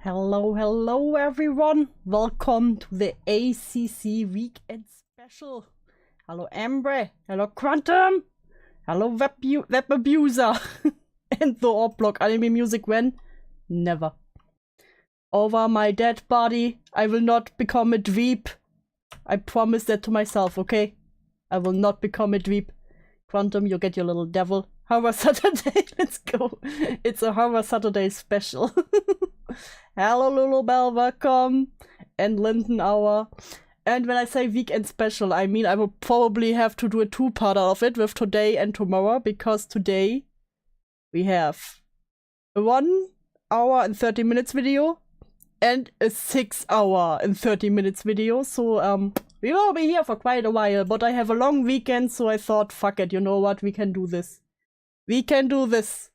Hello, hello everyone! Welcome to the ACC Weekend Special. Hello Ambre, hello Quantum, hello Web Abuser, and the Orblock anime music when? Never. Over my dead body, I will not become a dweeb. I promise that to myself, okay? I will not become a dweeb. Quantum, you get your little devil. Horror Saturday, let's go. It's a Horror Saturday special. Hello Lulubell, welcome. And Linden Hour. And when I say weekend special, I mean I will probably have to do a two-parter of it with today and tomorrow, because today we have a 1 hour and 30 minutes video and a 6 hour and 30 minutes video. So we will be here for quite a while, but I have a long weekend, so I thought, fuck it, you know what, we can do this. We can do this.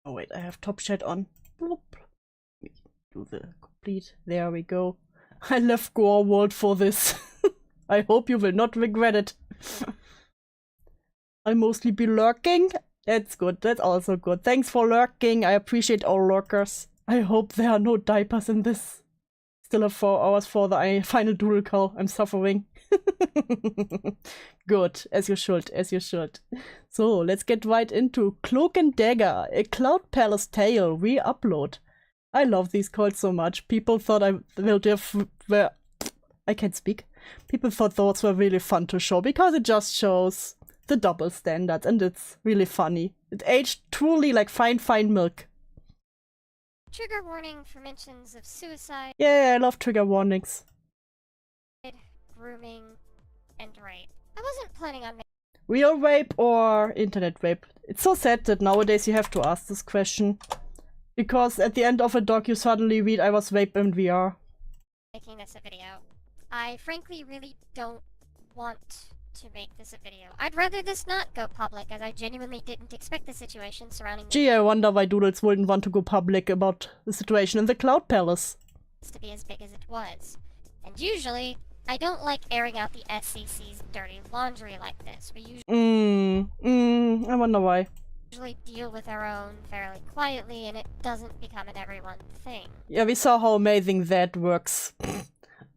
Oh wait, I have top chat on. Bloop. Do the complete. There we go. I left Gore World for this. I hope you will not regret it. I'll mostly be lurking. That's good. That's also good. Thanks for lurking. I appreciate all lurkers. I hope there are no diapers in this. Still have 4 hours for the final doodle call. I'm suffering. Good, as you should, as you should. So, let's get right into Cloak and Dagger, a Cloud Palace tale re-upload. I love these calls so much. People thought I can't speak. People thought those were really fun to show, because it just shows the double standards, and it's really funny. It aged truly like fine milk. Trigger warning for mentions of suicide. Yeah, I love trigger warnings. Grooming, and rape. I wasn't planning on Real rape or internet rape? It's so sad that nowadays you have to ask this question. Because at the end of a doc you suddenly read I was raped in VR. making this a video. I frankly really don't want to make this a video. I'd rather this not go public, as I genuinely didn't expect the situation surrounding Gee, I wonder why Doodles wouldn't want to go public about the situation in the Cloud Palace. this to be as big as it was. And usually, I don't like airing out the SCC's dirty laundry like this. We I wonder why. usually deal with our own fairly quietly, and it doesn't become an everyone thing. Yeah, we saw how amazing that works.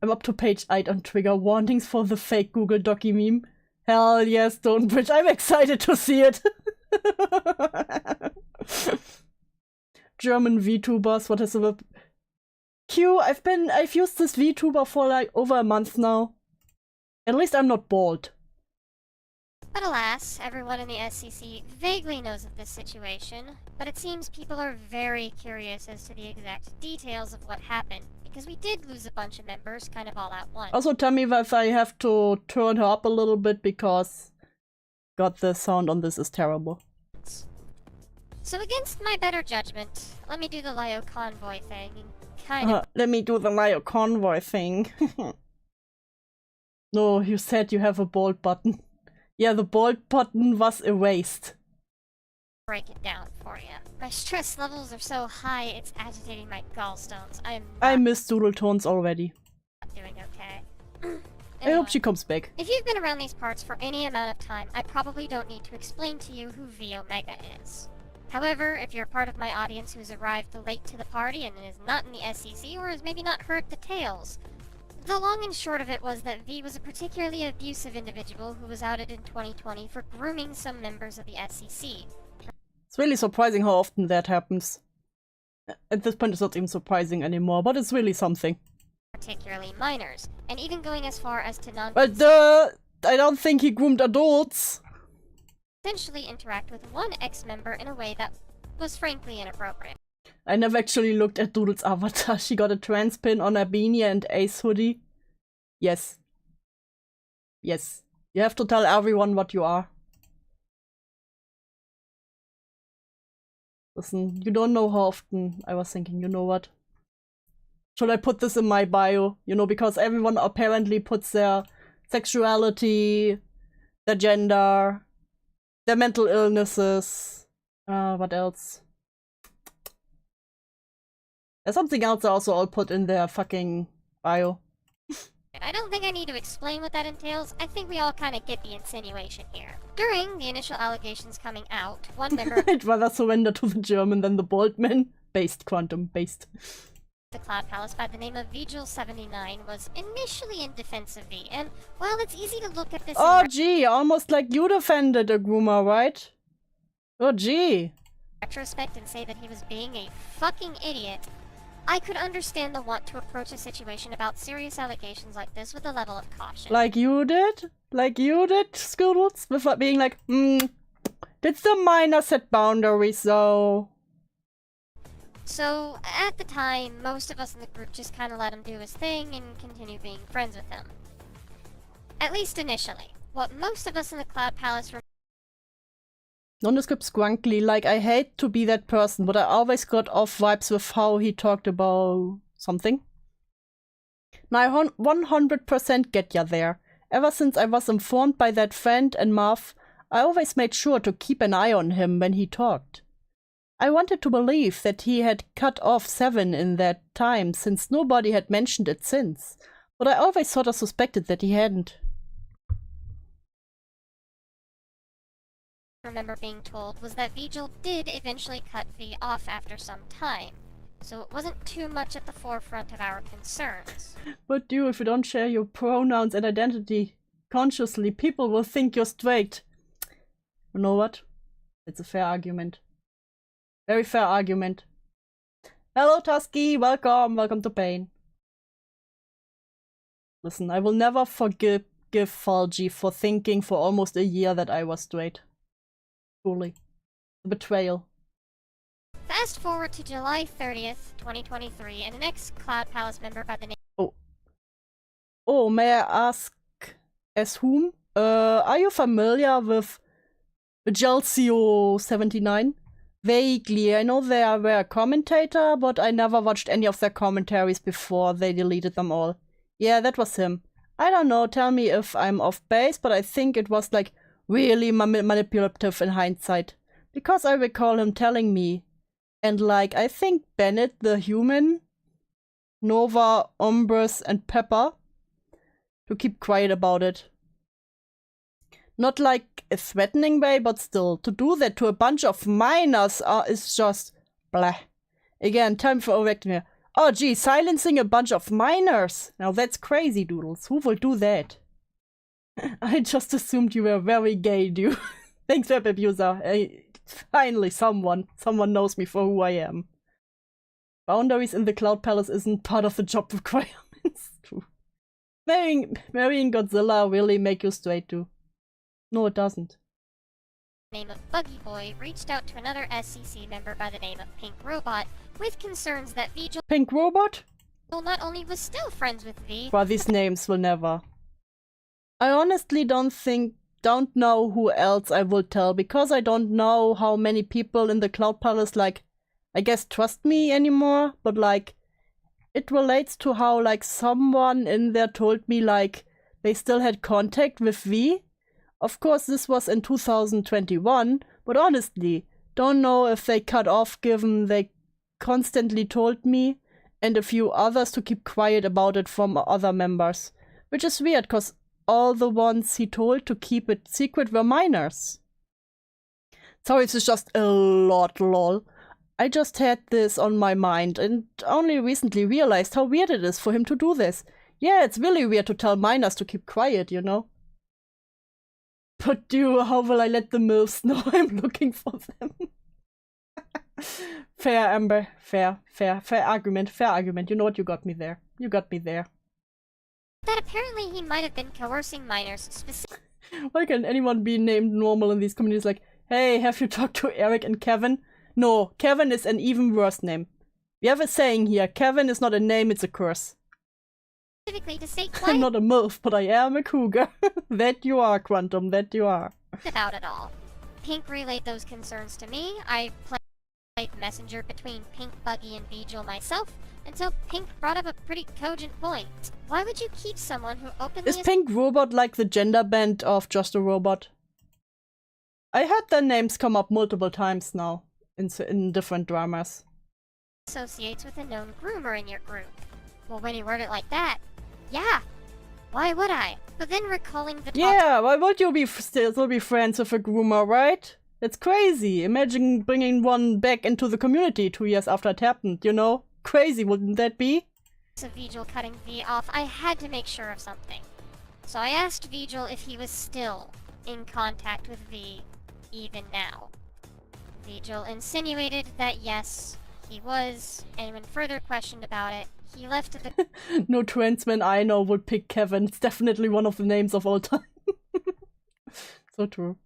I'm up to page 8 on trigger warnings for the fake Google Docky meme. Hell yes, Stonebridge, I'm excited to see it! German VTubers, what is it? I've used this VTuber for like over a month now. At least I'm not bald. But alas, everyone in the SCC vaguely knows of this situation, but it seems people are very curious as to the exact details of what happened, because we did lose a bunch of members kind of all at once. Also tell me if I have to turn her up a little bit, because God, the sound on this is terrible. So against my better judgment, let me do the Lio convoy thing and kind of... Let me do the Lio convoy thing. No, you said you have a bold button. Yeah, the bold button was erased. break it down for you. My stress levels are so high, it's agitating my gallstones. I miss doodletones already. Not doing okay. I hope she comes back. If you've been around these parts for any amount of time, I probably don't need to explain to you who V Omega is. However, if you're part of my audience who's arrived late to the party and is not in the SCC or has maybe not heard the tales, the long and short of it was that V was a particularly abusive individual who was outed in 2020 for grooming some members of the SCC. It's really surprising how often that happens. At this point it's not even surprising anymore, but it's really something. Particularly minors, and even going as far as to But I don't think he groomed adults. essentially interact with one ex-member in a way that was frankly inappropriate. I never actually looked at Doodle's avatar. She got a trans pin on her beanie and Ace hoodie. Yes. Yes. You have to tell everyone what you are. Listen, you don't know how often I was thinking, you know what? Should I put this in my bio? You know, because everyone apparently puts their sexuality, their gender, their mental illnesses. What else? There's something else I also all put in their fucking bio. I don't think I need to explain what that entails. I think we all kind of get the insinuation here. During the initial allegations coming out, one member I'd rather surrender to the German than the bald man. Based, quantum, based. the Cloud Palace by the name of Vigil79 was initially in defense of V, and while it's easy to look at this Oh gee, almost like you defended Agruma, right? Oh gee. retrospect and say that he was being a fucking idiot, I could understand the want to approach a situation about serious allegations like this with a level of caution. Like you did? Like you did, Scoodles? Without being like, did the miner set boundaries though? So, at the time, most of us in the group just kind of let him do his thing and continue being friends with him. At least initially. What most of us in the Cloud Palace Nondescript Squunkly, like I hate to be that person, but I always got off vibes with how he talked about something. Now I 100% get ya there. Ever since I was informed by that friend and Marv, I always made sure to keep an eye on him when he talked. I wanted to believe that he had cut off Seven in that time, since nobody had mentioned it since, but I always sort of suspected that he hadn't. remember being told was that Vigil did eventually cut V off after some time, so it wasn't too much at the forefront of our concerns. But you, if you don't share your pronouns and identity consciously, people will think you're straight. You know what? It's a fair argument. Very fair argument. Hello Tusky, welcome, welcome to Pain. Listen, I will never forgive Falgi for thinking for almost a year that I was straight. Truly. A betrayal. Fast forward to July 30th, 2023, and an ex-Cloud Palace member by the name... Oh, may I ask as whom? Are you familiar with Gelcio79? Vaguely, I know they were a commentator, but I never watched any of their commentaries before they deleted them all. Yeah, that was him. I don't know, tell me if I'm off base, but I think it was like really manipulative in hindsight. Because I recall him telling me, and like, I think Bennett the human, Nova, Umbris, and Pepper, to keep quiet about it. Not like a threatening way, but still, to do that to a bunch of minors is just blah. Again, time for correcting here. Oh gee, silencing a bunch of minors! Now that's crazy, Doodles. Who will do that? I just assumed you were very gay, dude. Thanks, Web Abuser. Finally, someone knows me for who I am. Boundaries in the Cloud Palace isn't part of the job requirements. True. Marrying Godzilla really make you straight too. No, it doesn't. Name of Buggy Boy reached out to another SCC member by the name of Pink Robot with concerns that Vigil Pink Robot? not only was still friends with V, Well, these names will never. I honestly don't know who else I will tell, because I don't know how many people in the Cloud Palace, like, I guess trust me anymore, but like, it relates to how, like, someone in there told me, like, they still had contact with V. Of course, this was in 2021, but honestly, don't know if they cut off, given they constantly told me and a few others to keep quiet about it from other members. Which is weird, cause all the ones he told to keep it secret were minors. Sorry, this is just a lot, lol. I just had this on my mind and only recently realized how weird it is for him to do this. Yeah, it's really weird to tell minors to keep quiet, you know? But how will I let the MILFs know I'm looking for them? Fair, Amber. Fair argument, fair argument. You know what, you got me there. You got me there. that apparently he might have been coercing minors specifically. Why can anyone be named normal in these communities? Like, hey, have you talked to Eric and Kevin? No, Kevin is an even worse name. We have a saying here, Kevin is not a name, it's a curse. To stay I'm quiet not a MILF, but I am a cougar. That you are, Quantum, that you are. about it all. Pink relayed those concerns to me. I played messenger between Pink, Buggy, and Vigil myself, until Pink brought up a pretty cogent point. Why would you keep someone who openly Is Pink Robot like the gender band of Just a Robot? I heard their names come up multiple times now, in different dramas. associates with a known groomer in your group? Well, when you word it like that, yeah, Why would I? But then recalling the Yeah, why would you be still be friends with a groomer, right? It's crazy. Imagine bringing one back into the community 2 years after it happened, you know? Crazy, wouldn't that be? of Vigil cutting V off, I had to make sure of something. So I asked Vigil if he was still in contact with V, even now. Vigil insinuated that yes, he was, and when further questioned about it, he left the No transman I know would pick Kevin. It's definitely one of the names of all time. So true.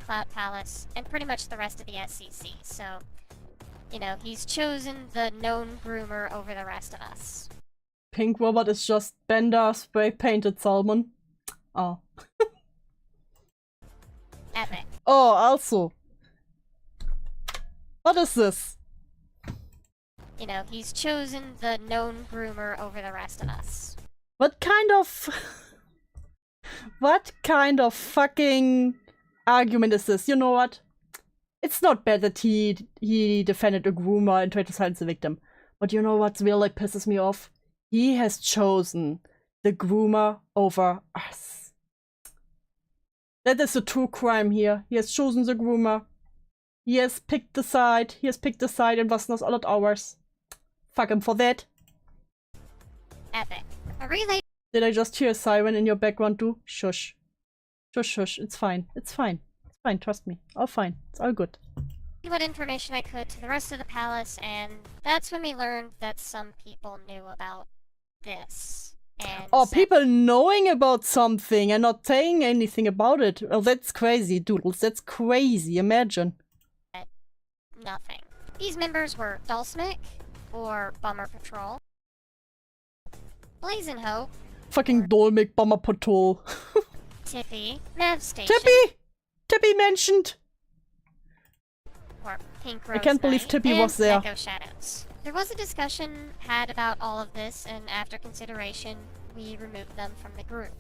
Cloud Palace, and pretty much the rest of the SCC, so, you know, he's chosen the known groomer over the rest of us. Pink Robot is just Bender spray painted salmon. Oh. Epic. Oh, also. What is this? You know, he's chosen the known groomer over the rest of us. What kind of... What kind of fucking argument is this? You know what? It's not bad that he defended a groomer and tried to silence the victim. But you know what really pisses me off? He has chosen the groomer over us. That is the true crime here. He has chosen the groomer. He has picked the side. He has picked the side and was not all at ours. Fuck him for that. Epic. A relay. Did I just hear a siren in your background too? Shush. Shush, shush. It's fine. It's fine. It's fine. Trust me. All fine. It's all good. What information I could to the rest of the palace, and that's when we learned that some people knew about this. And oh, people knowing about something and not saying anything about it. Oh, that's crazy, Doodles. That's crazy. Imagine. Nothing. These members were Dulsmic, or Bummer Patrol, Blazin' Hope, fucking Dolmic Bomber Patrol. Tippy, Nav Station, Tippy mentioned! or Pink Rose I can't believe Knight, Tippy and was there. Echo Shadows. There was a discussion had about all of this, and after consideration, we removed them from the group.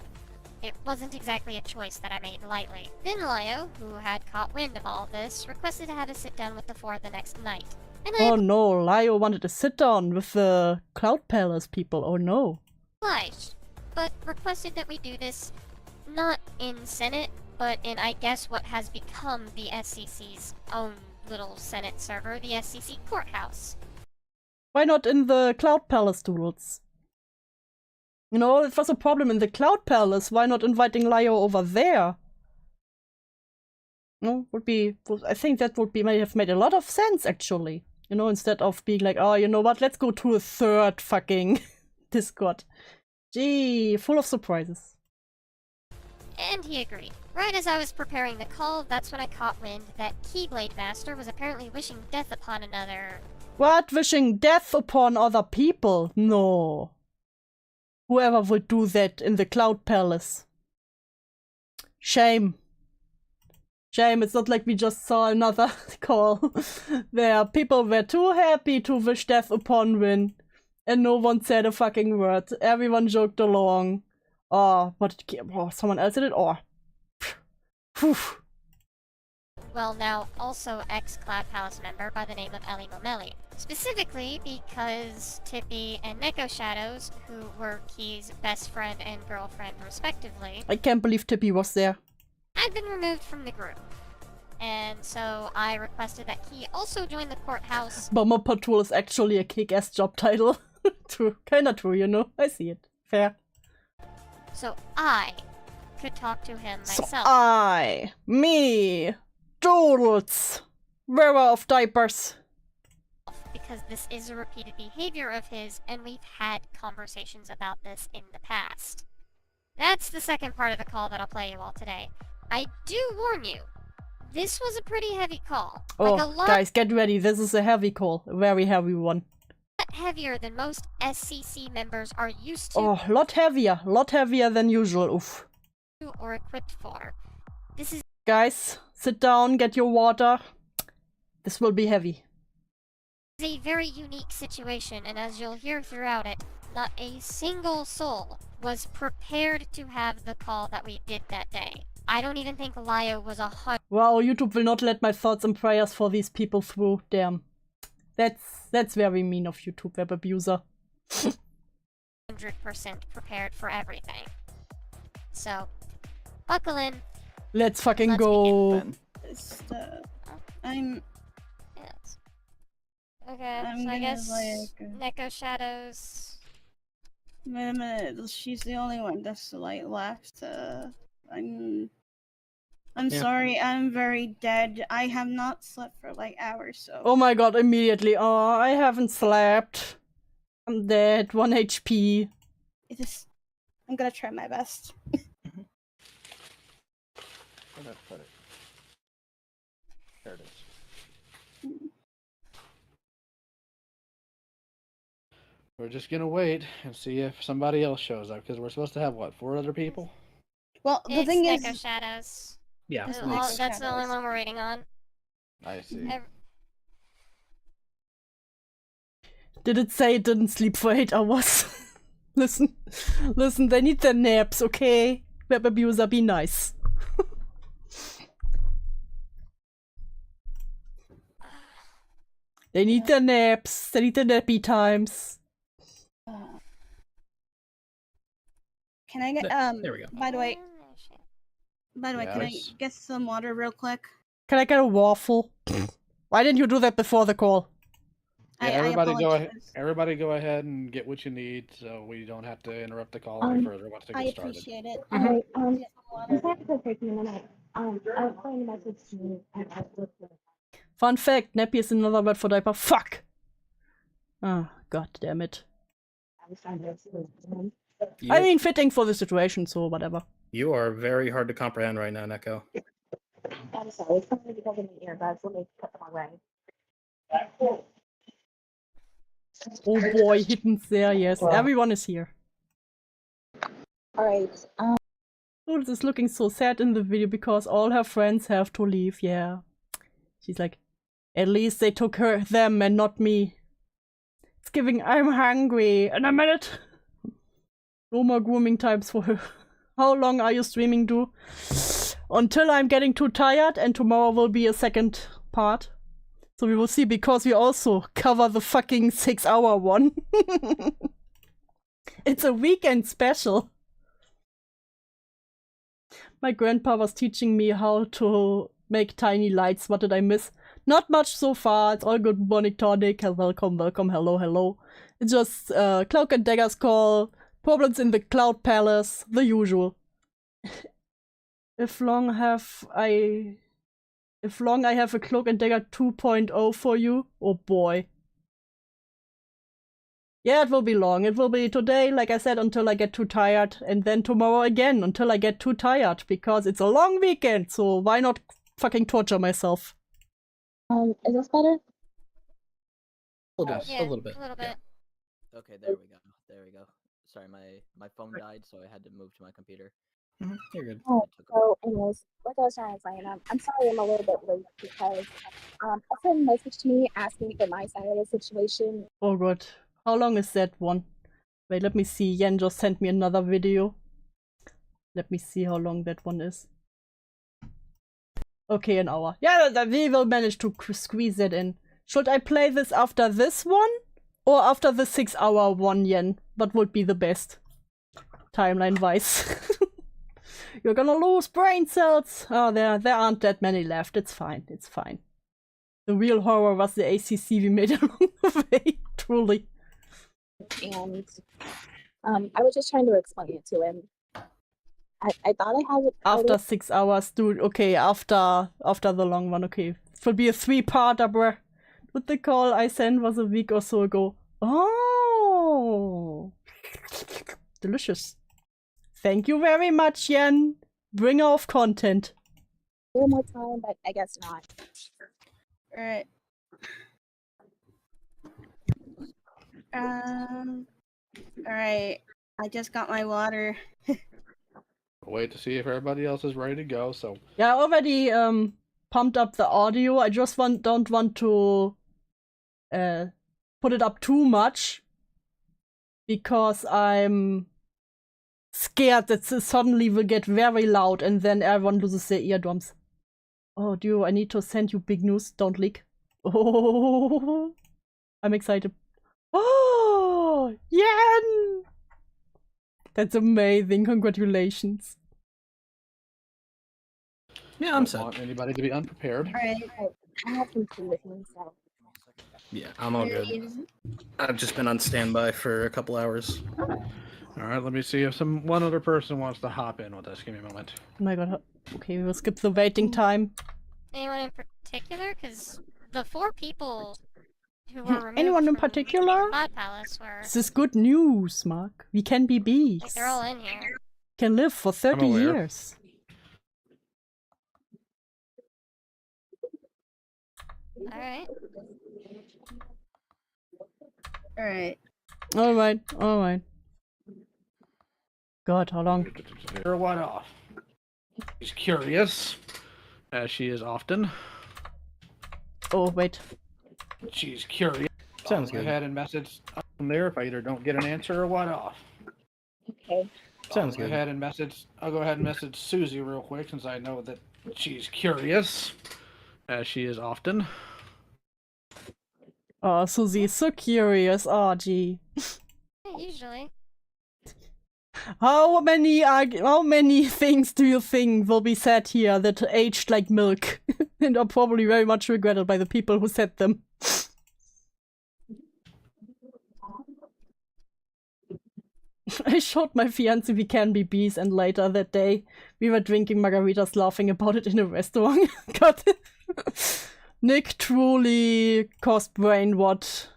It wasn't exactly a choice that I made lightly. Then Lio, who had caught wind of all this, requested to have a sit-down with the four the next night. And I Oh no, Lio wanted to sit down with the Cloud Palace people. Oh no. obliged, but requested that we do this not in Senate, but in, I guess, what has become the SCC's own little Senate server, the SCC Courthouse. Why not in the Cloud Palace, Doodles? You know, it was a problem in the Cloud Palace. Why not inviting Lio over there? No, I think that might have made a lot of sense, actually. You know, instead of being like, oh, you know what, let's go to a third fucking Discord. Gee, full of surprises. And he agreed. Right as I was preparing the call, that's when I caught wind that Keyblade Master was apparently wishing death upon another. What? Wishing death upon other people? No. Whoever would do that in the Cloud Palace. Shame. Shame, it's not like we just saw another call where people were too happy to wish death upon Win, and no one said a fucking word. Everyone joked along. Oh, someone else did it? Oh. Phew. Well, now also ex-Cloud Palace member by the name of Ellie Momeli. Specifically because Tippy and Neko Shadows, who were Key's best friend and girlfriend respectively, I can't believe Tippy was there. had been removed from the group. And so I requested that Key also join the courthouse. Bomber Patrol is actually a kick-ass job title. True. Kinda true, you know? I see it. Fair. So I could talk to him myself. So me, Doodles, wearer of diapers. Because this is a repeated behavior of his, and we've had conversations about this in the past. That's the second part of the call that I'll play you all today. I do warn you, this was a pretty heavy call. Oh, like a lot guys, get ready. This is a heavy call. A very heavy one. heavier than most SCC members are used to Oh, lot heavier than usual. Oof. or equipped for. This is Guys, sit down, get your water. This will be heavy. a very unique situation, and as you'll hear throughout it, not a single soul was prepared to have the call that we did that day. I don't even think Lio was 100% Wow, YouTube will not let my thoughts and prayers for these people through. Damn. That's very mean of YouTube, web abuser. prepared for everything. So, buckle in. Let's fucking Let's go. Ben. I'm Yes. Okay, I'm so I gonna, guess like, Neko Shadows. wait a minute. She's the only one that's like left. I'm Yeah. sorry. I'm very dead. I have not slept for like hours. So. Oh my god, immediately. Oh, I haven't slept. I'm dead. 1 HP. I'm gonna try my best. Where'd I put it? There it is. We're just gonna wait and see if somebody else shows up, because we're supposed to have, what, 4 other people? Well, the It's thing Neko is, Shadows. Yeah. It's Well, Neko that's the only Shadows. one we're waiting on. I see. Did it say it didn't sleep for 8 hours? Listen, they need their naps, okay? Web abuser, be nice. They need their naps. They need their nappy times. can I get There we go. By the way, can I Yes. get some water real quick? Can I get a waffle? Why didn't you do that before the call? Yeah, I apologize. everybody go ahead and get what you need, so we don't have to interrupt the call any further once it I gets started. appreciate it. Alright, Get some water. thanks for taking a minute. I was playing a message to you and I was Fun fact, nappy is another word for diaper. Fuck! Ah, god damn it. trying to explain. I mean, fitting for the situation, so whatever. You are very hard to comprehend right now, Neko. I'm sorry, it's probably because of the earbuds. Let me put them away. Oh boy, hidden's there, yes. Everyone is here. Alright, Jules is looking so sad in the video because all her friends have to leave, yeah. She's like, at least they took them and not me. It's giving, I'm hungry. In a minute. No more grooming times for her. How long are you streaming, Do? Until I'm getting too tired, and tomorrow will be a second part. So we will see, because we also cover the fucking 6-hour one. It's a weekend special. My grandpa was teaching me how to make tiny lights. What did I miss? Not much so far. It's all good. Morning, Tonic. Welcome, welcome. Hello, hello. It's just Cloak and Dagger's call. Problems in the Cloud Palace. The usual. If long I have a Cloak and Dagger 2.0 for you. Oh boy. Yeah, it will be long. It will be today, like I said, until I get too tired. And then tomorrow again, until I get too tired. Because it's a long weekend, so why not fucking torture myself? is this better? A little bit. Yeah, a little bit. A little bit. Okay, there we go. There we go. Sorry, my phone died, so I had to move to my computer. You're good. Oh, so anyways, like I was trying to say, I'm sorry I'm a little bit late because a friend messaged me asking for my side of the situation. Oh god. How long is that one? Wait, let me see. Yen just sent me another video. Let me see how long that one is. Okay, an hour. Yeah, we will manage to squeeze that in. Should I play this after this one? Or after the 6-hour one, Yen? What would be the best? Timeline-wise. You're gonna lose brain cells! Oh, there aren't that many left. It's fine, it's fine. The real horror was the ACC we made along the way, truly. And I was just trying to explain it to him. I thought I had it After 6 hours, dude. Okay, after the long one, okay. It will be a 3-parter, bruh. But the call I sent was a week or so ago. Oh! Delicious. Thank you very much, Yen. Bringer of content. one more time, but I guess not. Alright. Alright. I just got my water. Wait to see if everybody else is ready to go, so... Yeah, I already pumped up the audio. I just don't want to put it up too much. Because I'm scared that this suddenly will get very loud and then everyone loses their eardrums. Oh, Duo, I need to send you big news. Don't leak. Oh, I'm excited. Oh, Yen! That's amazing. Congratulations. Yeah, I'm Don't set. want anybody to be unprepared. Alright. I have some tea with me, so. Yeah, I'm all good. I've just been on standby for a couple hours. All right, let me see if one other person wants to hop in with us. Give me a moment. Oh my god. Okay, we will skip the waiting time. Anyone in particular? Because the 4 people who were removed Anyone in from particular? Cloud Palace were... This is good news, Mark. We can be bees. Like, they're all in here. Can live for 30 aware. years. Alright. Alright. Alright, alright. God, how long? Or what off? She's curious, as she is often. Oh, wait. She's curious. Sounds Go good. ahead and message from there if I either don't get an answer or what off. Okay. Sounds Go good. ahead and I'll go ahead and message Suzy real quick since I know that she's curious, as she is often. Oh, Suzy is so curious. Oh, gee. Yeah, usually. How many things do you think will be said here that aged like milk and are probably very much regretted by the people who said them? I showed my fiancé we can be bees, and later that day we were drinking margaritas laughing about it in a restaurant. God. Nick truly caused brain rot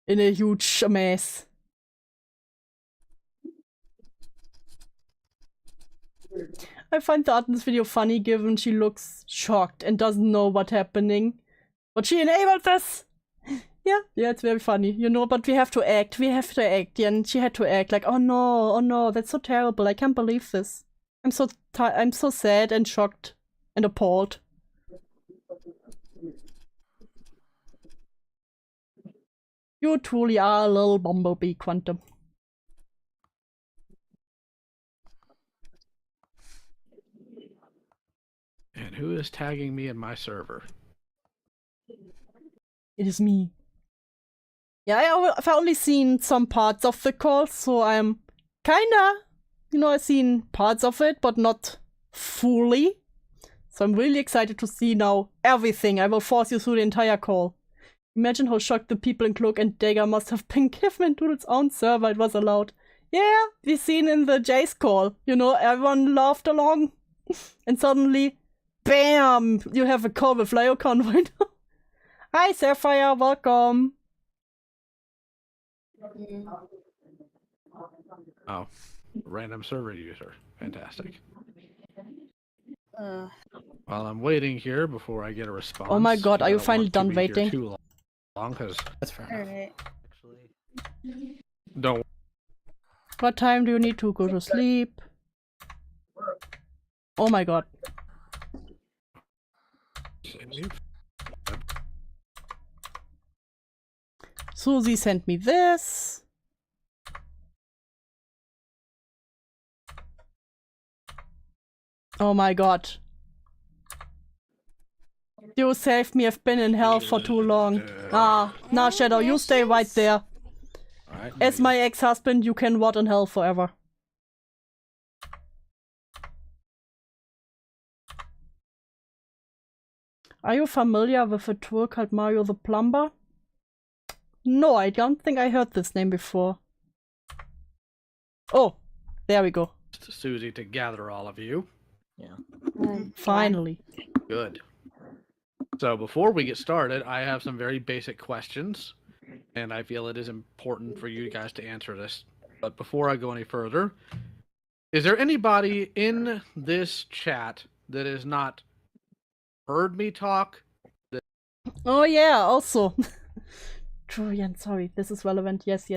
in a huge mess. I find the art in this video funny given she looks shocked and doesn't know what's happening. But she enabled this! Yeah, it's very funny, you know, but we have to act, yeah, and she had to act like, oh no, that's so terrible, I can't believe this. I'm so sad and shocked and appalled. You truly are a little bumblebee, Quantum. And who is tagging me in my server? It is me. Yeah, I've only seen some parts of the call, so I'm kinda, I've seen parts of it, but not fully. So I'm really excited to see now everything. I will force you through the entire call. Imagine how shocked the people in Cloak and Dagger must have been given to its own server it was allowed. Yeah, we seen in the Jace call, everyone laughed along. And suddenly, bam, you have a call with Lyocon right now. Hi, Sapphire, welcome. Oh, random server user. Fantastic. While I'm waiting here before I get a response. Oh my god, are I you don't finally want to done be here waiting? Too long, because That's fair enough. Alright. Actually, don't. What time do you need to go to sleep? Oh my god. Suzy sent me this. Oh my god. You saved me, I've been in hell for too long. Nah, Shadow, you stay right there. Alright, As my ex-husband, you can rot in hell forever. Are you familiar with a tour called Mario the Plumber? No, I don't think I heard this name before. Oh, there we go. Suzy to gather all of you. yeah. Finally. Good. So before we get started, I have some very basic questions, and I feel it is important for you guys to answer this. But before I go any further, is there anybody in this chat that has not heard me talk? Oh yeah, also. Julian, sorry, this is relevant. Yes.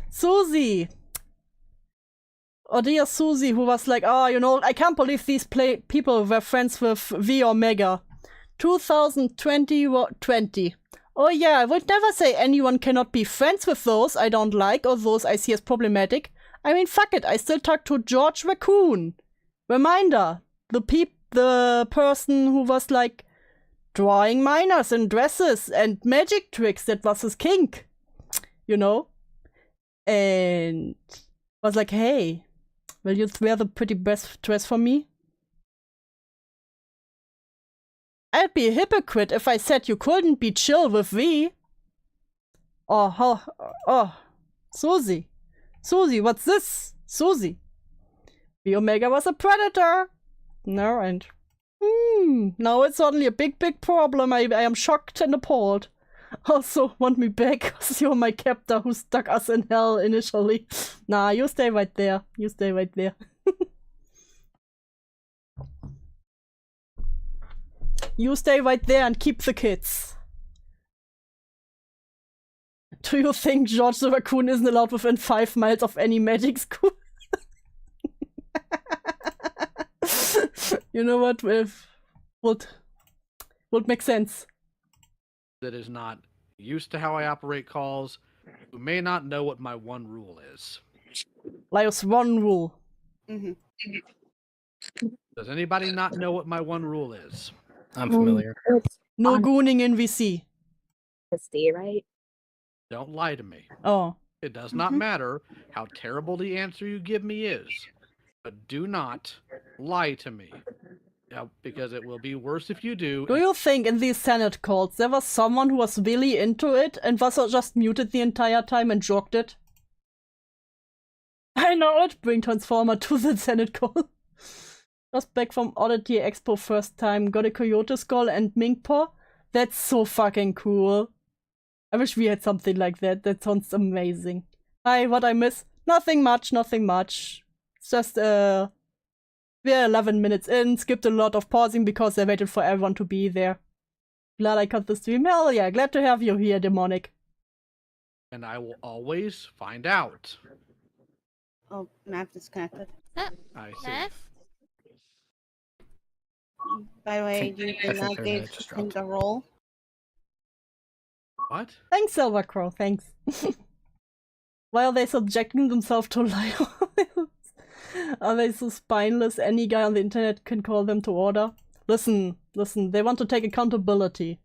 Suzy! Oh dear Suzy, who was like, I can't believe these people were friends with V or Mega. 2020. Oh yeah, I would never say anyone cannot be friends with those I don't like or those I see as problematic. I mean, fuck it, I still talk to George Raccoon. Reminder, the person who was like drawing minors in dresses and magic tricks, that was his kink. And was like, hey, will you wear the pretty best dress for me? I'd be a hypocrite if I said you couldn't be chill with V. Oh, Suzy. Suzy, what's this? Suzy. V Omega was a predator. No, and now it's suddenly a big problem. I am shocked and appalled. Also, want me back because you're my captor who stuck us in hell initially. Nah, you stay right there. You stay right there. You stay right there and keep the kids. Do you think George the Raccoon isn't allowed within 5 miles of any magic school? You know what? Would make sense. That is not used to how I operate calls, who may not know what my one rule is. There's one rule. Does anybody not know what my one rule is? I'm familiar. No gooning in VC. Honesty, right? Don't lie to me. Oh. It does not matter how terrible the answer you give me is, but do not lie to me. Because it will be worse if you do. Do you think in these Senate calls there was someone who was really into it and was just muted the entire time and joked it? I know it. Bring Transformer to the Senate call. Just back from Oddity Expo first time. Got a Coyote Skull and Mink Paw. That's so fucking cool. I wish we had something like that. That sounds amazing. Hi, what I miss? Nothing much, nothing much. It's just, we're 11 minutes in, skipped a lot of pausing because I waited for everyone to be there. Glad I cut the stream. Hell yeah, glad to have you here, Demonic. And I will always find out. Oh, map disconnected. I see. Math? By the way, think- you I did think not her give net just him dropped. the roll. What? Thanks, Silver Crow, thanks. Why are they subjecting themselves to liars? Are they so spineless any guy on the internet can call them to order? Listen, they want to take accountability.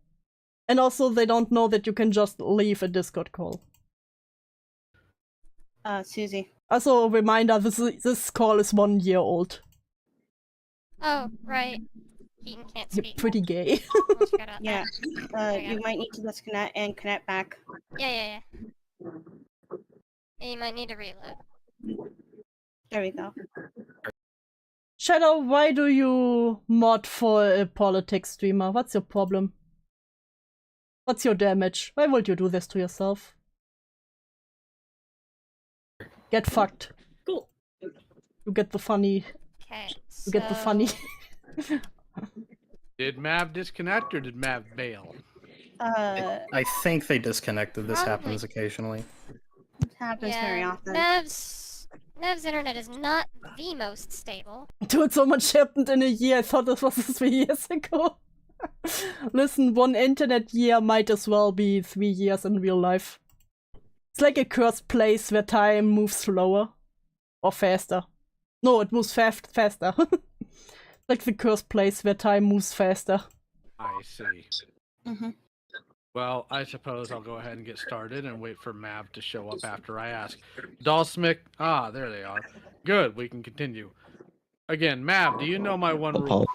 And also they don't know that you can just leave a Discord call. Suzy. Also, a reminder, this call is 1 year old. Oh, right. Keaton can't You're speak. pretty gay. Almost forgot about Yeah. that. You might need to disconnect and connect back. Yeah. And you might need to reload. There we go. Shadow, why do you mod for a politics streamer? What's your problem? What's your damage? Why would you do this to yourself? Get fucked. Cool. You get the funny. Okay, You get the funny. Did Mav disconnect or did Mav bail? I think they disconnected. This Probably. happens occasionally. It happens very Yeah, often. Nev's internet is not the most stable. Dude, so much happened in a year. I thought this was 3 years ago. Listen, 1 internet year might as well be 3 years in real life. It's like a cursed place where time moves slower. Or faster. No, it moves faster. Like the cursed place where time moves faster. I see. Well, I suppose I'll go ahead and get started and wait for Mav to show up after I ask. Dollsmick, there they are. Good, we can continue. Again, Mav, do you know my one rule?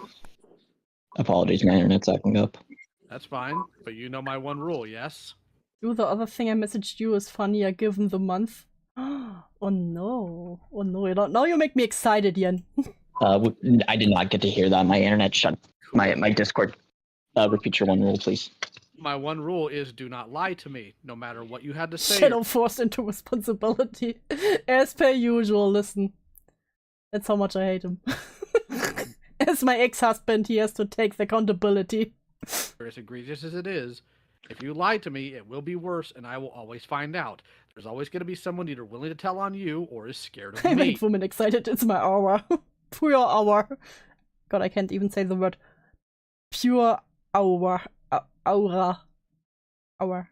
Apologies, my internet's acting up. That's fine, but you know my one rule, yes? Do the other thing I messaged you is funnier given the month. Oh no. Oh no, you don't. Now you make me excited, Yen. I did not get to hear that. My internet shut. My Discord. Repeat your one rule, please. My one rule is do not lie to me, no matter what you had to say. Shadow forced into responsibility. As per usual, listen. That's how much I hate him. As my ex-husband, he has to take the accountability. As egregious as it is, if you lie to me, it will be worse, and I will always find out. There's always going to be someone either willing to tell on you or is scared of I me. make women excited. It's my hour. Pure hour. God, I can't even say the word. Pure hour. Aura. Hour.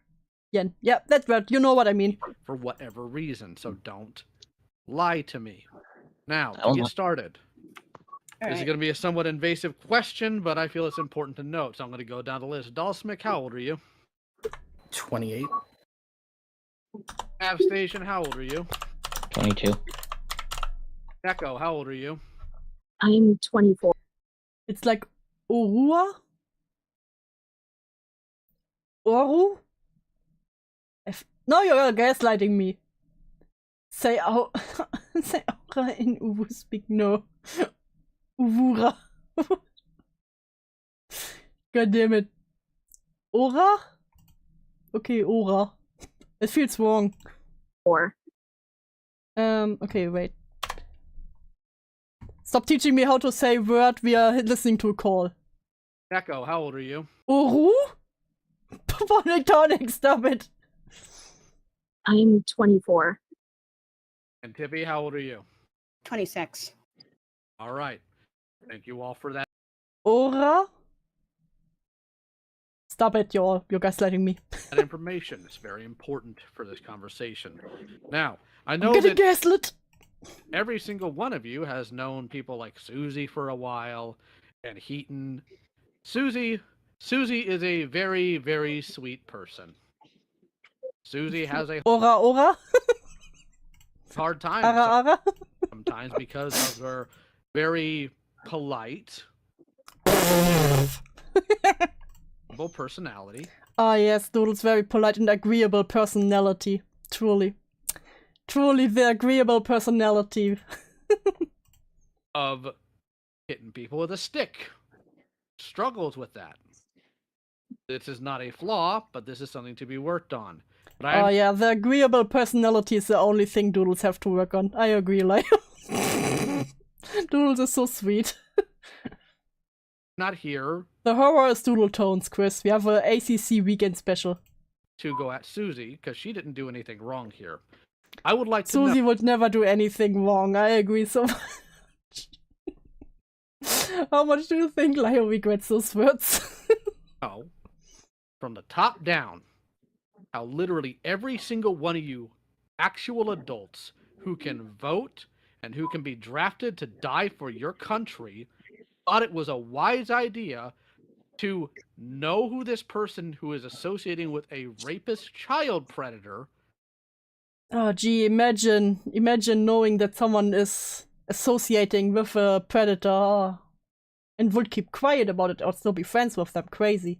Yen. Yeah, that word. You know what I mean. For whatever reason, so don't lie to me. Now, Oh, to no. get started. This is going to be a somewhat invasive question, but I feel it's important to note, so I'm going to go down the list. Dollsmick, how old are you? 28. Station, how old are you? 22. Echo, how old are you? I'm 24. It's like Orua? Oru? No, you're gaslighting me. Say say aura in Uwu speak. No. Uvura. God damn it. Aura? Okay, aura. It feels wrong. 4. Okay, wait. Stop teaching me how to say word. We are listening to a call. Echo, how old are you? Oru? Tonic, stop it. I'm 24. And Tippy, how old are you? 26. All right. Thank you all for that. Aura? Stop it, you're gaslighting me. That information is very important for this conversation. Now, I know I'm getting that gaslit. every single one of you has known people like Suzy for a while, and Heaton. Suzy is a very, very sweet person. Suzy has a Aura? hard time Ara? sometimes because of her very polite personality. Ah yes, Doodle's very polite and agreeable personality. Truly. Truly the agreeable personality. Of hitting people with a stick. Struggles with that. This is not a flaw, but this is something to be worked on. But Oh yeah, the agreeable personality is the only thing Doodles have to work on. I agree, like. Doodles is so sweet. not here The horror is doodletones, Chris. We have a ACC weekend special. to go at Suzy, because she didn't do anything wrong here. I would like to Suzy know... would never do anything wrong. I agree so much. How much do you think Lyle regrets those words? from the top down, how literally every single one of you actual adults who can vote and who can be drafted to die for your country thought it was a wise idea to know who this person who is associating with a rapist child predator. Oh gee, imagine knowing that someone is associating with a predator and would keep quiet about it or still be friends with them. Crazy.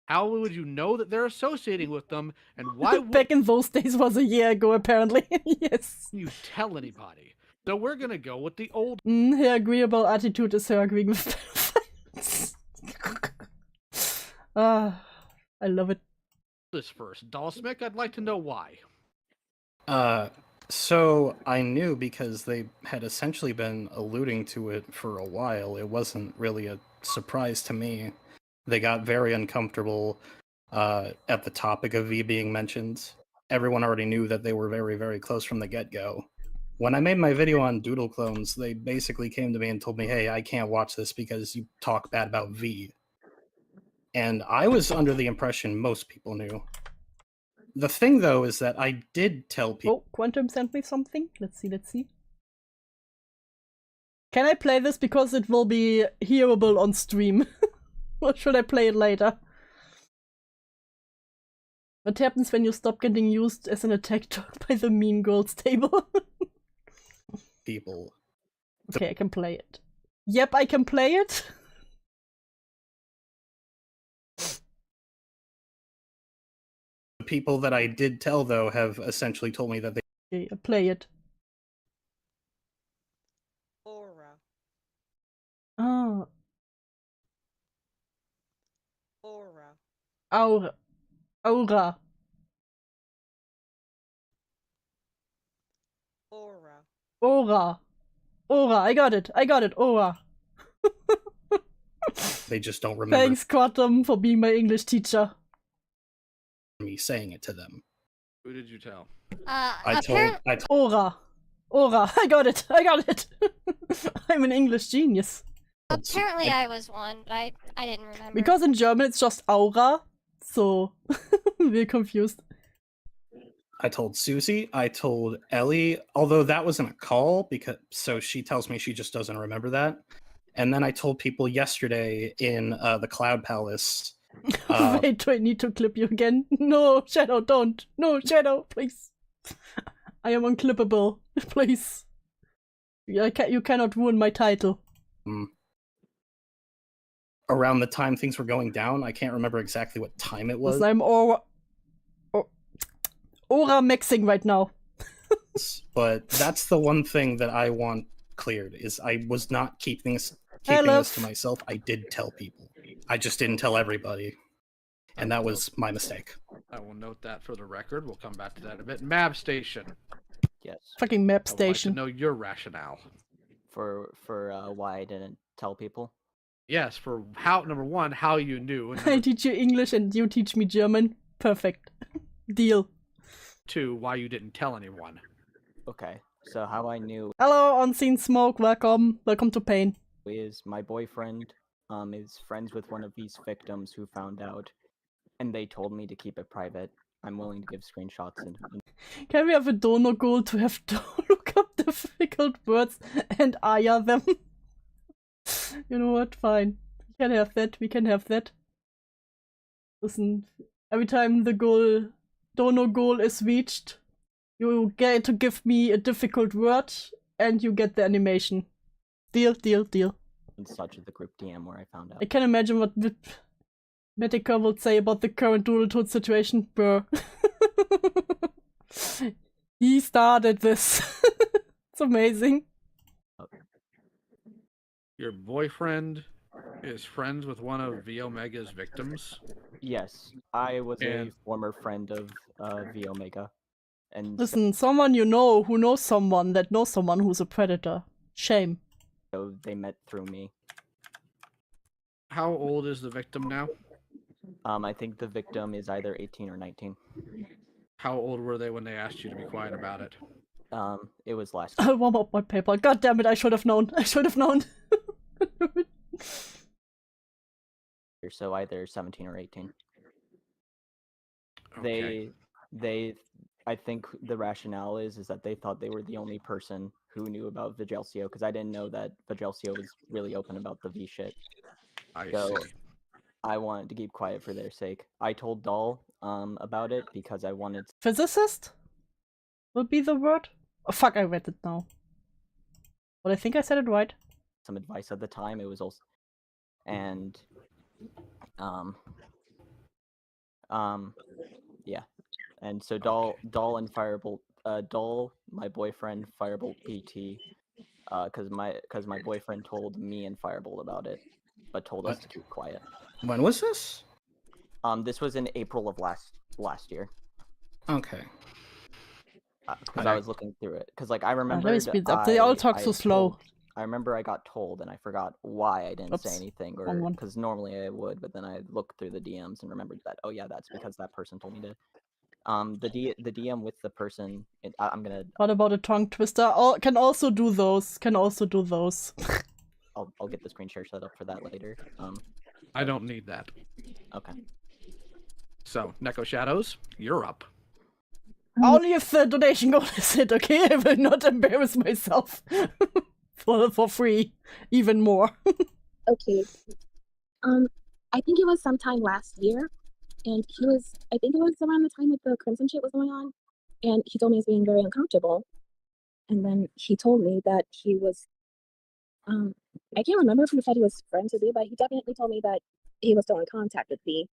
How would you know that they're associating with them, and why would Back in those days was a year ago, apparently. Yes. you tell anybody? So we're gonna go with the old Her agreeable attitude is her agreeing with pedophiles. I love it. this first. Dalsmick, I'd like to know why. So I knew because they had essentially been alluding to it for a while. It wasn't really a surprise to me. They got very uncomfortable at the topic of V being mentioned. Everyone already knew that they were very, very close from the get-go. When I made my video on Doodle Clones, they basically came to me and told me, hey, I can't watch this because you talk bad about V. And I was under the impression most people knew. The thing, though, is that I did tell people... Oh, Quantum sent me something. Let's see. Can I play this because it will be hearable on stream? Or should I play it later? What happens when you stop getting used as an attack dog by the Mean Girls table? people. Okay, I can play it. Yep, I can play it. The people that I did tell, though, have essentially told me that they... Okay, I play it. Aura. Oh. Aura. Aura. Aura. Aura. I got it. Aura. They just don't remember Thanks, Quantum, for being my English teacher. me saying it to them. Who did you tell? I told Aura. I got it. I'm an English genius. Apparently I was one, but I didn't remember. Because in German it's just Aura, so we're confused. I told Suzy, I told Ellie, although that wasn't a call, because so she tells me she just doesn't remember that. And then I told people yesterday in the Cloud Palace. Wait, do I need to clip you again? No, Shadow, don't. No, Shadow, please. I am unclippable. Please. You cannot ruin my title. around the time things were going down. I can't remember exactly what time it was. Listen, I'm aura mixing right now. But that's the one thing that I want cleared, is I was not keeping this to myself. I did tell people. I just didn't tell everybody. And that was my mistake. I will note that for the record. We'll come back to that in a bit. Map Station. Yes. Fucking map I would station. like to know your rationale. For why I didn't tell people. Yes, for how, number one, how you knew. And I number teach you English and you teach me German. Perfect. Deal. two, why you didn't tell anyone. Okay, so how I knew Hello, Unseen Smoke. Welcome. Welcome to Pain. is my boyfriend is friends with one of these victims who found out, and they told me to keep it private. I'm willing to give screenshots and Can we have a donor goal to have to look up difficult words and aya them? You know what? Fine. We can have that. We can have that. Listen, every time the donor goal is reached, you get to give me a difficult word and you get the animation. Deal, deal, deal. and such at the group DM where I found out. I can imagine what Medica would say about the current doodletones situation. Bruh. He started this. It's amazing. Your boyfriend is friends with one of V Omega's victims. Yes, I was And- a former friend of V Omega, and Listen, someone you know who knows someone that knows someone who's a predator. Shame. so they met through me. How old is the victim now? I think the victim is either 18 or 19. How old were they when they asked you to be quiet about it? It was last I warm up my paper. God damn it, I should have known. I should have known. year, so either 17 or 18. Okay. I think the rationale is that they thought they were the only person who knew about Vigelsio, because I didn't know that Vigelsio was really open about the V shit. I So see. I wanted to keep quiet for their sake. I told Doll about it because I wanted Physicist? Would be the word? Oh fuck, I read it now. But I think I said it right. some advice at the time. It was also and yeah. And so Doll and Firebolt Doll, my boyfriend, Firebolt PT, because my boyfriend told me and Firebolt about it, but told us to keep quiet. When was this? This was in April of last year. Okay. Because I was looking through it. Because like I remember. Let me speed up. They all talk so slow. I remember I got told, and I forgot why I didn't say Oops. anything, Wrong or one. because normally I would, but then I looked through the DMs and remembered that. Oh yeah, that's because that person told me to. The DM with the person. I'm gonna. What about a tongue twister? Oh, can also do those. Can also do those. I'll get the screen share set up for that later. I don't need that. Okay. So, Neko Shadows, you're up. Only if the donation goal is hit, okay? I will not embarrass myself. for free. Even more. Okay. I think it was sometime last year, and I think it was around the time that the Crimson shit was going on, and he told me he was being very uncomfortable. And then he told me that he was, I can't remember if he said he was friends with me, but he definitely told me that he was still in contact with me.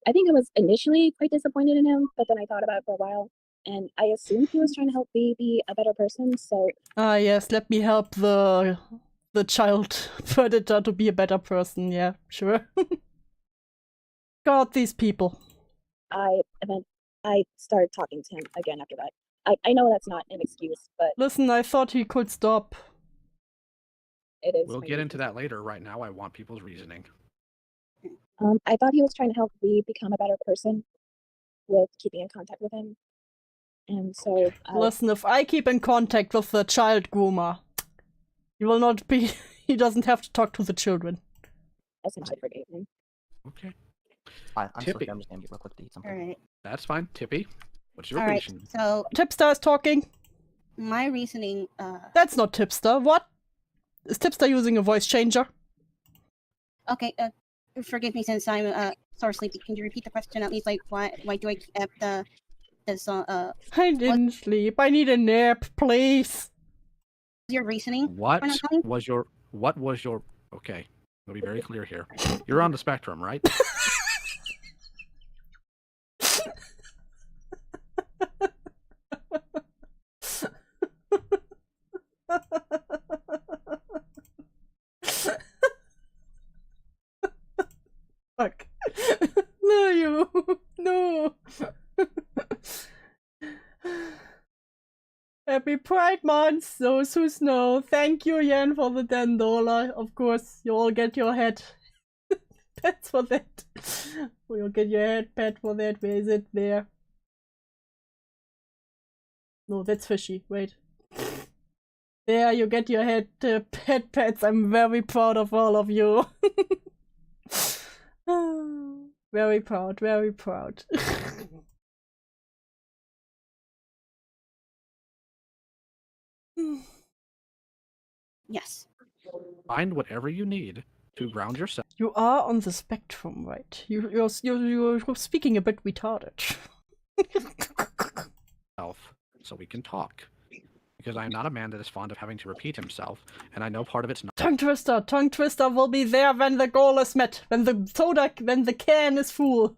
I think I was initially quite disappointed in him, but then I thought about it for a while, and I assumed he was trying to help me be a better person, so... Ah yes, let me help the child predator to be a better person, yeah, sure. God, these people. And then I started talking to him again after that. I know that's not an excuse, but Listen, I thought he could stop. it is. We'll my get into reason. that later. Right now, I want people's reasoning. I thought he was trying to help me become a better person with keeping in contact with him. And so Listen, if I keep in contact with the child groomer, he will not be... he doesn't have to talk to the children. essentially forgave him. Okay. I'm Tippy. I'm just gonna get real quick to eat something. Alright. That's fine. Tippy, what's your Alright, reason? so Tipstar is talking. my reasoning, That's not Tipster. What? Is Tipster using a voice changer? okay, forgive me since I'm sort of sleepy. Can you repeat the question at least? Like, why do I keep this I didn't sleep. I need a nap, please. your reasoning? What We're not talking- was your... Okay. I'll be very clear here. You're on the spectrum, right? Fuck. No, you. No. Happy Pride Month, those who know. Thank you, Yen, for the $10. Of course, you all get your head pets for that. You'll get your head pet for that. Where is it? There. No, that's fishy. Wait. There, you get your head pet pets. I'm very proud of all of you. Very proud, very proud. Yes. Find whatever you need to ground yourself. You are on the spectrum, right? You're speaking a bit retarded. So we can talk. Because I'm not a man that is fond of having to repeat himself, and I know part of it's not. Tongue Twister will be there when the goal is met, when the can is full.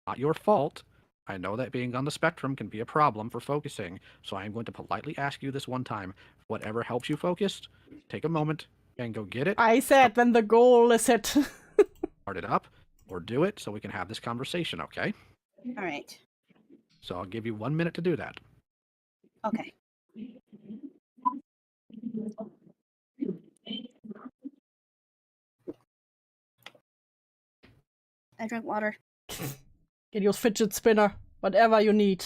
Not your fault. I know that being on the spectrum can be a problem for focusing, so I am going to politely ask you this one time. Whatever helps you focus, take a moment and go get it. I said when the goal is hit. Start it up, or do it so we can have this conversation, okay? All right. So I'll give you 1 minute to do that. Okay. I drank water. Get your fidget spinner, whatever you need.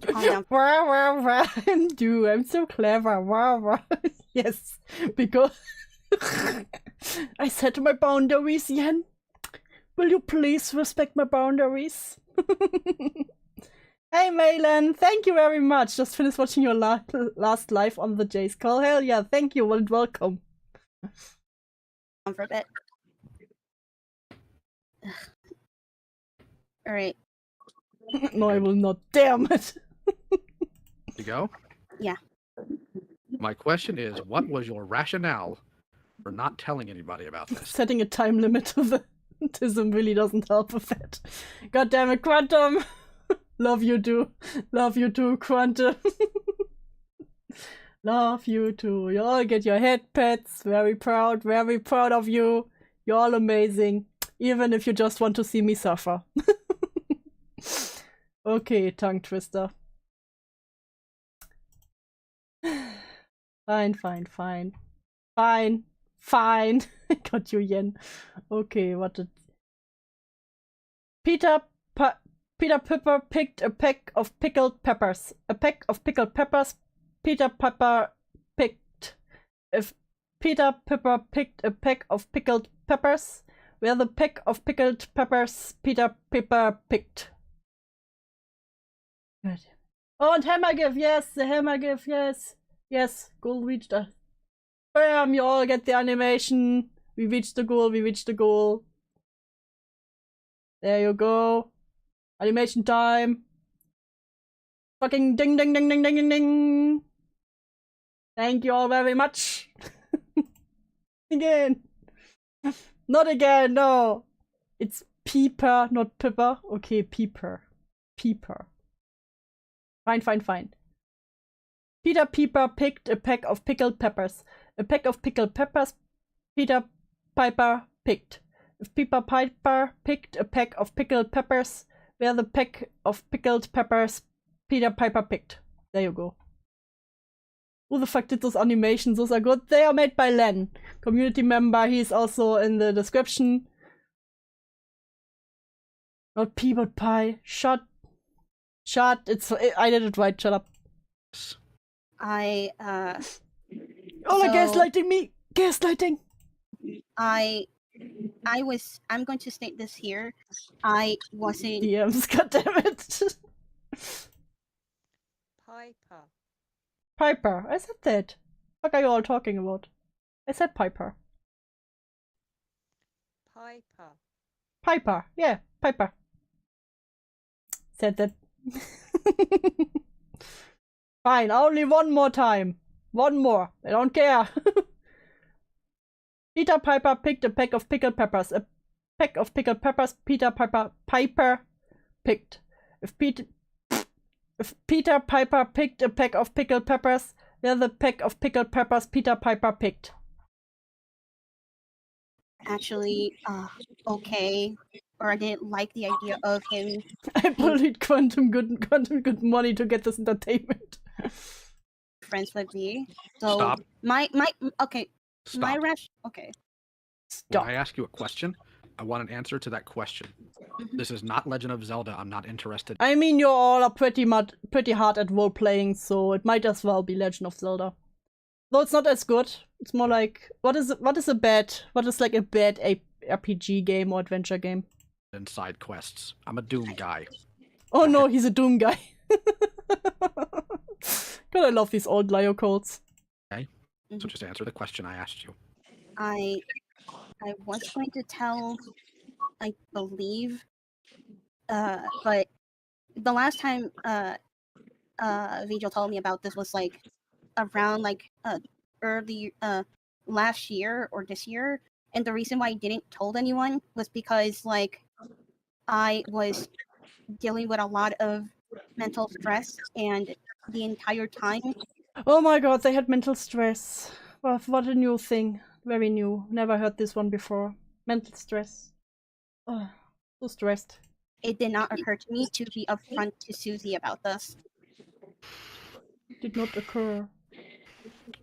Calm down. I'm so clever. Yes, because I set my boundaries, Yen. Will you please respect my boundaries? Hey, Maylan, thank you very much. Just finished watching your last live on the Jace call. Hell yeah, thank you and welcome. For a bit. All right. No, I will not. Damn it. You go? Yeah. My question is, what was your rationale for not telling anybody about this? Setting a time limit to the autism really doesn't help with that. God damn it, Quantum. Love you too. Love you too, Quantum. Love you too. You all get your head pets. Very proud of you. You're all amazing. Even if you just want to see me suffer. Okay, tongue twister. Fine. Got you, Yen. Okay, what did... Peter Pepper picked a peck of pickled peppers. A peck of pickled peppers. Peter Pepper picked. If Peter Pepper picked a peck of pickled peppers, where the peck of pickled peppers Peter Pepper picked. Good. Oh, and Hammergift, yes, the Hammergift, yes. Yes, goal reached us. Bam, you all get the animation. We reached the goal. There you go. Animation time. Fucking ding ding ding ding ding ding ding. Thank you all very much. Again. Not again, no. It's Peeper, not Pipper. Okay, Peeper. Fine. Peter Pepper picked a peck of pickled peppers. A peck of pickled peppers Peter Piper picked. If Peter Piper picked a peck of pickled peppers, where the peck of pickled peppers Peter Piper picked. There you go. Who the fuck did those animations? Those are good. They are made by Len. Community member. He's also in the description. Not P, but Pie. Shut. I did it right. Shut up. Oh, gaslighting me. Gaslighting. I'm going to state this here. I wasn't. DMs, goddammit. Piper. I said that. What are you all talking about? I said Piper. Piper. Yeah, Piper. Said that. Fine, only one more time. One more. I don't care. Peter Piper picked a pack of pickled peppers. A pack of pickled peppers Peter Piper picked. If Peter Piper picked a pack of pickled peppers, they're the pack of pickled peppers Peter Piper picked. Actually, okay. Or I didn't like the idea of him. I bullied quantum good money to get this entertainment. Friends with me. So Stop. Okay. Stop. My rash. Okay. Stop. When I ask you a question, I want an answer to that question. This is not Legend of Zelda. I'm not interested. I mean, you all are pretty hard at role playing, so it might as well be Legend of Zelda. Though it's not as good. It's more like what is like a bad RPG game or adventure game? And side quests. I'm a Doom guy. Oh no, he's a Doom guy. God, I love these old Lyo codes. Okay. So just answer the question I asked you. I was going to tell, I believe, but the last time Vigil told me about this was like around like early last year or this year, and the reason why I didn't told anyone was because like I was dealing with a lot of mental stress, and the entire time. Oh my god, they had mental stress. What a new thing. Very new. Never heard this one before. Mental stress. Oh, so stressed. It did not occur to me to be upfront to Suzy about this. Did not occur.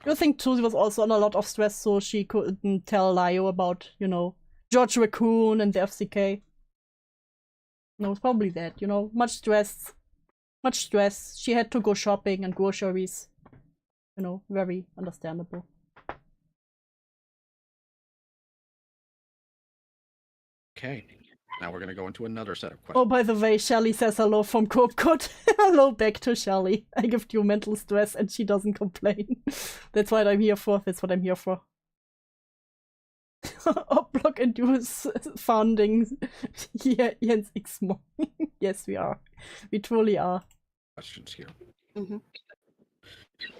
I think Suzy was also on a lot of stress, so she couldn't tell Lyo about, you know, George Raccoon and the FCK. No, it's probably that, you know, much stress. Much stress. She had to go shopping and groceries. You know, very understandable. Okay. Now we're going to go into another set of questions. Oh, by the way, Shelly says hello from Coopcode. Hello back to Shelly. I give you mental stress and she doesn't complain. That's what I'm here for. That's what I'm here for. Block and Dews founding. Yeah, Jens Xmo. Yes, we are. We truly are. Questions here.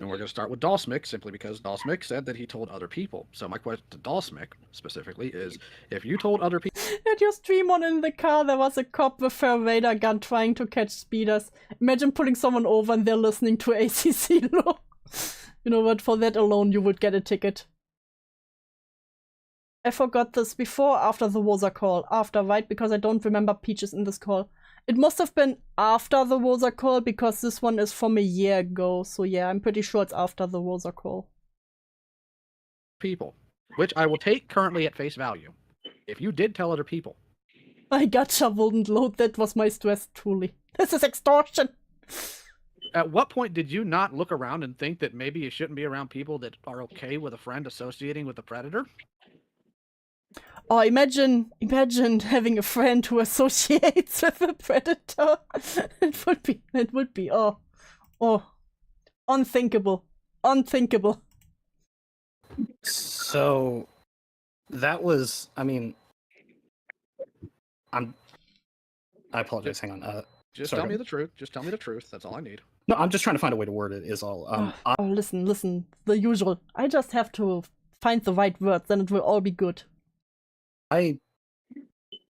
And we're going to start with Dalsmic, simply because Dalsmic said that he told other people. So my question to Dalsmic, specifically, is if you told other people... At your stream on in the car, there was a cop with a radar gun trying to catch speeders. Imagine pulling someone over and they're listening to ACC law. You know what, for that alone you would get a ticket. I forgot this before, after the Woza call. After, right? Because I don't remember Peaches in this call. It must have been after the Woza call, because this one is from a year ago. So yeah, I'm pretty sure it's after the Woza call. People, which I will take currently at face value. If you did tell other people. My gacha wouldn't load, that was my stress, truly. This is extortion! At what point did you not look around and think that maybe you shouldn't be around people that are okay with a friend associating with a predator? Oh, imagine having a friend who associates with a predator. It would be, unthinkable. Unthinkable. So, that was, I mean, I apologize, hang on. Just sorry. tell me the truth. Just tell me the truth. That's all I need. No, I'm just trying to find a way to word it, is all. Listen, the usual. I just have to find the right words, then it will all be good.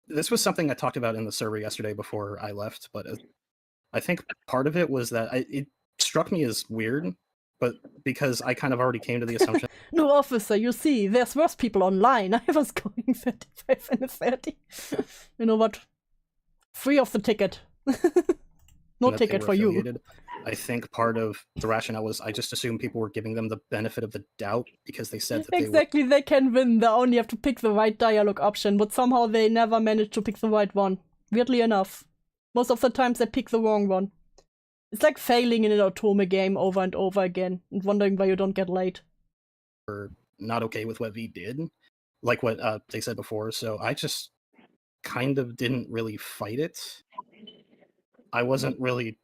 This was something I talked about in the server yesterday before I left, but I think part of it was that it struck me as weird, but because I kind of already came to the assumption. No, officer, you see, there's worse people online. I was going 35 and a 30. You know what? Free of the ticket. No ticket for you. I think part of the rationale was I just assumed people were giving them the benefit of the doubt because they said that exactly, they can win. They only have to pick the right dialogue option, but somehow they never managed to pick the right one. Weirdly enough. Most of the times they pick the wrong one. It's like failing in an Otome game over and over again and wondering why you don't get late. Or not okay with what V did, like what they said before, so I just kind of didn't really fight it. I wasn't really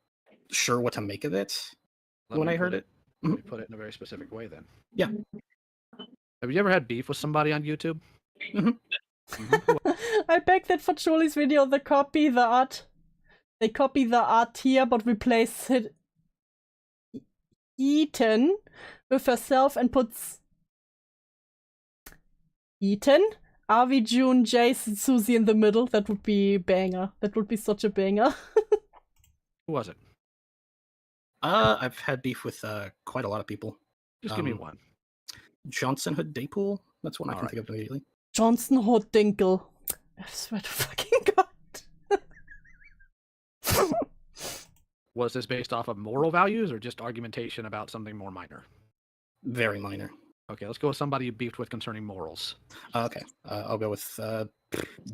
sure what to make of it when I heard it. Let me put it in a very specific way then. Yeah. Have you ever had beef with somebody on YouTube? I beg that for Julie's video, they copy the art. They copy the art here, but replace it Ethan with herself and puts Ethan, Avi, June, Jace, and Suzy in the middle. That would be banger. That would be such a banger. Who was it? I've had beef with quite a lot of people. Just give me one. Johnson Hood Daypool. That's one I can Alright. think of immediately. Johnson Hotdinkle. I swear to fucking God. Was this based off of moral values or just argumentation about something more minor? Very minor. Okay, let's go with somebody you beefed with concerning morals. Okay, I'll go with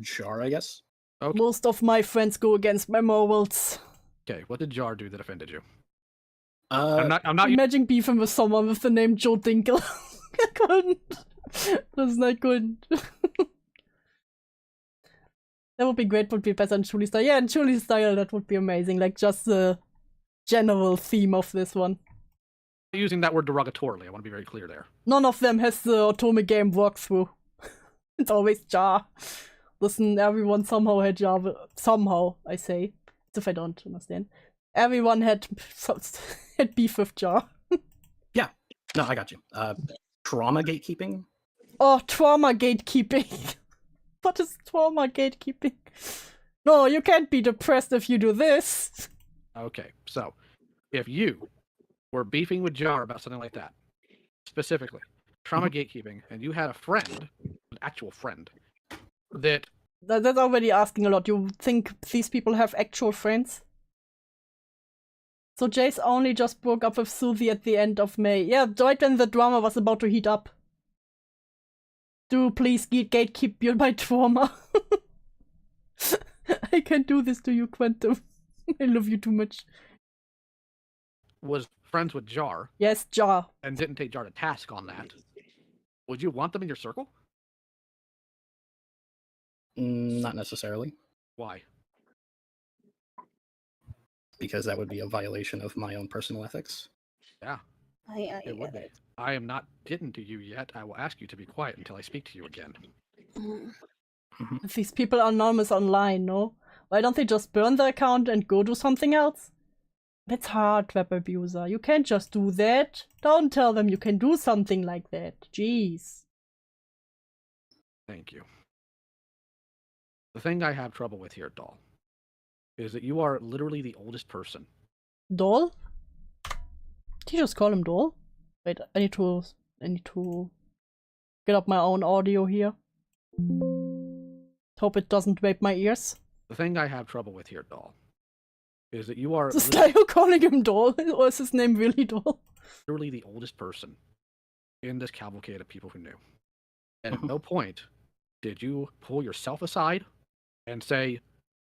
Jar, I guess. Okay. Most of my friends go against my morals. Okay, what did Jar do that offended you? I'm I'm not. Imagine beefing with someone with the name Joe Dinkle. I couldn't. That's not good. That would be great, would be better in Julie's style. Yeah, in Julie's style, that would be amazing. Like, just the general theme of this one. using that word derogatorily. I want to be very clear there. None of them has the Otome game walkthrough. It's always Jar. Listen, everyone somehow had Jar. Somehow, I say. As if I don't understand. Everyone had beef with Jar. Yeah. No, I got you. Trauma gatekeeping? Oh, trauma gatekeeping. What is trauma gatekeeping? No, you can't be depressed if you do this. Okay, so if you were beefing with Jar about something like that, specifically trauma gatekeeping, and you had a friend, an actual friend, that's already asking a lot. You think these people have actual friends? So Jace only just broke up with Suzy at the end of May. Yeah, right when the drama was about to heat up. Do please gatekeep my trauma. I can't do this to you, Quantum. I love you too much. was friends with Jar. Yes, Jar. And didn't take Jar to task on that. Would you want them in your circle? Not necessarily. Why? Because that would be a violation of my own personal ethics. Yeah, it would be. I am not getting to you yet. I will ask you to be quiet until I speak to you again. These people are anonymous online, no? Why don't they just burn the account and go do something else? That's hard, web abuser. You can't just do that. Don't tell them you can do something like that. Jeez. Thank you. The thing I have trouble with here, Doll, is that you are literally the oldest person. Doll? Did you just call him Doll? Wait, I need to get up my own audio here. Hope it doesn't rape my ears. The thing I have trouble with here, Doll, is that you are Is Dio calling him Doll? Or is his name really Doll? literally the oldest person in this cavalcade of people who knew. And at no point did you pull yourself aside and say,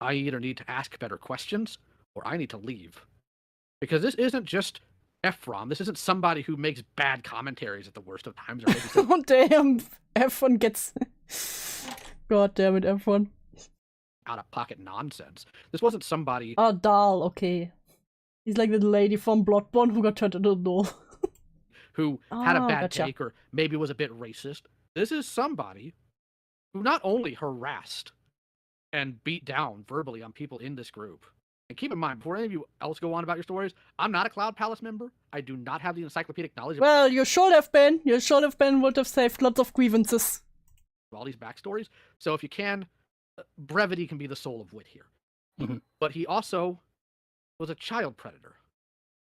I either need to ask better questions or I need to leave. Because this isn't just Ephron. This isn't somebody who makes bad commentaries at the worst of times. Or maybe Oh damn, Ephron gets... God damn it, Ephron. out-of-pocket nonsense. This wasn't somebody... Oh, Dahl, okay. He's like the lady from Bloodborne who got turned into a doll. who had a bad gotcha. take or maybe was a bit racist. This is somebody who not only harassed and beat down verbally on people in this group. And keep in mind, before any of you else go on about your stories, I'm not a Cloud Palace member. I do not have the encyclopedic knowledge of Well, you should have been. You should have been. Would have saved lots of grievances. all these backstories. So if you can, brevity can be the soul of wit here. Mhm. But he also was a child predator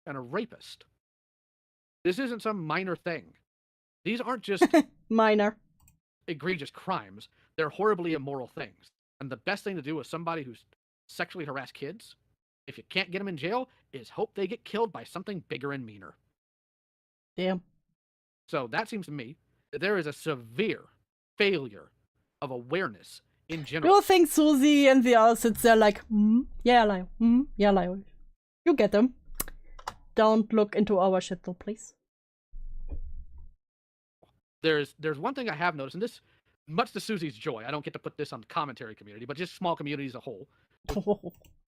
and a rapist. This isn't some minor thing. These aren't just Minor. egregious crimes. They're horribly immoral things. And the best thing to do with somebody who's sexually harassed kids, if you can't get them in jail, is hope they get killed by something bigger and meaner. Damn. So that seems to me that there is a severe failure of awareness in general. You think Suzy and the others sit there like, yeah, Lyle, yeah, Lyle. You get them. Don't look into our shit though, please. There's one thing I have noticed, and this, much to Susie's joy, I don't get to put this on the commentary community, but just small communities as a whole,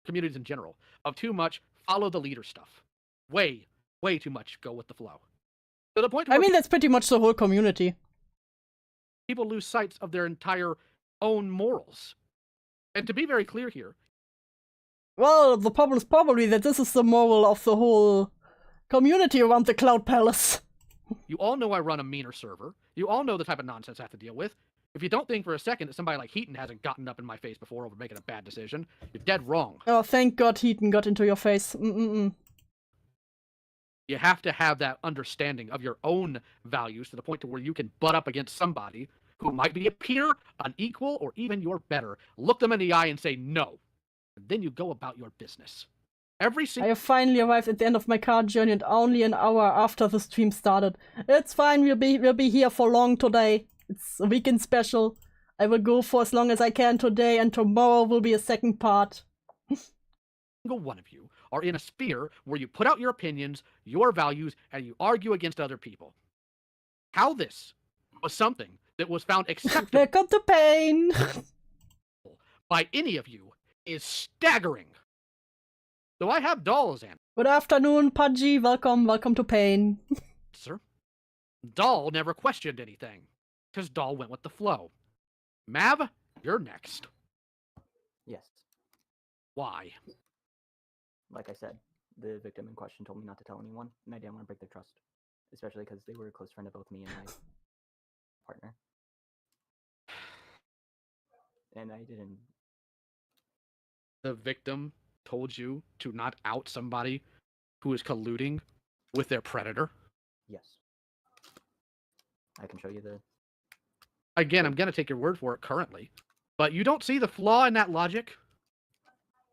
communities in general, of too much follow the leader stuff. Way too much go with the flow. To the point where I mean, that's pretty much the whole community. people lose sight of their entire own morals. And to be very clear here, Well, the problem is probably that this is the moral of the whole community around the Cloud Palace. You all know I run a meaner server. You all know the type of nonsense I have to deal with. If you don't think for a second that somebody like Heaton hasn't gotten up in my face before over making a bad decision, you're dead wrong. Oh, thank God Heaton got into your face. You have to have that understanding of your own values to the point to where you can butt up against somebody who might be a peer, an equal, or even your better. Look them in the eye and say no. And then you go about your business. I have finally arrived at the end of my car journey and only an hour after the stream started. It's fine, we'll be here for long today. It's a weekend special. I will go for as long as I can today, and tomorrow will be a second part. Single one of you are in a sphere where you put out your opinions, your values, and you argue against other people. How this was something that was found acceptable Welcome to pain by any of you is staggering. So I have Doll as answer. Good afternoon, Pudgy. Welcome to pain. Sir, Doll never questioned anything, because Doll went with the flow. Mav, you're next. Yes. Why? Like I said, the victim in question told me not to tell anyone, and I didn't want to break their trust. Especially because they were a close friend of both me and my partner. And I didn't... The victim told you to not out somebody who is colluding with their predator? Yes. I can show you the... Again, I'm going to take your word for it currently. But you don't see the flaw in that logic?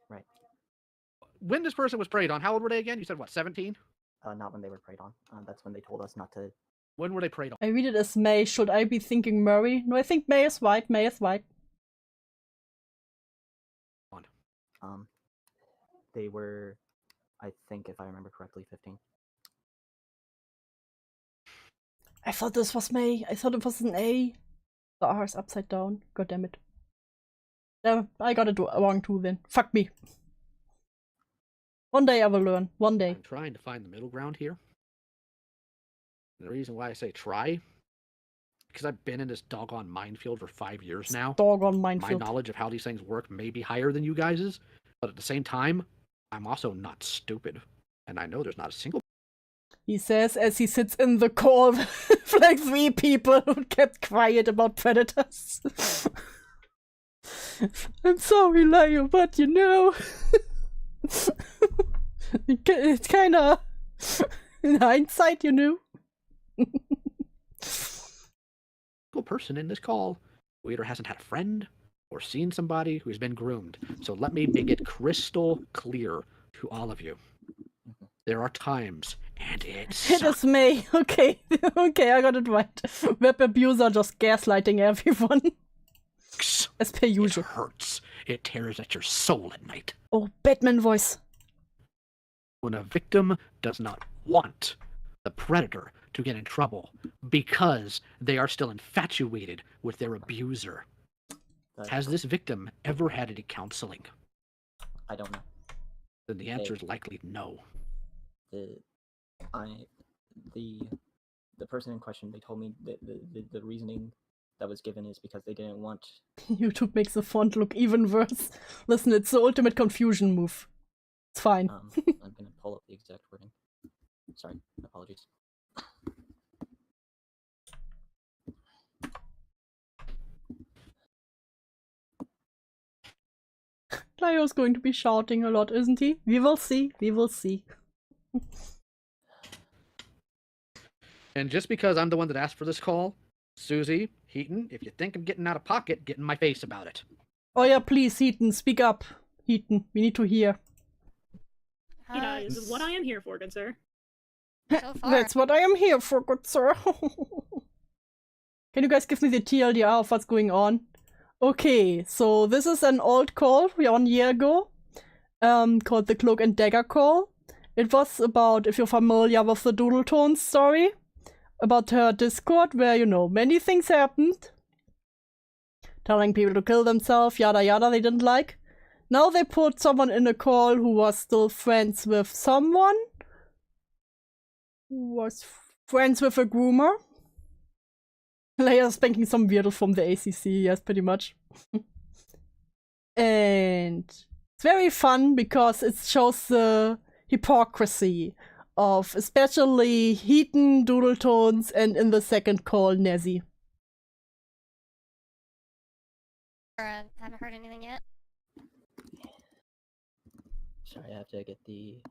Right. When this person was preyed on, how old were they again? You said, what, 17? Not when they were preyed on. That's when they told us not to... When were they preyed on? I read it as May. Should I be thinking Murray? No, I think May is right. May is right. They were, I think, if I remember correctly, 15. I thought this was May. I thought it was an A. The R is upside down. God damn it. I got it wrong too then. Fuck me. One day I will learn. One day. I'm trying to find the middle ground here. And the reason why I say try, because I've been in this doggone minefield for 5 years now. Doggone minefield. My knowledge of how these things work may be higher than you guys's, but at the same time, I'm also not stupid. And I know there's not a single... He says as he sits in the call with like 3 people who kept quiet about predators. I'm sorry, Lyle, but you know... it's kinda... in hindsight, you know. person in this call who either hasn't had a friend or seen somebody who's been groomed. So let me make it crystal clear to all of you. There are times, and it sucks. It is May. Okay, okay, I got it right. Web abuser just gaslighting everyone. As per usual. It hurts. It tears at your soul at night. Oh, Batman voice. When a victim does not want the predator to get in trouble because they are still infatuated with their abuser. Has this victim ever had any counseling? I don't know. Then the answer is likely no. The person in question, they told me that the reasoning that was given is because they didn't want... YouTube makes the font look even worse. Listen, it's the ultimate confusion move. It's fine. I'm gonna pull up the exact wording. Sorry, apologies. Lio's going to be shouting a lot, isn't he? We will see. We will see. And just because I'm the one that asked for this call, Suzy, Heaton, if you think I'm getting out of pocket, get in my face about it. Oh yeah, please, Heaton, speak up. Heaton, we need to hear. That is what I am here for, good sir. So far. That's what I am here for, good sir. Can you guys give me the TLDR of what's going on? Okay, so this is an old call 1 year ago, called the Cloak and Dagger call. It was about, if you're familiar with the doodletones story, about her Discord, where, you know, many things happened. Telling people to kill themselves, yada yada, they didn't like. Now they put someone in a call who was still friends with someone. Who was friends with a groomer. Leia's spanking some weirdo from the ACC, yes, pretty much. And it's very fun because it shows the hypocrisy of especially Heaton, Doodletones, and in the second call, Nezzy. Haven't heard anything yet. Sorry, I have to get the.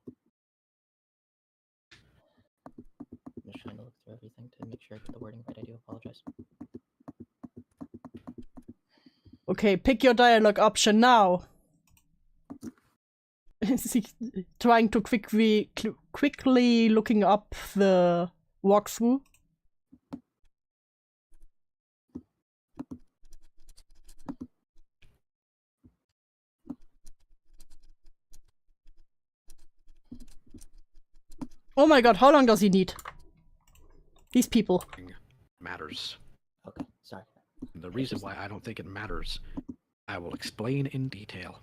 I'm just trying to look through everything to make sure I get the wording right. I do apologize. Okay, pick your dialogue option now. Is he trying to quickly looking up the walkthrough? Oh my god, how long does he need? These people. Matters. Okay, sorry. The reason why I don't think it matters, I will explain in detail.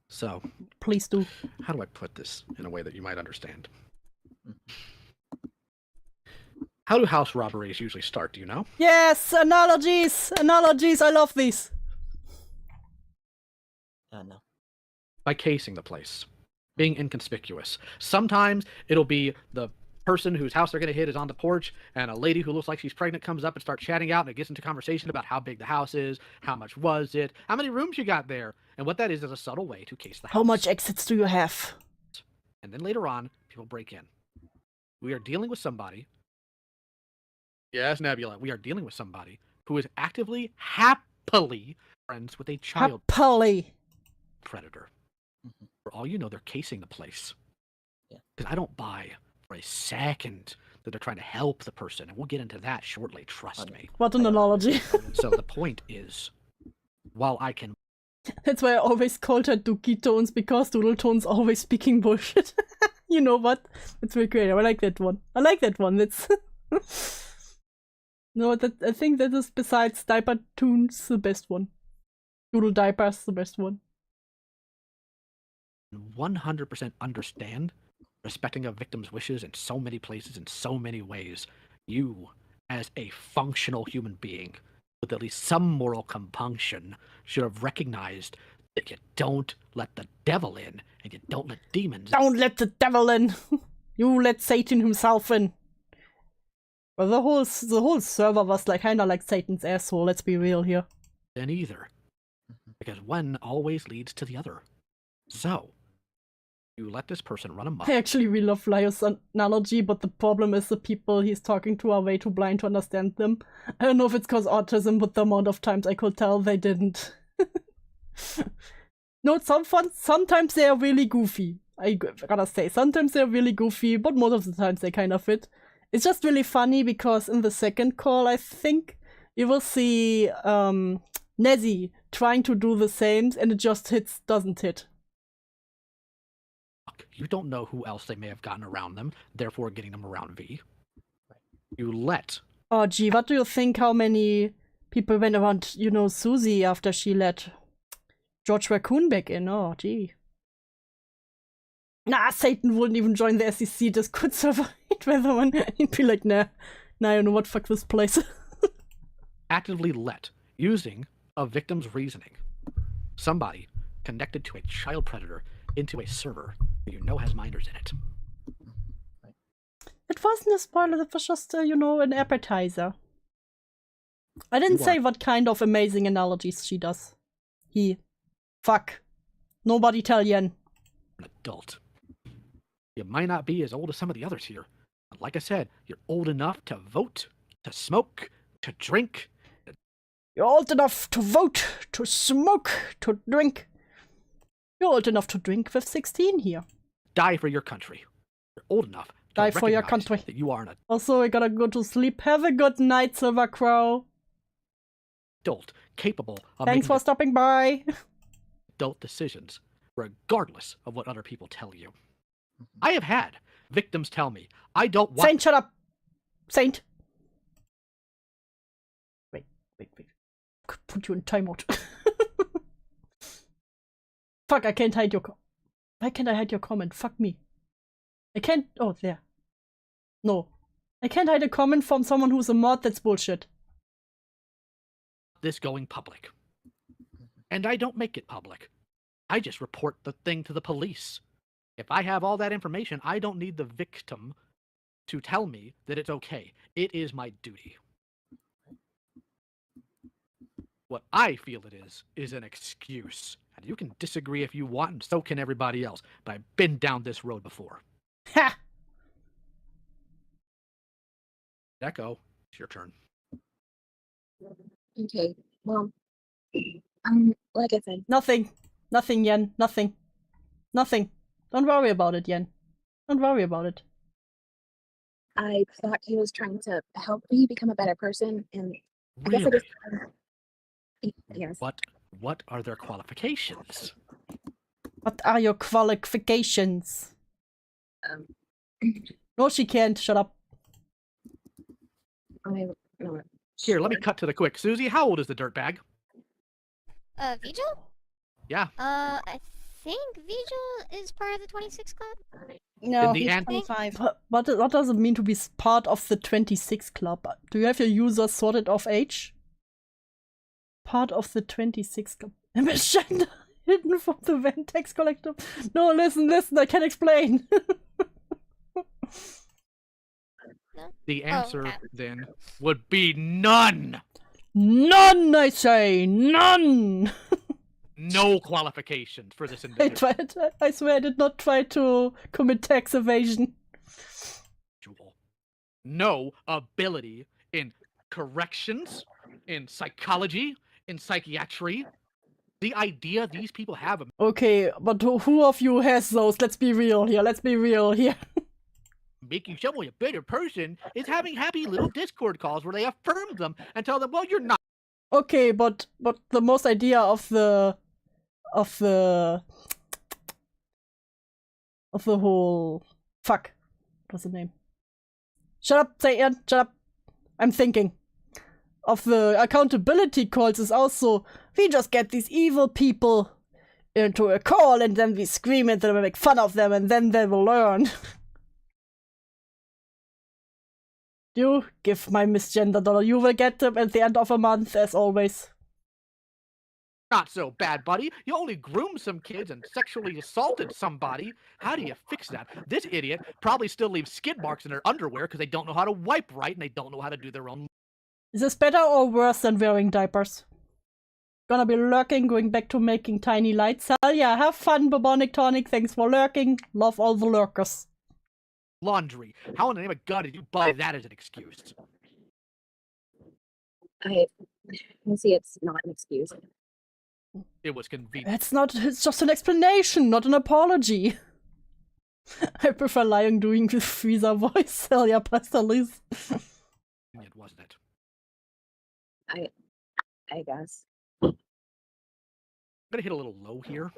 So, please do. How do I put this in a way that you might understand? How do house robberies usually start, do you know? Yes, analogies! Analogies, I love these. No. By casing the place. Being inconspicuous. Sometimes it'll be the person whose house they're going to hit is on the porch, and a lady who looks like she's pregnant comes up and starts chatting out, and it gets into conversation about how big the house is, how much was it, how many rooms you got there, and what that is a subtle way to case the house. How much exits do you have? And then later on, people break in. We are dealing with somebody. Yes, Nebula, we are dealing with somebody who is actively, happily friends with a child predator. For all you know, they're casing the place. Because I don't buy for a second that they're trying to help the person, and we'll get into that shortly, trust me. What an analogy. So the point is, while I can... That's why I always called her Dookie Tones, because Doodletones always speaking bullshit. You know what? It's really creative. I like that one. I like that one. It's... No, I think that is, besides Diaper Tunes, the best one. Doodle Diapers, the best one. 100% understand respecting a victim's wishes in so many places, in so many ways. You, as a functional human being, with at least some moral compunction, should have recognized that you don't let the devil in, and you don't let demons in. Don't let the devil in! You let Satan himself in! Well, the whole server was like kinda like Satan's asshole, let's be real here. Then either. Because one always leads to the other. So, you let this person run amok. I actually really love Lio's analogy, but the problem is the people he's talking to are way too blind to understand them. I don't know if it's cause autism, but the amount of times I could tell they didn't. No, sometimes they are really goofy. I gotta say, sometimes they're really goofy, but most of the times they kind of fit. It's just really funny because in the second call, I think, you will see Nezzy trying to do the same, and it just doesn't hit. You don't know who else they may have gotten around them, therefore getting them around V. You let... Oh gee, what do you think how many people went around, you know, Suzy after she let George Raccoon back in? Oh gee. Nah, Satan wouldn't even join the SEC Discord server. He'd rather one. He'd be like, nah, you know what, fuck this place. Actively let, using a victim's reasoning, somebody connected to a child predator into a server that you know has minors in it. It wasn't a spoiler, it was just, you know, an appetizer. I didn't say what kind of amazing analogies she does. Fuck. Nobody tell Yen. An adult. You might not be as old as some of the others here, but like I said, you're old enough to vote, to smoke, to drink. You're old enough to vote, to smoke, to drink. You're old enough to drink with 16 here. Die for your country. You're old enough to die for your country. That you are an Also, I gotta go to sleep. Have a good night, Silver Crow. adult capable of Thanks for stopping by. Adult decisions, regardless of what other people tell you. I have had victims tell me, I don't want... Saint, shut up! Saint! Wait. Could put you in timeout. Fuck, I can't hide your Why can't I hide your comment? Fuck me. I can't... Oh, there. No. I can't hide a comment from someone who's a mod, that's bullshit. This going public. And I don't make it public. I just report the thing to the police. If I have all that information, I don't need the victim to tell me that it's okay. It is my duty. What I feel it is an excuse. And you can disagree if you want, and so can everybody else. But I've been down this road before. Ha! Echo, it's your turn. Okay, well, like I said, Nothing. Nothing, Yen. Nothing. Nothing. Don't worry about it, Yen. Don't worry about it. I thought he was trying to help me become a better person, and I guess I Really? just yes. What are their qualifications? What are your qualifications? No, she can't. Shut up. No, Here, let me cut to the quick. Suzy, how old is the dirtbag? Vigil? Yeah. I think Vigil is part of the 26 Club. No, In the he's end- 25. What does it mean to be part of the 26 club? Do you have your users sorted of age? Part of the 26 club. Misgender hidden from the Ventex collector. No, listen, I can explain. The answer okay. then would be none. None, I say, none. No qualifications for this individual. I swear I did not try to commit tax evasion. No ability in corrections, in psychology, in psychiatry. The idea these people have. Okay, but who of you has those? Let's be real here. Making someone a better person is having happy little Discord calls where they affirm them and tell them, well, you're not. Okay, but the most idea of the whole fuck. What's the name? Shut up, Satan, shut up. I'm thinking. Of the accountability calls is also, we just get these evil people into a call and then we scream at them and make fun of them and then they will learn. You give my misgender dollar. You will get them at the end of a month, as always. Not so bad, buddy. You only groomed some kids and sexually assaulted somebody. How do you fix that? This idiot probably still leaves skid marks in their underwear because they don't know how to wipe right and they don't know how to do their own. Is this better or worse than wearing diapers? Gonna be lurking, going back to making tiny lights. Hell yeah, have fun, Bubonic Tonic. Thanks for lurking. Love all the lurkers. Laundry. How in the name of God did you buy that as an excuse? I see it's not an excuse. It was convenient. It's just an explanation, not an apology. I prefer lying doing the Frieza voice. Hell yeah, Pastor Liz. It wasn't it? I guess. I'm gonna hit a little low here.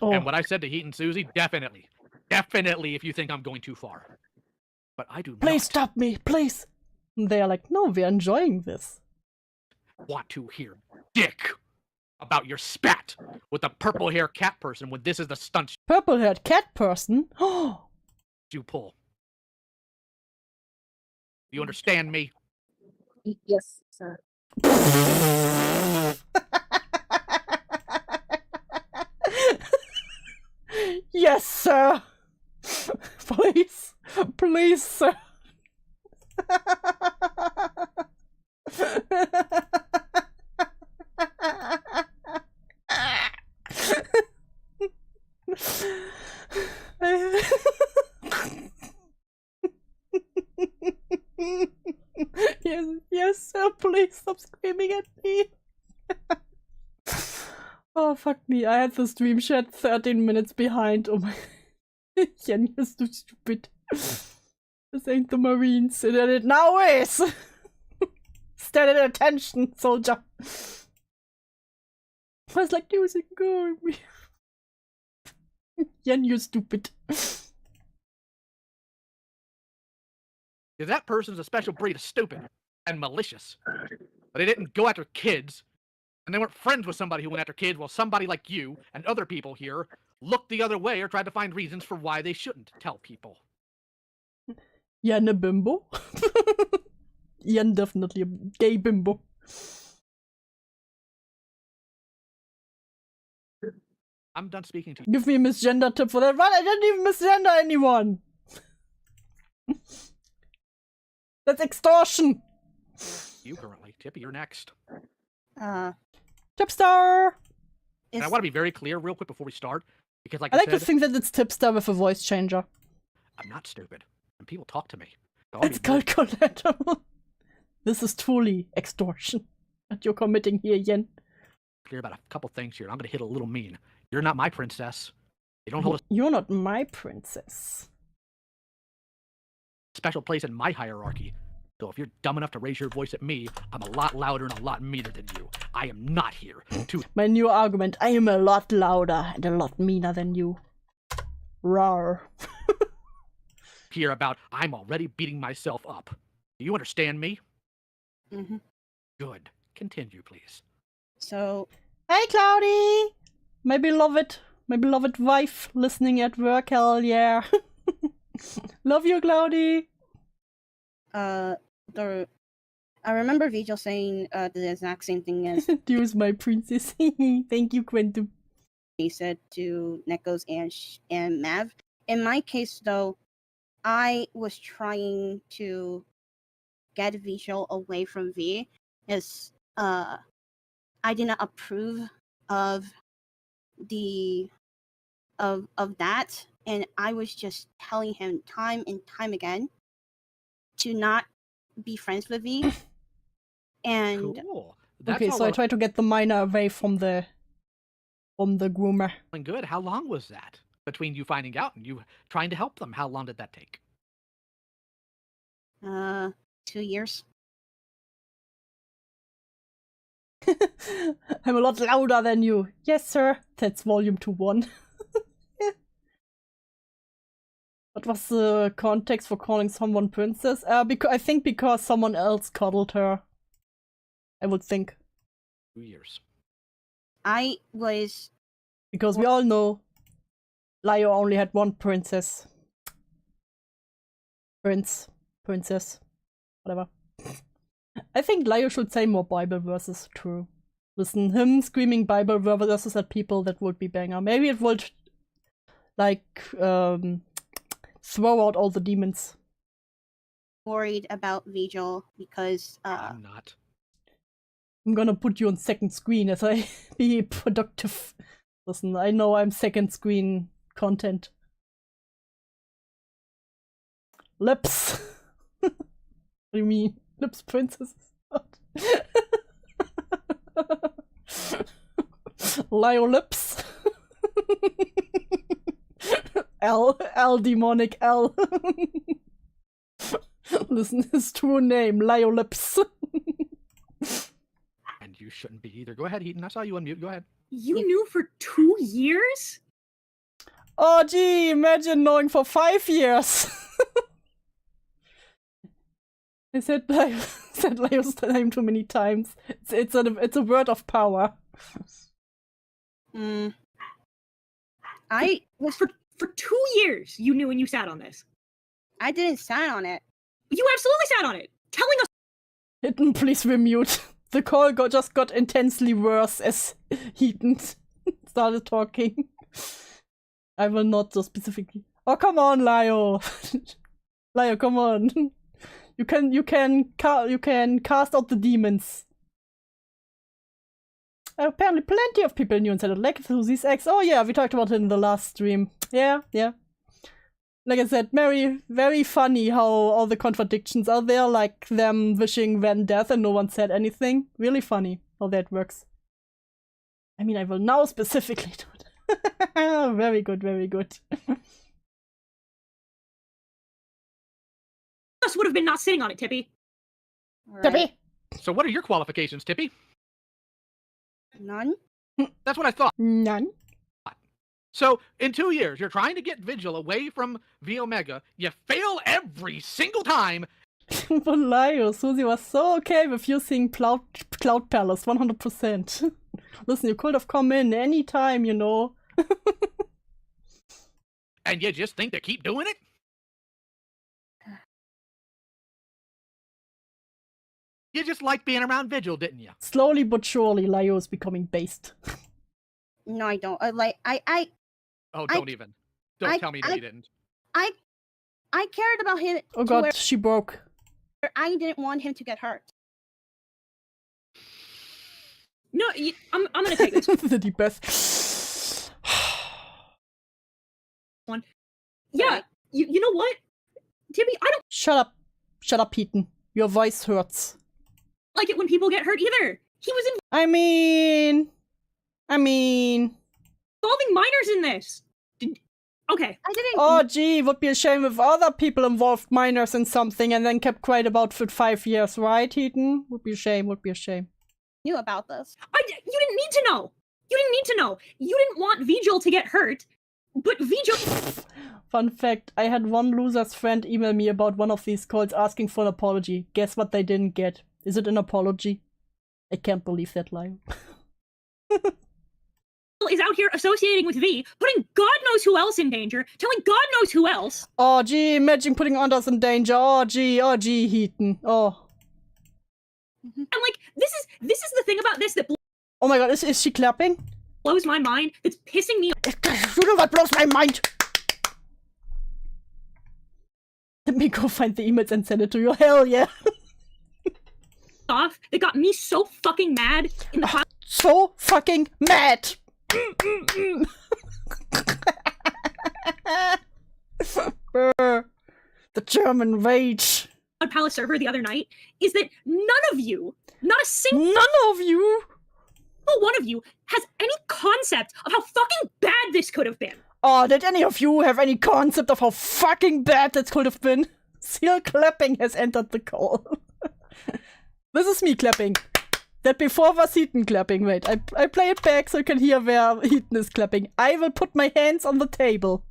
Oh. And what I said to Heat and Suzy, definitely. Definitely if you think I'm going too far. But I do not. Please stop me, please. And they are like, no, we're enjoying this. Want to hear dick about your spat with the purple hair cat person when this is the stunt Purple haired cat person? Oh. you pull. You understand me? Yes, sir. Yes, sir. Please. Please, sir. Yes, sir. Please stop screaming at me. Oh, fuck me. I had the stream chat 13 minutes behind. Oh my. Jen, you're so stupid. This ain't the Marines. And it now is. Stand at attention, soldier. I was like, using go. Jen, you're stupid. Because that person's a special breed of stupid and malicious. But they didn't go after kids. And they weren't friends with somebody who went after kids, while somebody like you and other people here looked the other way or tried to find reasons for why they shouldn't tell people. Jen a bimbo. Jen definitely a gay bimbo. I'm done speaking to you. Give me a misgender tip for that. What? I didn't even misgender anyone. That's extortion. You currently. Tippy, you're next. Tipster. And I want to be very clear real quick before we start. Because like I like said, to think that it's Tipster with a voice changer. I'm not stupid. And people talk to me. So It's called collateral. This is truly extortion that you're committing here, Yen. Clear about a couple things here. I'm going to hit a little mean. You're not my princess. You don't hold a You're not my princess. special place in my hierarchy. So if you're dumb enough to raise your voice at me, I'm a lot louder and a lot meaner than you. I am not here to My new argument, I am a lot louder and a lot meaner than you. Rawr. hear about I'm already beating myself up. Do you understand me? Mm-hmm. Good. Continue, please. So, Hey, Cloudy! My beloved wife listening at work, hell yeah. Love you, Cloudy! I remember Vigil saying the exact same thing as Deus, my princess. Thank you, Quentin. he said to Nekos and Mav. In my case, though, I was trying to get Vigil away from V, as I did not approve of that, and I was just telling him time and time again to not be friends with V. And Cool. That's Okay, all so I tried to get the miner away from the groomer. good. How long was that between you finding out and you trying to help them? How long did that take? 2 years. I'm a lot louder than you. Yes, sir. That's volume 2-1. What was the context for calling someone princess? I think because someone else coddled her. I would think. 2 years. I was Because we all know Lio only had one princess. Princess. Whatever. I think Lio should say more Bible verses, true. Listen, him screaming Bible verses at people, that would be banger. Maybe it would, like, throw out all the demons. worried about Vigil because I'm not. I'm gonna put you on second screen as I be productive. Listen, I know I'm second screen content. Lips. What do you mean? Lips princess? Lio lips. L demonic L. Listen, his true name, Lio lips. And you shouldn't be either. Go ahead, Heaton. I saw you unmute. Go ahead. You knew for 2 years? Oh gee, imagine knowing for 5 years. I said Lio's name too many times. It's a word of power. I was For 2 years, you knew and you sat on this. I didn't sign on it. You absolutely sat on it, telling us. Heaton, please remute. The call just got intensely worse as Heaton started talking. I will not so specifically. Oh, come on, Lio. Lio, come on. You can cast out the demons. Apparently plenty of people knew and said it, like Suzy's ex. Oh yeah, we talked about it in the last stream. Yeah. Like I said, very, very funny how all the contradictions are there, like them wishing Van death and no one said anything. Really funny how that works. I mean, I will now specifically do it. Very good, very good. Us would have been not sitting on it, Tippy. Right? Tippy! So what are your qualifications, Tippy? None. That's what I thought. None. So, in 2 years, you're trying to get Vigil away from V Omega. You fail every single time. But Lio, Suzy was so okay with you seeing Cloud Palace, 100%. Listen, you could have come in any time, you know. And you just think to keep doing it? You just like being around Vigil, didn't you? Slowly but surely, Lio is becoming based. No, I don't. Oh, don't even. Don't tell me that you didn't. I cared about him. Oh god, she broke. I didn't want him to get hurt. No, I'm gonna take this The deep breath. one. Yeah, you know what, Timmy? I don't Shut up, Heaton. Your voice hurts. like it when people get hurt either. He was I mean, involving minors in this. Okay. I didn't. oh gee, would be a shame if other people involved minors in something and then kept quiet about it for 5 years, right, Heaton? Would be a shame. Knew about this. You didn't need to know. You didn't want Vigil to get hurt, but Vigil. Fun fact, I had one loser's friend email me about one of these calls asking for an apology. Guess what they didn't get? Is it an apology? I can't believe that lie. Is out here associating with V, putting God knows who else in danger, telling God knows who else. Oh gee, imagine putting others in danger. Oh gee, Heaton. Oh. And like, this is the thing about this that Oh my god, is she clapping? blows my mind, that's pissing me You know what blows my mind? Let me go find the emails and send it to you. Hell yeah. off, that got me so fucking mad in the So fucking mad. The German rage. Palace server the other night is that none of you, not a single one of you, has any concept of how fucking bad this could have been. Oh, did any of you have any concept of how fucking bad that could have been? Seal clapping has entered the call. This is me clapping. That before was Heaton clapping. Wait, I play it back so you can hear where Heaton is clapping. I will put my hands on the table.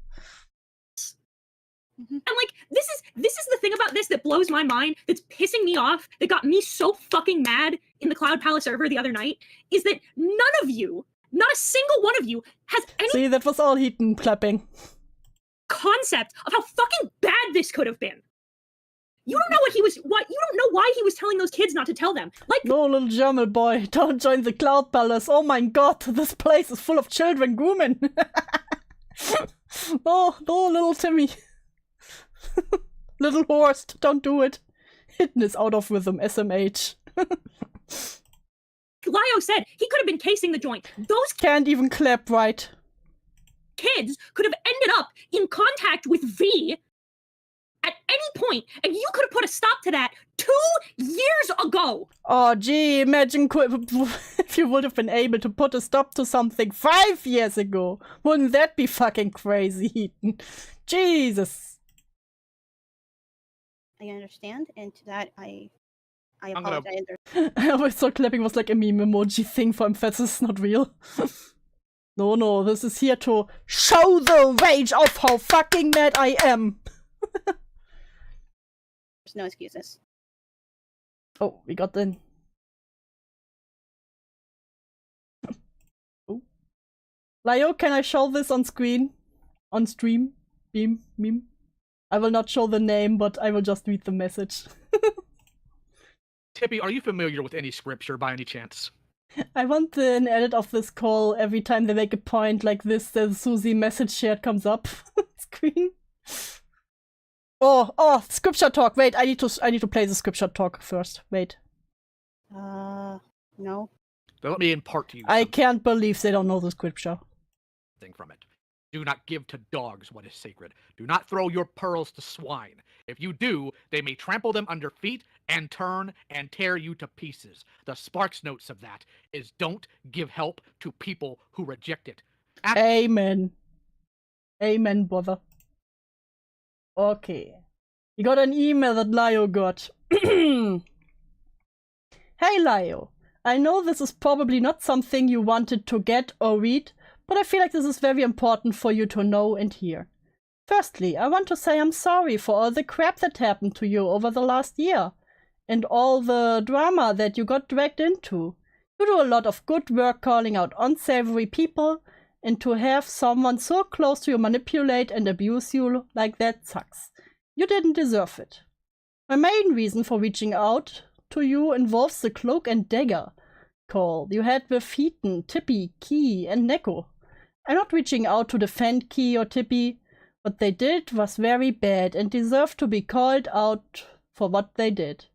And like, this is the thing about this that blows my mind, that's pissing me off, that got me so fucking mad in the Cloud Palace server the other night, is that none of you, not a single one of you, has any See, that was all Heaton clapping. concept of how fucking bad this could have been. You don't know you don't know why he was telling those kids not to tell them. Like, no, little German boy, don't join the Cloud Palace. Oh my god, this place is full of children grooming. No, little Timmy. Little Horst, don't do it. Hidden is out of rhythm, SMH. Lio said he could have been casing the joint. Those can't even clap right. Kids could have ended up in contact with V at any point, and you could have put a stop to that 2 years ago. Oh gee, imagine if you would have been able to put a stop to something 5 years ago. Wouldn't that be fucking crazy, Heaton? Jesus. I understand, and to that I apologize. I always thought clapping was like a meme emoji thing for emphasis, not real. No, this is here to show the rage of how fucking mad I am. There's no excuses. Oh, we got in. Oh. Lio, can I show this on screen? On stream? Meme? I will not show the name, but I will just read the message. Tippy, are you familiar with any scripture by any chance? I want an edit of this call every time they make a point like this, the Suzy message shared comes up screen. Oh, scripture talk. Wait, I need to play the scripture talk first. Wait. No. Let me impart to you. I can't believe they don't know the scripture. Thing from it. Do not give to dogs what is sacred. Do not throw your pearls to swine. If you do, they may trample them under feet and turn and tear you to pieces. The Sparks notes of that is don't give help to people who reject it. Amen. Amen, brother. Okay. We got an email that Lio got. Hey, Lio. I know this is probably not something you wanted to get or read, but I feel like this is very important for you to know and hear. Firstly, I want to say I'm sorry for all the crap that happened to you over the last year, and all the drama that you got dragged into. You do a lot of good work calling out unsavory people, and to have someone so close to you manipulate and abuse you like that sucks. You didn't deserve it. My main reason for reaching out to you involves the Cloak and Dagger. call you had with Heaton, Tippy, Key, and Neko. I'm not reaching out to defend Key or Tippy. What they did was very bad and deserved to be called out for what they did.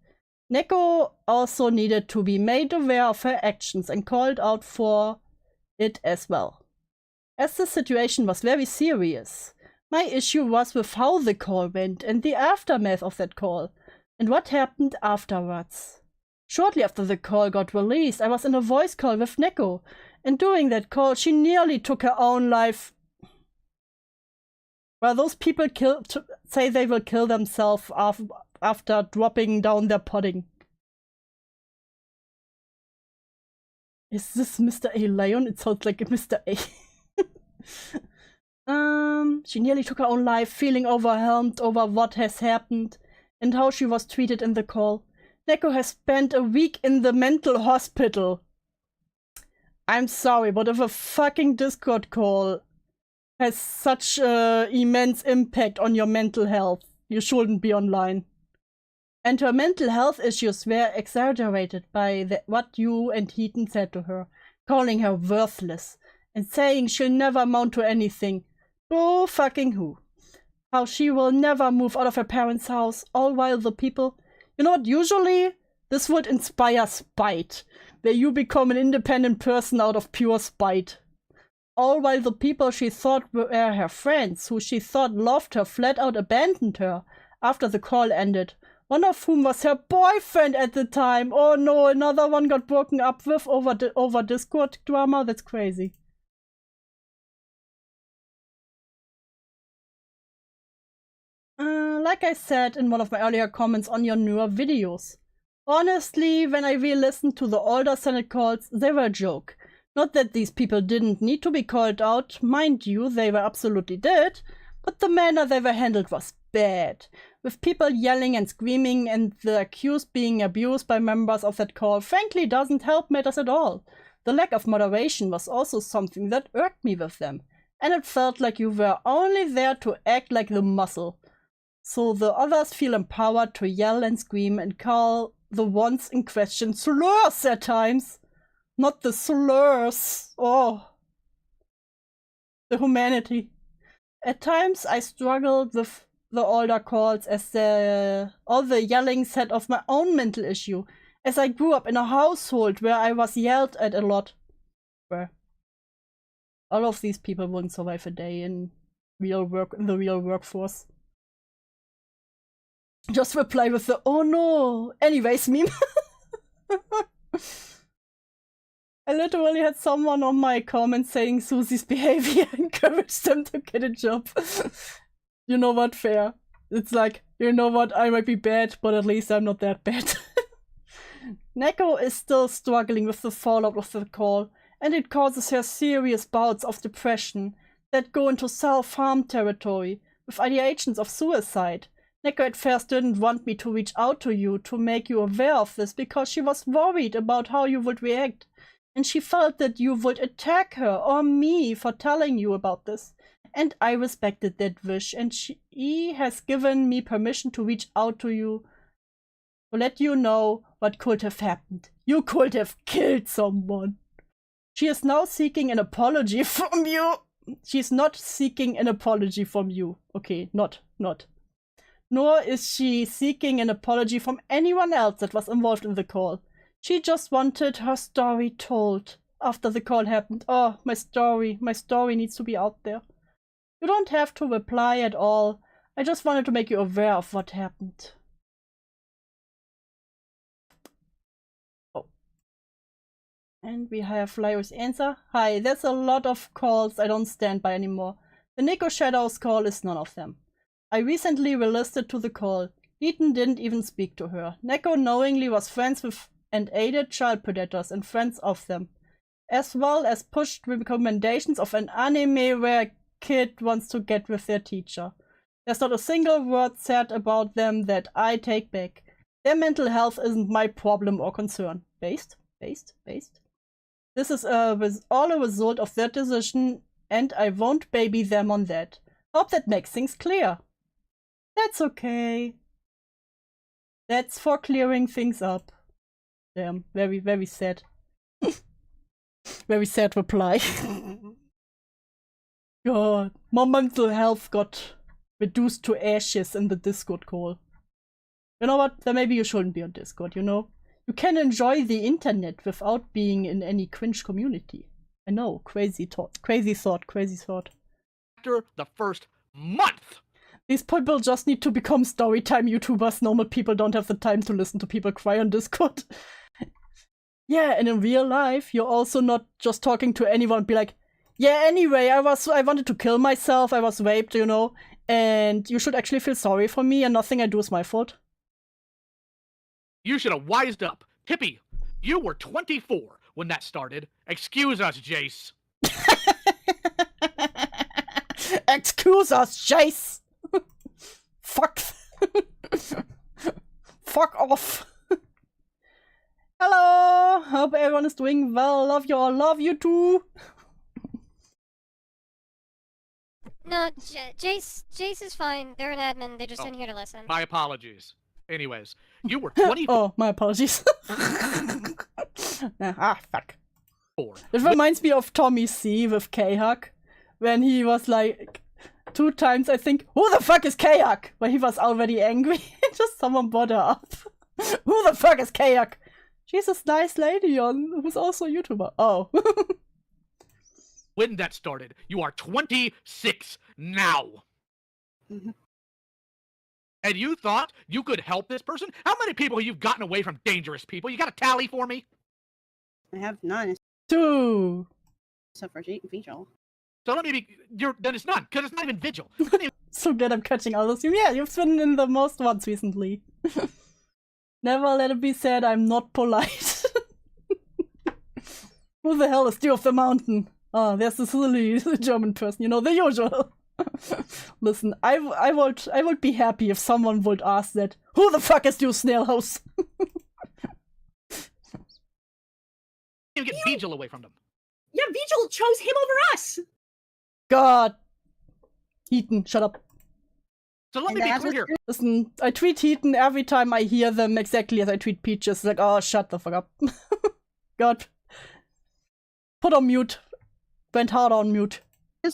Neko also needed to be made aware of her actions and called out for it as well. As the situation was very serious, my issue was with how the call went and the aftermath of that call, and what happened afterwards. Shortly after the call got released, I was in a voice call with Neko, and during that call she nearly took her own life. Well, those people say they will kill themselves after dropping down their pudding. Is this Mr. A Lion? It sounds like a Mr. A. She nearly took her own life, feeling overwhelmed over what has happened and how she was treated in the call. Neko has spent a week in the mental hospital. I'm sorry, but if a fucking Discord call has such immense impact on your mental health, you shouldn't be online. And her mental health issues were exaggerated by what you and Heaton said to her, calling her worthless and saying she'll never amount to anything. Oh fucking who. How she will never move out of her parents' house, all while the people... You know what, usually this would inspire spite, where you become an independent person out of pure spite. All while the people she thought were her friends, who she thought loved her, flat out abandoned her after the call ended. One of whom was her boyfriend at the time. Oh no, another one got broken up with over Discord drama. That's crazy. Like I said in one of my earlier comments on your newer videos. Honestly, when I re-listened to the older Senate calls, they were a joke. Not that these people didn't need to be called out, mind you, they were absolutely did, but the manner they were handled was bad. With people yelling and screaming and the accused being abused by members of that call frankly doesn't help matters at all. The lack of moderation was also something that irked me with them, and it felt like you were only there to act like the muscle. So the others feel empowered to yell and scream and call the ones in question slurs at times. Not the slurs. Oh. The humanity. At times I struggled with the older calls as all the yelling set off my own mental issue, as I grew up in a household where I was yelled at a lot. Where all of these people wouldn't survive a day in the real workforce. Just reply with the "oh no" anyways meme. I literally had someone on my comment saying Suzy's behavior encouraged them to get a job. You know what, fair. It's like, you know what, I might be bad, but at least I'm not that bad. Neko is still struggling with the fallout of the call, and it causes her serious bouts of depression that go into self-harm territory, with ideations of suicide. Neko at first didn't want me to reach out to you to make you aware of this because she was worried about how you would react, and she felt that you would attack her or me for telling you about this. And I respected that wish, and she has given me permission to reach out to you to let you know what could have happened. You could have killed someone. She is now seeking an apology from you. She's not seeking an apology from you. Okay, not. Nor is she seeking an apology from anyone else that was involved in the call. She just wanted her story told after the call happened. Oh, my story needs to be out there. You don't have to reply at all. I just wanted to make you aware of what happened. Oh. And we have Lyra's answer. Hi, there's a lot of calls I don't stand by anymore. The Neko Shadows call is none of them. I recently relisted to the call. Eaton didn't even speak to her. Neko knowingly was friends with and aided child predators and friends of them, as well as pushed recommendations of an anime where a kid wants to get with their teacher. There's not a single word said about them that I take back. Their mental health isn't my problem or concern. Based. This is all a result of their decision, and I won't baby them on that. Hope that makes things clear. That's okay. That's for clearing things up. Damn, very, very sad. Very sad reply. God, my mental health got reduced to ashes in the Discord call. You know what? Then maybe you shouldn't be on Discord, you know? You can enjoy the internet without being in any cringe community. I know, crazy thought, crazy thought, crazy thought. After the first month! These people just need to become storytime YouTubers. Normal people don't have the time to listen to people cry on Discord. Yeah, and in real life, you're also not just talking to anyone and be like, yeah, anyway, I wanted to kill myself, I was raped, you know, and you should actually feel sorry for me and nothing I do is my fault. You should have wised up. Hippie, you were 24 when that started. Excuse us, Jace. Excuse us, Jace! Fuck. Fuck off. Hello! Hope everyone is doing well. Love you all. Love you too. No, Jace is fine. They're an admin. They're just in here to listen. My apologies. Anyways, you were 24. Oh, my apologies. Fuck. It reminds me of Tommy C with K-Huck, when he was like 2 times, I think, who the fuck is K-Huck? But he was already angry. Just someone brought her up. Who the fuck is K-Huck? She's this nice lady who's also a YouTuber. Oh. When that started, you are 26 now. Mhm. And you thought you could help this person? How many people have you gotten away from dangerous people? You got a tally for me? I have none, 2. except for Vigil. So let me be. Then it's none, because it's not even Vigil. So good I'm catching all of you. Yeah, you've been in the most ones recently. Never let it be said I'm not polite. Who the hell is Dew of the Mountain? Oh, there's the silly German person, you know, the usual. Listen, I would be happy if someone would ask that. Who the fuck is DewsSnailHouse? You get Vigil away from them. Yeah, Vigil chose him over us. God. Heaton, shut up. So let me be clear here. Listen, I tweet Heaton every time I hear them exactly as I tweet Peaches. Like, oh, shut the fuck up. God. Put on mute. Went hard on mute.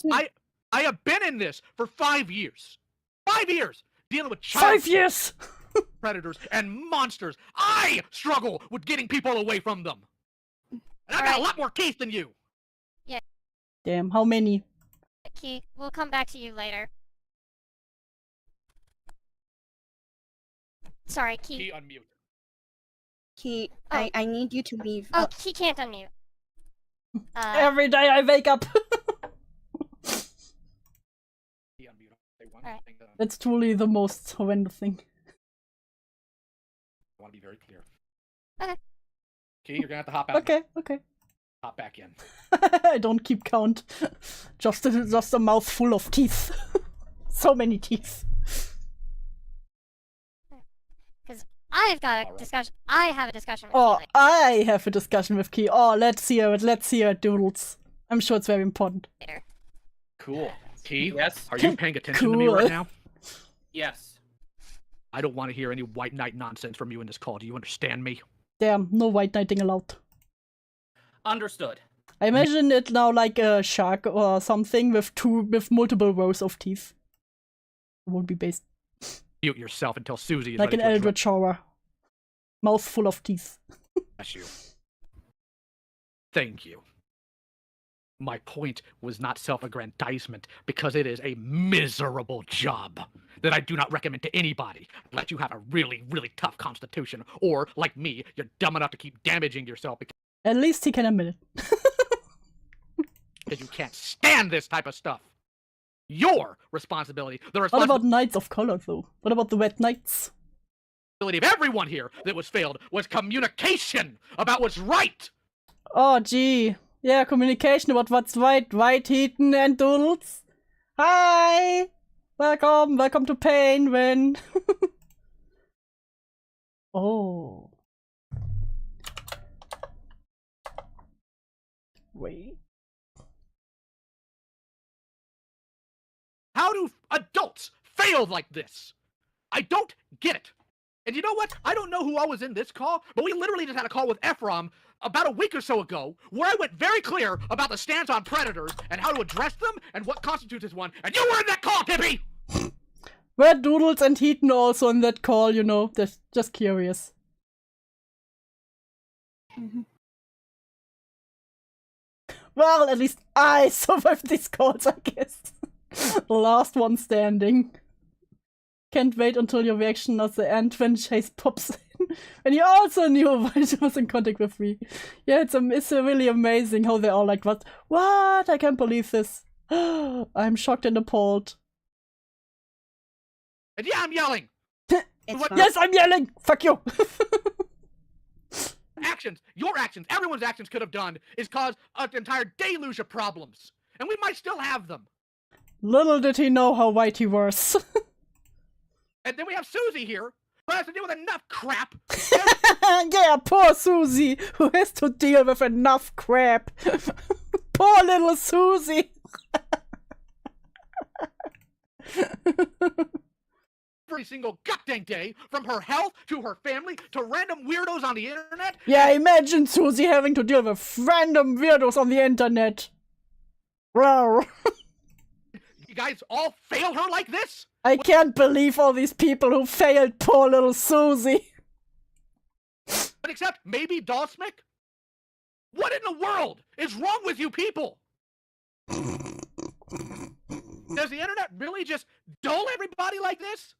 I have been in this for 5 years. 5 years! Dealing with 5 years! predators and monsters. I struggle with getting people away from them. And I got a lot more teeth than you. Yeah. Damn, how many? Key, we'll come back to you later. Sorry, Key. Key, unmute. Key, Oh. I need you to leave. Oh, he can't unmute. Every day I wake up. Key, unmute. Say one Alright. thing that That's truly the most horrendous thing. I want to be very clear. Okay. Key, you're gonna have to hop out. Okay, okay. Hop back in. I don't keep count. Just a mouth full of teeth. So many teeth. Because I've got a discussion. I have a discussion with Oh, you later. I have a discussion with Key. Oh, let's hear it. Let's hear it, Doodles. I'm sure it's very important. Cool. Key, Yes. are you paying attention to me Cool. right now? Yes. I don't want to hear any white knight nonsense from you in this call. Do you understand me? Damn, no white knighting allowed. Understood. I imagine it now like a shark or something with multiple rows of teeth. It would be based Mute yourself until Suzy is like an ready to address eldritch horror. Mouth full of teeth. you. Thank you. My point was not self-aggrandizement, because it is a miserable job that I do not recommend to anybody unless you have a really, really tough constitution, or, like me, you're dumb enough to keep damaging yourself At least he can admit it. because you can't stand this type of stuff. Your responsibility, the What responsibility about Knights of Color, though? What about the Red Knights? of everyone here that was failed was communication about what's right. Oh, gee. Yeah, communication about what's right. Right, Heaton and Doodles? Hi! Welcome to Painwin. Oh. Wait. How do adults fail like this? I don't get it. And you know what? I don't know who all was in this call, but we literally just had a call with Ephraim about a week or so ago where I went very clear about the stance on predators and how to address them and what constitutes as one, and you were in that call, Tippy! Were Doodles and Heaton also in that call, you know? Just curious. Well, at least I survived these calls, I guess. The last one standing. Can't wait until your reaction at the end when Chase pops in. And he also knew why she was in contact with me. Yeah, it's really amazing how they're all like, what? What? I can't believe this. I'm shocked and appalled. And yeah, I'm yelling! Yes, I'm yelling! Fuck you! Actions, your actions, everyone's actions could have done is cause an entire deluge of problems. And we might still have them. Little did he know how white he was. And then we have Suzy here, who has to deal with enough crap. Yeah, poor Suzy, who has to deal with enough crap. Poor little Suzy. Every single goddamn day, from her health to her family to random weirdos on the internet. Yeah, imagine Suzy having to deal with random weirdos on the internet. Wow. You guys all fail her like this? I can't believe all these people who failed poor little Suzy. But except maybe Dawsmick? What in the world is wrong with you people? Does the internet really just dull everybody like this?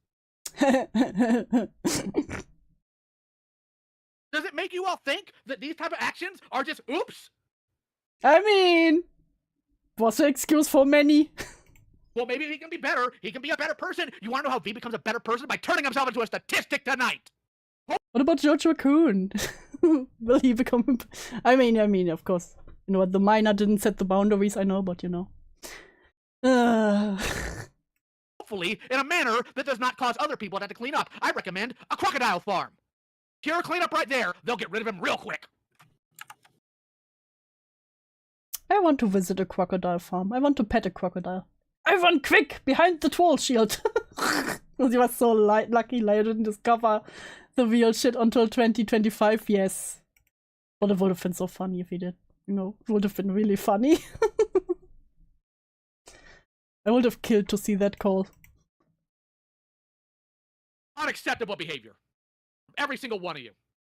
Does it make you all think that these type of actions are just oops? I mean, was an excuse for many. Well, maybe he can be better. He can be a better person. You want to know how V becomes a better person? By turning himself into a statistic tonight. What about George Raccoon? Will he become... I mean, of course. You know what, the miner didn't set the boundaries, I know, but you know. Hopefully, in a manner that does not cause other people to have to clean up. I recommend a crocodile farm. Pure cleanup right there. They'll get rid of him real quick. I want to visit a crocodile farm. I want to pet a crocodile. I run quick behind the troll shield. Because he was so lucky I didn't discover the real shit until 2025, yes. But it would have been so funny if he did. You know, it would have been really funny. I would have killed to see that call. Unacceptable behavior. Every single one of you.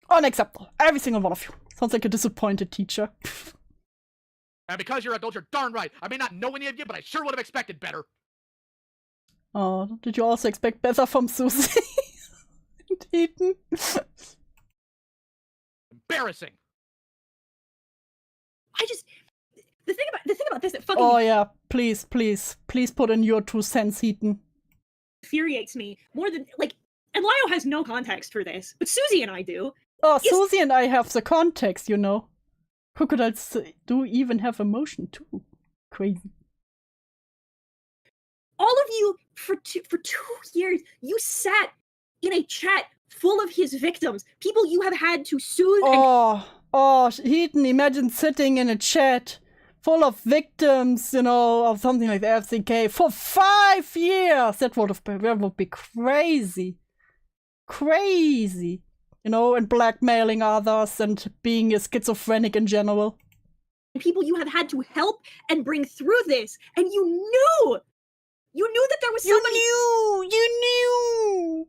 Unacceptable. Every single one of you. Sounds like a disappointed teacher. And because you're adults, you're darn right. I may not know any of you, but I sure would have expected better. Oh, did you also expect better from Suzy? And Heaton? Embarrassing. The thing about this that fucking Oh yeah, please put in your 2 cents, Heaton. infuriates me more than and Lio has no context for this, but Suzy and I do. Oh, Suzy and I have the context, you know. Crocodiles do even have emotion too. Crazy. All of you for 2 years, you sat in a chat full of his victims, people you have had to soothe. Heaton, imagine sitting in a chat full of victims, you know, of something like the FCK for 5 years. That would be crazy. Crazy. You know, and blackmailing others and being a schizophrenic in general. People you have had to help and bring through this, and you knew that there was somebody You knew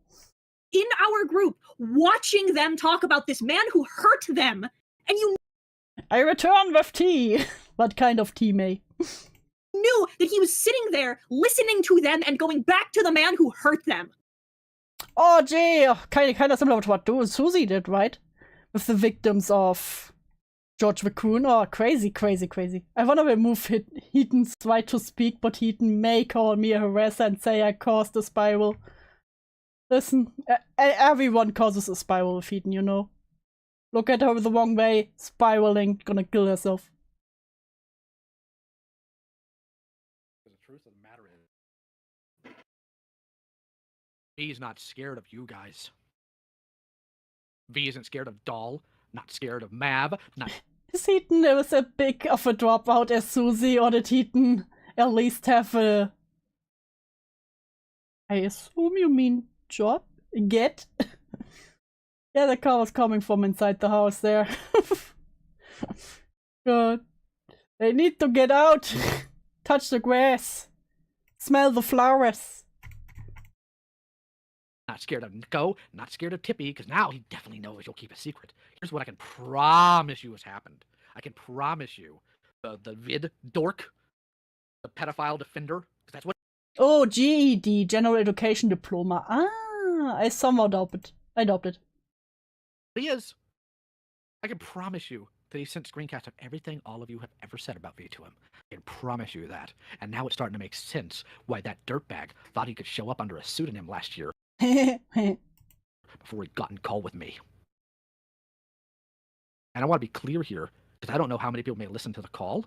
in our group watching them talk about this man who hurt them, and you I return with tea. What kind of tea, May? knew that he was sitting there listening to them and going back to the man who hurt them. Oh, gee, kind of similar to what Suzy did, right? With the victims of George Raccoon. Oh, crazy. I want to remove Heaton's right to speak, but Heaton may call me a harasser and say I caused a spiral. Listen, everyone causes a spiral with Heaton, you know. Look at her the wrong way, spiraling, gonna kill herself. The truth of the matter is, V's not scared of you guys. V isn't scared of Doll, not scared of Mav, not... Is Heaton was a big of a dropout as Suzy, or did Heaton at least have a... I assume you mean job? Get? Yeah, the car was coming from inside the house there. God. They need to get out. Touch the grass. Smell the flowers. Not scared of Nico, not scared of Tippy, because now he definitely knows you'll keep a secret. Here's what I can promise you has happened. I can promise you. The vid dork, the pedophile defender, because that's what Oh, GED, General Education Diploma. Ah, I somehow doubt it. he is. I can promise you that he sent screencasts of everything all of you have ever said about V to him. I can promise you that. And now it's starting to make sense why that dirtbag thought he could show up under a pseudonym last year before he got in call with me. And I want to be clear here, because I don't know how many people may listen to the call.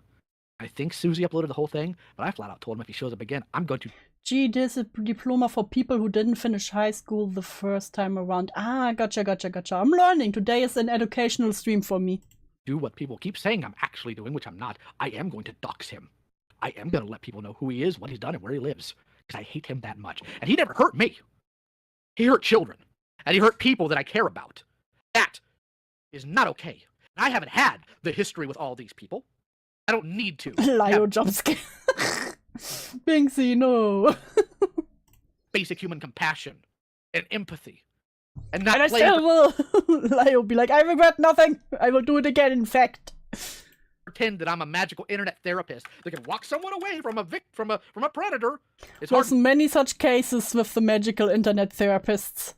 I think Suzy uploaded the whole thing, but I flat out told him if he shows up again, I'm going to... GED is a diploma for people who didn't finish high school the first time around. Ah, gotcha. I'm learning. Today is an educational stream for me. Do what people keep saying I'm actually doing, which I'm not. I am going to dox him. I am going to let people know who he is, what he's done, and where he lives. Because I hate him that much. And he never hurt me. He hurt children. And he hurt people that I care about. That is not okay. And I haven't had the history with all these people. I don't need to. Lio jumpscare. Binksy, no. Basic human compassion and empathy. And not And I still will. Lio be like, I regret nothing. I will do it again, in fact. Pretend that I'm a magical internet therapist that can walk someone away from a predator. It's hard There's many such cases with the magical internet therapists.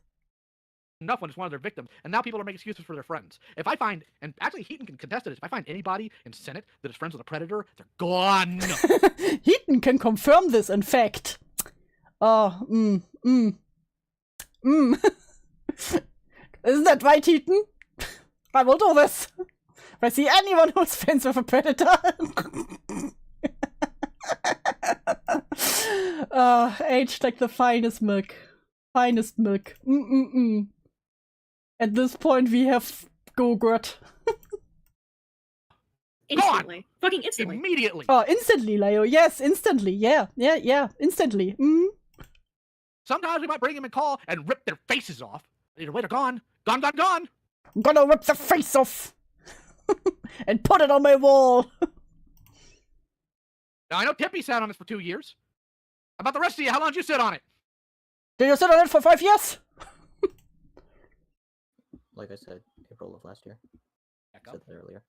enough when it's one of their victims, and now people are making excuses for their friends. If I find, and actually Heaton can contest this, if I find anybody in Senate that is friends with a predator, they're gone. Heaton can confirm this, in fact. Oh, Isn't that right, Heaton? I will do this. If I see anyone who's friends with a predator. Aged like the finest milk. Finest milk. At this point, we have Gogurt. Instantly. Fucking instantly. Immediately. Oh, instantly, Leo. Yes, instantly. Yeah, instantly. Sometimes we might bring him in call and rip their faces off. Either way, they're gone. Gone. I'm gonna rip the face off. And put it on my wall. Now, I know Tippy sat on this for 2 years. How about the rest of you? How long did you sit on it? Did you sit on it for 5 years? Like I said, April of last year. I said that earlier.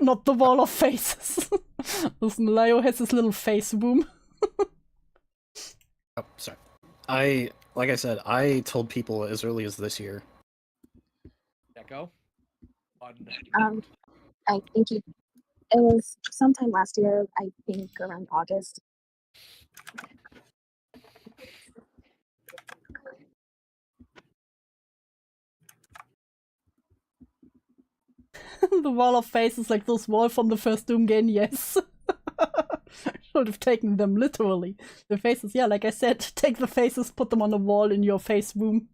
Not the wall of faces. Listen, Leo has his little face boom. Oh, sorry. Like I said, I told people as early as this year. Echo? I think it was sometime last year, I think around August. The wall of faces, like those walls from the first Doom game, yes. Should have taken them literally. The faces, yeah, like I said, take the faces, put them on the wall in your face room.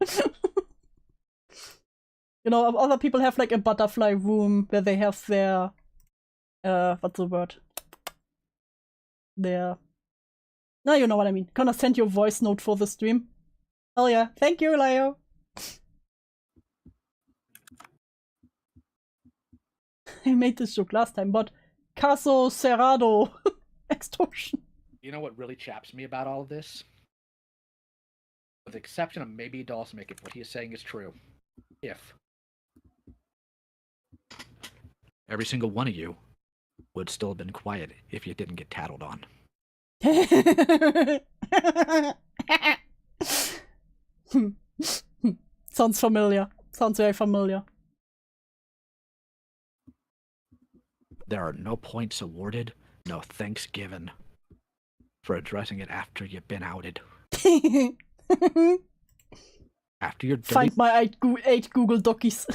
You know, other people have like a butterfly room where they have their, what's the word? Their, no, you know what I mean. Gonna send you a voice note for the stream. Oh yeah, thank you, Leo. I made this joke last time, but Caso Cerrado extortion. You know what really chaps me about all of this? With the exception of maybe Dawsmick, if what he is saying is true. If every single one of you would still have been quiet if you didn't get tattled on. Sounds familiar. Sounds very familiar. There are no points awarded, no thanks given for addressing it after you've been outed. After your dirty Find my 8 Google Docies.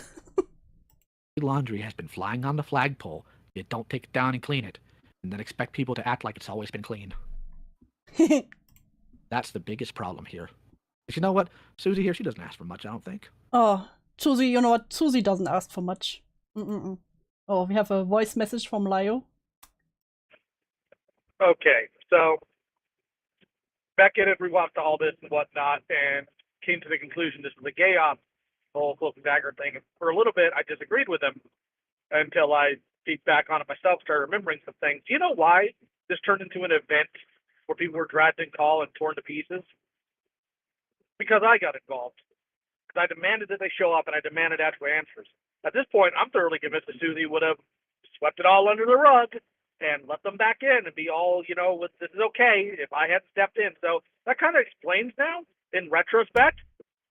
laundry has been flying on the flagpole, you don't take it down and clean it, and then expect people to act like it's always been clean. That's the biggest problem here. But you know what? Suzy here, she doesn't ask for much, I don't think. Oh, Suzy, you know what? Suzy doesn't ask for much. Oh, we have a voice message from Lio. Okay, so Beckett had rewatched all this and whatnot and came to the conclusion this was a gay op whole Cloak and Dagger thing. For a little bit, I disagreed with him until I peeked back on it myself, started remembering some things. Do you know why this turned into an event where people were dragged in call and torn to pieces? Because I got involved. Because I demanded that they show up and I demanded actual answers. At this point, I'm thoroughly convinced that Suzy would have swept it all under the rug and let them back in and be all, with this is okay if I hadn't stepped in. So that kind of explains now, in retrospect,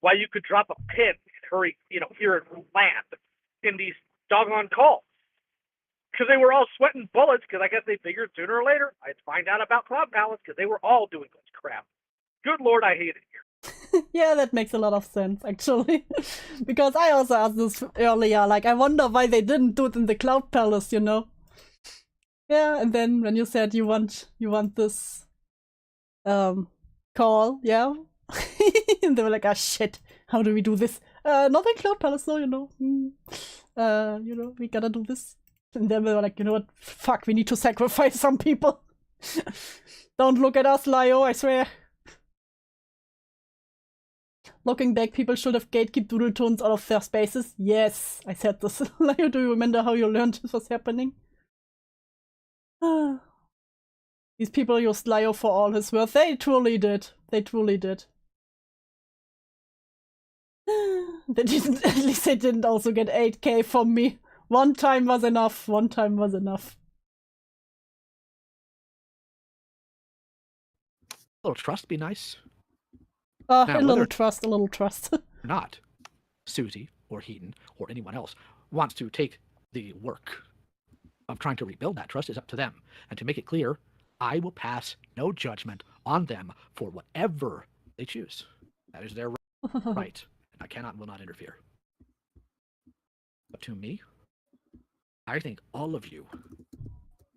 why you could drop a pin and hurry, here at land in these doggone calls. Because they were all sweating bullets, because I guess they figured sooner or later I'd find out about Cloud Palace, because they were all doing this crap. Good Lord, I hate it here. Yeah, that makes a lot of sense, actually. Because I also asked this earlier, like, I wonder why they didn't do it in the Cloud Palace, Yeah, and then when you said you want this call, yeah? And they were like, ah, shit, how do we do this? Not in Cloud Palace, though, we gotta do this. And then they were like, you know what, fuck, we need to sacrifice some people. Don't look at us, Lio, I swear. Looking back, people should have gatekept doodletones out of their spaces. Yes, I said this. Lio, do you remember how you learned this was happening? These people used Lio for all his worth. They truly did. They truly did. They didn't, at least they didn't also get 8k from me. One time was enough. One time was enough. A little trust be nice. Now, a little whether trust, a little trust. not Suzy or Heaton or anyone else wants to take the work of trying to rebuild that trust is up to them. And to make it clear, I will pass no judgment on them for whatever they choose. That is their right. And I cannot and will not interfere. But to me, I think all of you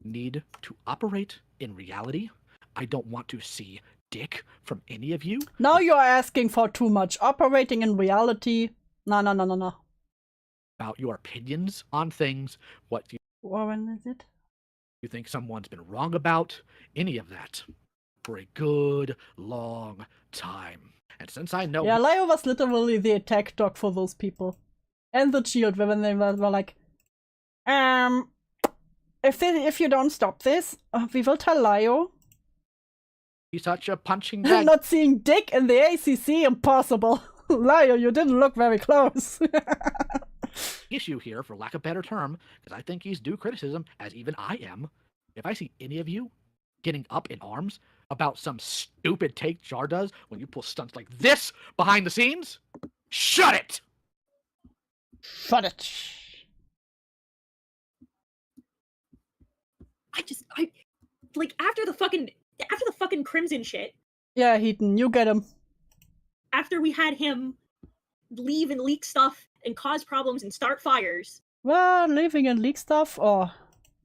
need to operate in reality. I don't want to see dick from any of you. Now you're asking for too much. Operating in reality. No. About your opinions on things, what you when is it? You think someone's been wrong about, any of that, for a good long time. And since I know... Yeah, Lio was literally the attack dog for those people. And the shield, when they were like, if you don't stop this, we will tell Lio. He's such a punching bag. Not seeing dick in the ACC, impossible. Lio, you didn't look very close. Issue here, for lack of a better term, because I think he's due criticism, as even I am. If I see any of you getting up in arms about some stupid take Jar does when you pull stunts like this behind the scenes, shut it! Shut it. I like after the fucking Crimson shit. Yeah, Heaton, you get him. After we had him leave and leak stuff and cause problems and start fires. Well, leaving and leak stuff, or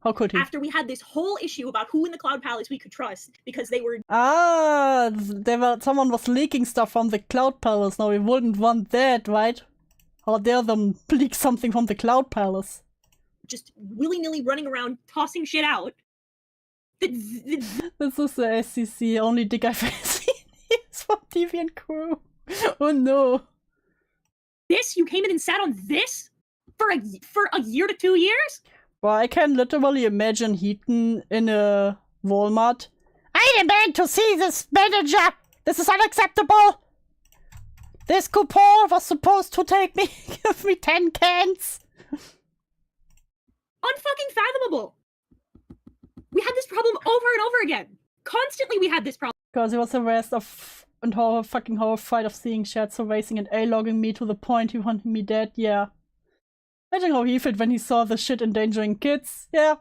how could he? After we had this whole issue about who in the Cloud Palace we could trust because they were someone was leaking stuff from the Cloud Palace. Now we wouldn't want that, right? How dare them leak something from the Cloud Palace? Just willy-nilly running around tossing shit out. This is the SCC. Only dick I've ever seen is from Deviant Crew. Oh no. This? You came in and sat on this? For a year to 2 years? Well, I can literally imagine Heaton in a Walmart. I demand to see this manager! This is unacceptable! This coupon was supposed to give me 10 cans! Unfucking fathomable! We had this problem over and over again! Constantly we had this problem! Because it was the rest of and horrified of seeing Scherzo racing and A-logging me to the point he wanted me dead, yeah. Imagine how he felt when he saw the shit endangering kids, yeah.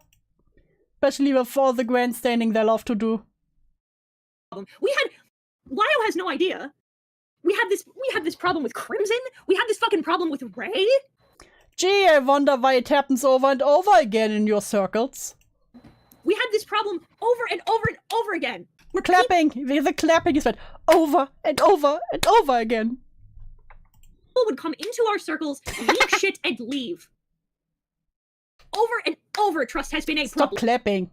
Especially with all the grandstanding they love to do. Lio has no idea. We had this problem with Crimson, we had this fucking problem with Ray. Gee, I wonder why it happens over and over again in your circles. We had this problem over and over and over again. We're clapping! The clapping is over and over and over again. People would come into our circles, leak shit, and leave. Over and over, trust has been a problem. Stop clapping.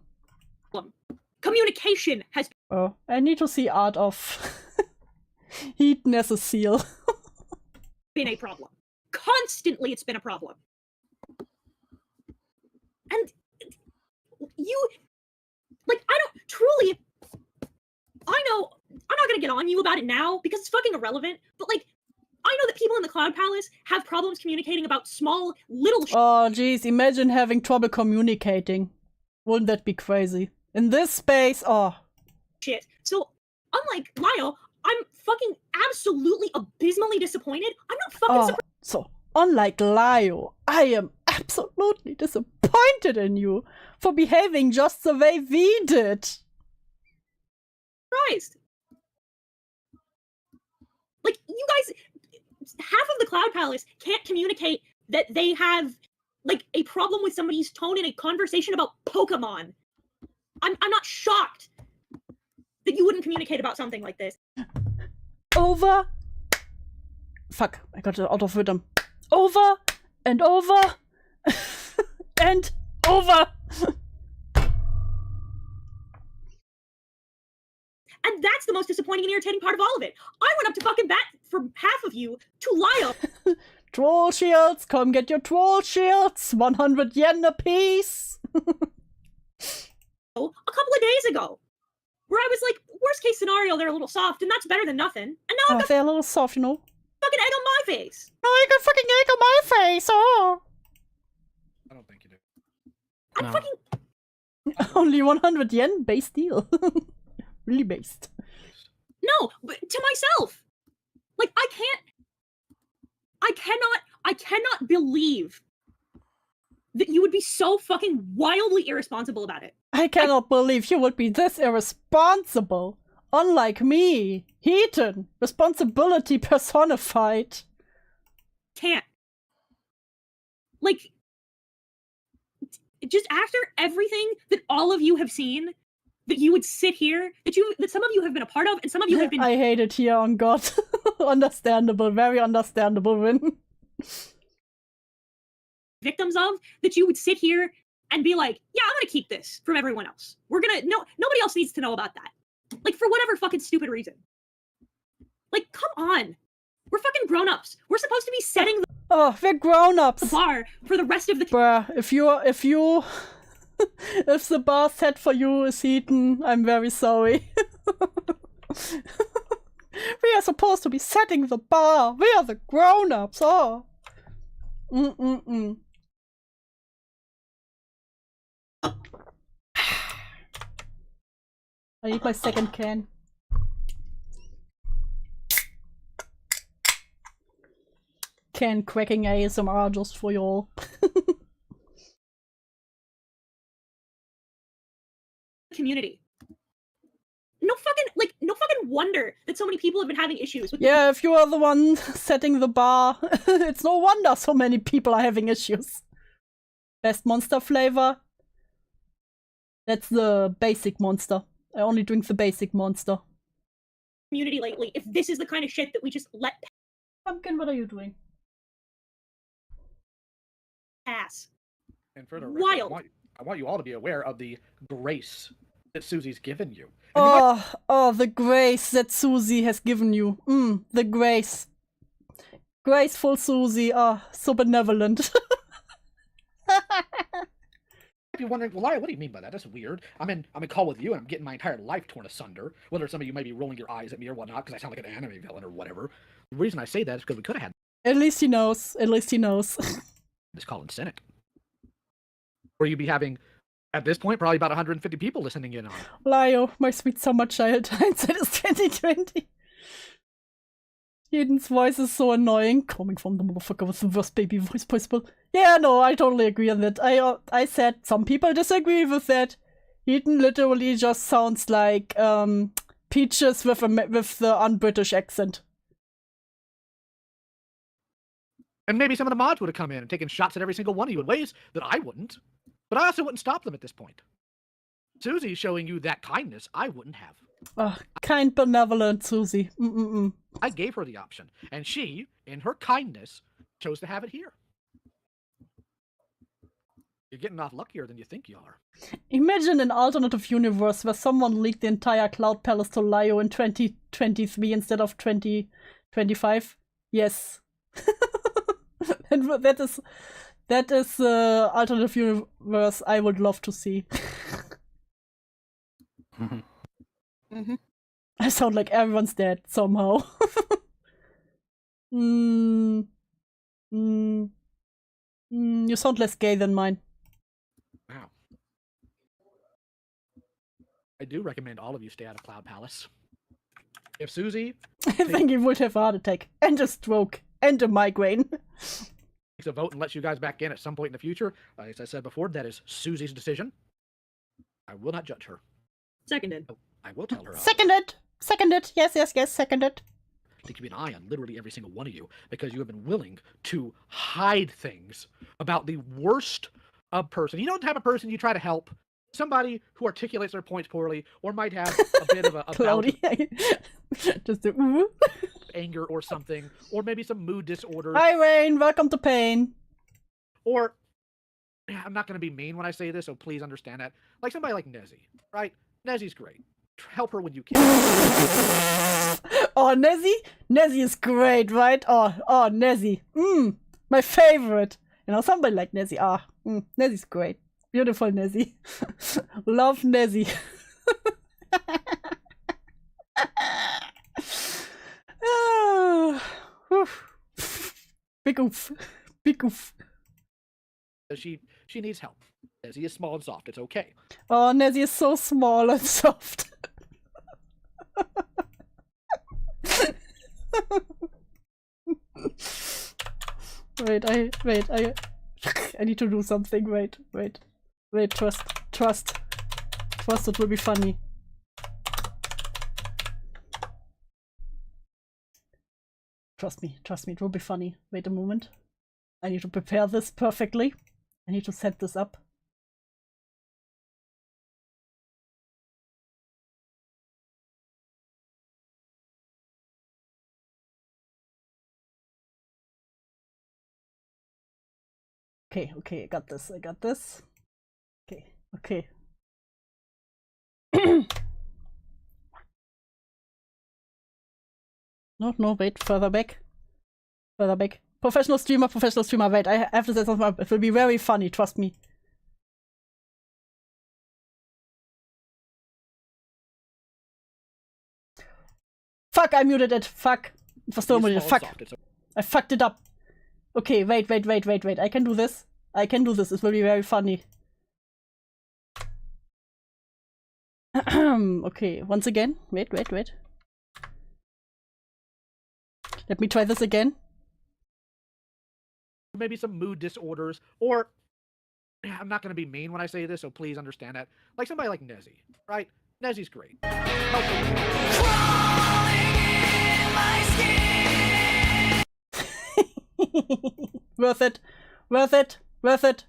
Communication has... Oh, I need to see art of Heaton as a seal. been a problem. Constantly, it's been a problem. And you, like, I don't truly. I know I'm not gonna get on you about it now because it's fucking irrelevant. But like, I know that people in the Cloud Palace have problems communicating about small little. Oh, jeez! Imagine having trouble communicating. Wouldn't that be crazy? In this space, oh. Shit. So, unlike Lyle, I'm fucking absolutely abysmally disappointed. I'm not fucking surprised. So, unlike Lyle, I am absolutely disappointed in you for behaving just the way we did. Like, you guys, half of the Cloud Palace can't communicate that they have, like, a problem with somebody's tone in a conversation about Pokemon. I'm not shocked that you wouldn't communicate about something like this. Over. Fuck, I got it out of rhythm. Over and over and over. And that's the most disappointing and irritating part of all of it. I went up to fucking bat for half of you to Lyle. Troll shields, come get your troll shields. 100 yen a piece. A couple of days ago, where I was like, worst case scenario, they're a little soft, and that's better than nothing. And now I've got they're a little soft, you know. Fucking egg on my face. Oh, I got fucking egg on my face. Oh. I don't think you do. I'm fucking. Only 100 yen base deal. Really based. No, but to myself. Like, I cannot believe that you would be so fucking wildly irresponsible about it. I cannot believe you would be this irresponsible. Unlike me, Heaton, responsibility personified. Can't. Like, just after everything that all of you have seen, that you would sit here, that some of you have been a part of, and some of you have been. I hate it here on God. Understandable, very understandable, Vin. Victims of, that you would sit here and be like, yeah, I'm gonna keep this from everyone else. Nobody else needs to know about that. Like, for whatever fucking stupid reason. Like, come on. We're fucking grown-ups. We're supposed to be setting we're grown-ups. The bar for the rest of the. Bruh, if the bar set for you is Heaton, I'm very sorry. We are supposed to be setting the bar. We are the grown-ups. Oh. I need my second can. Can cracking ASMR just for y'all. Community. No fucking wonder that so many people have been having issues with. Yeah, if you are the one setting the bar, it's no wonder so many people are having issues. Best monster flavor? That's the basic monster. I only drink the basic monster. Community lately, if this is the kind of shit that we just let Pumpkin, what are you doing? pass. And for the Wild. record, I want you all to be aware of the grace that Susie's given you. The grace that Suzy has given you. The grace. Graceful Suzy. So benevolent. If you're wondering, well, Lyle, what do you mean by that? That's weird. I'm in call with you, and I'm getting my entire life torn asunder. Whether some of you may be rolling your eyes at me or whatnot, because I sound like an anime villain or whatever. The reason I say that is because we could have had. At least he knows. At least he knows. This Colin Cynic. Where you'd be having, at this point, probably about 150 people listening in on. Lyle, my sweet summer child. Hindsight is 2020. Eden's voice is so annoying. Coming from the motherfucker with the worst baby voice possible. Yeah, no, I totally agree on that. I said some people disagree with that. Eden literally just sounds like Peaches with the un-British accent. And maybe some of the mods would have come in and taken shots at every single one of you in ways that I wouldn't. But I also wouldn't stop them at this point. Suzy showing you that kindness, I wouldn't have. Kind, benevolent Suzy. I gave her the option, and she, in her kindness, chose to have it here. You're getting off luckier than you think you are. Imagine an alternative universe where someone leaked the entire Cloud Palace to Lyo in 2023 instead of 2025. Yes. And that is the alternative universe I would love to see. I sound like everyone's dead somehow. You sound less gay than mine. Wow. I do recommend all of you stay out of Cloud Palace. If Suzy I think he would have a heart attack and a stroke and a migraine. takes a vote and lets you guys back in at some point in the future, as I said before, that is Suzy's decision. I will not judge her. Seconded. I will tell her. Seconded. Seconded. Yes, seconded. To keep an eye on literally every single one of you, because you have been willing to hide things about the worst of person. You know the type of person you try to help? Somebody who articulates their points poorly, or might have a bit of a bout of Just a ooh. anger or something, or maybe some mood disorders. Hi, Rain. Welcome to Pain. Or, I'm not going to be mean when I say this, so please understand that. Like somebody like Nezzy, right? Nezzy's great. Help her when you can. Oh, Nezzy? Nezzy is great, right? Oh, Nezzy. My favorite. You know, somebody like Nezzy. Nezzy's great. Beautiful Nezzy. Love Nezzy. Big oof. Big oof. She needs help. Nezzy is small and soft. It's okay. Oh, Nezzy is so small and soft. I need to do something. Wait, trust, it will be funny. Trust me, it will be funny. Wait a moment. I need to prepare this perfectly. I need to set this up. Okay, I got this. Okay. No, wait, further back. Professional streamer, wait, I have to say something up. It will be very funny, trust me. Fuck, I muted it, fuck. It was still muted, fuck. I fucked it up. Okay, wait, I can do this. It will be very funny. Okay, once again. Wait. Let me try this again. Maybe some mood disorders, or I'm not going to be mean when I say this, so please understand that. Like somebody like Nezzy, right? Nezzy's great. Worth it.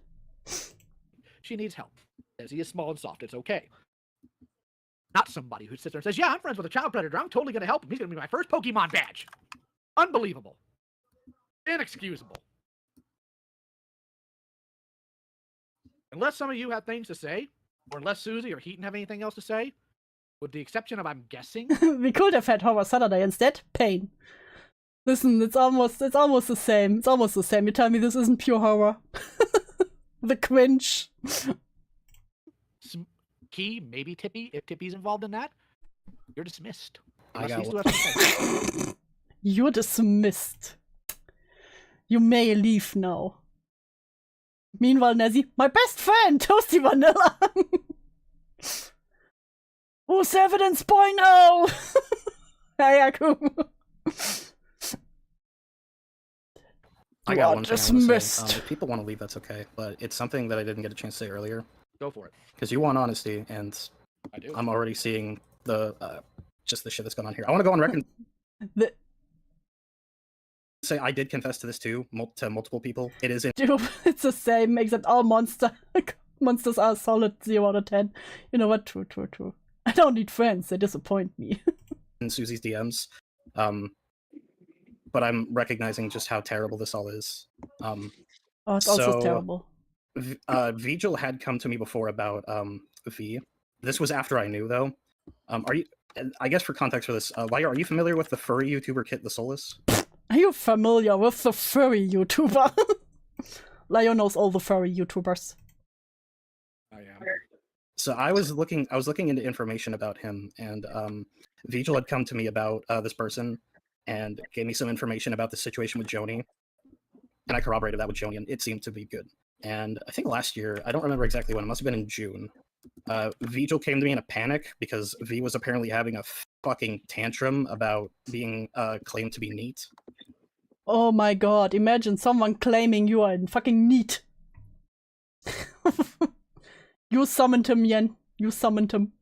She needs help. Nezzy is small and soft. It's okay. Not somebody who sits there and says, yeah, I'm friends with a child predator. I'm totally going to help him. He's going to be my first Pokemon badge. Unbelievable. Inexcusable. Unless some of you have things to say, or unless Suzy or Heaton have anything else to say, with the exception of, I'm guessing... We could have had Horror Saturday instead. Pain. Listen, it's almost the same. You tell me this isn't pure horror. The cringe. Key, maybe Tippy. If Tippy's involved in that, you're dismissed. You're dismissed. You may leave now. Meanwhile, Nezzy, my best friend, Toasty Vanilla. Who's evidence boy now? Hayaku. I got one thing I want to say. If people want to leave, that's okay. But it's something that I didn't get a chance to say earlier. Go for it. Because you want honesty, and I do. I'm already seeing the just the shit that's going on here. I want to go on record. Say I did confess to this too, to multiple people. It is in. Dude, it's the same, except all monsters are solid 0 out of 10. You know what? True. I don't need friends. They disappoint me. In Suzy's DMs. But I'm recognizing just how terrible this all is. It's also terrible. Vigil had come to me before about V. This was after I knew, though. Are you? I guess for context for this, Liar, are you familiar with the furry YouTuber Kit the Soulless? Are you familiar with the furry YouTuber? Leo knows all the furry YouTubers. I am. So I was looking into information about him, and Vigil had come to me about this person and gave me some information about the situation with Joni, and I corroborated that with Joni, and it seemed to be good. And I think last year, I don't remember exactly when, it must have been in June, Vigil came to me in a panic because V was apparently having a fucking tantrum about being claimed to be neat. Oh my god, imagine someone claiming you are in fucking neat. You summoned him, Yen. You summoned him.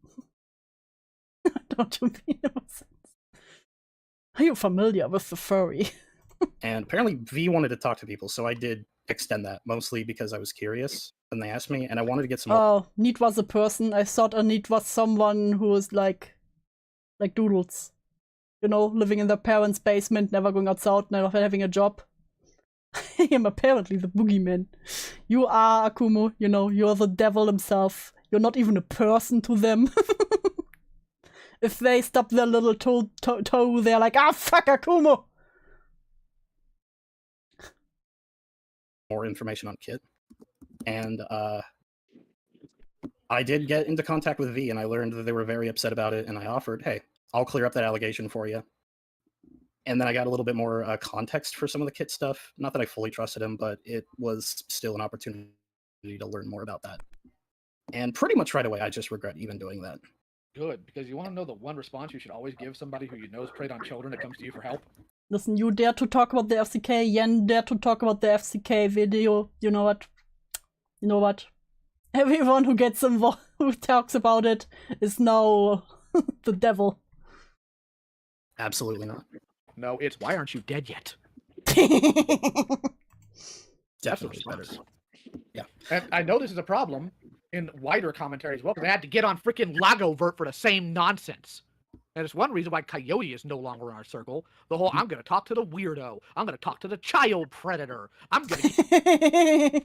Don't you mean no sense? Are you familiar with the furry? And apparently V wanted to talk to people, so I did extend that, mostly because I was curious when they asked me, and I wanted to get some more. Oh, neat was a person. I thought a neat was someone who was like Doodles. You know, living in their parents' basement, never going outside, never having a job. I am apparently the boogeyman. You are, Akumo, you know, you're the devil himself. You're not even a person to them. If they stub their little toe, they're like, ah, fuck, Akumo! More information on Kit. And I did get into contact with V, and I learned that they were very upset about it, and I offered, hey, I'll clear up that allegation for you. And then I got a little bit more context for some of the Kit stuff. Not that I fully trusted him, but it was still an opportunity to learn more about that. And pretty much right away, I just regret even doing that. Good, because you want to know the one response you should always give somebody who you know is preyed on children that comes to you for help? Listen, you dare to talk about the FCK, Yen dare to talk about the FCK video. You know what? You know what? Everyone who gets involved, who talks about it, is now the devil. Absolutely not. No, it's why aren't you dead yet? Definitely better. Yeah. And I know this is a problem in wider commentary as well, because they had to get on freaking Lagovert for the same nonsense. And it's one reason why Coyote is no longer in our circle. The whole, I'm going to talk to the weirdo. I'm going to talk to the child predator. I'm going to...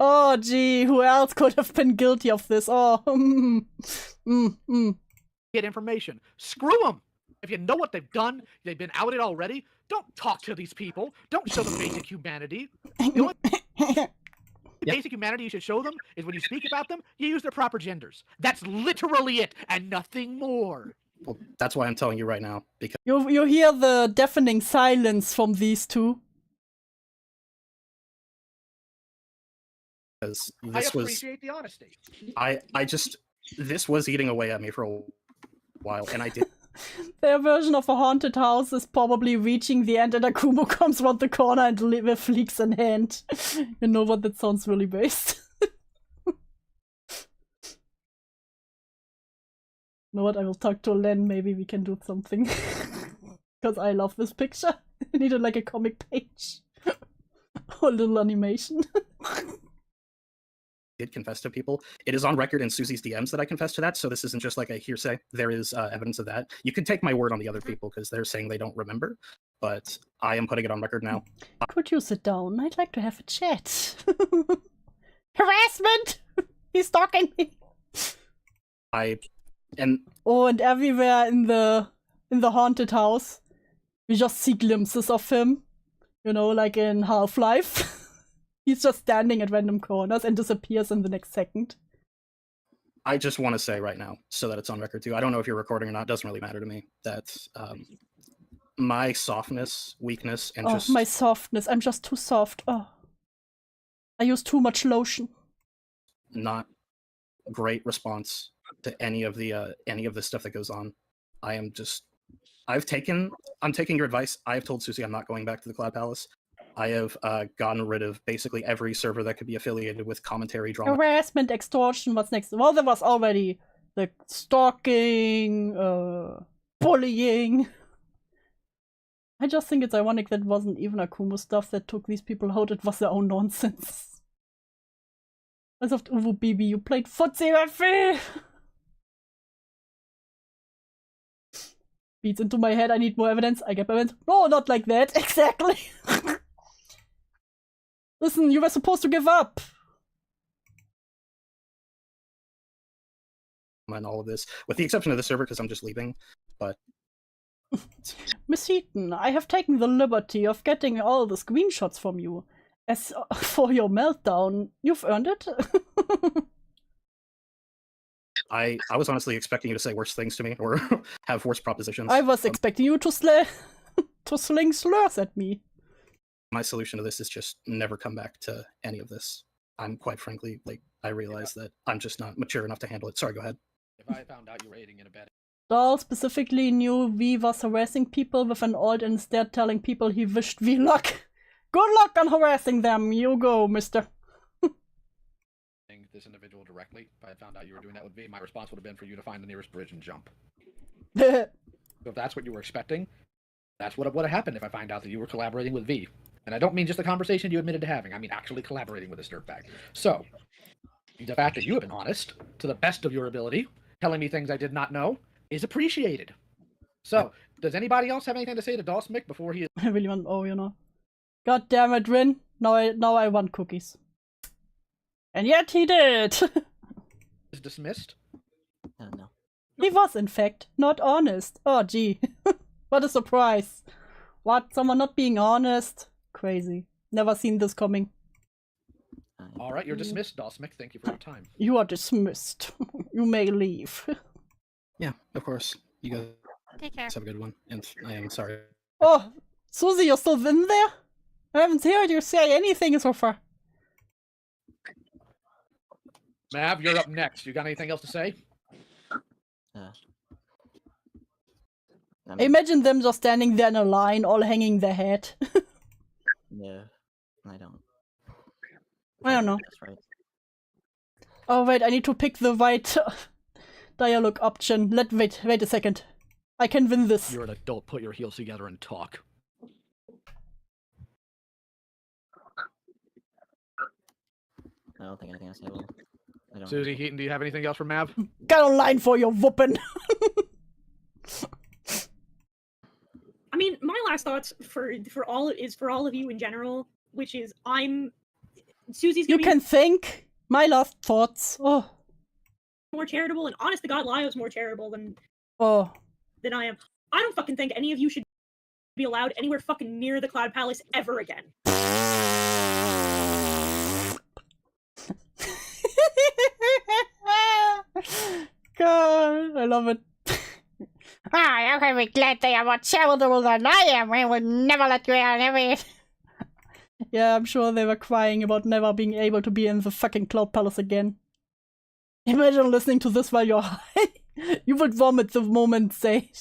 Oh, gee, who else could have been guilty of this? Oh, Get information. Screw them. If you know what they've done, they've been outed already, don't talk to these people. Don't show them basic humanity. The only basic humanity you should show them is when you speak about them, you use their proper genders. That's literally it, and nothing more. Well, that's why I'm telling you right now, because you hear the deafening silence from these two. this I was appreciate the honesty. this was eating away at me for a while, and I did. Their version of a haunted house is probably reaching the end, and Akumo comes around the corner and with fleeks in hand. You know what? That sounds really based. You know what? I will talk to Len. Maybe we can do something. Because I love this picture. I needed like a comic page. Or a little animation. Did confess to people. It is on record in Susie's DMs that I confessed to that, so this isn't just like a hearsay. There is evidence of that. You can take my word on the other people because they're saying they don't remember, but I am putting it on record now. Could you sit down? I'd like to have a chat. Harassment! He's stalking me. Oh, and everywhere in the haunted house, we just see glimpses of him. You know, like in Half-Life. He's just standing at random corners and disappears in the next second. I just want to say right now, so that it's on record too, I don't know if you're recording or not, doesn't really matter to me, that my softness, weakness, and just... my softness, I'm just too soft. Oh, I use too much lotion. Not great response to any of the stuff that goes on. I'm taking your advice. I've told Susie I'm not going back to the Cloud Palace. I have gotten rid of basically every server that could be affiliated with commentary drama. Harassment, extortion, what's next? Well, there was already the stalking, bullying. I just think it's ironic that it wasn't even Akumo stuff that took these people out. It was their own nonsense. As of Uwu Bibi, you played footsie with me! Beats into my head, I need more evidence. I get evidence. No, not like that. Exactly. Listen, you were supposed to give up. And all of this, with the exception of the server, because I'm just leaving. But Miss Heaton, I have taken the liberty of getting all the screenshots from you. As for your meltdown, you've earned it. I was honestly expecting you to say worse things to me or have worse propositions. I was expecting you to sling slurs at me. My solution to this is just never come back to any of this. I'm quite frankly, like, I realize that I'm just not mature enough to handle it. Sorry, go ahead. If I found out you were aiding and abetting. Dahl specifically knew V was harassing people with an alt and instead telling people he wished V luck. Good luck on harassing them. You go, mister. This individual directly. If I had found out you were doing that with V, my response would have been for you to find the nearest bridge and jump. So if that's what you were expecting, that's what would have happened if I find out that you were collaborating with V. And I don't mean just the conversation you admitted to having. I mean actually collaborating with this dirtbag. So, the fact that you have been honest, to the best of your ability, telling me things I did not know, is appreciated. So, does anybody else have anything to say to Dawsmick before he is... I really want... Oh, you know. God damn it, Rin. Now I want cookies. And yet he did! is dismissed? No. He was, in fact, not honest. Oh, gee. What a surprise. What? Someone not being honest? Crazy. Never seen this coming. Alright, you're dismissed, Dawsmick. Thank you for your time. You are dismissed. You may leave. Yeah, of course. You guys Take care. have a good one. And I am sorry. Oh, Suzy, you're still in there? I haven't heard you say anything so far. Mav, you're up next. You got anything else to say? Imagine them just standing there in a line, all hanging their head. No, I don't. I don't know. That's right. Oh wait, I need to pick the right dialogue option. Wait a second. I can win this. You're an adult. Put your heels together and talk. I don't think anything else I will. I don't. Suzy Heaton, do you have anything else for Mav? Got a line for your whooping. I mean, my last thoughts for all of you in general, which is Suzy's You gonna can be think. My last thoughts. Oh. more charitable, and honest to God, Lio's more charitable than I am. I don't fucking think any of you should be allowed anywhere fucking near the Cloud Palace ever again. God, I love it. Ah, okay, we're glad they are more charitable than I am. We will never let you out of it. Yeah, I'm sure they were crying about never being able to be in the fucking Cloud Palace again. Imagine listening to this while you're high. You would vomit the moment say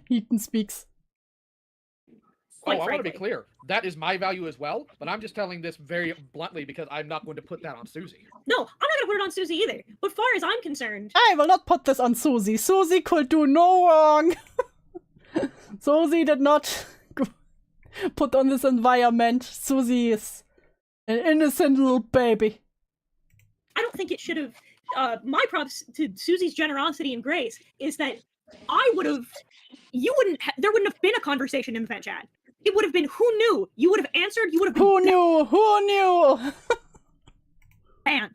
Heaton speaks. I want to be clear. That is my value as well, but I'm just telling this very bluntly because I'm not going to put that on Suzy. No, I'm not gonna put it on Suzy either. But far as I'm concerned, I will not put this on Suzy. Suzy could do no wrong. Suzy did not put on this environment. Suzy is an innocent little baby. I don't think it should have. My props to Suzy's generosity and grace is that there wouldn't have been a conversation in the vent chat. It would have been who knew. You would have answered. You would have been who knew. And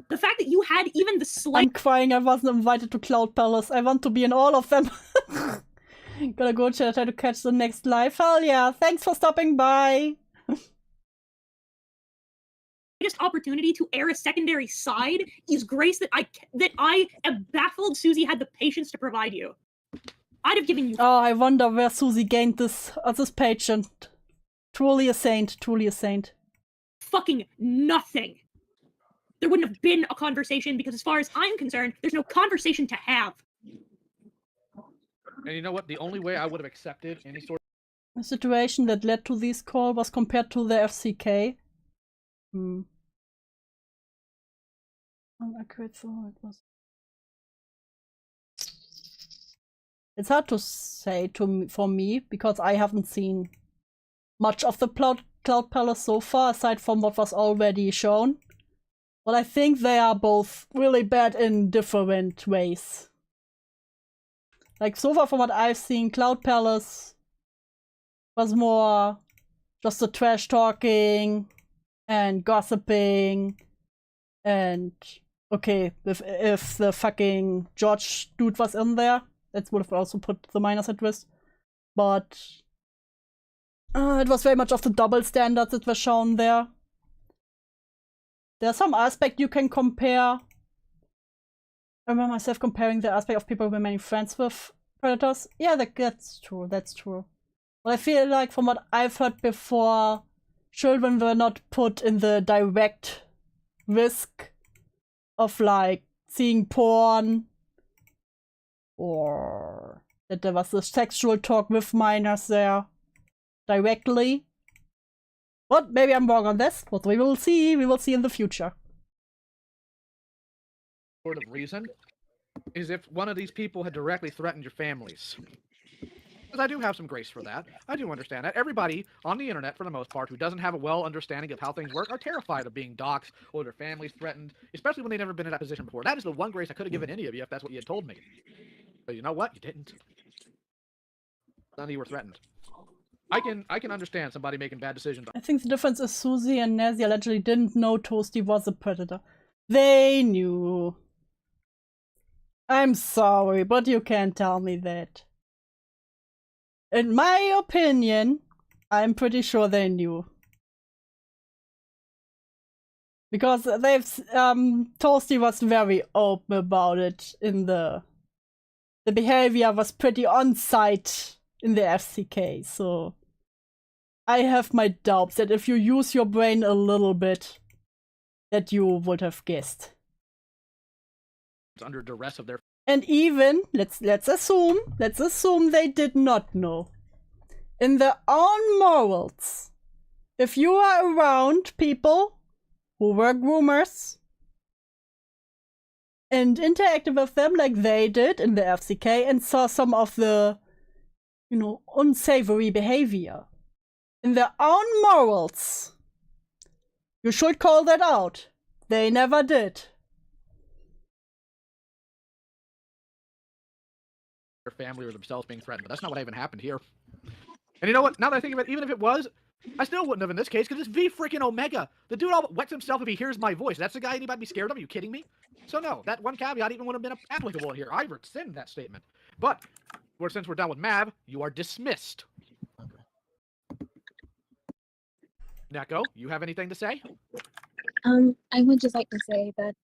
the fact that you had even the slight. I'm crying. I wasn't invited to Cloud Palace. I want to be in all of them. Gotta go try to catch the next live. Hell yeah! Thanks for stopping by. Greatest opportunity to air a secondary side is grace that I am baffled Suzy had the patience to provide you. I'd have given you. Oh, I wonder where Suzy gained this patient. Truly a saint. Truly a saint. Fucking nothing. There wouldn't have been a conversation because, as far as I'm concerned, there's no conversation to have. And you know what? The only way I would have accepted any sort The situation that led to this call was compared to the FCK. Unaccurate, so it was. It's hard to say for me because I haven't seen much of the Cloud Palace so far, aside from what was already shown. But I think they are both really bad in different ways. Like, so far from what I've seen, Cloud Palace was more just the trash talking and gossiping and, okay, if the fucking George dude was in there, That would have also put the minors at risk. But it was very much of the double standards that were shown there. There's some aspect you can compare. I remember myself comparing the aspect of people who remain friends with predators. Yeah, that's true. That's true. But I feel like from what I've heard before, children were not put in the direct risk of like seeing porn or that there was a sexual talk with minors there directly. But maybe I'm wrong on this, but we will see in the future. Sort of reason is if one of these people had directly threatened your families. Because I do have some grace for that. I do understand that. Everybody on the internet, for the most part, who doesn't have a well understanding of how things work, are terrified of being doxxed or their families threatened, especially when they've never been in that position before. That is the one grace I could have given any of you if that's what you had told me. But you know what? You didn't. None of you were threatened. I can understand somebody making bad decisions. I think the difference is Suzy and Nazi allegedly didn't know Toasty was a predator. They knew. I'm sorry, but you can't tell me that. In my opinion, I'm pretty sure they knew. Because they've Toasty was very open about it in the behavior was pretty on-site in the FCK, so I have my doubts that if you use your brain a little bit, that you would have guessed. It's under duress of their. And even let's assume they did not know. In their own morals, if you are around people who were groomers and interacted with them like they did in the FCK and saw some of the, you know, unsavory behavior in their own morals, you should call that out. They never did. Their family or themselves being threatened, but that's not what even happened here. And you know what? Now that I think of it, even if it was, I still wouldn't have in this case, because it's V freaking Omega. The dude all wets himself if he hears my voice. That's the guy anybody be scared of? Are you kidding me? So no, that one caveat even would have been applicable here. I rescind that statement. But since we're done with Mav, you are dismissed. Neko, you have anything to say? I would just like to say that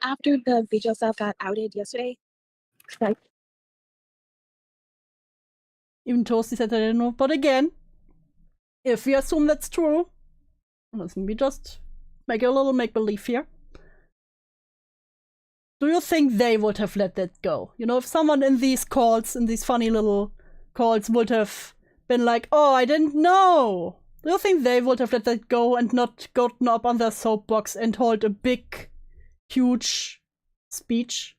after the video stuff got outed yesterday, like even Toasty said they didn't know. But again, if we assume that's true, listen, we just make a little make-believe here. Do you think they would have let that go? You know, if someone in these calls, in these funny little calls, would have been like, oh, I didn't know. Do you think they would have let that go and not gotten up on their soapbox and hold a big, huge speech?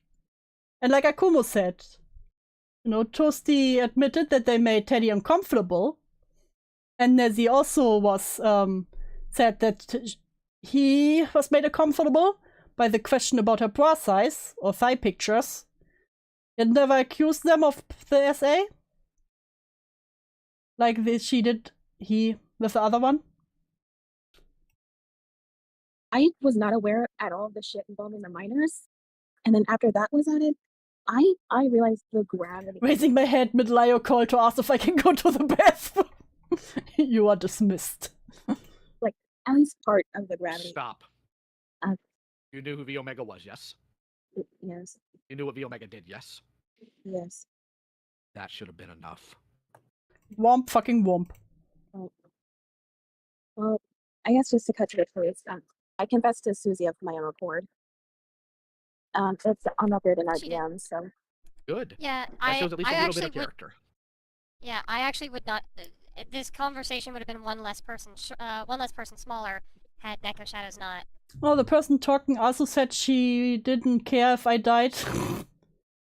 And like Akumo said, you know, Toasty admitted that they made Teddy uncomfortable. And Nezzy also was said that he was made uncomfortable by the question about her bra size or thigh pictures. And never accused them of the SA? Like she did he with the other one? I was not aware at all of the shit involving the minors. And then after that was added, I realized the gravity. Raising my head mid-Lio call to ask if I can go to the bathroom. You are dismissed. Like, at least part of the gravity. Stop. You knew who V Omega was, yes? Yes. You knew what V Omega did, yes? Yes. That should have been enough. Womp fucking womp. Well, I guess just to cut to the chase, I confessed to Suzy of my own accord. It's on record in our DM, so. Good. Yeah, that shows at least a little bit of character. Yeah, I actually would not. This conversation would have been one less person smaller had Neko Shadows not. Oh, the person talking also said she didn't care if I died. Yeah,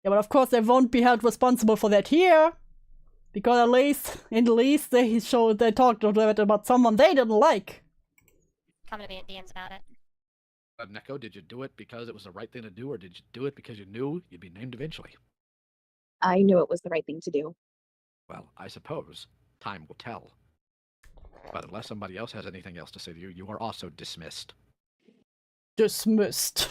but of course they won't be held responsible for that here. Because at least they talked about someone they didn't like. Come to me in DMs about it. Neko, did you do it because it was the right thing to do, or did you do it because you knew you'd be named eventually? I knew it was the right thing to do. Well, I suppose time will tell. But unless somebody else has anything else to say to you, you are also dismissed. Dismissed.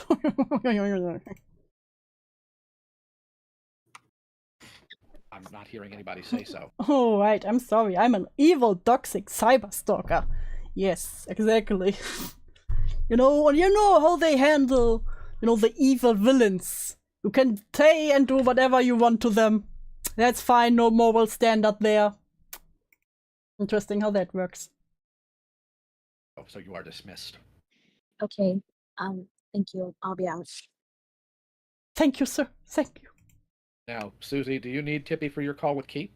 I'm not hearing anybody say so. Oh, right, I'm sorry. I'm an evil, toxic cyber stalker. Yes, exactly. you know how they handle, the evil villains. You can say and do whatever you want to them. That's fine, no moral standard there. Interesting how that works. Oh, so you are dismissed. Okay. Thank you. I'll be out. Thank you, sir. Thank you. Now, Suzy, do you need Tippy for your call with Key?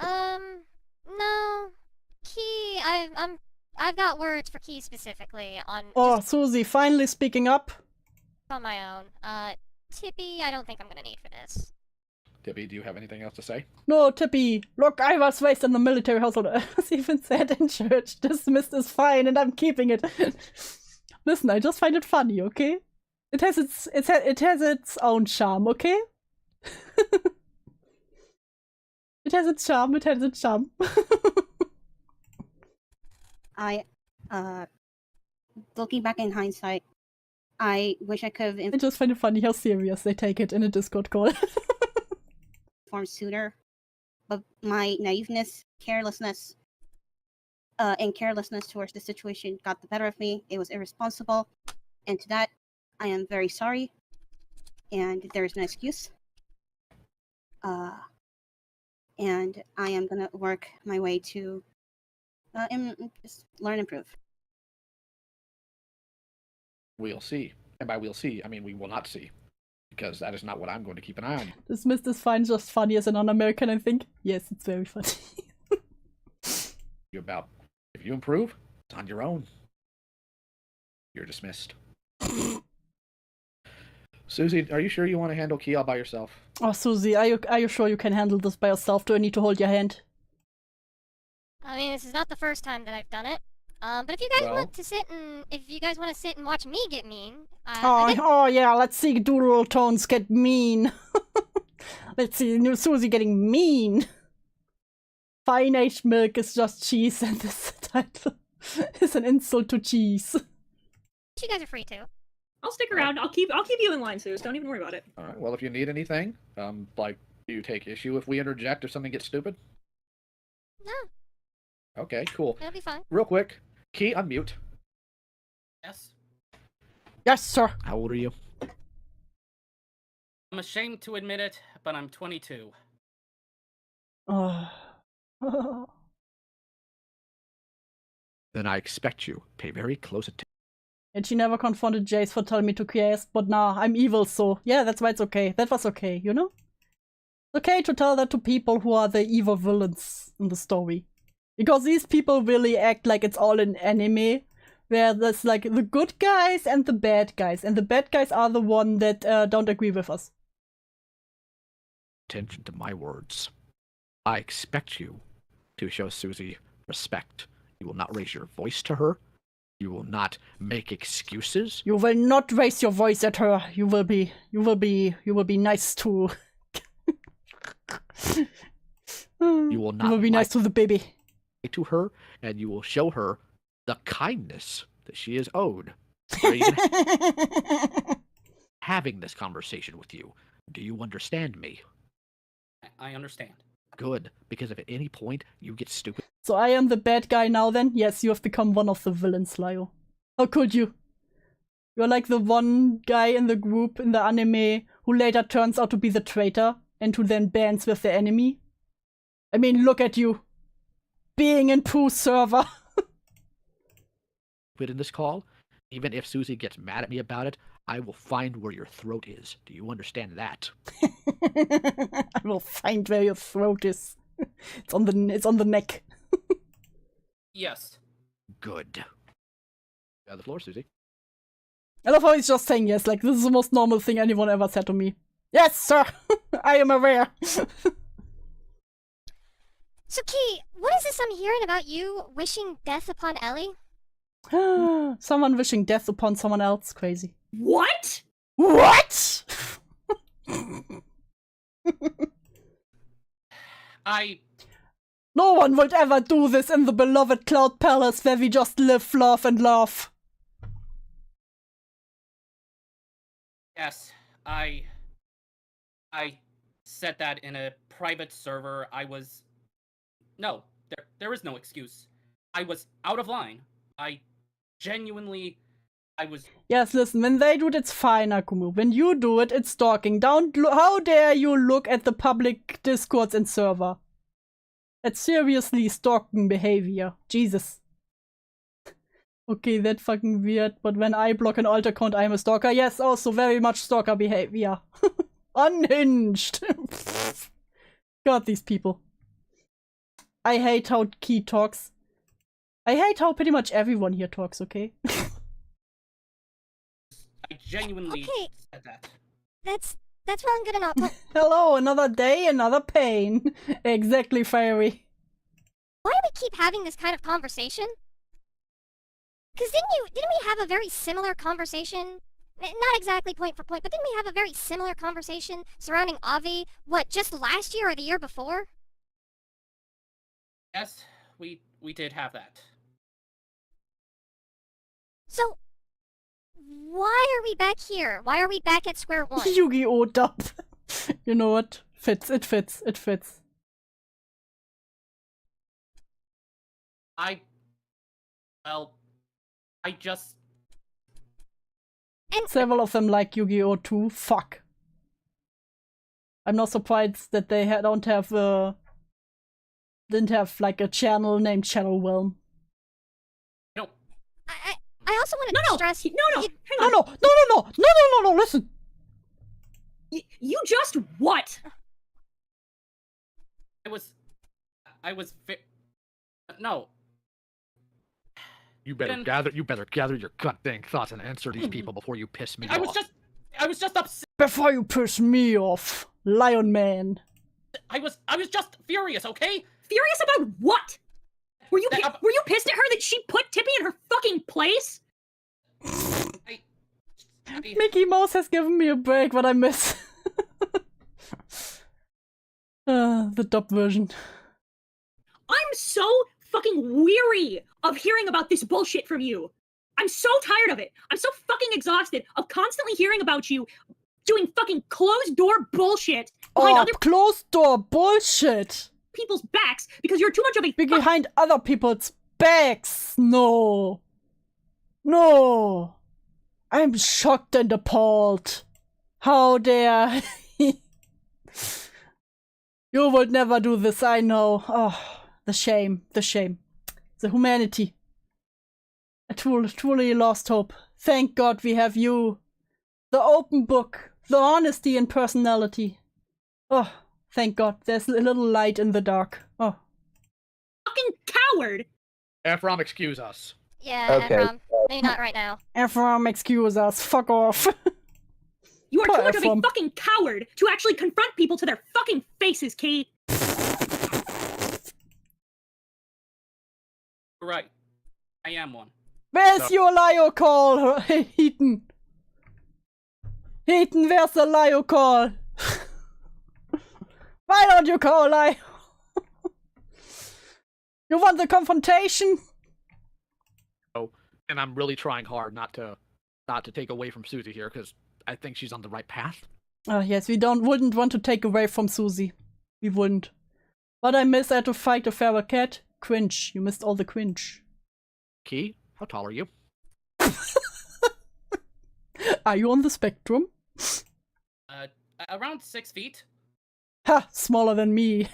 No. Key, I've got words for Key specifically Oh, Suzy, finally speaking up. on my own. Tippy, I don't think I'm gonna need for this. Tippy, do you have anything else to say? No, Tippy, look, I was raised in a military household. I was even said in church, dismissed is fine and I'm keeping it. Listen, I just find it funny, okay? It has its own charm, okay? It has its charm. Looking back in hindsight, I wish I could have I just find it funny how serious they take it in a Discord call. informed sooner, but my naiveness, carelessness towards the situation got the better of me. It was irresponsible, and to that, I am very sorry, and there is no excuse. And I am gonna work my way to just learn and improve. We'll see. And by we'll see, I mean we will not see. Because that is not what I'm going to keep an eye on. Dismissed is fine, just funny as a non-American, I think. Yes, it's very funny. If you improve, it's on your own. You're dismissed. Suzy, are you sure you want to handle Key all by yourself? Oh, Suzy, are you sure you can handle this by yourself? Do I need to hold your hand? I mean, this is not the first time that I've done it. But if you guys want to sit and watch me get mean, oh yeah, let's see doodletones get mean. Let's see new Suzy getting mean. Fine aged milk is just cheese, and this title is an insult to cheese. you guys are free to. I'll stick around. I'll keep you in line, Suze. Don't even worry about it. All right. Well, if you need anything, do you take issue if we interject if something gets stupid? No. Okay, cool. That'll be fine. Real quick, Key, unmute. Yes. Yes, sir. How old are you? I'm ashamed to admit it, but I'm 22. Then I expect you pay very close attention. And she never confronted Jace for telling me to quiesce, but nah, I'm evil, so yeah, that's why it's okay. That was okay, you know? It's okay to tell that to people who are the evil villains in the story. Because these people really act like it's all an anime, where there's like the good guys and the bad guys, and the bad guys are the one that don't agree with us. Attention to my words. I expect you to show Suzy respect. You will not raise your voice to her. You will not make excuses. You will not raise your voice at her. You will be nice to. You will not. You will be nice to the baby. To her, and you will show her the kindness that she is owed. Having this conversation with you. Do you understand me? I understand. Good, because if at any point you get stupid. So I am the bad guy now then? Yes, you have become one of the villains, Lio. How could you? You're like the one guy in the group in the anime who later turns out to be the traitor and who then bands with the enemy. I mean, look at you. Being in Pooh's server. In this call, even if Suzy gets mad at me about it, I will find where your throat is. Do you understand that? I will find where your throat is. It's on the neck. Yes. Good. You have the floor, Suzy. I love how he's just saying yes, like this is the most normal thing anyone ever said to me. Yes, sir! I am aware. So, Key, what is this I'm hearing about you wishing death upon Ellie? Someone wishing death upon someone else. Crazy. What? What? No one would ever do this in the beloved Cloud Palace where we just live, laugh, and laugh. Yes, I said that in a private server. No, there is no excuse. I was out of line. I was... Yes, listen, when they do it, it's fine, Akumu. When you do it, it's stalking. How dare you look at the public discords and server? It's seriously stalking behavior. Jesus. Okay, that's fucking weird, but when I block an alt account, I'm a stalker. Yes, also very much stalker behavior. Unhinged. God, these people. I hate how Key talks. I hate how pretty much everyone here talks, okay? I genuinely said that. That's wrong, good enough. But Hello, another day, another pain. Exactly, Fiery. why do we keep having this kind of conversation? Because didn't we have a very similar conversation? Not exactly point for point, but didn't we have a very similar conversation surrounding Avi, just last year or the year before? Yes, we did have that. So, why are we back here? Why are we back at square one? Yu-Gi-Oh! Dub. You know what? It fits. Several of them like Yu-Gi-Oh! Too. Fuck. I'm not surprised that they didn't have like a channel named Channel Realm. No. I also want to stress. No, listen. You just what? No. You better gather your goddamn thoughts and answer these people before you piss me off. I was just upset. Before you piss me off, Lion Man. I was just furious, okay? Furious about what? Were you pissed at her that she put Tippy in her fucking place? Mickey Mouse has given me a break, what I miss. The dub version. I'm so fucking weary of hearing about this bullshit from you. I'm so tired of it. I'm so fucking exhausted of constantly hearing about you doing fucking closed door bullshit behind other closed door bullshit people's backs because you're too much of a behind other people's backs. No. I'm shocked and appalled. How dare you would never do this, I know. Oh, the shame. The humanity. I truly lost hope. Thank God we have you. The open book. The honesty and personality. Oh, thank God. There's a little light in the dark. Oh. Fucking coward! Ephraim, excuse us. Yeah, Okay. Ephraim. Maybe not right now. Ephraim, excuse us. Fuck off. You are Poor too much of Ephraim. a fucking coward to actually confront people to their fucking faces, Kate. Right. I am one. Where's your Lio call, Heaton? Heaton, where's the Lio call? Why don't you call Lio? You want the confrontation? Oh, and I'm really trying hard not to take away from Suzy here because I think she's on the right path. Yes, we wouldn't want to take away from Suzy. We wouldn't. But I miss how to fight a feral cat. Cringe. You missed all the cringe. Key, how tall are you? Are you on the spectrum? Around 6 feet. Ha! Smaller than me.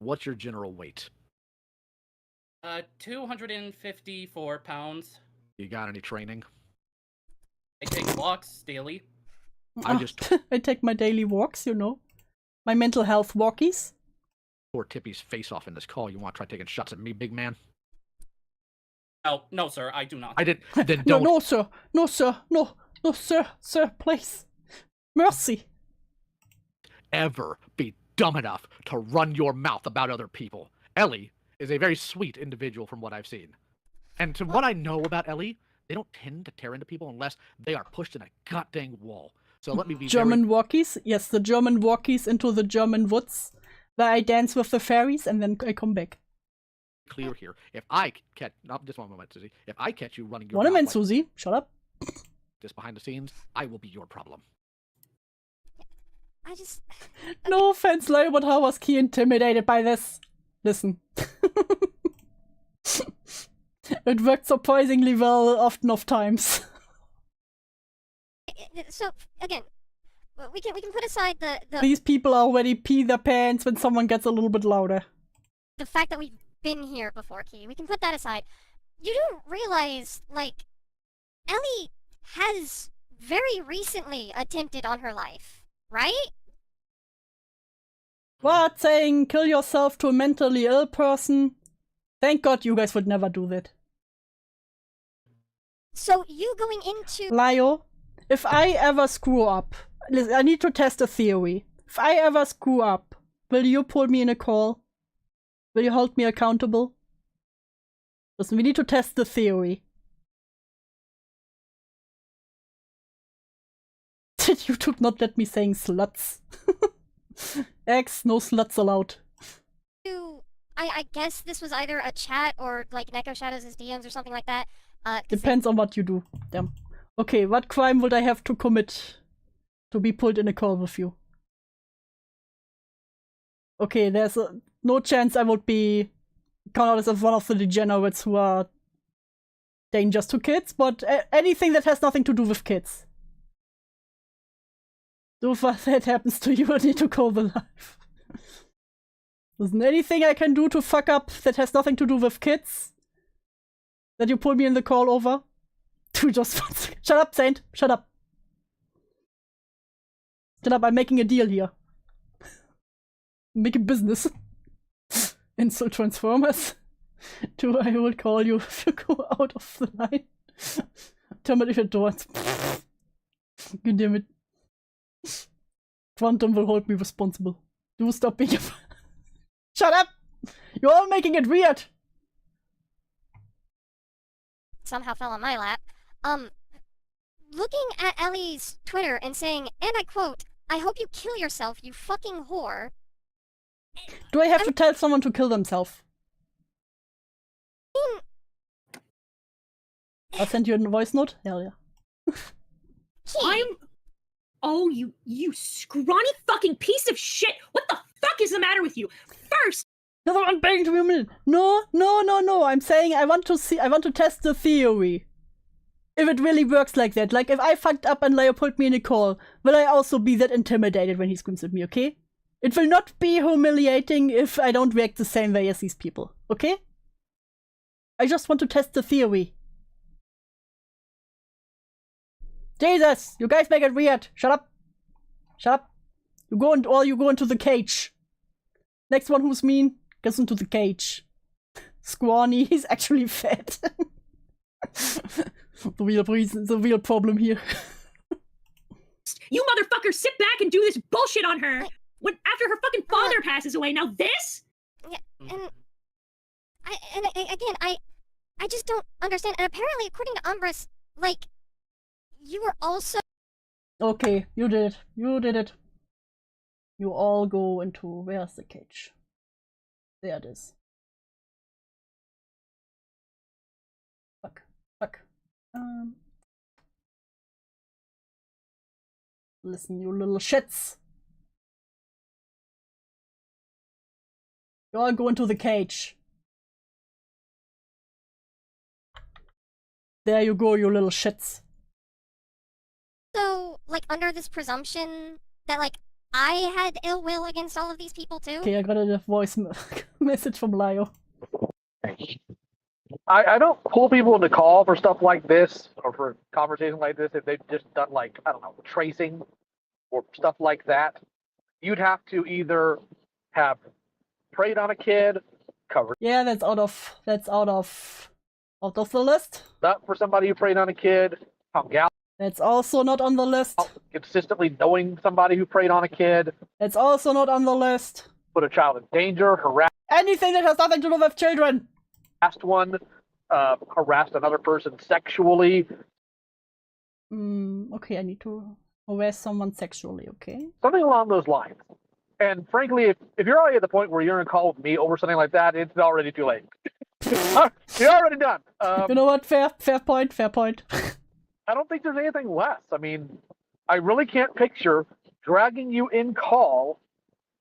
What's your general weight? 254 pounds. You got any training? I take walks daily. I take my daily walks, you know. My mental health walkies. Poor Tippy's face off in this call. You want to try taking shots at me, big man? No, sir, I do not. I didn't. Then don't. No, sir. No, sir. No, sir. Sir, please. Mercy. Ever be dumb enough to run your mouth about other people. Ellie is a very sweet individual from what I've seen. And to what I know about Ellie, they don't tend to tear into people unless they are pushed in a goddamn wall. So let me be German walkies? Yes, the German walkies into the German woods, where I dance with the fairies and then I come back. Clear here. If I catch, not just one moment, Suzy. If I catch you running your What a mouth minute, like Suzy. Shut up. this behind the scenes, I will be your problem. I just... No offense, Lyle, but how was Key intimidated by this? Listen. It worked surprisingly well often of times. So, again, we can put aside the These people already pee their pants when someone gets a little bit louder. the fact that we've been here before, Key. We can put that aside. You don't realize, like, Ellie has very recently attempted on her life, right? What? Saying kill yourself to a mentally ill person? Thank God you guys would never do that. So you going into... Lio, if I ever screw up, listen, I need to test a theory. If I ever screw up, will you pull me in a call? Will you hold me accountable? Listen, we need to test the theory. Did YouTube not let me saying sluts? X, no sluts allowed. I guess this was either a chat or like Neko Shadows' DMs or something like that. Depends on what you do. Damn. Okay, what crime would I have to commit to be pulled in a call with you? Okay, there's no chance I would be counted as one of the degenerates who are dangerous to kids, but anything that has nothing to do with kids. So if that happens to you, I need to call the life. Isn't anything I can do to fuck up that has nothing to do with kids? That you pull me in the call over? To just shut up, Saint. Shut up. Shut up, I'm making a deal here. Make a business. Insult Transformers. Do I will call you if you go out of the line. Terminate your doors. God damn it. Quantum will hold me responsible. Do stop being a... Shut up! You're all making it weird! Somehow fell on my lap. Looking at Ellie's Twitter and saying, and I quote, "I hope you kill yourself, you fucking whore." Do I have to tell someone to kill themselves? I'll send you a voice note? Hell yeah. Oh, you scrawny fucking piece of shit! What the fuck is the matter with you? First! Another one begging to be a minute. No. I'm saying I want to test the theory. If it really works like that. Like, if I fucked up and Leo pulled me in a call, will I also be that intimidated when he screams at me, okay? It will not be humiliating if I don't react the same way as these people, okay? I just want to test the theory. Jesus! You guys make it weird! Shut up! Shut up! You go into the cage. Next one who's mean gets into the cage. Scrawny, he's actually fat. The real problem here. You motherfuckers sit back and do this bullshit on her! When after her fucking father passes away, now this? Yeah, and I just don't understand. And apparently, according to Umbris, like, you were also... Okay, you did it. You did it. You all go into... Where's the cage? There it is. Fuck. Listen, you little shits. You all go into the cage. There you go, you little shits. So, like, under this presumption that, like, I had ill will against all of these people, too? Okay, I got a voice message from Lio. I don't pull people into call for stuff like this or for conversations like this if they've just done, like, I don't know, tracing or stuff like that. You'd have to either have preyed on a kid, covered. Yeah, that's out of the list. Not for somebody who preyed on a kid, hung out. That's also not on the list. Consistently knowing somebody who preyed on a kid. That's also not on the list. Put a child in danger, harassed. Anything that has nothing to do with children. One, harassed another person sexually. Okay, I need to harass someone sexually, okay? Something along those lines. And frankly, if you're already at the point where you're in a call with me over something like that, it's already too late. You're already done. You know what? Fair point. I don't think there's anything less. I mean, I really can't picture dragging you in call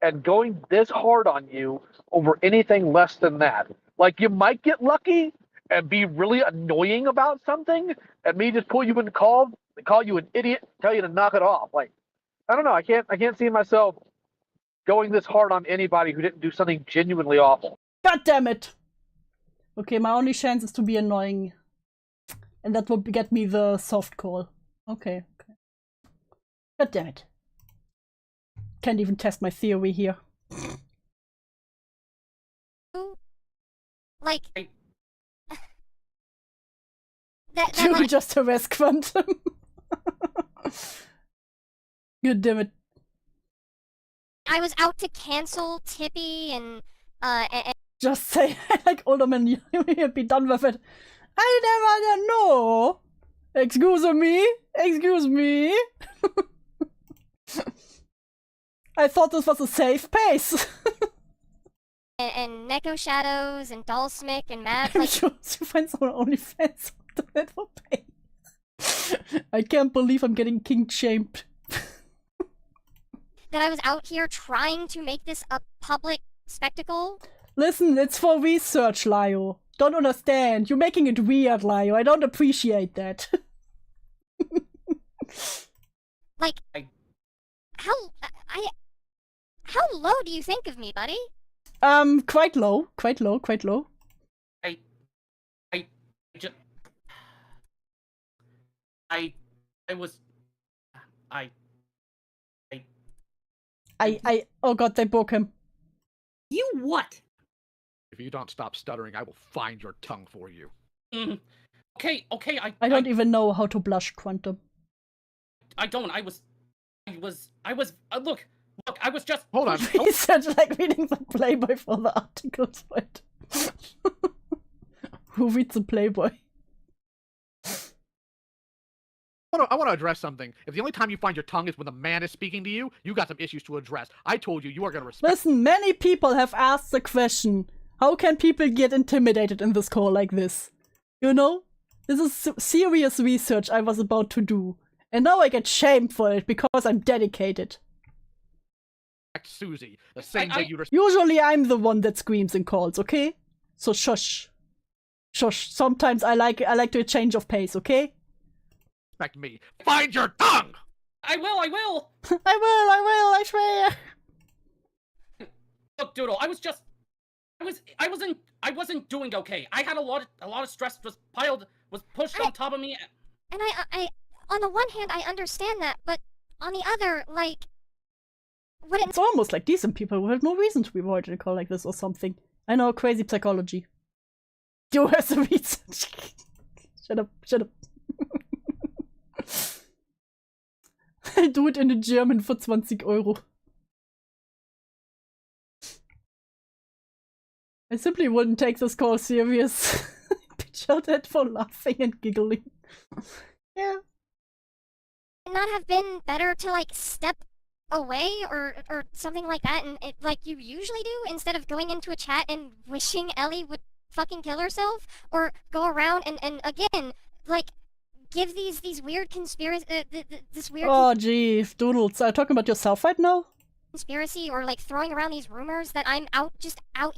and going this hard on you over anything less than that. Like, you might get lucky and be really annoying about something, and me just pull you in call you an idiot, tell you to knock it off. Like, I don't know. I can't see myself going this hard on anybody who didn't do something genuinely awful. God damn it! Okay, my only chance is to be annoying. And that would get me the soft call. Okay. God damn it. Can't even test my theory here. Like... You like, just harass Quantum. God damn it. I was out to cancel Tippy and Just say, like, older man, you'll be done with it. I never know. Excuse me? Excuse me? I thought this was a safe pace. and Neko Shadows and Dollsmick and Mad, I'm like... sure you find someone OnlyFans on the network page. I can't believe I'm getting kink shamed. that I was out here trying to make this a public spectacle. Listen, it's for research, Lio. Don't understand. You're making it weird, Lio. I don't appreciate that. Like, how low do you think of me, buddy? Quite low. Quite low. Quite low. Oh god, they broke him. You what? If you don't stop stuttering, I will find your tongue for you. Okay, I don't even know how to blush, Quantum. I don't. Look, I was just. Hold on. He's such like reading the Playboy for the articles. Wait. Who reads the Playboy? I want to address something. If the only time you find your tongue is when the man is speaking to you, you got some issues to address. I told you you are going to respect. Listen, many people have asked the question, how can people get intimidated in this call like this? You know? This is serious research I was about to do. And now I get shamed for it because I'm dedicated. Suzy, the same way you respect. Usually I'm the one that screams in calls, okay? So shush. Shush. Sometimes I like to change of pace, okay? Respect me. Find your tongue! I will! I will, I swear! Look, Doodle, I wasn't doing okay. I had a lot of stress was pushed on top of me. And I on the one hand I understand that, but on the other, like, It's almost like decent people would have no reason to be avoided a call like this or something. I know, crazy psychology. You have some research. Shut up. I'll do it in German for 20 Euro. I simply wouldn't take this call serious. Bitch out at for laughing and giggling. Yeah. not have been better to like step away or something like that, and like you usually do, instead of going into a chat and wishing Ellie would fucking kill herself, or go around and again like give these weird conspiracy this weird oh gee, Doodles, are you talking about yourself right now? Conspiracy, or like throwing around these rumors that I'm out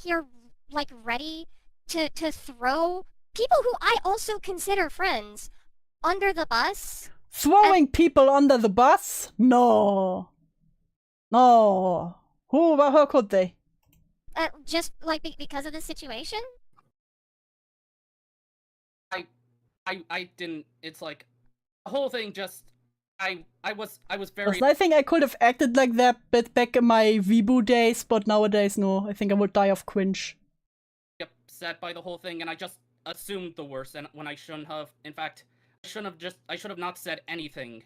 here like ready to throw people who I also consider friends under the bus. Throwing people under the bus? No. No. How could they? Just like because of the situation? I didn't. It's like the whole thing just. I was very. I think I could have acted like that bit back in my Weibo days, but nowadays no. I think I would die of cringe. Upset by the whole thing, and I just assumed the worst, and when I shouldn't have. In fact, I should have not said anything.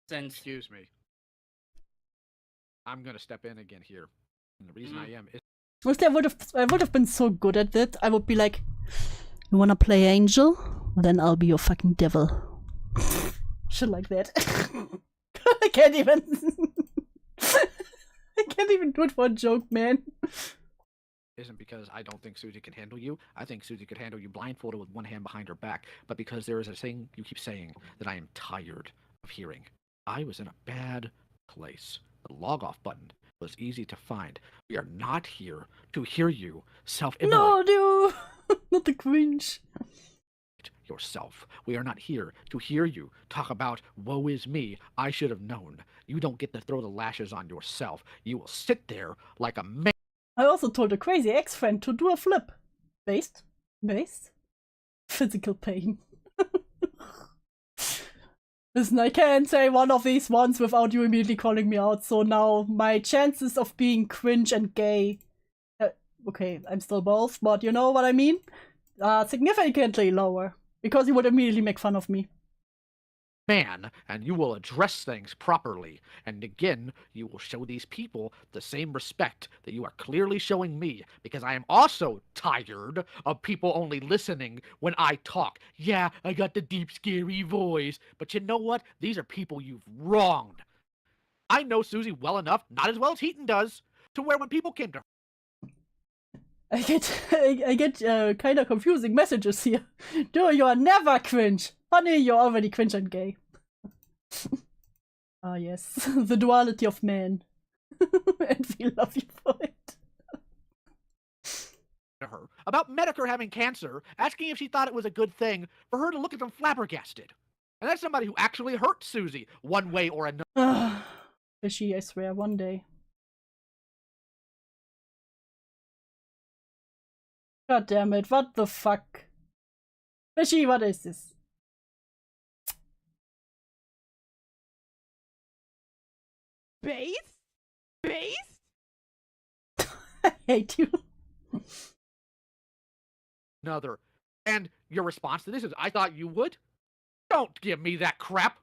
Since. Excuse me. I'm gonna step in again here, and the reason I am is. Mostly, I would have been so good at it. I would be like, "You wanna play Angel? Then I'll be your fucking devil." Shit like that. I can't even. I can't even do it for a joke, man. Isn't because I don't think Suzy can handle you. I think Suzy could handle you blindfolded with one hand behind her back. But because there is a thing you keep saying that I am tired of hearing. I was in a bad place The log off button was easy to find. We are not here to hear you self-immolate No, dude! Not the cringe. yourself. We are not here to hear you talk about woe is me, I should have known. You don't get to throw the lashes on yourself. You will sit there like a man. I also told a crazy ex-friend to do a flip. Based? Physical pain. Listen, I can't say one of these ones without you immediately calling me out, so now my chances of being cringe and gay... okay, I'm still both, but you know what I mean? Significantly lower. Because you would immediately make fun of me. Man, and you will address things properly. And again, you will show these people the same respect that you are clearly showing me, because I am also tired of people only listening when I talk. Yeah, I got the deep, scary voice, but you know what? These are people you've wronged. I know Suzy well enough, not as well as Heaton does, to where when people came to her, I get kind of confusing messages here. Dude, you are never cringe. Honey, you're already cringe and gay. Ah yes, the duality of man. And we love you for it. her about Medicare having cancer, asking if she thought it was a good thing for her to look at them flabbergasted. And that's somebody who actually hurt Suzy one way or another. Fishy, I swear, one day. God damn it, what the fuck? Fishy, what is this? Base? I hate you. Another. And your response to this is, I thought you would? Don't give me that crap.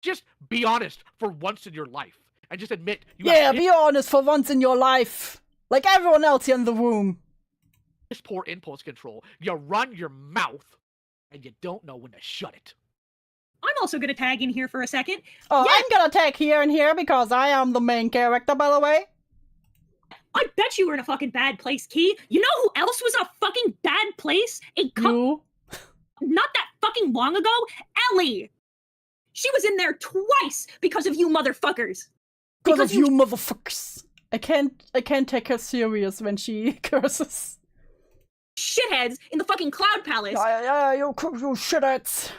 Just be honest for once in your life. And just admit you Yeah, have be honest for once in your life. Like everyone else here in the room. this poor impulse control. You run your mouth, and you don't know when to shut it. I'm also gonna tag in here for a second. Oh, Yeah, I'm gonna tag here and here because I am the main character, by the way. I bet you were in a fucking bad place, Key. You know who else was in a fucking bad place? You? Not that fucking long ago? Ellie! She was in there twice because of you motherfuckers. Because of you motherfuckers. I can't take her serious when she curses. Shitheads in the fucking Cloud Palace Yeah, you shitheads.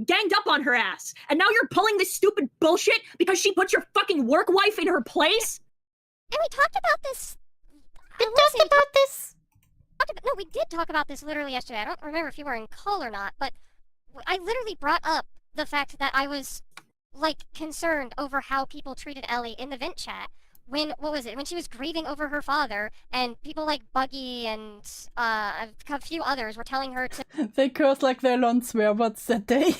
ganged up on her ass. And now you're pulling this stupid bullshit because she put your fucking work wife in her place? And we talked about this. We talked about this. No, we did talk about this literally yesterday. I don't remember if you were in call or not, but I literally brought up the fact that I was, like, concerned over how people treated Ellie in the vent chat. When she was grieving over her father, and people like Buggy and a few others were telling her to They curse like they learned swear words that day.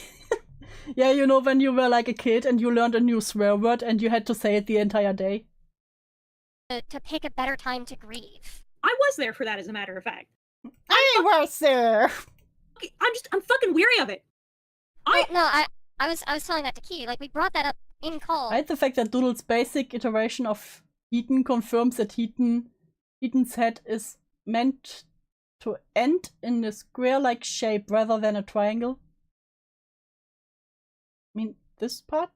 Yeah, you know when you were like a kid and you learned a new swear word and you had to say it the entire day. to pick a better time to grieve. I was there for that, as a matter of fact. I was there. I'm fucking weary of it. I was telling that to Key. Like, we brought that up in call. I hate the fact that Doodle's basic iteration of Heaton confirms that Heaton's head is meant to end in a square-like shape rather than a triangle. I mean, this part?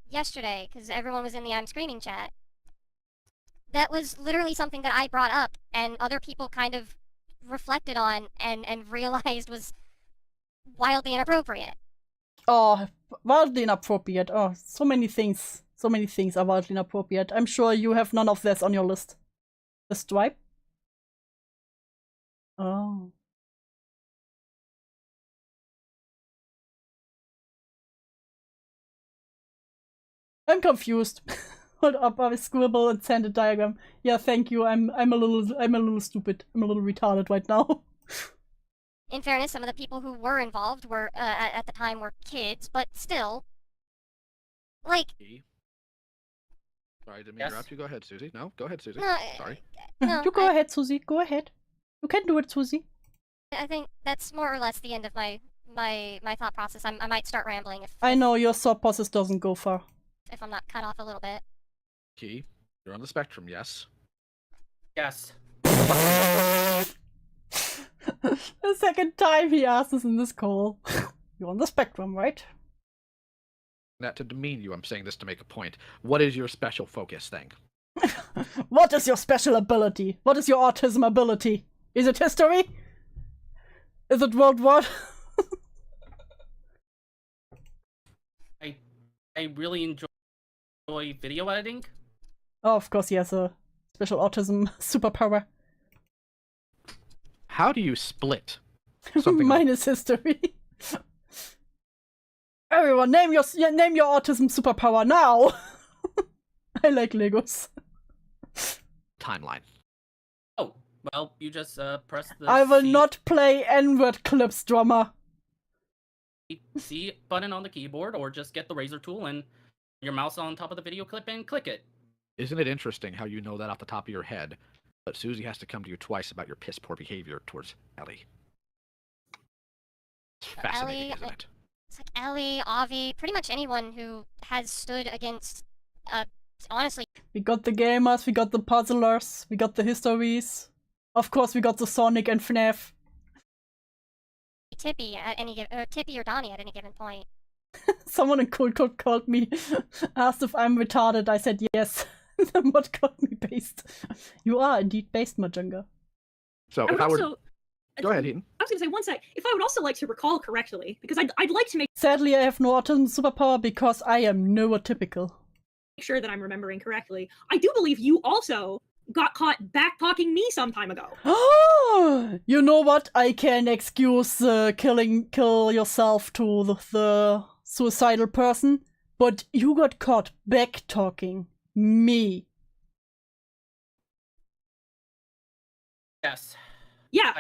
Yesterday, because everyone was in the I'm screaming chat. That was literally something that I brought up, and other people kind of reflected on and realized was wildly inappropriate. Oh, wildly inappropriate. Oh, so many things. So many things are wildly inappropriate. I'm sure you have none of this on your list. The stripe? Oh. I'm confused. Hold up, I scribble and send a diagram. Yeah, thank you. I'm a little stupid. I'm a little retarded right now. In fairness, some of the people who were involved were at the time were kids, but still, like. Sorry, I didn't mean to interrupt you. Go ahead, Suzy. No, go ahead, Suzy. No, Sorry. No, You go ahead, Suzy. Go ahead. You can do it, Suzy. I think that's more or less the end of my thought process. I might start rambling I know your thought process doesn't go far. if I'm not cut off a little bit. Key, you're on the spectrum, yes? Yes. The second time he asked us in this call. You're on the spectrum, right? that to demean you. I'm saying this to make a point. What is your special focus thing? What is your special ability? What is your autism ability? Is it history? Is it World War? I really enjoy video editing. Oh, of course he has a special autism superpower. How do you split something? Mine is history. Everyone, name your autism superpower now. I like Legos. Timeline. Oh, well, you just press the I will C not play N-word clips, drummer. button on the keyboard, or just get the razor tool and your mouse on top of the video clip and click it. Isn't it interesting how you know that off the top of your head, but Suzy has to come to you twice about your piss-poor behavior towards Ellie? It's fascinating, isn't it? It's like Ellie, Avi, pretty much anyone who has stood against, honestly. We got the gamers, we got the puzzlers, we got the histories. Of course, we got the Sonic and FNAF. Tippy at any given, or Tippy or Donnie at any given point. Someone in Cold Code called me, asked if I'm retarded. I said yes. Then what called me based? You are indeed based, Majunga. So if I were... Go ahead, Heaton. I was going to say one sec. If I would also like to recall correctly, because I'd like to make Sadly, I have no autism superpower because I am neurotypical. sure that I'm remembering correctly. I do believe you also got caught backtalking me some time ago. Oh, you know what? I can excuse kill yourself to the suicidal person, but you got caught backtalking me. Yes. Yeah.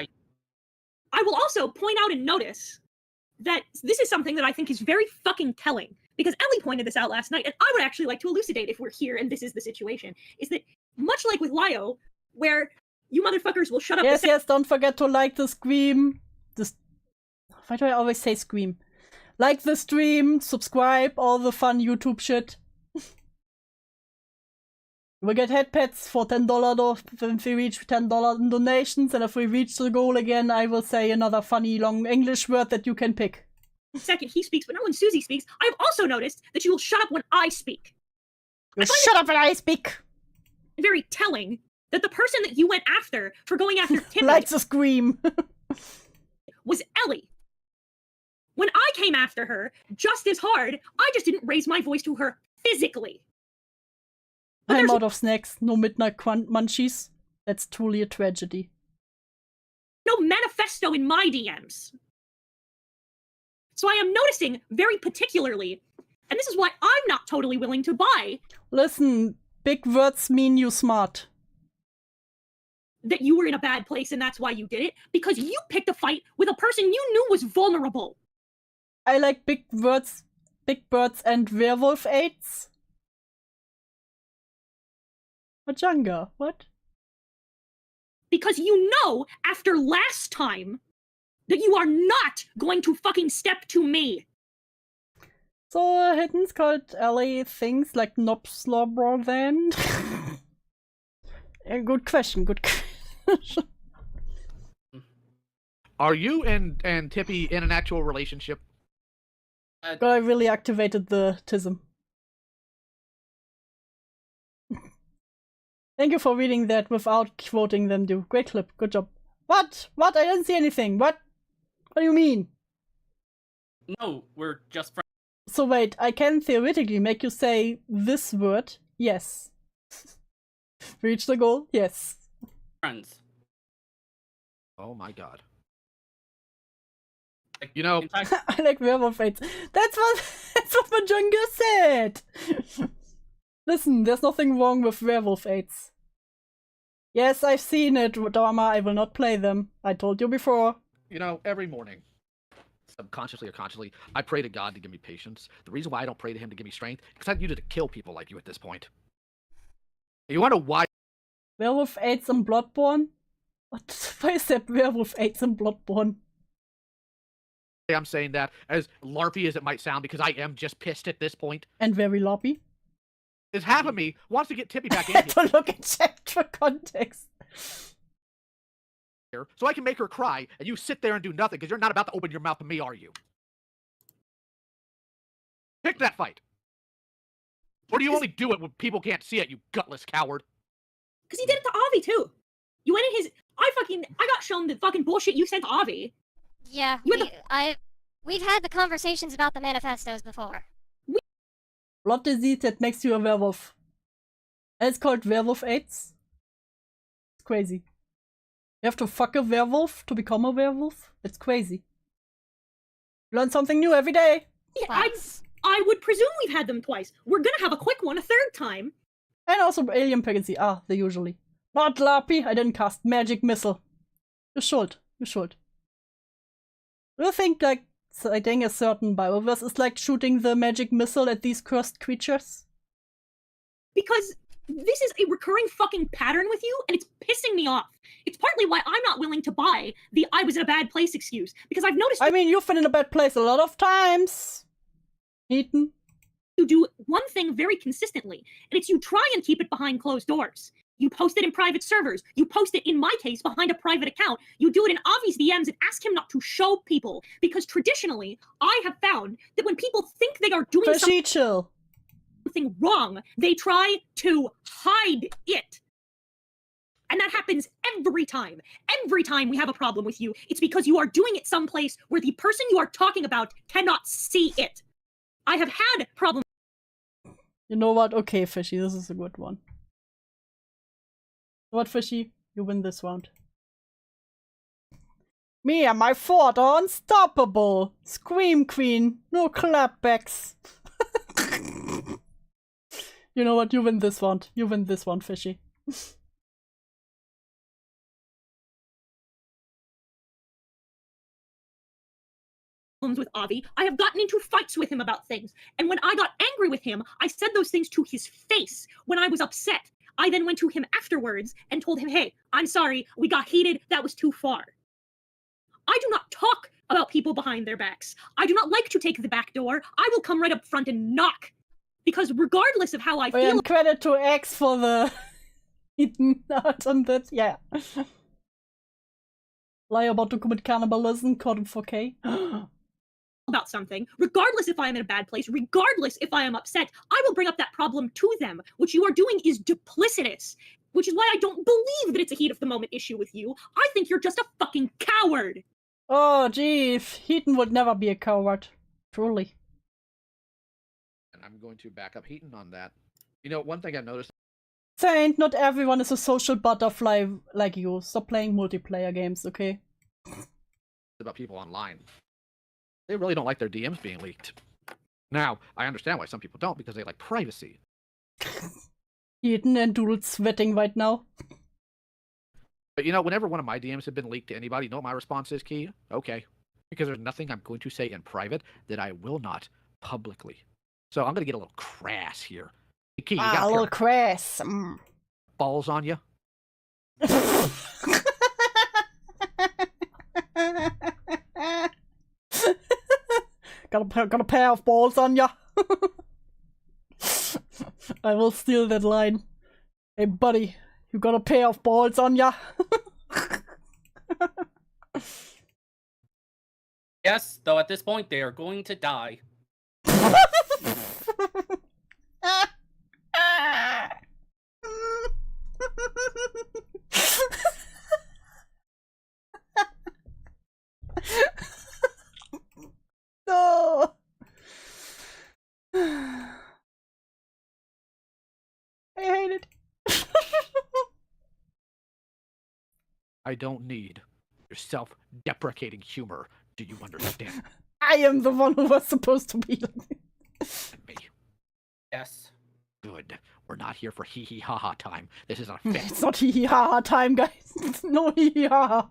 I will also point out and notice that this is something that I think is very fucking telling, because Ellie pointed this out last night, and I would actually like to elucidate if we're here and this is the situation, is that much like with Lio, where you motherfuckers will shut up. Yes, don't forget to like the stream. Why do I always say stream? Like the stream, subscribe, all the fun YouTube shit. We'll get headpads for $10 if we reach $10 in donations, and if we reach the goal again, I will say another funny long English word that you can pick. Second he speaks, but not when Suzy speaks. I've also noticed that you will shut up when I speak. You shut up when I speak! Very telling that the person that you went after for going after Tippy likes to scream was Ellie. When I came after her just as hard, I just didn't raise my voice to her physically. But I'm out of snacks, no midnight munchies. That's truly a tragedy. No manifesto in my DMs. So I am noticing very particularly, and this is why I'm not totally willing to buy. Listen, big words mean you smart. That you were in a bad place and that's why you did it, because you picked a fight with a person you knew was vulnerable. I like big words, big birds and werewolf aids. Majunga, what? Because you know, after last time, that you are not going to fucking step to me. So, Hitten's called Ellie things like Nobslobber then? Good question, good question. Are you and Tippy in an actual relationship? But I really activated the tism. Thank you for reading that without quoting them, dude. Great clip. Good job. What? What? I didn't see anything. What? What do you mean? No, we're just friends. So wait, I can theoretically make you say this word. Yes. Reach the goal. Yes. Friends. Oh my god. You know, I like werewolf aids. That's what Majunga said. Listen, there's nothing wrong with werewolf aids. Yes, I've seen it, Dharma. I will not play them. I told you before. You know, every morning, subconsciously or consciously, I pray to God to give me patience. The reason why I don't pray to him to give me strength is because I need to kill people like you at this point. You want to know why? Werewolf aids in Bloodborne? What? Why is there werewolf aids in Bloodborne? I'm saying that, as LARPy as it might sound, because I am just pissed at this point. And very loppy. Is half of me wants to get Tippy back in here. To look at chat for context. So I can make her cry, and you sit there and do nothing, because you're not about to open your mouth to me, are you? Pick that fight. Or do you only do it when people can't see it, you gutless coward? Because he did it to Avi, too. You went in his... I got shown the fucking bullshit you sent to Avi. Yeah, we've had the conversations about the manifestos before. Blood disease that makes you a werewolf. And it's called werewolf AIDS. It's crazy. You have to fuck a werewolf to become a werewolf? It's crazy. Learn something new every day. Yeah, I would presume we've had them twice. We're gonna have a quick one a third time. And also alien pregnancy. Ah, they usually. Not Lappy, I didn't cast magic missile. You should. You should. Do you think, like, I think a certain bioverse is like shooting the magic missile at these cursed creatures? Because this is a recurring fucking pattern with you, and it's pissing me off. It's partly why I'm not willing to buy the I was in a bad place excuse, because I've noticed— I mean, you've been in a bad place a lot of times, Ethan. You do one thing very consistently, and it's you try and keep it behind closed doors. You post it in private servers. You post it, in my case, behind a private account. You do it in Avi's DMs and ask him not to show people, because traditionally, I have found that when people think they are doing something wrong, they try to hide it. And that happens every time. Every time we have a problem with you, it's because you are doing it someplace where the person you are talking about cannot see it. I have had problems. You know what? Okay, Fishy, this is a good one. What, Fishy? You win this round. Me and my fort are unstoppable. Scream Queen. No clapbacks. You know what? You win this round. You win this one, Fishy. With Avi, I have gotten into fights with him about things, and when I got angry with him, I said those things to his face when I was upset. I then went to him afterwards and told him, hey, I'm sorry, we got heated, that was too far. I do not talk about people behind their backs. I do not like to take the back door. I will come right up front and knock, because regardless of how I feel— And credit to X for the Ethan art on that, yeah. Lie about to commit cannibalism, caught him 4K. about something, regardless if I am in a bad place, regardless if I am upset, I will bring up that problem to them. What you are doing is duplicitous, which is why I don't believe that it's a heat of the moment issue with you. I think you're just a fucking coward. Oh, gee, Heaton would never be a coward. Truly. And I'm going to back up Heaton on that. You know, one thing I've noticed— Saint, not everyone is a social butterfly like you. Stop playing multiplayer games, okay? about people online. They really don't like their DMs being leaked. Now, I understand why some people don't, because they like privacy. Eden and Doodle sweating right now. But you know, whenever one of my DMs have been leaked to anybody, you know what my response is, Key? Okay. Because there's nothing I'm going to say in private that I will not publicly. So I'm going to get a little crass here. Hey, Key, you got a little crass. Balls on you? got a pair of balls on ya. I will steal that line. Hey buddy, you got a pair of balls on ya? Yes, though at this point they are going to die. No. I hate it. I don't need your self-deprecating humor. Do you understand? I am the one who was supposed to be me. Yes. Good. We're not here for hee-hee ha-ha time. This is an offense. It's not hee-hee ha-ha time, guys. It's no hee-hee ha-ha.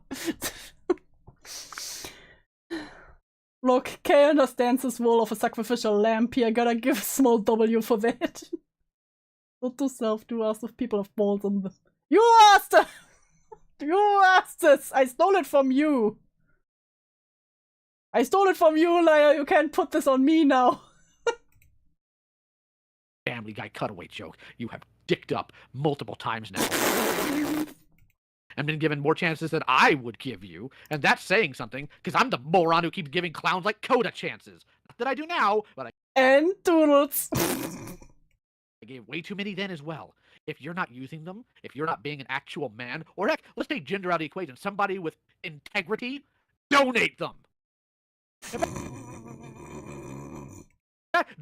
Look, Kay understands his role of a sacrificial lamb here. Gotta give a small W for that. Not to self-do ask if people have balls on them. You asked it! You asked this! I stole it from you! I stole it from you, liar! You can't put this on me now! Family Guy cutaway joke. You have dicked up multiple times now. And been given more chances than I would give you. And that's saying something, because I'm the moron who keeps giving clowns like Coda chances. Not that I do now, but I— And Doodles! I gave way too many then as well. If you're not using them, if you're not being an actual man, or heck, let's take gender out of the equation. Somebody with integrity, donate them.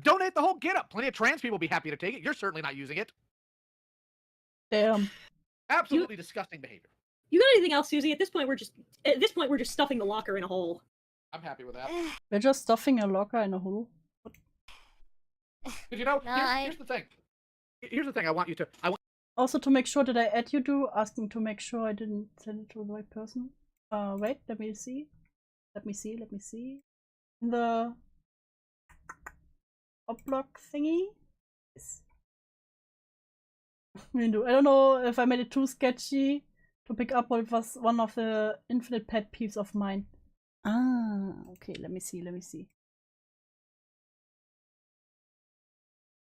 Donate the whole getup. Plenty of trans people will be happy to take it. You're certainly not using it. Damn. Absolutely disgusting behavior. You got anything else, Suzy? At this point, we're just stuffing the locker in a hole. I'm happy with that. We're just stuffing a locker in a hole. Because you know, here's the thing. Here's the thing. I want you to. Also, to make sure that I add you to, asking to make sure I didn't send it to the right person. Wait, let me see. Let me see. In the uplock thingy. Yes. I don't know if I made it too sketchy to pick up what was one of the infinite pet peeves of mine. Ah, okay, let me see.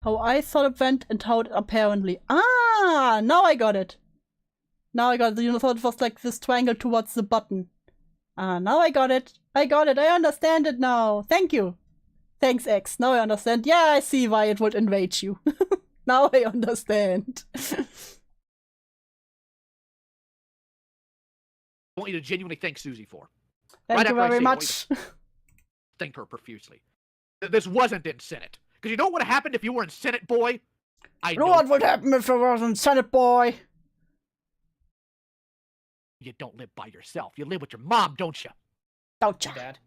How I thought it went and how it apparently. Ah, now I got it. You thought it was like this triangle towards the button. Ah, now I got it. I understand it now. Thank you. Thanks, X. Now I understand. Yeah, I see why it would enrage you. Now I understand. I want you to genuinely thank Suzy for. Thank you very much. Thank her profusely. This wasn't in Senate. Because you know what would have happened if you were in Senate, boy? You know what would happen if I was in Senate, boy? You don't live by yourself. You live with your mom, don't you? Don't you? Dad.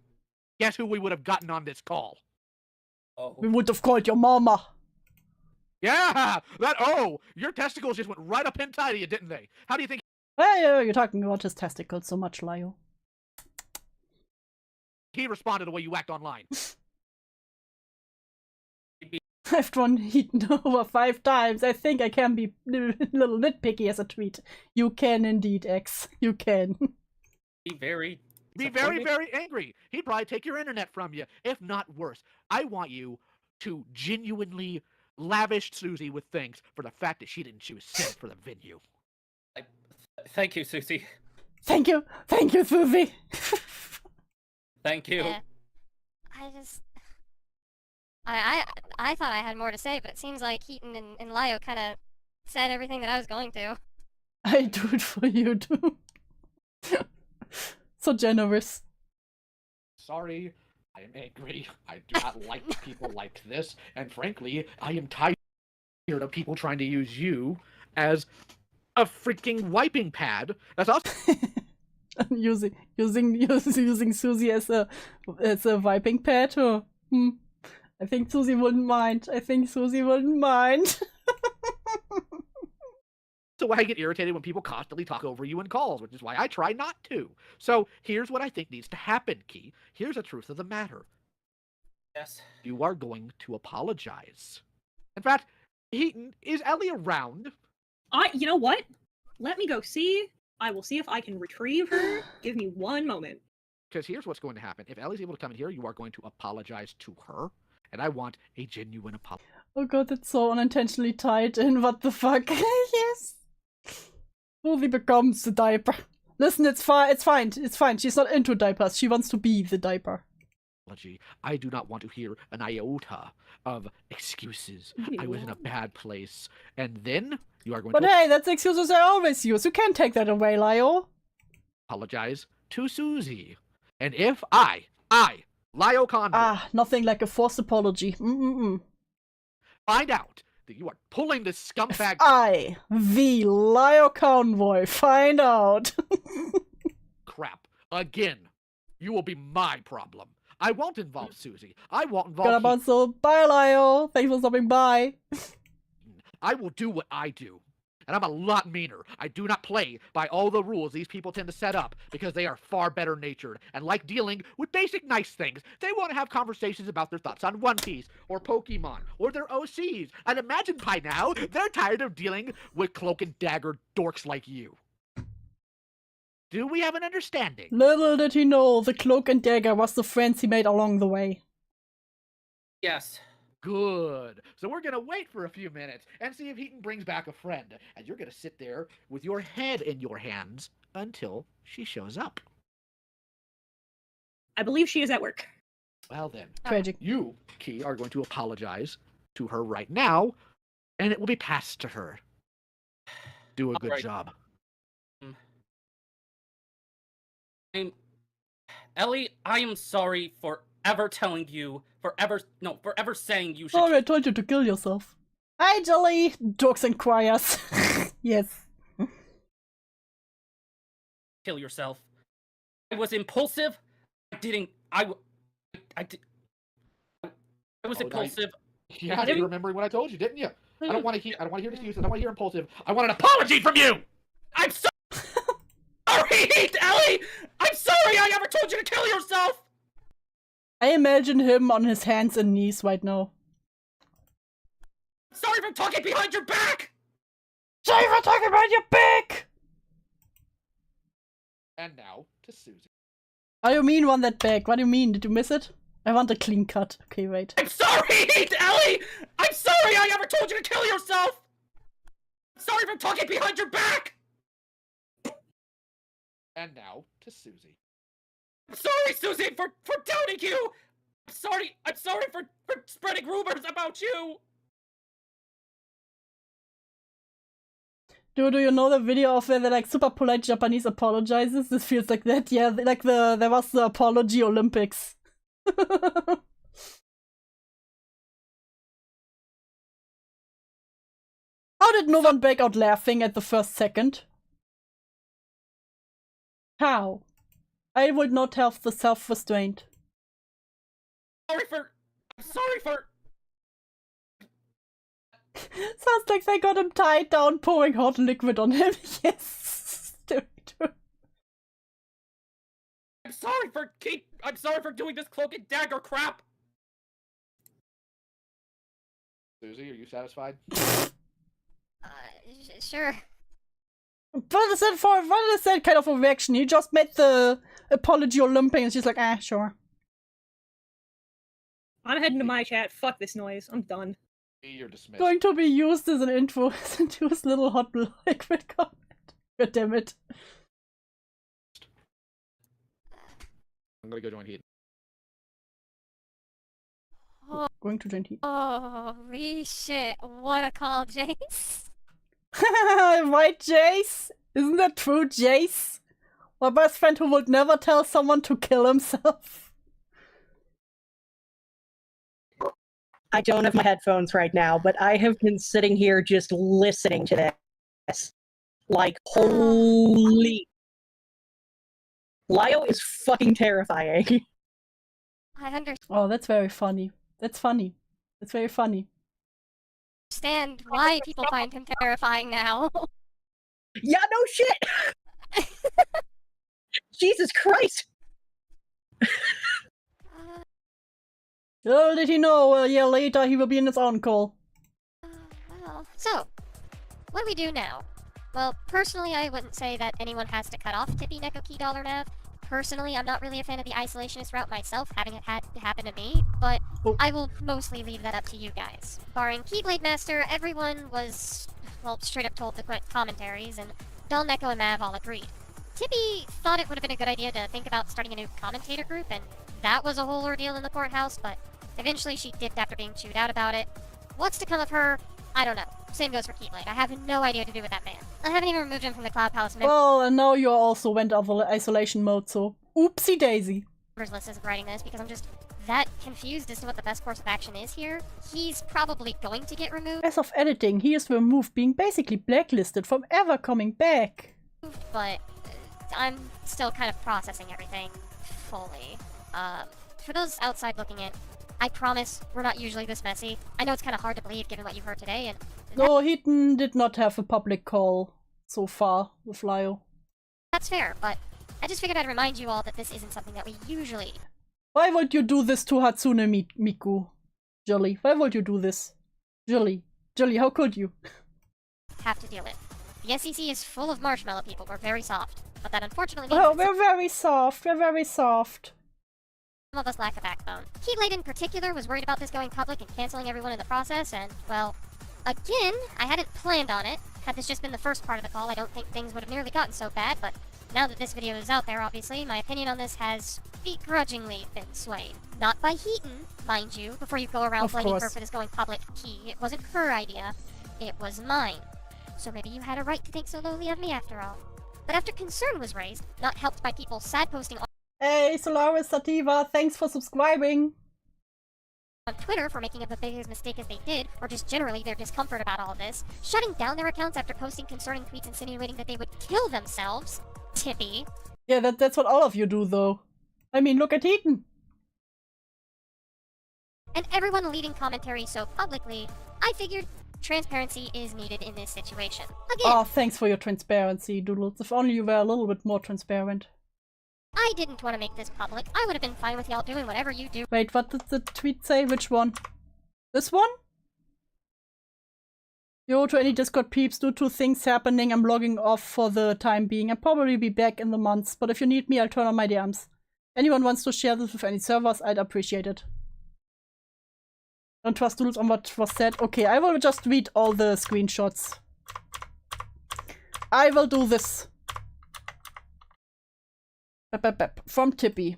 Guess who we would have gotten on this call? Oh. We would have called your mama. Yeah! Your testicles just went right up inside of you, didn't they? How do you think Well, you're talking about his testicles so much, Lio. he responded the way you act online? I've drawn Heaton over 5 times. I think I can be a little nitpicky as a tweet. You can indeed, X. You can. Be very, very angry. He'd probably take your internet from you, if not worse. I want you to genuinely lavish Suzy with thanks for the fact that she didn't choose Senate for the venue. Thank you, Suzy. Thank you, Suzy. Thank you. Yeah. I thought I had more to say, but it seems like Heaton and Lio kind of said everything that I was going to. I do it for you too. So generous. Sorry, I am angry. I do not like people like this, and frankly, I am tired of people trying to use you as a freaking wiping pad. That's awesome. using Suzy as a wiping pad. Or, I think Suzy wouldn't mind. So I get irritated when people constantly talk over you in calls, which is why I try not to. So here's what I think needs to happen, Key. Here's the truth of the matter. Yes. You are going to apologize. In fact, Heaton, is Ellie around? You know what? Let me go see. I will see if I can retrieve her. Give me one moment. Because here's what's going to happen. If Ellie's able to come in here, you are going to apologize to her. And I want a genuine apology. Oh god, it's so unintentionally tied in. What the fuck? Yes. Suzy becomes the diaper. Listen, it's fine. She's not into diapers. She wants to be the diaper. I do not want to hear an iota of excuses. I was in a bad place. And then you are going to... But hey, that's excuses I always use. You can't take that away, Lio. Apologize to Suzy. And if I, Lio Convoy... nothing like a forced apology. Find out that you are pulling this scumbag... I, the Lio Convoy, find out. Crap. Again. You will be my problem. I won't involve Suzy. I won't involve... Got about so bye, Lio. Thanks for stopping by. I will do what I do. And I'm a lot meaner. I do not play by all the rules these people tend to set up because they are far better natured and like dealing with basic nice things. They want to have conversations about their thoughts on One Piece or Pokemon or their OCs. And imagine by now, they're tired of dealing with Cloak and Dagger dorks like you. Do we have an understanding? Little did he know the Cloak and Dagger was the friends he made along the way. Yes. Good. So we're going to wait for a few minutes and see if Heaton brings back a friend. And you're going to sit there with your head in your hands until she shows up. I believe she is at work. Well then. Tragic. You, Key, are going to apologize to her right now and it will be passed to her. Do a good Alright. job. Ellie, I am sorry for ever telling you, for ever saying you should Sorry, I told you to kill yourself. Hi, Jelly! Dogs and choirs. Yes. kill yourself. I was impulsive. I was impulsive. Yeah, you're remembering what I told you, didn't you? I don't want to hear excuses. I don't want to hear impulsive. I want an apology from you! I'm sorry, Ellie! I'm sorry I ever told you to kill yourself! I imagine him on his hands and knees right now. Sorry for talking behind your back! Sorry for talking behind your back! And now to Suzy. What do you mean run that back? What do you mean? Did you miss it? I want a clean cut. Okay, wait. I'm sorry, Ellie! I'm sorry I ever told you to kill yourself! Sorry for talking behind your back! And now to Suzy. I'm sorry, Suzy, for doubting you! I'm sorry for spreading rumors about you! Do you know the video of where the like super polite Japanese apologizes? This feels like that. Yeah, like there was the apology Olympics. How did no one break out laughing at the first second? How? I would not have the self-restraint. I'm sorry for... Sounds like they got him tied down, pouring hot liquid on him. Yes. I'm sorry for doing this Cloak and Dagger crap! Suzy, are you satisfied? Sure. What is that kind of a reaction? He just made the apology Olympic and she's like, ah, sure. I'm heading to my chat. Fuck this noise. I'm done. You're dismissed. Going to be used as an intro into his little hot liquid comment. God damn it. I'm gonna go join Heat. Going to join Heat. Holy shit. What a call, Jace. Right, Jace? Isn't that true, Jace? My best friend who would never tell someone to kill himself. I don't have my headphones right now, but I have been sitting here just listening to this. Like, holy... Lio is fucking terrifying. I understand Oh, that's very funny. That's funny. That's very funny. why people find him terrifying now. Yeah, no shit! Jesus Christ! Little did he know, a year later he will be in his own call. Well, so, what do we do now? Well, personally, I wouldn't say that anyone has to cut off Tippy Neko Key Dollar Nav. Personally, I'm not really a fan of the isolationist route myself, having it had to happen to me, but I will mostly leave that up to you guys. Barring Keyblade Master, everyone was, well, straight up told the commentaries, and Dull, Neko, and Mav all agreed. Tippy thought it would have been a good idea to think about starting a new commentator group, and that was a whole ordeal in the courthouse, but eventually she dipped after being chewed out about it. What's to come of her? I don't know. Same goes for Keyblade. I have no idea what to do with that man. I haven't even removed him from the Cloud Palace Well, and now you also went off isolation mode, so oopsie daisy. members list as of writing this because I'm just that confused as to what the best course of action is here. He's probably going to get removed, As of editing, he is removed, being basically blacklisted from ever coming back. but I'm still kind of processing everything fully. For those outside looking in, I promise we're not usually this messy. I know it's kind of hard to believe given what you've heard today, and No, Heaton did not have a public call so far with Lio. that's fair, but I just figured I'd remind you all that this isn't something that we usually Why would you do this to Hatsune Miku? Jolly, why would you do this? Jolly, how could you? have to deal with. The SEC is full of marshmallow people. We're very soft, but that unfortunately means Oh, we're very soft, we're very soft. some of us lack a backbone. Keyblade in particular was worried about this going public and canceling everyone in the process, and, well, again, I hadn't planned on it. Had this just been the first part of the call, I don't think things would have nearly gotten so bad, but now that this video is out there, obviously, my opinion on this has begrudgingly been swayed. Not by Heaton, mind you, before you go around Of blaming her course. for this going public key. It wasn't her idea. it was mine. So maybe you had a right to think so lowly of me after all. But after concern was raised, not helped by people sad posting Hey, Solaris Sativa, thanks for subscribing. on Twitter for making a big mistake as they did, or just generally their discomfort about all this, shutting down their accounts after posting concerning tweets insinuating that they would kill themselves, Tippy. Yeah, that's what all of you do, though. I mean, look at Heaton. And everyone leading commentary so publicly, I figured transparency is needed in this situation. Again, Oh, thanks for your transparency, Doodles. If only you were a little bit more transparent. I didn't want to make this public. I would have been fine with y'all doing whatever you do. Wait, what did the tweet say? Which one? This one? Yo, to any Discord peeps, due to things happening, I'm logging off for the time being. I'll probably be back in the months, but if you need me, I'll turn on my DMs. Anyone wants to share this with any servers, I'd appreciate it. Don't trust Doodles on what was said. Okay, I will just read all the screenshots. I will do this. From Tippy.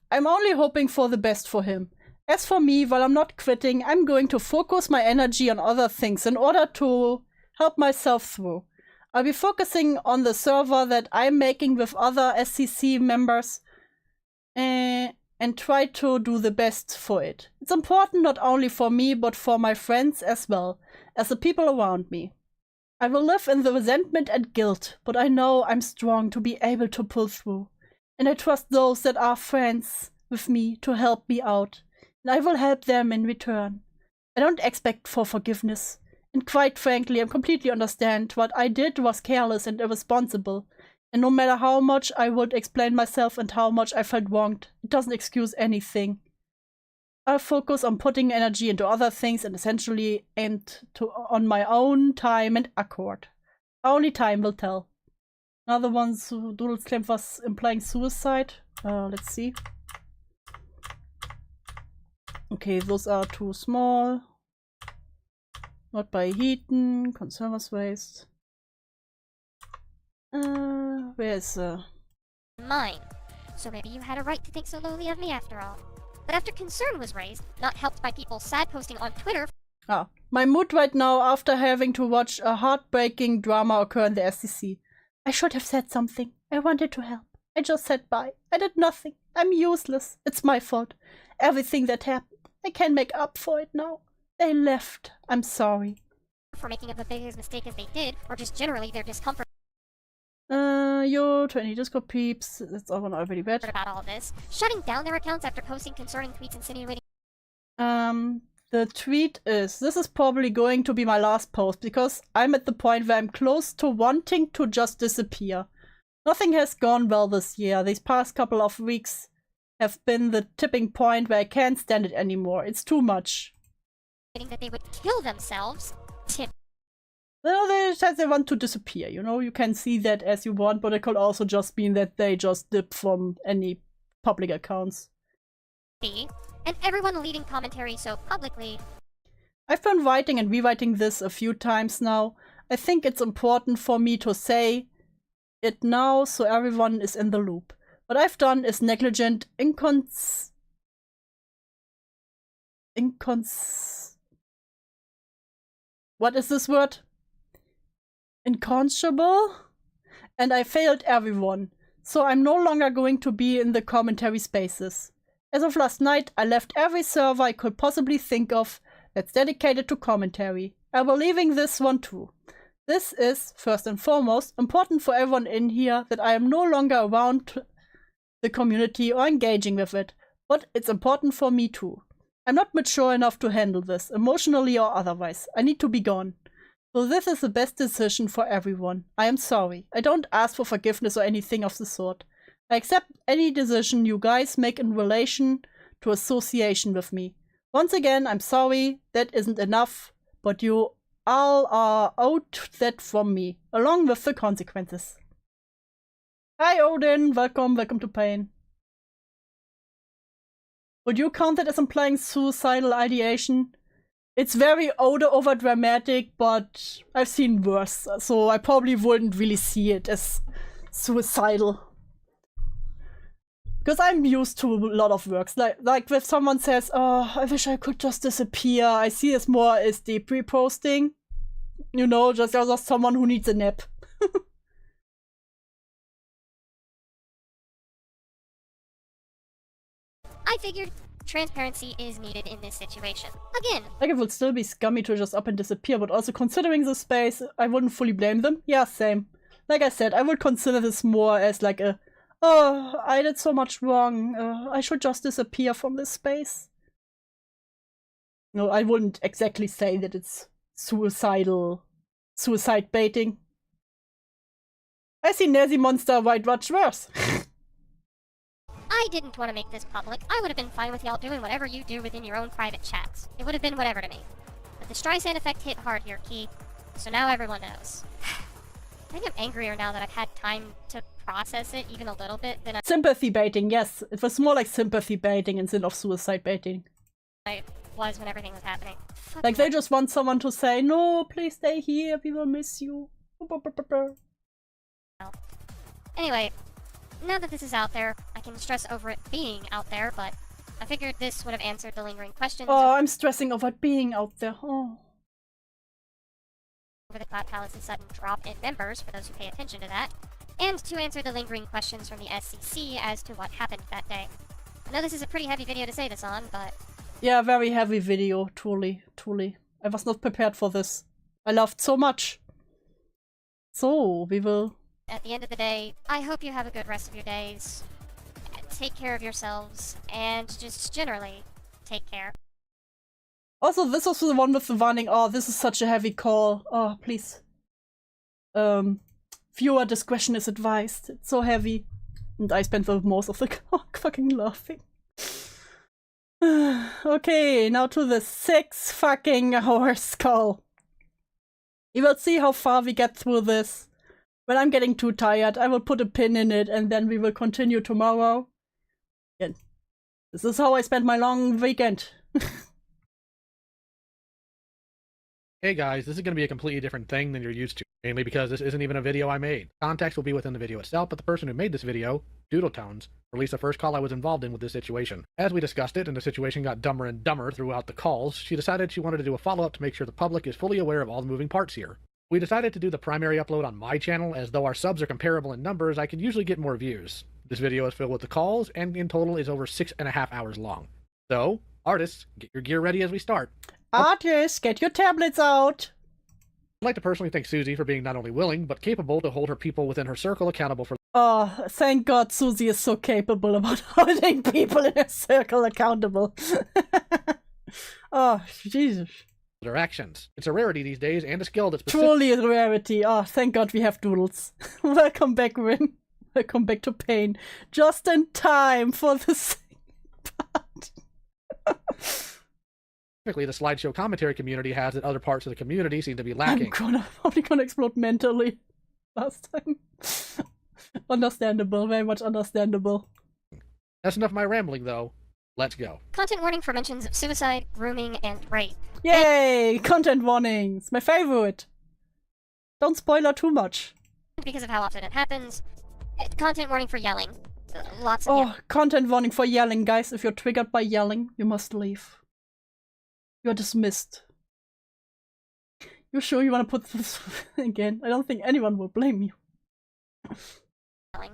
I'm only hoping for the best for him. As for me, while I'm not quitting, I'm going to focus my energy on other things in order to help myself through. I'll be focusing on the server that I'm making with other SCC members and try to do the best for it. It's important not only for me, but for my friends as well as the people around me. I will live in the resentment and guilt, but I know I'm strong to be able to pull through. And I trust those that are friends with me to help me out. And I will help them in return. I don't expect for forgiveness. And quite frankly, I completely understand what I did was careless and irresponsible. And no matter how much I would explain myself and how much I felt wronged, it doesn't excuse anything. I'll focus on putting energy into other things and essentially aimed on my own time and accord. Only time will tell. Another one who Doodles claimed was implying suicide. Let's see. Okay, those are too small. Not by Heaton. Conservers waste. Where is Mine. So maybe you had a right to think so lowly of me after all. But after concern was raised, not helped by people sad posting on Twitter. Ah, my mood right now after having to watch a heartbreaking drama occur in the SCC. I should have said something. I wanted to help. I just sat by. I did nothing. I'm useless. It's my fault. Everything that happened. I can make up for it now. They left. I'm sorry. For making a big mistake as they did, or just generally their discomfort Yo, 20 Discord peeps. That's all already read. About all this, shutting down their accounts after posting concerning tweets insinuating. The tweet is, this is probably going to be my last post because I'm at the point where I'm close to wanting to just disappear. Nothing has gone well this year. These past couple of weeks have been the tipping point where I can't stand it anymore. It's too much. That they would kill themselves. Well, they said they want to disappear, you know? You can see that as you want, but it could also just mean that they just dip from any public accounts. And everyone leading commentary so publicly. I've been writing and rewriting this a few times now. I think it's important for me to say it now so everyone is in the loop. What I've done is negligent, what is this word? Inconsciable? And I failed everyone. So I'm no longer going to be in the commentary spaces. As of last night, I left every server I could possibly think of that's dedicated to commentary. I will leaving this one too. This is, first and foremost, important for everyone in here that I am no longer around the community or engaging with it, but it's important for me too. I'm not mature enough to handle this, emotionally or otherwise. I need to be gone. So this is the best decision for everyone. I am sorry. I don't ask for forgiveness or anything of the sort. I accept any decision you guys make in relation to association with me. Once again, I'm sorry. That isn't enough, but you all are owed that from me, along with the consequences. Hi Odin, welcome to Pain. Would you count that as implying suicidal ideation? It's very over dramatic, but I've seen worse, so I probably wouldn't really see it as suicidal. Because I'm used to a lot of works. Like if someone says, oh, I wish I could just disappear, I see this more as the pre-posting. You know, just someone who needs a nap. I figured transparency is needed in this situation. Again, Like, it would still be scummy to just up and disappear, but also considering the space, I wouldn't fully blame them. Yeah, same. Like I said, I would consider this more as like a, oh, I did so much wrong. I should just disappear from this space. No, I wouldn't exactly say that it's suicide baiting. I see Nazi Monster White Watch worse. I didn't want to make this public. I would have been fine with y'all doing whatever you do within your own private chats. It would have been whatever to me. But the Streisand effect hit hard here, Key. So now everyone knows. I think I'm angrier now that I've had time to process it even a little bit than Sympathy baiting, yes. It was more like sympathy baiting instead of suicide baiting. I was when everything was happening. Like, they just want someone to say, no, please stay here, we will miss you. Anyway, now that this is out there, I can stress over it being out there, but I figured this would have answered the lingering questions Oh, I'm stressing over it being out there. Oh. over the Cloud Palace's sudden drop in members, for those who pay attention to that, and to answer the lingering questions from the SCC as to what happened that day. I know this is a pretty heavy video to say this on, but Yeah, very heavy video, truly. I was not prepared for this. I laughed so much. So, we will... at the end of the day, I hope you have a good rest of your days. Take care of yourselves, and just generally, take care. Also, this was the one with the warning, oh, this is such a heavy call. Oh, please. Viewer discretion is advised. It's so heavy. And I spent the most of the call fucking laughing. Okay, now to the 6 fucking hours call. We will see how far we get through this. When I'm getting too tired, I will put a pin in it and then we will continue tomorrow. Again, this is how I spent my long weekend. Hey guys, this is going to be a completely different thing than you're used to, mainly because this isn't even a video I made. Context will be within the video itself, but the person who made this video, doodletones, released the first call I was involved in with this situation. As we discussed it, and the situation got dumber and dumber throughout the calls, she decided she wanted to do a follow-up to make sure the public is fully aware of all the moving parts here. We decided to do the primary upload on my channel, as though our subs are comparable in numbers, I can usually get more views. This video is filled with the calls, and in total is over 6.5 hours long. So, artists, get your gear ready as we start. Artists, get your tablets out! I'd like to personally thank Suzy for being not only willing, but capable to hold her people within her circle accountable for Oh, thank God Suzy is so capable about holding people in her circle accountable. Oh, Jesus. their actions. It's a rarity these days, and a skill that's Truly a rarity. Oh, thank God we have doodles. Welcome back, Rin. Welcome back to Pain. Just in time for the second part. Typically the slideshow commentary community has that other parts of the community seem to be lacking. I'm probably gonna explode mentally. Last time. Understandable, very much understandable. That's enough of my rambling, though. Let's go. Content warning for mentions of suicide, grooming, and rape. Yay! Content warnings! My favorite! Don't spoiler too much. Because of how often it happens. Content warning for yelling. Lots of yelling. Oh, content warning for yelling, guys. If you're triggered by yelling, you must leave. You're dismissed. You sure you want to put this again? I don't think anyone will blame you.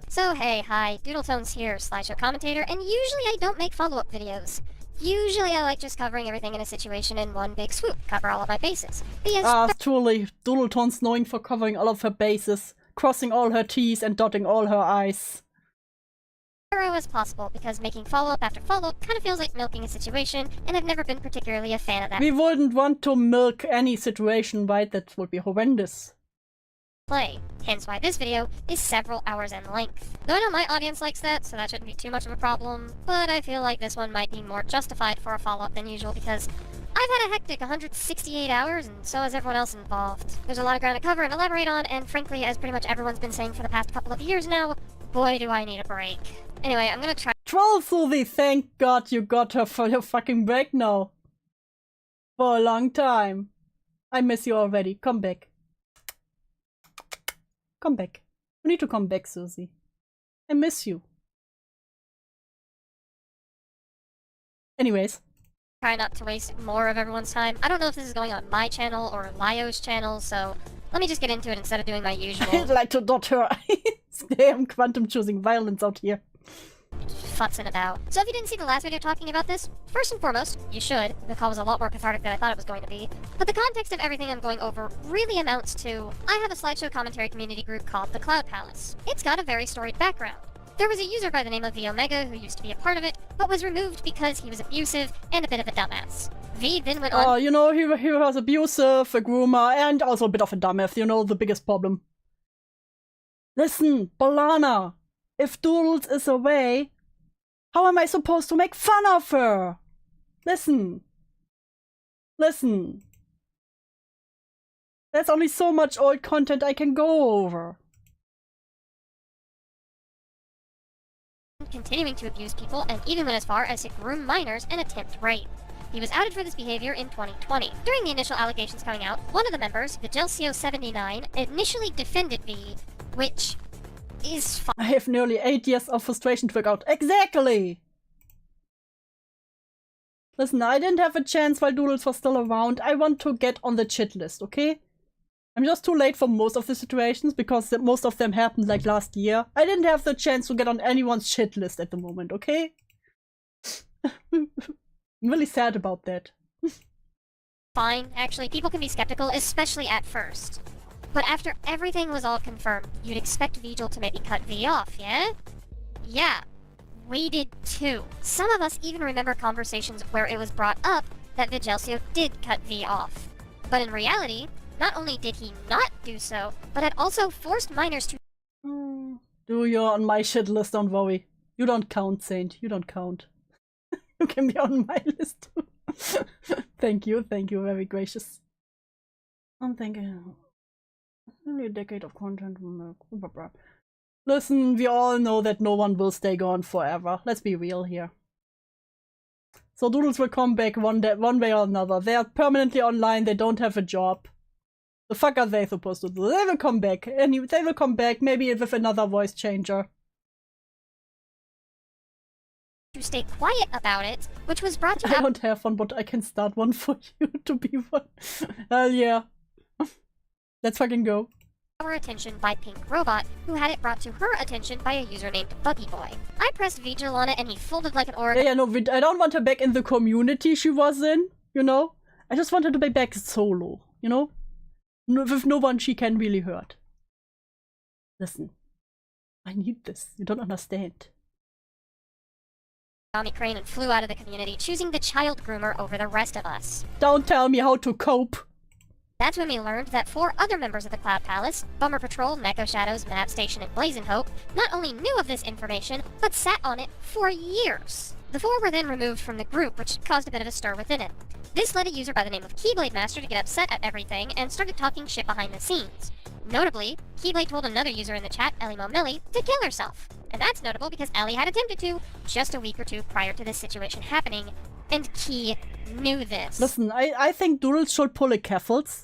So hey, hi, DewsSnailHouse here, slideshow commentator, and usually I don't make follow-up videos. Usually I like just covering everything in a situation in one big swoop, cover all of my bases. Truly, DewsSnailHouse knowing for covering all of her bases, crossing all her T's and dotting all her I's. Thorough as possible, because making follow-up after follow-up kind of feels like milking a situation, and I've never been particularly a fan of that. We wouldn't want to milk any situation, right? That would be horrendous. Play. Hence why this video is several hours in length. Though I know my audience likes that, so that shouldn't be too much of a problem, but I feel like this one might be more justified for a follow-up than usual because I've had a hectic 168 hours, and so has everyone else involved. There's a lot of ground to cover and elaborate on, and frankly, as pretty much everyone's been saying for the past couple of years now, boy do I need a break. Anyway, I'm gonna try- Troll Suzy, thank God you got her for your fucking break now. For a long time. I miss you already. Come back. Come back. You need to come back, Suzy. I miss you. Anyways. Try not to waste more of everyone's time. I don't know if this is going on my channel or Lio's channel, so let me just get into it instead of doing my usual. I'd like to dot her eyes. Damn, Quantum choosing violence out here. Futzing about. So if you didn't see the last video talking about this, first and foremost, you should. The call was a lot more cathartic than I thought it was going to be. But the context of everything I'm going over really amounts to, I have a slideshow commentary community group called the Cloud Palace. It's got a very storied background. There was a user by the name of Omega who used to be a part of it, but was removed because he was abusive and a bit of a dumbass. V then went on. Oh, you know, he was abusive, a groomer, and also a bit of a dumbass, you know, the biggest problem. Listen, Bolana, if Doodles is away, how am I supposed to make fun of her? Listen. Listen. There's only so much old content I can go over. Continuing to abuse people and even went as far as to groom minors and attempt rape. He was outed for this behavior in 2020. During the initial allegations coming out, one of the members, Vigelsio79, initially defended V, which is fine. I have nearly 8 years of frustration to work out. Exactly! Listen, I didn't have a chance while Doodles was still around. I want to get on the chit list, okay? I'm just too late for most of the situations because most of them happened like last year. I didn't have the chance to get on anyone's shit list at the moment, okay? I'm really sad about that. Fine, actually, people can be skeptical, especially at first. But after everything was all confirmed, you'd expect Vigil to maybe cut V off, yeah? Yeah, we did too. Some of us even remember conversations where it was brought up that Vigelsio did cut V off. But in reality, not only did he not do so, but had also forced minors to— Do you're on my shit list, don't worry. You don't count, Saint. You don't count. You can be on my list too. Thank you, very gracious. I'm thinking... Only a decade of content. Listen, we all know that no one will stay gone forever. Let's be real here. So Doodles will come back one way or another. They are permanently online, they don't have a job. The fuck are they supposed to do? They will come back. They will come back, maybe with another voice changer. to stay quiet about it, which was brought to I don't have one, but I can start one for you to be one. Hell yeah. Let's fucking go. Our attention by Pink Robot, who had it brought to her attention by a user named Buggy Boy. I pressed Vigil on it and he folded like an organ. Yeah, no, I don't want her back in the community she was in, you know? I just want her to be back solo, you know? With no one she can really hurt. Listen, I need this. You don't understand. Tommy Crane and flew out of the community, choosing the child groomer over the rest of us. Don't tell me how to cope. That's when we learned that 4 other members of the Cloud Palace, Bummer Patrol, Mecho Shadows, Map Station, and Blazing Hope, not only knew of this information, but sat on it for years. The 4 were then removed from the group, which caused a bit of a stir within it. This led a user by the name of Keyblade Master to get upset at everything and started talking shit behind the scenes. Notably, Keyblade told another user in the chat, Ellie Momelli, to kill herself. And that's notable because Ellie had attempted to, just a week or 2 prior to this situation happening, and Key knew this. Listen, I think Doodles should pull a Caffles,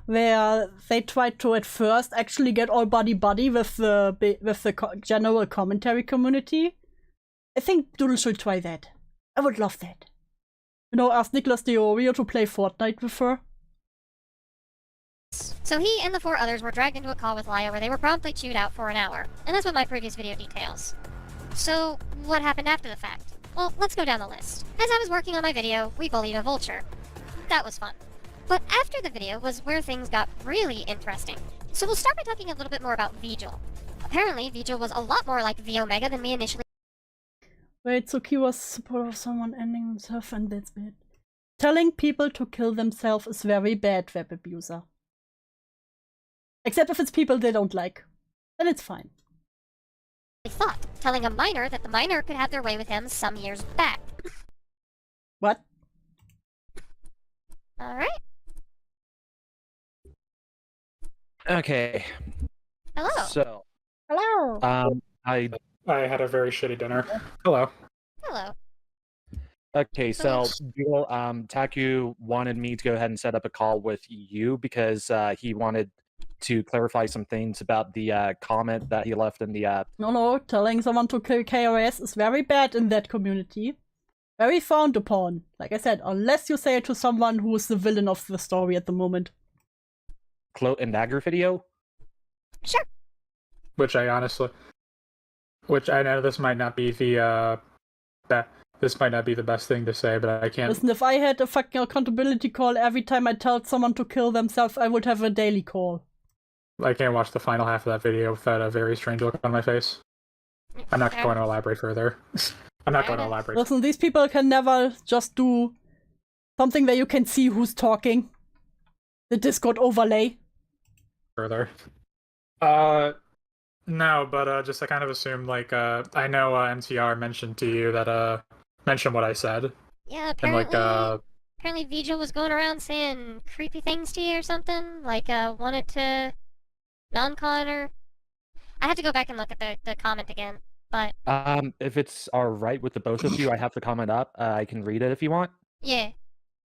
where they tried to at first actually get all buddy-buddy with the general commentary community. I think Doodles should try that. I would love that. You know, ask Nicholas Diorio to play Fortnite with her. So he and the 4 others were dragged into a call with Laya where they were promptly chewed out for an hour. And that's what my previous video details. So, what happened after the fact? Well, let's go down the list. As I was working on my video, we bullied a vulture. That was fun. But after the video was where things got really interesting. So we'll start by talking a little bit more about Vigil. Apparently, Vigil was a lot more like V Omega than we initially— Wait, so Key was support of someone ending himself and that's bad. Telling people to kill themselves is very bad, web abuser. Except if it's people they don't like. Then it's fine. thought, telling a minor that the minor could have their way with him some years back. What? Alright. Okay. Hello. So. Hello. I had a very shitty dinner. Hello. Hello. Okay, so Taku wanted me to go ahead and set up a call with you because he wanted to clarify some things about the comment that he left in the No, telling someone to kill KRS is very bad in that community. Very frowned upon. Like I said, unless you say it to someone who is the villain of the story at the moment. Cloak and Dagger video? Sure. Which I know this might not be the this might not be the best thing to say, but I can't. Listen, if I had a fucking accountability call every time I told someone to kill themselves, I would have a daily call. I can't watch the final half of that video without a very strange look on my face. I'm not going to elaborate further. I'm not going to elaborate. Listen, these people can never just do something where you can see who's talking. The Discord overlay. Further. No, but just I kind of assumed, like, I know MTR mentioned to you that, mentioned what I said. Yeah, and, apparently Vigil was going around saying creepy things to you or something, like, wanted to non-con or... I have to go back and look at the comment again, but... If it's alright with the both of you, I have the comment up. I can read it if you want. Yeah.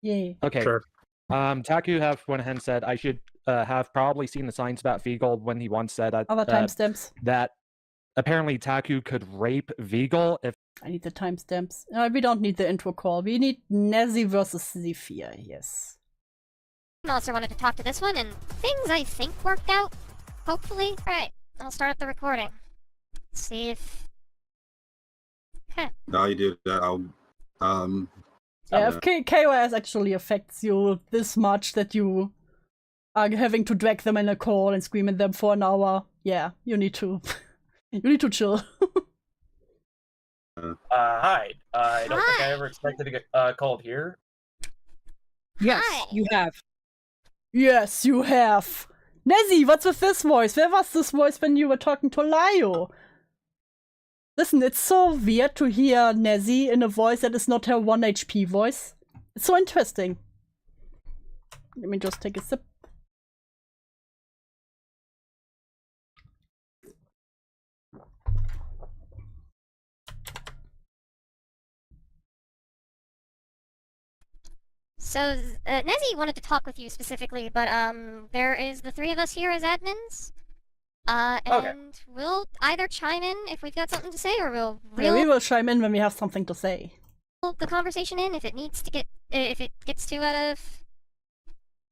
Yeah. Okay. Sure. Taku have went ahead and said, I should have probably seen the signs about Vigil when he once said Other timestamps. that apparently Taku could rape Vigil if... I need the timestamps. We don't need the intro call. We need Nazi versus Zephyr, yes. I also wanted to talk to this one, and things I think worked out. Hopefully. Alright, I'll start up the recording. See if... Okay. No, you did that. Yeah, if KOS actually affects you this much that you are having to drag them in a call and scream at them for an hour, yeah, you need to... you need to chill. Hi. I don't think I ever expected to get called here. Yes, you have. Yes, you have. Nezzy, what's with this voice? Where was this voice when you were talking to Lio? Listen, it's so weird to hear Nezzy in a voice that is not her 1 HP voice. It's so interesting. Let me just take a sip. So, Nezzy wanted to talk with you specifically, but, there is the three of us here as admins. And we'll either chime in if we've got something to say, or we'll Yeah, we will chime in when we have something to say. the conversation in if it needs to get, if it gets too out of...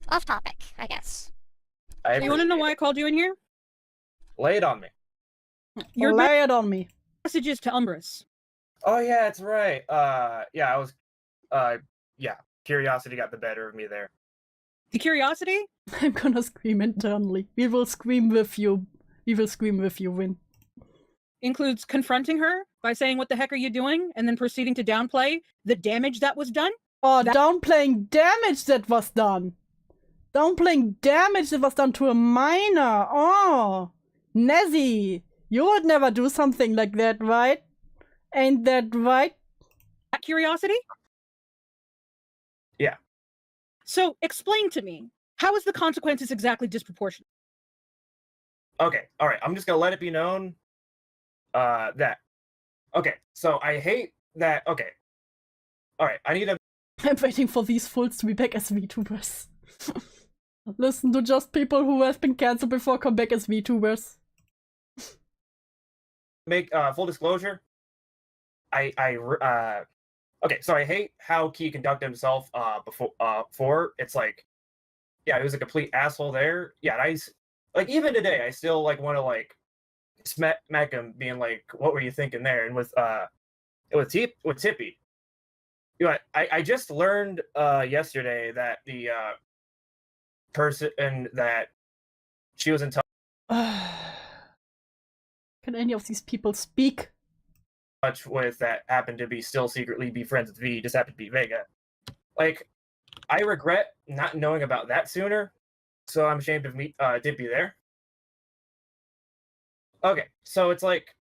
off topic, I guess. You want to know why I called you in here? Lay it on me. Your lay it on me. Messages to Umbris. Oh yeah, that's right. Yeah, I was yeah. Curiosity got the better of me there. The curiosity? I'm gonna scream internally. We will scream with you. We will scream with you, Win. Includes confronting her by saying, "What the heck are you doing?" and then proceeding to downplay the damage that was done. Oh, downplaying damage that was done. Downplaying damage that was done to a miner. Oh, Nezzy, you would never do something like that, right? Ain't that right? That curiosity? Yeah. So, explain to me, how is the consequences exactly disproportionate? Okay, alright, I'm just gonna let it be known that. Okay, so I hate that. Okay. Alright, I need a. I'm waiting for these fools to be back as VTubers. Listen to just people who have been cancelled before come back as VTubers. Make full disclosure. Okay, so I hate how he conducted himself before. It's like, yeah, he was a complete asshole there. Yeah, and like even today, I still like want to like smack him, being like, "What were you thinking there?" And with Tippy, you know, I just learned yesterday that the person that she was in touch. Can any of these people speak? With that happened to be still secretly be friends with V, just happened to be Vega. Like, I regret not knowing about that sooner, so I'm ashamed of me Dippy there. Okay, so it's like,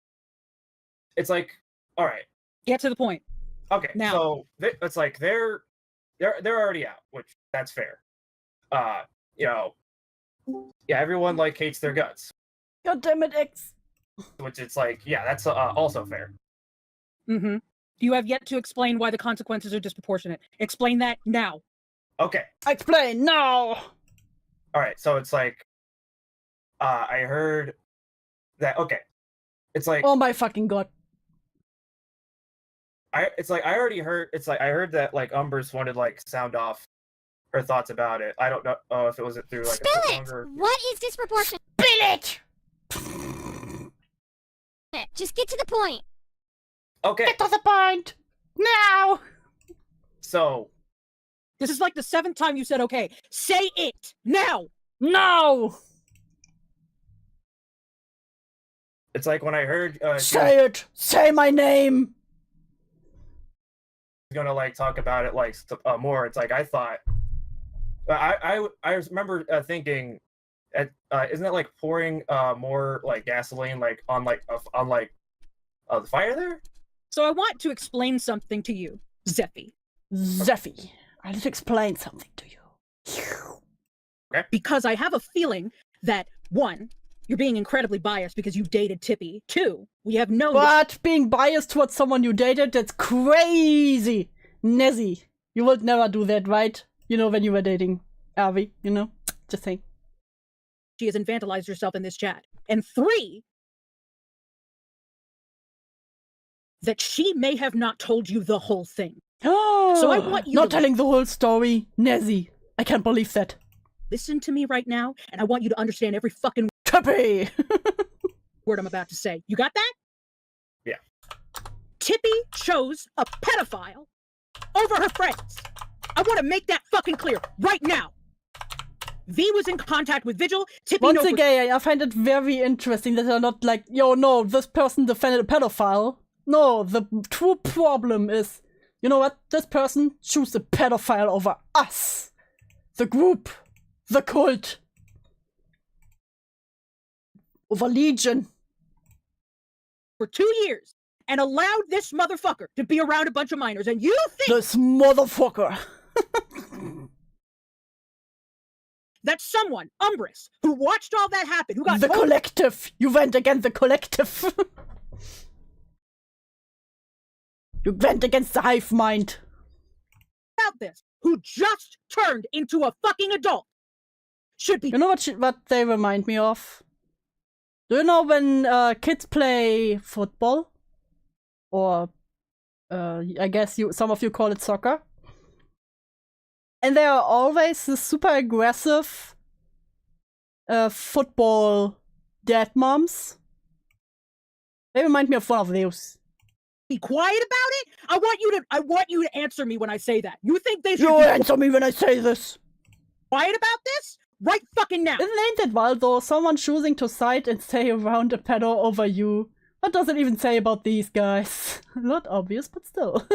all right. Get to the point. Okay, now. So it's like they're already out, which that's fair. You know, yeah, everyone like hates their guts. God damn it, X. Which it's like, yeah, that's also fair. Mm-hmm. You have yet to explain why the consequences are disproportionate. Explain that now. Okay. Explain now. All right, so it's like, I heard that. Okay, it's like. Oh my fucking god. it's like I already heard. It's like I heard that like Umbrus wanted like sound off her thoughts about it. I don't know if it was through like Spill a it! longer. What is disproportionate? Spill it! Just get to the point. Okay. Get to the point! Now! So. This is like the 7th time you said okay. Say it! Now! No! It's like when I heard. Say it! Say my name! Gonna like talk about it like more. It's like I thought. I remember thinking, isn't it like pouring more like gasoline like on the fire there? So I want to explain something to you, Zeffy. Zeffy, I need to explain something to you. Okay. Because I have a feeling that 1, you're being incredibly biased because you dated Tippy. 2, we have known. But being biased towards someone you dated, that's crazy! Nezzy, you would never do that, right? You know, when you were dating Avi, you know? Just saying. She has infantilized herself in this chat. And 3, that she may have not told you the whole thing. Oh, so I want you not telling the whole story. Nezzy, I can't believe that. Listen to me right now, and I want you to understand every fucking Tippy word I'm about to say. You got that? Yeah. Tippy chose a pedophile over her friends. I want to make that fucking clear right now. V was in contact with Vigil. Tippy Once again, I find it very interesting that they're not like, yo, no, this person defended a pedophile. No, the true problem is, you know what? This person chose a pedophile over us. The group. The cult. Over Legion. For 2 years. And allowed this motherfucker to be around a bunch of minors. And you think... This motherfucker. That someone, Umbrus, who watched all that happen, who got the collective. You went against the collective. You went against the hive mind. About this, who just turned into a fucking adult, should be. You know what they remind me of? Do you know when kids play football, or I guess some of you call it soccer? And they are always the super aggressive football dad moms. They remind me of one of those. Be quiet about it? I want you to answer me when I say that. You think they should You answer me when I say this. Quiet about this? Right fucking now. Ain't it wild though? Someone choosing to side and stay around a pedo over you. What does it even say about these guys? Not obvious, but still.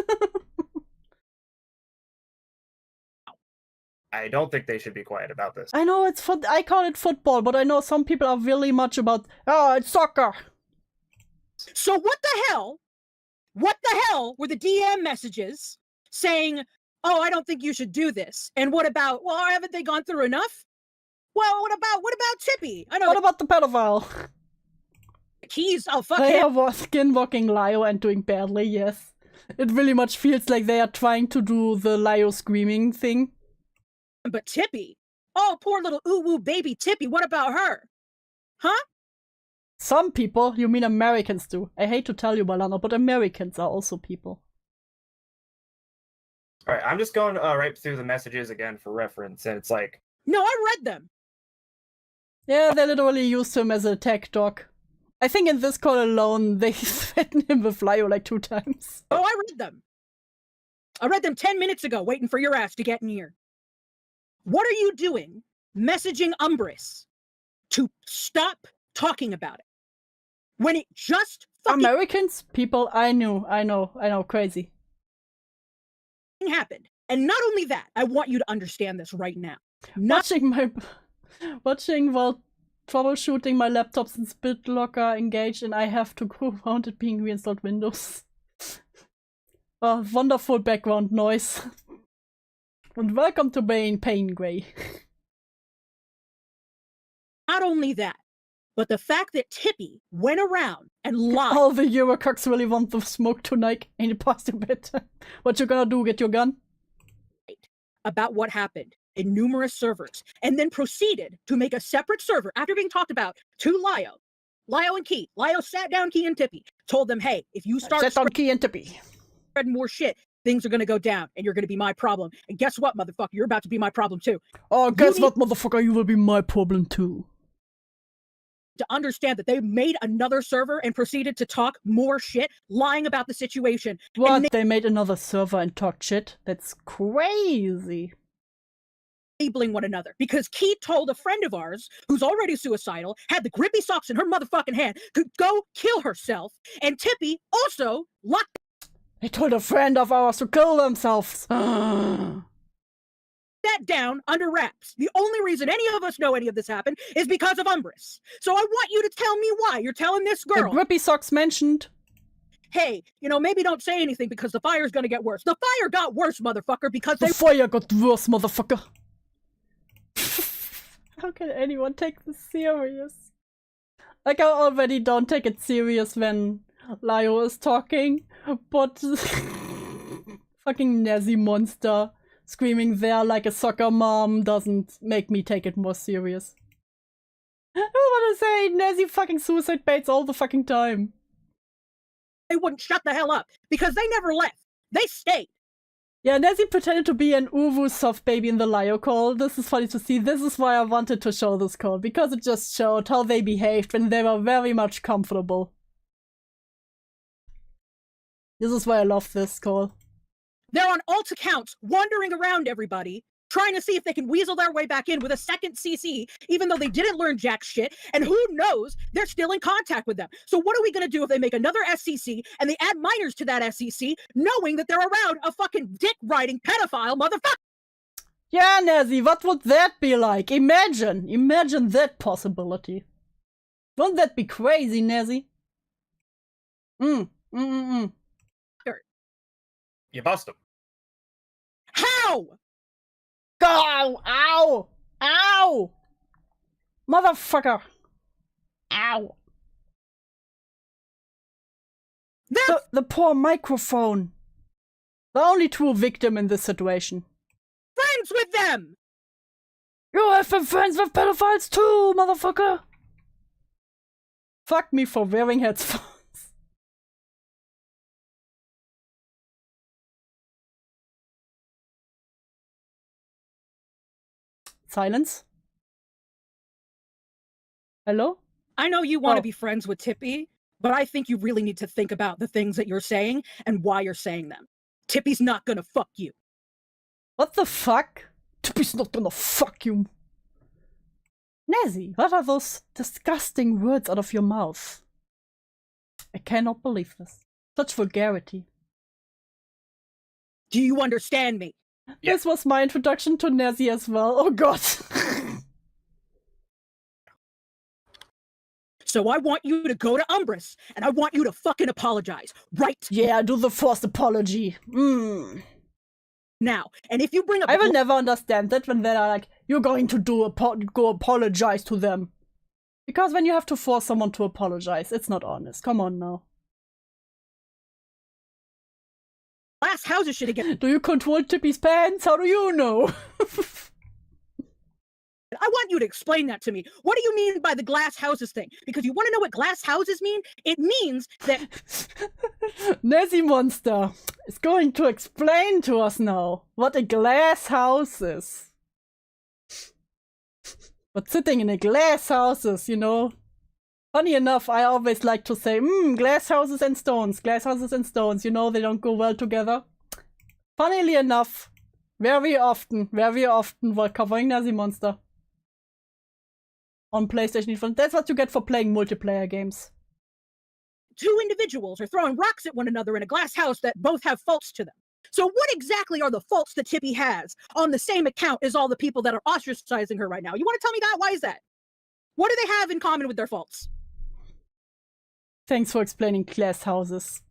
I don't think they should be quiet about this. I know I call it football, but I know some people are really much about, oh, it's soccer. So what the hell were the DM messages saying, oh, I don't think you should do this? And what about, well, haven't they gone through enough? Well, what about Tippy? I know. What about the pedophile? He's, oh, fuck they him. are skinwalking Lio and doing badly, yes. It really much feels like they are trying to do the Lio screaming thing. But Tippy? Oh, poor little ooh-woo baby Tippy, what about her? Huh? Some people, you mean Americans do. I hate to tell you, Balana, but Americans are also people. Alright, I'm just going right through the messages again for reference, and it's like... No, I read them! Yeah, they literally used him as a tech dog. I think in this call alone, they threatened him with Lio like 2 times. Oh, I read them! I read them 10 minutes ago, waiting for your ass to get in here. What are you doing messaging Umbrus to stop talking about it? When it just fucking Americans? People, I know, crazy. Happened. And not only that, I want you to understand this right now. Watching while troubleshooting my laptop since BitLocker engaged and I have to go around it being reinstalled Windows. Oh, wonderful background noise. And welcome to Pain Grey. Not only that, but the fact that Tippy went around and lied. All the Eurococks really want the smoke tonight. Ain't it past your bedtime? What you gonna do, get your gun? About what happened in numerous servers, and then proceeded to make a separate server after being talked about to Lio and Key. Lio sat down Key and Tippy, told them, hey, if you start... Sat down Key and Tippy. spread more shit, things are gonna go down, and you're gonna be my problem. And guess what, motherfucker? You're about to be my problem too. Oh, guess what, motherfucker? You will be my problem too. To understand that they made another server and proceeded to talk more shit, lying about the situation. What? They made another server and talked shit? That's crazy. Enabling one another because Key told a friend of ours who's already suicidal, had the grippy socks in her motherfucking hand, could go kill herself, and Tippy also locked. They told a friend of ours to kill themselves. That down under wraps. The only reason any of us know any of this happened is because of Umbris. So I want you to tell me why you're telling this girl. The grippy socks mentioned. Hey, maybe don't say anything because the fire's gonna get worse. The fire got worse, motherfucker, because the fire got worse, motherfucker. How can anyone take this serious? Like, I already don't take it serious when Lio is talking, but fucking Nazi monster screaming there like a soccer mom doesn't make me take it more serious. I want to say Nazi fucking suicide baits all the fucking time. They wouldn't shut the hell up because they never left. They stayed. Yeah, Nazi pretended to be an Uwu soft baby in the Lio call. This is funny to see. This is why I wanted to show this call, because it just showed how they behaved when they were very much comfortable. This is why I love this call. They're on alt accounts, wandering around everybody, trying to see if they can weasel their way back in with a second CC, even though they didn't learn jack shit, and who knows, they're still in contact with them. So what are we gonna do if they make another SCC, and they add minors to that SCC, knowing that they're around a fucking dick-riding pedophile motherfucker? Yeah, Nazi, what would that be like? Imagine that possibility. Wouldn't that be crazy, Nazi? You bust him. How? Go! Ow! Ow! Motherfucker! Ow! The poor microphone. The only true victim in this situation. Friends with them! You have been friends with pedophiles too, motherfucker! Fuck me for wearing headphones. Silence. Hello? I know you want to be friends with Tippy, but I think you really need to think about the things that you're saying and why you're saying them. Tippy's not gonna fuck you. What the fuck? Tippy's not gonna fuck you. Nazi, what are those disgusting words out of your mouth? I cannot believe this. Such vulgarity. Do you understand me? Yeah. This was my introduction to Nazi as well. Oh god. So I want you to go to Umbris, and I want you to fucking apologize, right? Yeah, do the forced apology. Now, and if you bring up— I will never understand that when they're like, you're going to go apologize to them. Because when you have to force someone to apologize, it's not honest. Come on now. Glass houses should again. Do you control Tippy's pants? How do you know? I want you to explain that to me. What do you mean by the glass houses thing? Because you want to know what glass houses mean? It means that Nazi monster is going to explain to us now what a glass house is. But sitting in a glass house is, you know. Funny enough, I always like to say, glass houses and stones. Glass houses and stones, you know, they don't go well together. Funnily enough, very often, while covering Nazi Monster on PlayStation. That's what you get for playing multiplayer games. Two individuals are throwing rocks at one another in a glass house that both have faults to them. So what exactly are the faults that Tippy has on the same account as all the people that are ostracizing her right now? You want to tell me that? Why is that? What do they have in common with their faults? Thanks for explaining glass houses.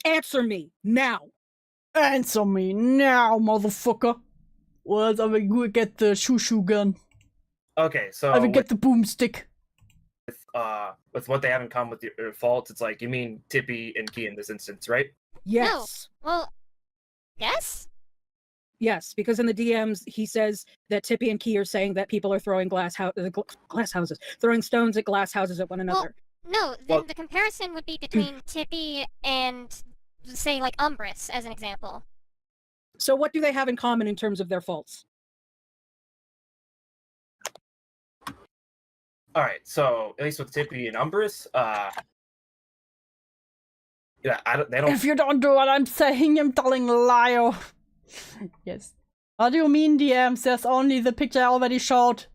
Answer me now. Answer me now, motherfucker. Or else I will get the shoo-shoo gun. Okay, so I will get the boomstick. With what they have in common with your faults, it's like, you mean Tippy and Key in this instance, right? Yes. No. Well, yes? Yes, because in the DMs he says that Tippy and Key are saying that people are throwing glass houses, throwing stones at glass houses at one another. No, then the comparison would be between Tippy and, say, like Umbrus, as an example. So what do they have in common in terms of their faults? All right, so at least with Tippy and Umbrus, yeah, they don't. If you don't do what I'm saying, I'm telling a liar. Yes. What do you mean, DMs? There's only the picture I already showed.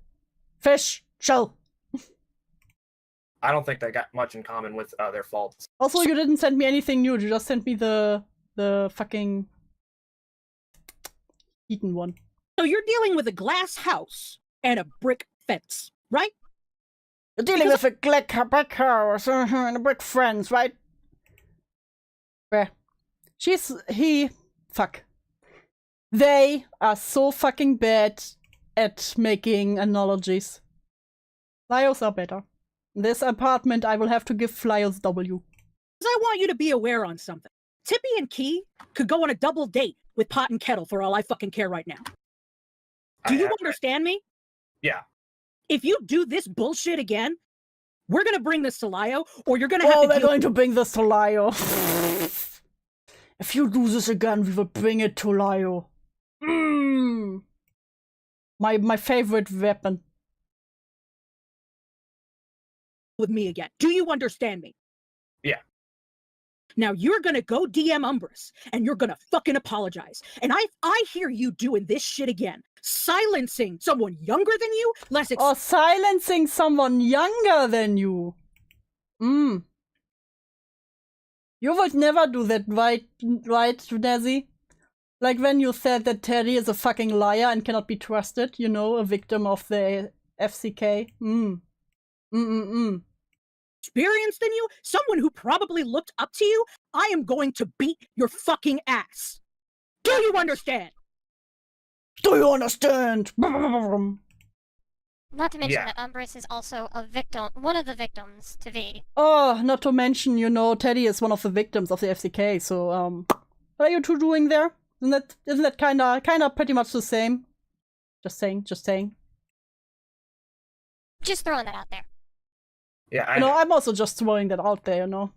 Fish, chill. I don't think they got much in common with their faults. Also, you didn't send me anything new. You just sent me the fucking eaten one. So you're dealing with a glass house and a brick fence, right? You're dealing with a brick house and a brick fence, right? Where? Fuck. They are so fucking bad at making analogies. Flyers are better. This apartment, I will have to give Flyers W. I want you to be aware on something. Tippy and Key could go on a double date with Pot and Kettle for all I fucking care right now. Do you understand me? Yeah. If you do this bullshit again, we're gonna bring this to Lio, or you're gonna have Oh, to we're going to bring this to Lio. If you do this again, we will bring it to Lio. My favorite weapon. With me again. Do you understand me? Yeah. Now you're gonna go DM Umbrus, and you're gonna fucking apologize. And I hear you doing this shit again. Silencing someone younger than you, or silencing someone younger than you. You would never do that, right, Nezzy? Like when you said that Teddy is a fucking liar and cannot be trusted, you know, a victim of the FCK. Experienced than you, someone who probably looked up to you, I am going to beat your fucking ass. Do you understand? Do you understand? Not to mention that Umbrus is also a victim, one of the victims to V. Oh, not to mention, you know, Teddy is one of the victims of the FCK, so, what are you two doing there? Isn't that kinda pretty much the same? Just saying. Just throwing that out there. Yeah, I'm also just throwing that out there, you know?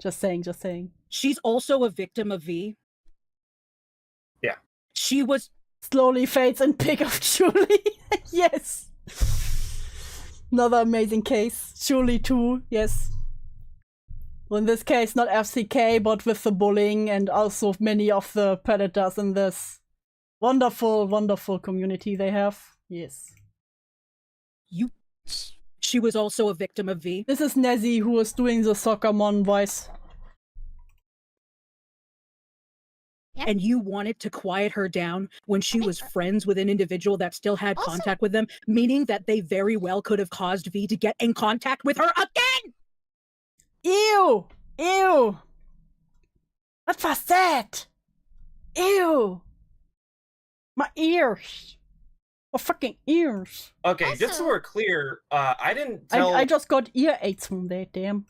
Just saying. She's also a victim of V. Yeah. She was... Slowly fades and pick of Julie. Yes. Another amazing case. Julie too, yes. Well, in this case, not FCK, but with the bullying and also many of the predators in this wonderful, wonderful community they have. Yes. She was also a victim of V. This is Nezzy who is doing the Soccermon voice. And you wanted to quiet her down when she was friends with an individual that still had contact with them, meaning that they very well could have caused V to get in contact with her again! Ew! What was that? Ew! My ears! My fucking ears! Okay, just so we're clear, I didn't tell I just got ear aids from that, damn.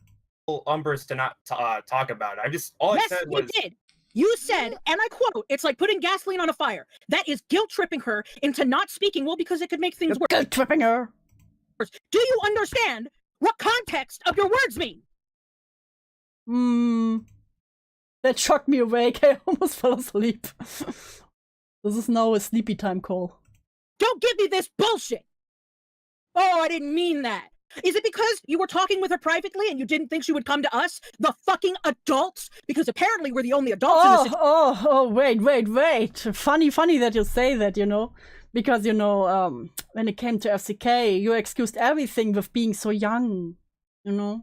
Umbrus to not talk about it. All I said was... you did! You said, and I quote, it's like putting gasoline on a fire. That is guilt-tripping her into not speaking well because it could make things worse. Guilt-tripping her! Do you understand what context of your words mean? That shocked me awake. I almost fell asleep. This is now a sleepy time call. Don't give me this bullshit! Oh, I didn't mean that. Is it because you were talking with her privately and you didn't think she would come to us, the fucking adults? Because apparently we're the only adults in this situation. Wait. Funny that you say that, you know. Because, you know, when it came to FCK, you excused everything with being so young, you know.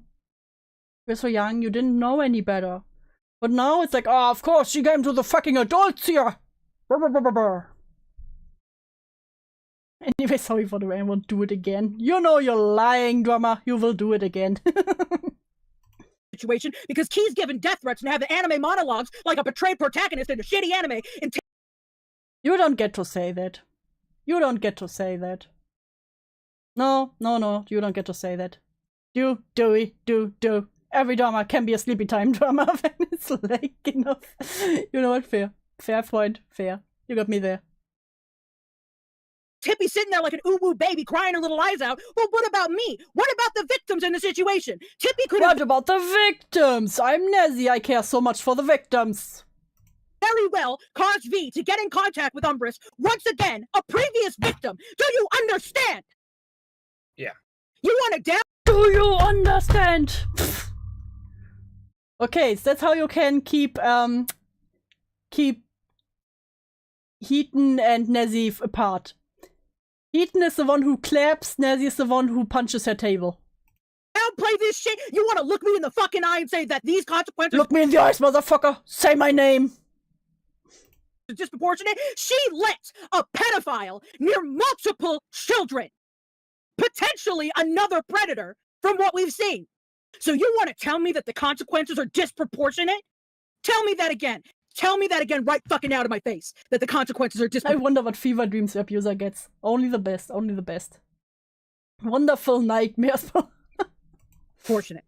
You're so young, you didn't know any better. But now it's like, oh, of course, she came to the fucking adults here. Anyway, sorry for the way I won't do it again. You know you're lying, drummer. You will do it again. Situation because Key's given death threats and having anime monologues like a betrayed protagonist in a shitty anime. You don't get to say that. You don't get to say that. No, you don't get to say that. Do. Every drama can be a sleepy time drama when it's late enough. You know what? Fair point. Fair. You got me there. Tippy sitting there like an uwu baby crying her little eyes out. Well, what about me? What about the victims in the situation? Tippy could have... What about the victims? I'm Nezzy. I care so much for the victims. Very well caused V to get in contact with Umbrus once again, a previous victim. Do you understand? Yeah. You want to down? Do you understand? Okay, so that's how you can keep Heaton and Nezzy apart. Heaton is the one who claps, Nezzy is the one who punches her table. Downplay this shit? You want to look me in the fucking eye and say that these consequences... Look me in the eyes, motherfucker! Say my name! ...disproportionate? She lets a pedophile near multiple children. Potentially another predator from what we've seen. So you want to tell me that the consequences are disproportionate? Tell me that again. Tell me that again right fucking out of my face. That the consequences are disproportionate. I wonder what fever dreams the abuser gets. Only the best, only the best. Wonderful nightmares. Fortunate.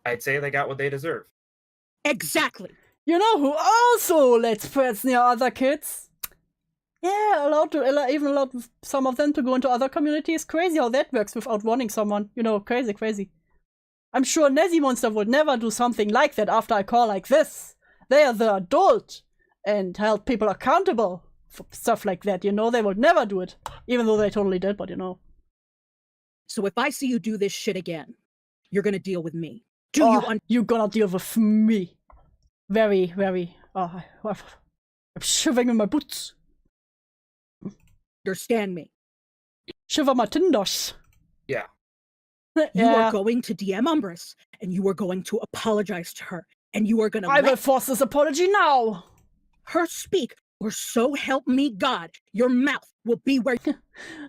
I'd say they got what they deserve. Exactly. You know who also lets pets near other kids? Yeah, even allowed some of them to go into other communities. Crazy how that works without warning someone. You know, crazy, crazy. I'm sure Nezzy Monster would never do something like that after a call like this. They are the adult and held people accountable for stuff like that. You know, they would never do it. Even though they totally did, but you know. So if I see you do this shit again, you're gonna deal with me. You're gonna deal with me. Very, very. I'm shivering in my boots. Understand me. Shiver my tinders. Yeah. You are going to DM Umbrus, and you are going to apologize to her, and you are gonna I will force this apology now. Her speak, or so help me God, your mouth will be where...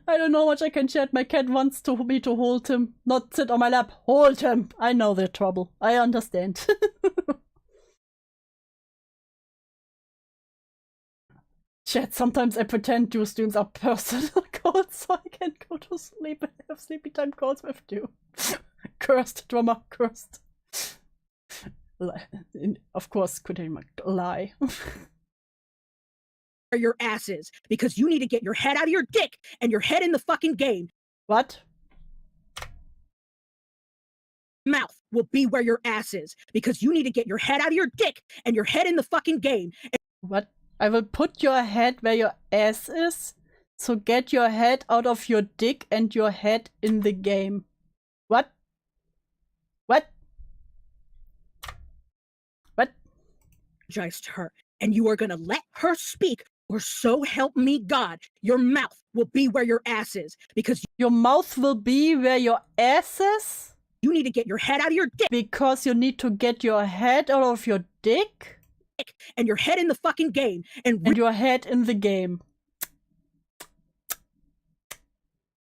I don't know how much I can chat. My cat wants me to hold him. Not sit on my lap. Hold him. I know their trouble. I understand. Chat, sometimes I pretend your streams are personal calls so I can go to sleep and have sleepy time calls with you. Cursed, drama, cursed. Of course, quitting my lie. Your asses, because you need to get your head out of your dick and your head in the fucking game. What? Mouth will be where your ass is, because you need to get your head out of your dick and your head in the fucking game. What? I will put your head where your ass is, so get your head out of your dick and your head in the game. What? What? What? Apologize to her, and you are gonna let her speak, or so help me God, your mouth will be where your ass is, because your mouth will be where your ass is? You need to get your head out of your dick. Because you need to get your head out of your dick? And your head in the fucking game. And your head in the game.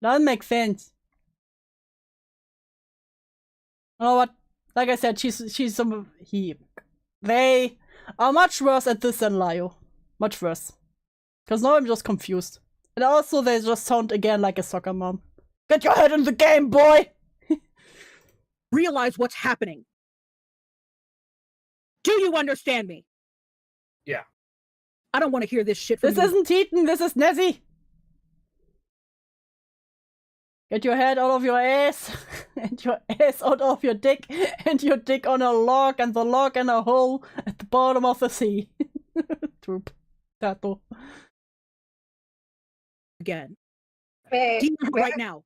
That makes sense. You know what? Like I said, they are much worse at this than Lio. Much worse. Because now I'm just confused. And also they just sound again like a soccer mom. Get your head in the game, boy! Realize what's happening. Do you understand me? Yeah. I don't want to hear this shit from This isn't Heaton, this is Nezzy! Get your head out of your ass, and your ass out of your dick, and your dick on a log, and the log in a hole at the bottom of the sea. Troop. Tato. Again. DM her right now.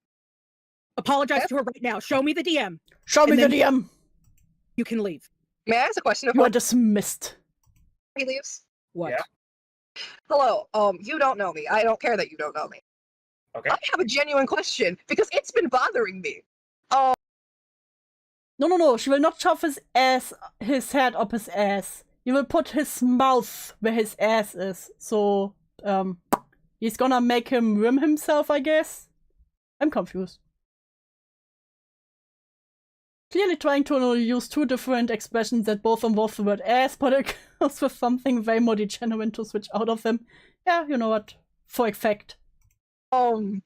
Apologize to her right now. Show me the DM. Show me the DM! You can leave. May I ask a question? You are dismissed. He leaves? What? Yeah. Hello, you don't know me. I don't care that you don't know me. Okay. I have a genuine question because it's been bothering me. No. She will not shove his head up his ass. You will put his mouth where his ass is. So, he's gonna make him rim himself, I guess? I'm confused. Clearly trying to use two different expressions that both involve the word ass, but it goes with something way more degenerate to switch out of them. Yeah, you know what? For effect. Why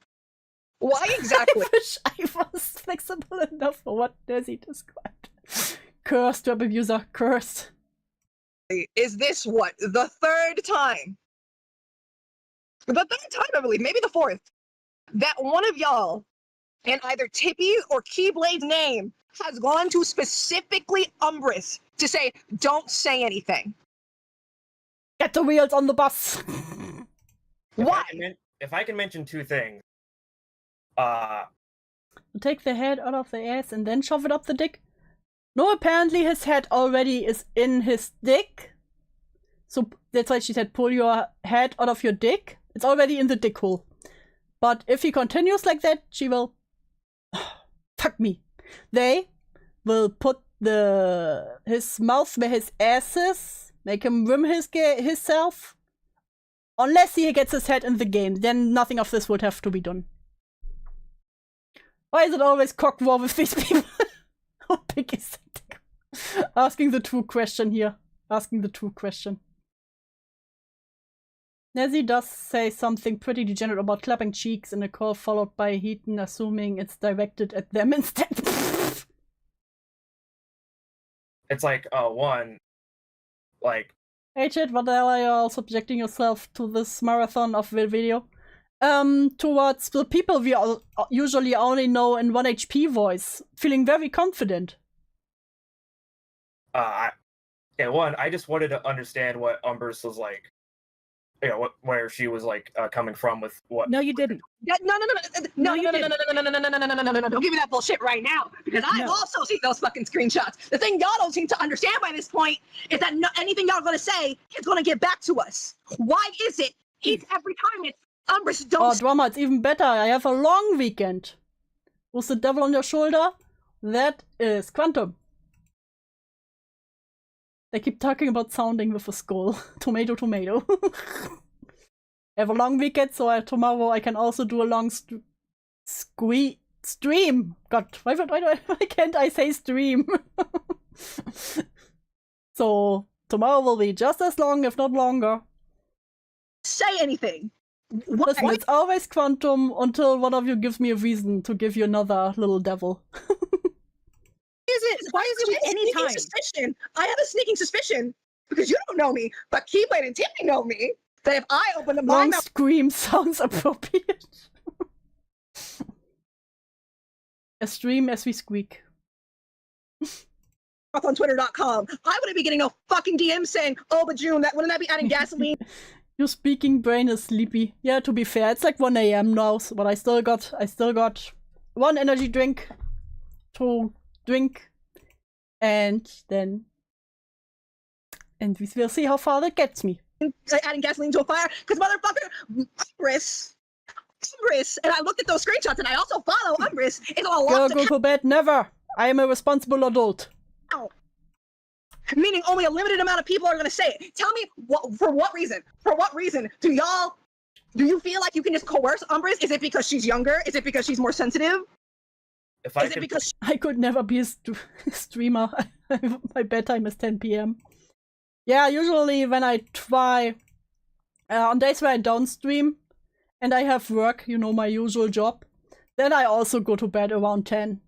exactly? I wish I was flexible enough for what Nezzy described. Cursed web abuser, cursed. is this what? The third time? The third time, I believe, maybe the fourth, that one of y'all in either Tippy or Keyblade's name has gone to specifically Umbris to say, don't say anything. Get the wheels on the bus. Why? If I can mention two things. Take the head out of the ass and then shove it up the dick. No, apparently his head already is in his dick. So that's why she said pull your head out of your dick. It's already in the dick hole. But if he continues like that, she will... Fuck me. They will put his mouth where his ass is, make him rim himself. Unless he gets his head in the game, then nothing of this would have to be done. Why is it always cock war with these people? How big is it? Asking the true question here. Asking the true question. Nezzy does say something pretty degenerate about clapping cheeks in a call followed by Heaton, assuming it's directed at them instead. It's like, one, like... Hey Chad, what the hell are you all subjecting yourself to this marathon of video? Towards the people we all usually only know in 1 HP voice, feeling very confident. I just wanted to understand what Umbris was like. You know, where she was like coming from with what? No, you didn't. No, don't give me that bullshit right now, because I've also seen those fucking screenshots. The thing y'all don't seem to understand by this point is that anything y'all gonna say is gonna get back to us. Why is it every time it's Umbris don't... Oh, drama, it's even better. I have a long weekend. With the devil on your shoulder, that is Quantum. They keep talking about sounding with a skull. Tomato, tomato. I have a long weekend, so tomorrow I can also do a long stream. God, why can't I say stream? So, tomorrow will be just as long, if not longer. Say anything. Listen, it's always Quantum until one of you gives me a reason to give you another little devil. Why is it with any time? Suspicion. I have a sneaking suspicion, because you don't know me, but Keyblade and Tippy know me, that if I open up my Long mouth... scream sounds appropriate. A stream as we squeak. on Twitter.com, I wouldn't be getting no fucking DM saying, oh, but June, wouldn't that be adding gasoline? Your speaking brain is sleepy. Yeah, to be fair, it's like 1 AM now, but I still got one energy drink to drink, and we will see how far that gets me. Adding gasoline to a fire, because motherfucker, Umbris, and I looked at those screenshots, and I also follow Umbris. It's a lot Go to bed, never. I am a responsible adult. Ow. Meaning only a limited amount of people are going to say it. Tell me, for what reason? For what reason do you feel like you can just coerce Umbris? Is it because she's younger? Is it because she's more sensitive? I could never be a streamer. My bedtime is 10 PM. Yeah, usually when I try, on days where I don't stream, and I have work, you know, my usual job, then I also go to bed around 10.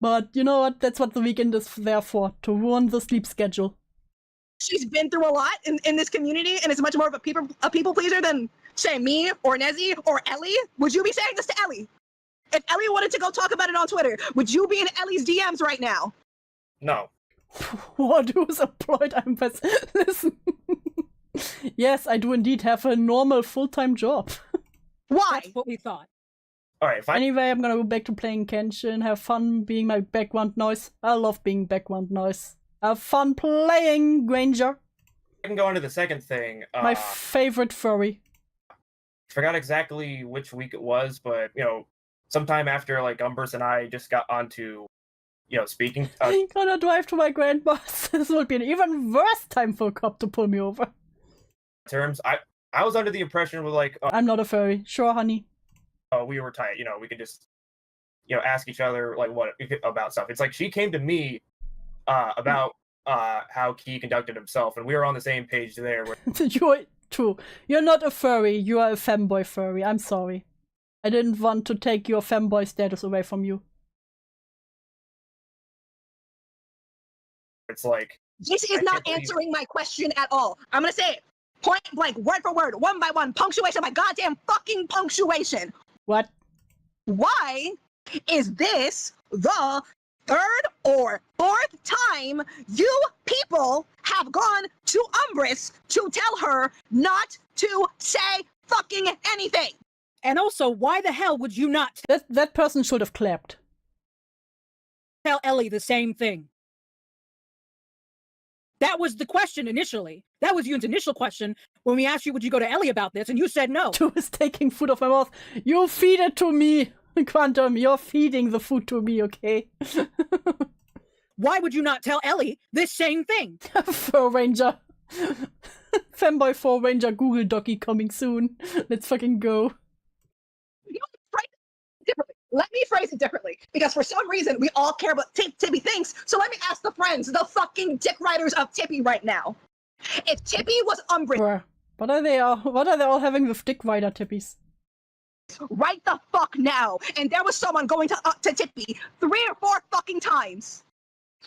But you know what? That's what the weekend is there for, to ruin the sleep schedule. She's been through a lot in this community, and is much more of a people pleaser than, say, me, or Nezzy, or Ellie. Would you be saying this to Ellie? If Ellie wanted to go talk about it on Twitter, would you be in Ellie's DMs right now? No. What who's employed? Listen. Yes, I do indeed have a normal full-time job. Why? That's what we thought. Alright, fine. Anyway, I'm gonna go back to playing Kenshin, have fun being my background noise. I love being background noise. Have fun playing Granger. I can go into the second thing. My favorite furry. Forgot exactly which week it was, but, you know, sometime after, like, Umbris and I just got onto, you know, speaking. I'm gonna drive to my grandma's. This will be an even worse time for a cop to pull me over. Terms, I was under the impression with, like... I'm not a furry. Sure, honey. We were tight, you know, we could just, you know, ask each other, like, about stuff. It's like, she came to me about how Key conducted himself, and we were on the same page there. You're not a furry, you are a femboy furry. I'm sorry. I didn't want to take your femboy status away from you. It's like This is I not can't believe- answering my question at all. I'm gonna say it point blank, word for word, one by one, punctuation by goddamn fucking punctuation. What? Why is this the third or fourth time you people have gone to Umbris to tell her not to say fucking anything? And also, why the hell would you not That person should have clapped. tell Ellie the same thing? That was the question initially. That was Yoon's initial question when we asked you, would you go to Ellie about this? And you said no. Two is taking food off my mouth. You feed it to me, Quantum. You're feeding the food to me, okay? Why would you not tell Ellie this same thing? Fur Ranger. Femboy 4 Ranger Google Docky coming soon. Let's fucking go. Let me phrase it differently, because for some reason we all care about Tippy thinks. So let me ask the friends, the fucking dick riders of Tippy right now. If Tippy was Umbris, Bruh. What are they all having with dick rider tippies? right the fuck now, and there was someone going to Tippy 3 or 4 fucking times.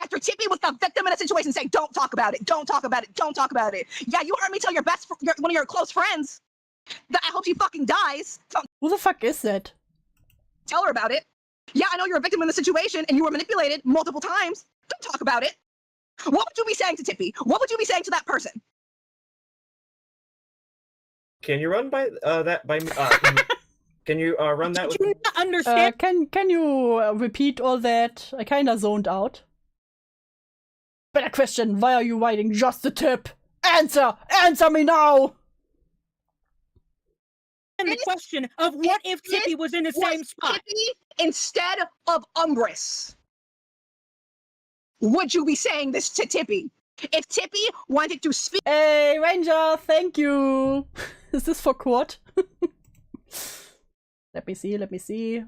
After Tippy was the victim in a situation saying, don't talk about it, don't talk about it, don't talk about it. Yeah, you heard me tell one of your close friends that I hope she fucking dies. Who the fuck is that? Tell her about it. Yeah, I know you're a victim in the situation and you were manipulated multiple times. Don't talk about it. What would you be saying to Tippy? What would you be saying to that person? Can you run by that by me? Can you run that? Did you not understand? Can you repeat all that? I kinda zoned out. Better question, why are you writing just a tip? Answer! Answer me now! And the question of what if Tippy was in the same spot? Tippy instead of Umbris. Would you be saying this to Tippy? If Tippy wanted to speak. Hey, Ranger, thank you! Is this for court? Let me see. It's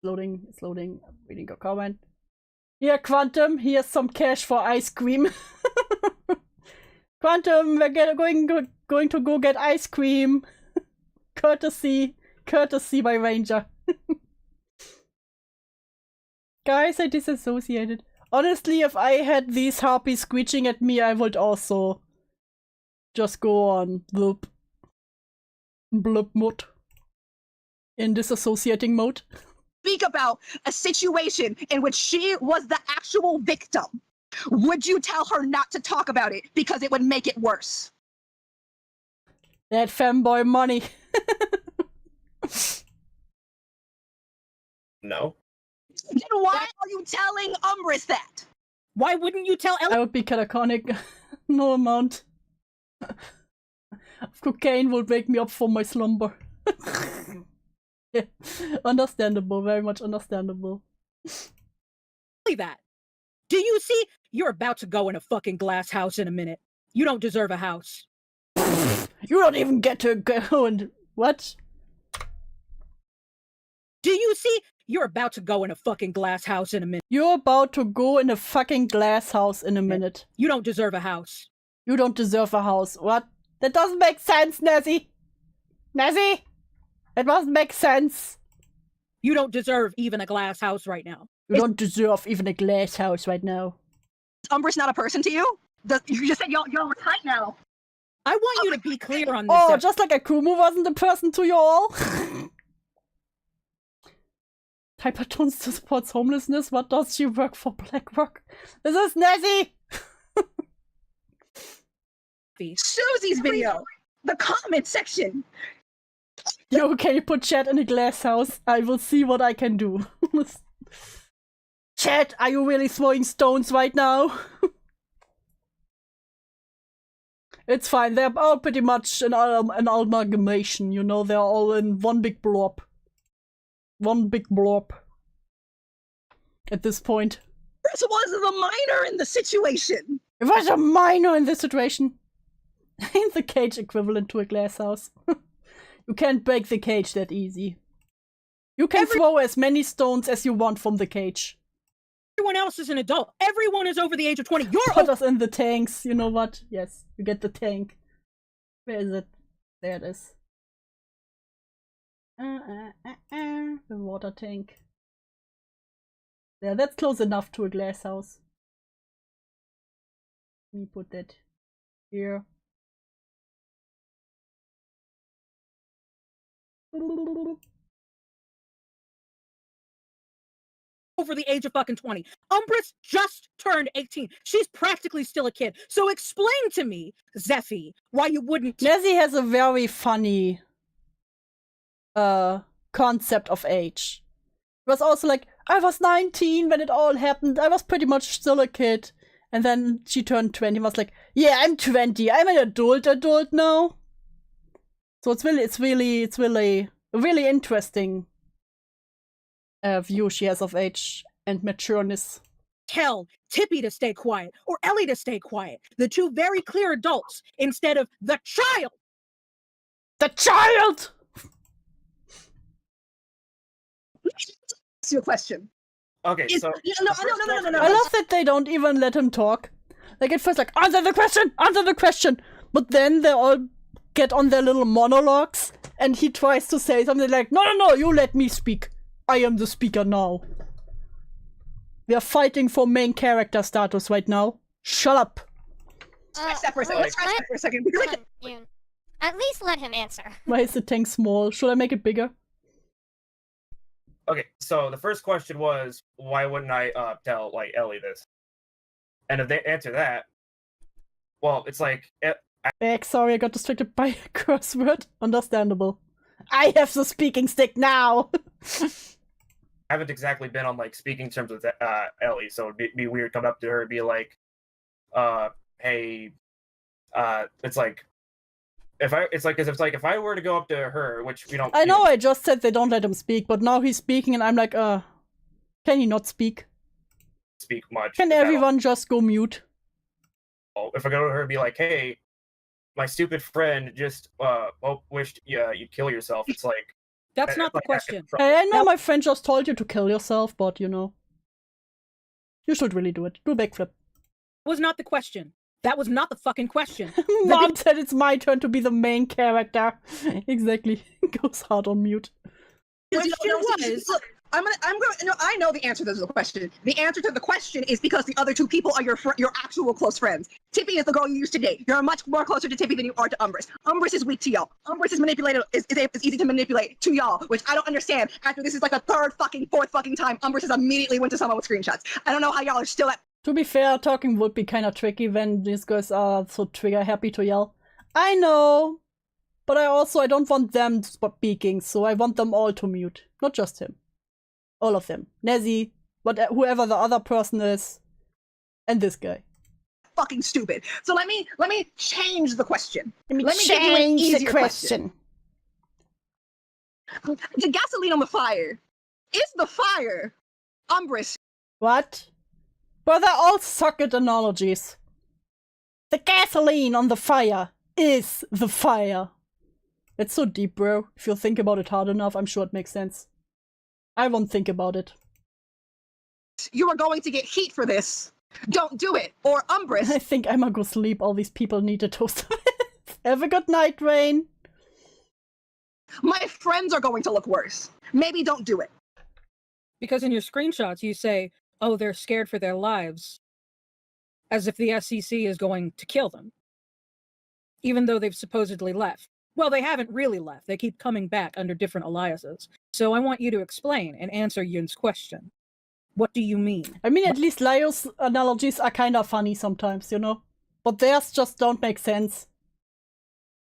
loading. I'm reading your comment. Here, Quantum, here's some cash for ice cream. Quantum, we're going to go get ice cream. Courtesy by Ranger. Guys, I disassociated. Honestly, if I had these harpies screeching at me, I would also just go on bloop mode. In disassociating mode. Speak about a situation in which she was the actual victim. Would you tell her not to talk about it because it would make it worse? That femboy money. No. Then why are you telling Umbris that? Why wouldn't you tell Ellie? I would be catatonic. No amount of cocaine would wake me up from my slumber. Yeah. Understandable, very much understandable. That. Do you see? You're about to go in a fucking glass house in a minute. You don't deserve a house. You don't even get to go and... What? Do you see? You're about to go in a fucking glass house in a minute. You're about to go in a fucking glass house in a minute. You don't deserve a house. You don't deserve a house. What? That doesn't make sense, Nessie! Nessie! It doesn't make sense. You don't deserve even a glass house right now. You don't deserve even a glass house right now. Is Umbris not a person to you? You just said y'all were tight now. I want you to be clear on this. Oh, just like Akumu wasn't a person to you all? Hypertones to supports homelessness. What does she work for BlackRock? This is Nessie! Susie's video. The comment section. Yo, can you put chat in a glass house? I will see what I can do. Chat, are you really throwing stones right now? It's fine, they're all pretty much an amalgamation, you know, they're all in one big blob. One big blob. At this point. This was the minor in the situation. It was a minor in this situation. Ain't the cage equivalent to a glass house? You can't break the cage that easy. You can throw as many stones as you want from the cage. Everyone else is an adult. Everyone is over the age of 20. You're Put us in the tanks, you know what? Yes, you get the tank. Where is it? There it is. The water tank. Yeah, that's close enough to a glass house. Let me put that here. Over the age of fucking 20. Umbris just turned 18. She's practically still a kid. So explain to me, Zephy, why you wouldn't. Nezzy has a very funny concept of age. It was also like, I was 19 when it all happened. I was pretty much still a kid. And then she turned 20 and was like, yeah, I'm 20. I'm an adult now. So it's really a really interesting view she has of age and matureness. Tell Tippy to stay quiet or Ellie to stay quiet. The two very clear adults instead of the child. The child! Ask you a question. Okay, so no. I love that they don't even let him talk. Like at first, like, answer the question! But then they all get on their little monologues and he tries to say something like, no, you let me speak. I am the speaker now. We are fighting for main character status right now. Shut up. Let's scratch that for a second. At least let him answer. Why is the tank small? Should I make it bigger? Okay, so the first question was, why wouldn't I tell like Ellie this? And if they answer that, well, it's like, Sorry, I got distracted by a curse word. Understandable. I have the speaking stick now. I haven't exactly been on like speaking terms with Ellie, so it'd be weird coming up to her and be like, hey, it's like if I were to go up to her, which we don't. I know I just said they don't let him speak, but now he's speaking and I'm like, can he not speak? Speak much. Can everyone just go mute? If I go to her and be like, hey, my stupid friend just wished you'd kill yourself, it's like that's not the question. Hey, I know my friend just told you to kill yourself, but you know, you should really do it. Do a backflip. Was not the question. That was not the fucking question. Mom said it's my turn to be the main character. Exactly. Goes hard on mute. Look, I know the answer to the question. The answer to the question is because the other two people are your actual close friends. Tippy is the girl you used to date. You're much more closer to Tippy than you are to Umbris. Umbris is weak to y'all. Umbris is easy to manipulate to y'all, which I don't understand. After this is like the fourth fucking time, Umbris has immediately went to someone with screenshots. I don't know how y'all are still at. To be fair, talking would be kind of tricky when these guys are so trigger happy to yell. I know, but I don't want them speaking, so I want them all to mute, not just him. All of them. Nezzy, whoever the other person is, and this guy. Fucking stupid. So let me change the question. Let me give you an change the easier question. The gasoline on the fire. Is the fire Umbris? What? But they're all socket analogies. The gasoline on the fire is the fire. It's so deep, bro. If you think about it hard enough, I'm sure it makes sense. I won't think about it. You are going to get heat for this. Don't do it, or Umbris. I think I'm gonna go sleep. All these people need a toast. Have a good night, Rain. My friends are going to look worse. Maybe don't do it. Because in your screenshots you say, oh, they're scared for their lives. As if the SEC is going to kill them. Even though they've supposedly left. Well, they haven't really left. They keep coming back under different aliases. So I want you to explain and answer Yun's question. What do you mean? I mean, at least Lyo's analogies are kind of funny sometimes, you know? But theirs just don't make sense.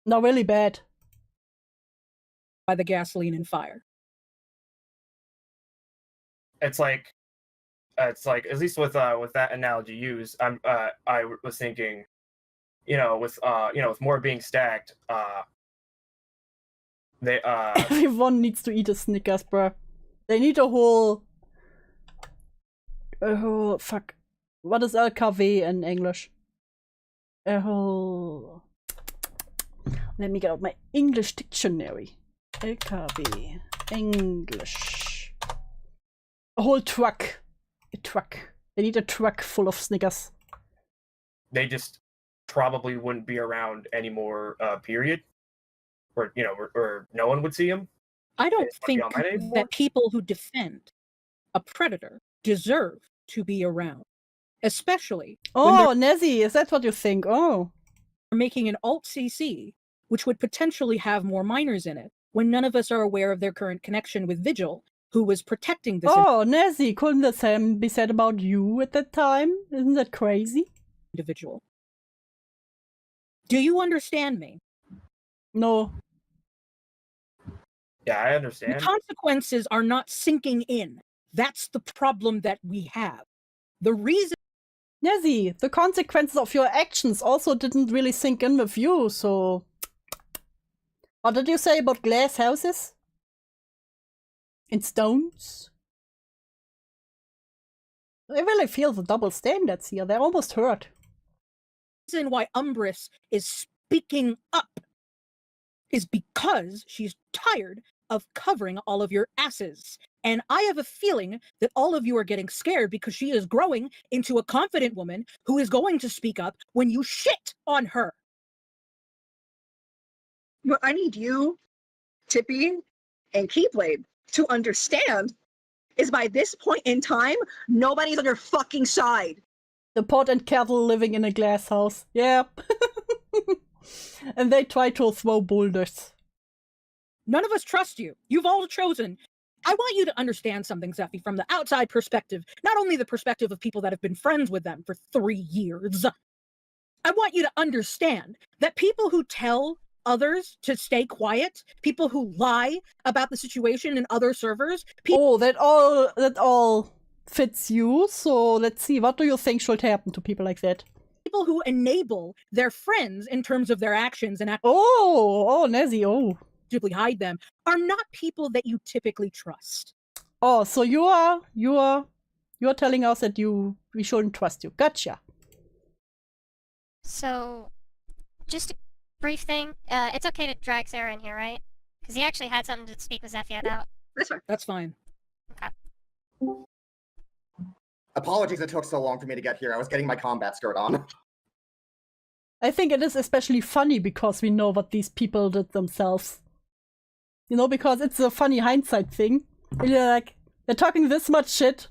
They're really bad. By the gasoline and fire. It's like at least with that analogy used, I was thinking, with more being stacked, they everyone needs to eat a Snickers, bruh. They need a whole fuck. What is LKW in English? A whole. Let me get out my English dictionary. LKW English. A whole truck. A truck. They need a truck full of Snickers. They just probably wouldn't be around anymore. Period. Or no one would see them. I don't think that people who defend a predator deserve to be around. especially Oh, Nezzy, is that what you think? Oh. making an alt CC, which would potentially have more minors in it, when none of us are aware of their current connection with Vigil, who was protecting this Oh, Nezzy, couldn't the same be said about you at that time? Isn't that crazy? individual. Do you understand me? No. Yeah, I The understand. consequences are not sinking in. That's the problem that we have. The reason Nezzy, the consequences of your actions also didn't really sink in with you, so... What did you say about glass houses? In stones? I really feel the double standards here. They're almost hurt. reason why Umbris is speaking up is because she's tired of covering all of your asses. And I have a feeling that all of you are getting scared because she is growing into a confident woman who is going to speak up when you shit on her. What I need you, Tippy, and Keyblade to understand is by this point in time, nobody's on your fucking side. The pot and kettle living in a glass house. Yeah. And they try to throw boulders. None of us trust you. You've all chosen. I want you to understand something, Zephy, from the outside perspective, not only the perspective of people that have been friends with them for 3 years. I want you to understand that people who tell others to stay quiet, people who lie about the situation in other servers. Oh, that all fits you. So let's see. What do you think should happen to people like that? People who enable their friends in terms of their actions and Oh, Nezzy, oh. hide them are not people that you typically trust. Oh, so you are telling us that we shouldn't trust you. Gotcha. So, just a brief thing. It's okay to drag Sarah in here, right? Because he actually had something to speak with Zephy about. That's fine. Okay. Apologies it took so long for me to get here. I was getting my combat skirt on. I think it is especially funny because we know what these people did themselves. You know, because it's a funny hindsight thing. And you're like, they're talking this much shit.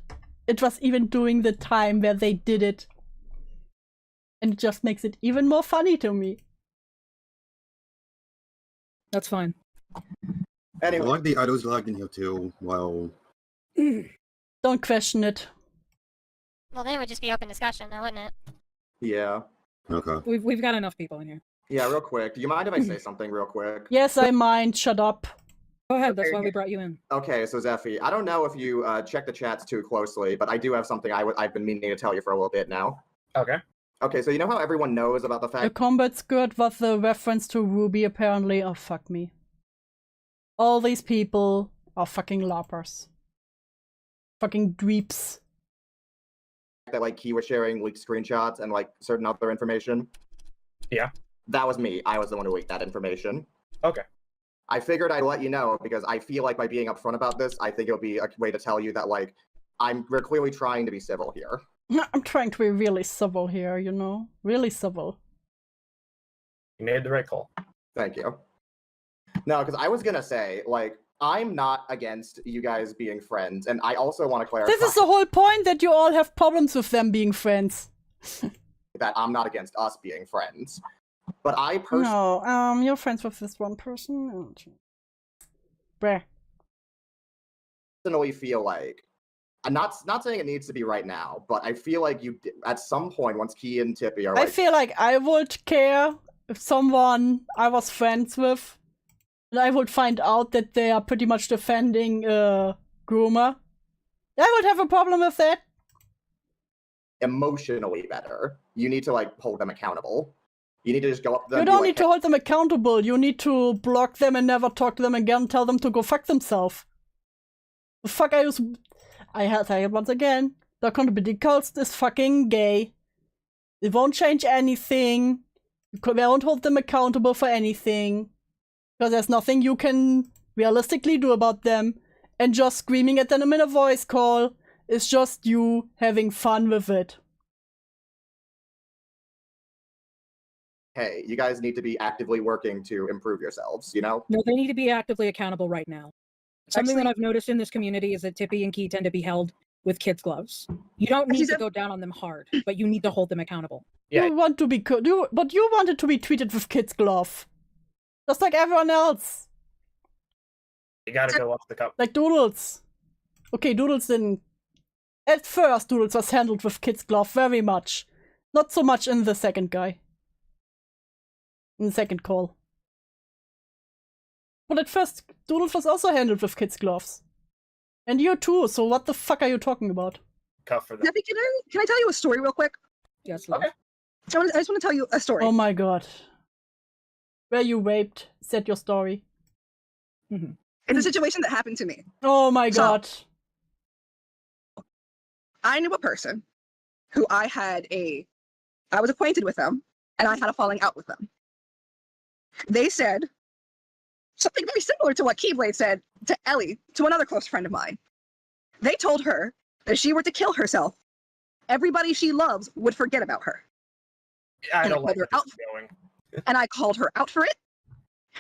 It was even during the time where they did it. And it just makes it even more funny to me. That's fine. Anyway. I like the idols lagged in here too. Wow. Don't question it. Well, then it would just be open discussion, now, wouldn't it? Yeah. Okay. We've got enough people in here. Yeah, real quick. Do you mind if I say something real quick? Yes, I mind. Shut up. Go ahead. That's why we brought you in. Okay, so Zephy, I don't know if you check the chats too closely, but I do have something I've been meaning to tell you for a little bit now. Okay. Okay, so you know how everyone knows about the fact The combat skirt was the reference to Ruby, apparently. Oh, fuck me. All these people are fucking larpers. Fucking dweeps. that like he was sharing leaked screenshots and like certain other information? Yeah. That was me. I was the one who leaked that information. Okay. I figured I'd let you know because I feel like by being upfront about this, I think it'll be a way to tell you that like we're clearly trying to be civil here. I'm trying to be really civil here, you know? Really civil. You made the right call. Thank you. No, because I was gonna say, like, I'm not against you guys being friends, and I also want to clarify This is the whole point, that you all have problems with them being friends. that I'm not against us being friends. But I personally... No, you're friends with this one person? Oh, bruh. personally feel like, I'm not saying it needs to be right now, but I feel like you, at some point, once Key and Tippy are like... I feel like I would care if someone I was friends with, and I would find out that they are pretty much defending Groomer. I would have a problem with that. Emotionally better. You need to, like, hold them accountable. You need to just go up to them You and be don't like, need to hold them accountable. You need to block them and never talk to them again. Tell them to go fuck themselves. The fuck I use... I say it once again. The accountability cost is fucking gay. It won't change anything. You won't hold them accountable for anything. Because there's nothing you can realistically do about them. And just screaming at them in a voice call is just you having fun with it. hey, you guys need to be actively working to improve yourselves, you know? No, they need to be actively accountable right now. Something that I've noticed in this community is that Tippy and Key tend to be held with kids' gloves. You don't need to go down on them hard, but you need to hold them accountable. You want to be but you wanted to be treated with kids' glove, just like everyone else. You gotta go off the cup. Like Doodles. Okay, Doodles didn't. At first, Doodles was handled with kids' glove very much. Not so much in the second guy. In the second call. But at first, Doodles was also handled with kids' gloves. And you too, so what the fuck are you talking about? Cuff for them. Debbie, can I tell you a story real quick? Yes, okay. I just want to tell you a story. Oh my god. Where you raped, said your story. It's a situation that happened to me. Oh my god. I knew a person who I was acquainted with them, and I had a falling out with them. They said something very similar to what Keyblade said to Ellie, to another close friend of mine. They told her that if she were to kill herself, everybody she loves would forget about her. I don't like where this is going. And I called her out for it.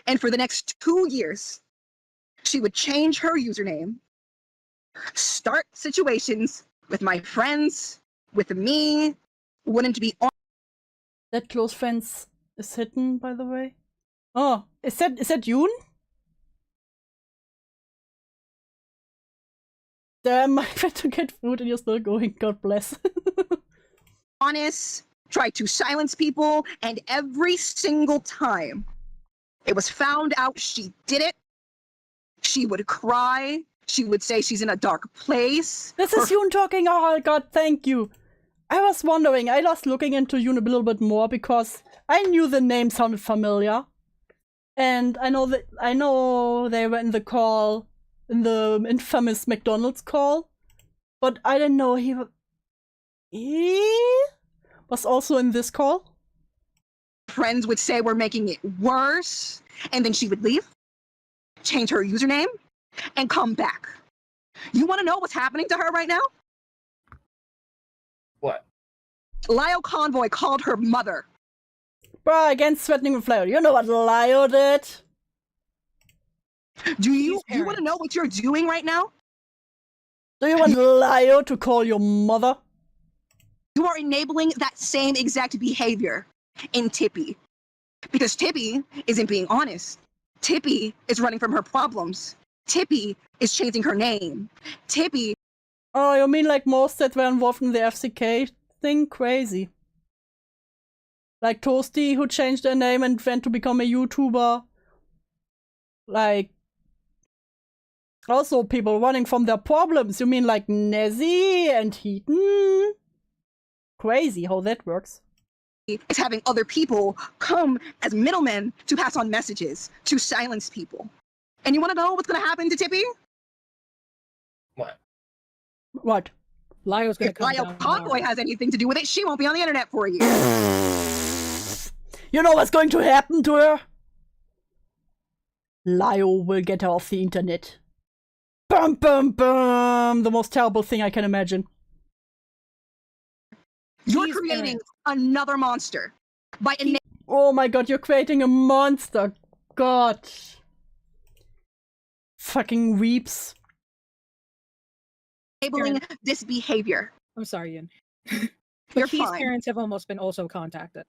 And for the next 2 years, she would change her username, start situations with my friends, with me, wouldn't be on. That close friends is hidden, by the way. Oh, is that Yoon? Damn, I went to get food and you're still going. God bless. Honest, tried to silence people, and every single time it was found out she did it, she would cry. She would say she's in a dark place. This is Yoon talking. Oh god, thank you. I was wondering, I was looking into Yoon a little bit more because I knew the name sounded familiar. And I know they were in the call, in the infamous McDonald's call, but I didn't know he was also in this call. Friends would say we're making it worse, and then she would leave, change her username, and come back. You want to know what's happening to her right now? What? Lyle Convoy called her mother. Bruh, against threatening with Lyle. You know what Lyle did? Do you want to know what you're doing right now? Do you want Lyle to call your mother? You are enabling that same exact behavior in Tippy. Because Tippy isn't being honest. Tippy is running from her problems. Tippy is changing her name. Tippy. Oh, you mean like most that were involved in the FCK thing? Crazy. Like Toasty, who changed their name and went to become a YouTuber. Like, also people running from their problems. You mean like Nezzy and Heaton? Crazy how that works. Is having other people come as middlemen to pass on messages, to silence people. And you want to know what's going to happen to Tippy? What? What? Lyle's going to come Lyle down Convoy has anything to do with it, she won't be on the internet for you. You know what's going to happen to her? Lyle will get her off the internet. Bum bum bum! The most terrible thing I can imagine. You're creating another monster. Oh my god, you're creating a monster. God. Fucking weeps. Enabling this behavior. I'm sorry, Ian. You're Key's fine. parents have almost been also contacted.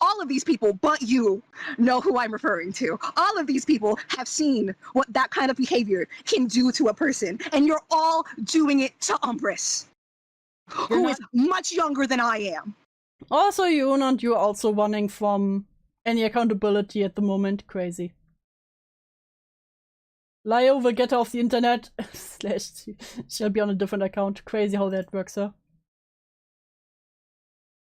All of these people, but you, know who I'm referring to. All of these people have seen what that kind of behavior can do to a person, and you're all doing it to Umbris, who is much younger than I am. Also, Yoon, and you're also running from any accountability at the moment. Crazy. Lyle will get off the internet. / she'll be on a different account. Crazy how that works, huh?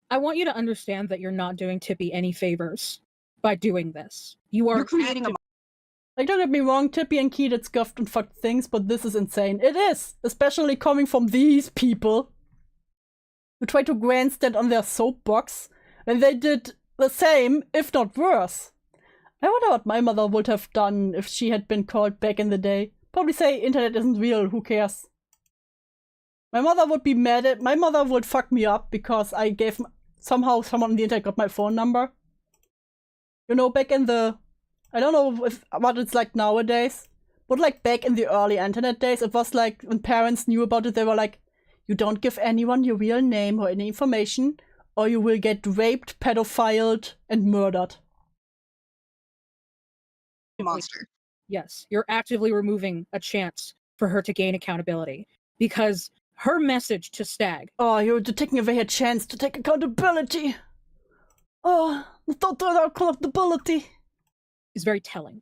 I want you to understand that you're not doing Tippy any favors by doing this. You're creating a... Like, don't get me wrong, Tippy and Key did scuffed and fucked things, but this is insane. It is! Especially coming from these people who try to grandstand on their soapbox when they did the same, if not worse. I wonder what my mother would have done if she had been called back in the day. Probably say internet isn't real, who cares? My mother would be mad at— my mother would fuck me up because I gave— somehow someone on the internet got my phone number. You know, back in the— I don't know what it's like nowadays, But like back in the early internet days, it was like when parents knew about it, they were like, you don't give anyone your real name or any information, or you will get raped, pedophiled, and murdered. Monster. Yes, you're actively removing a chance for her to gain accountability because her message to Stag. Oh, you're taking away a chance to take accountability. Oh, the total accountability is very telling.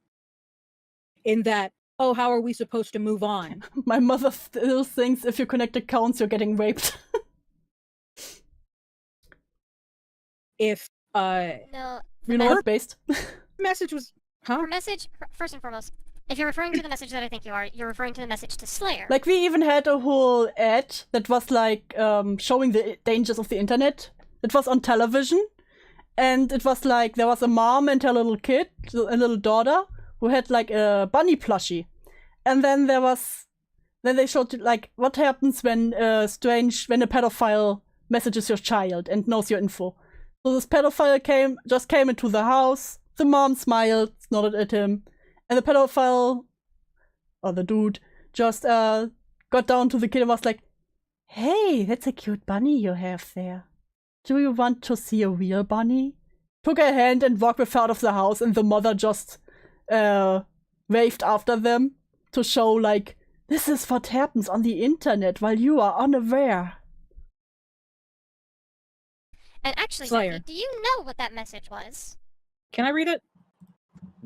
In that, oh, how are we supposed to move on? My mother still thinks if you connect accounts, you're getting raped. If No. you know what based? Message was Her message, first and foremost, if you're referring to the message that I think you are, you're referring to the message to Slayer. Like we even had a whole ad that was like showing the dangers of the internet. It was on television, and it was like there was a mom and her little kid, a little daughter, who had like a bunny plushie, and then they showed like what happens when a pedophile messages your child and knows your info. So this pedophile came into the house. The mom smiled, nodded at him, and the pedophile, or the dude, just got down to the kid and was like, "Hey, that's a cute bunny you have there. Do you want to see a real bunny?" Took her hand and walked with her out of the house, and the mother just waved after them to show, like, this is what happens on the internet while you are unaware. And actually, Slayer. Becky, do you know what that message was? Can I read it?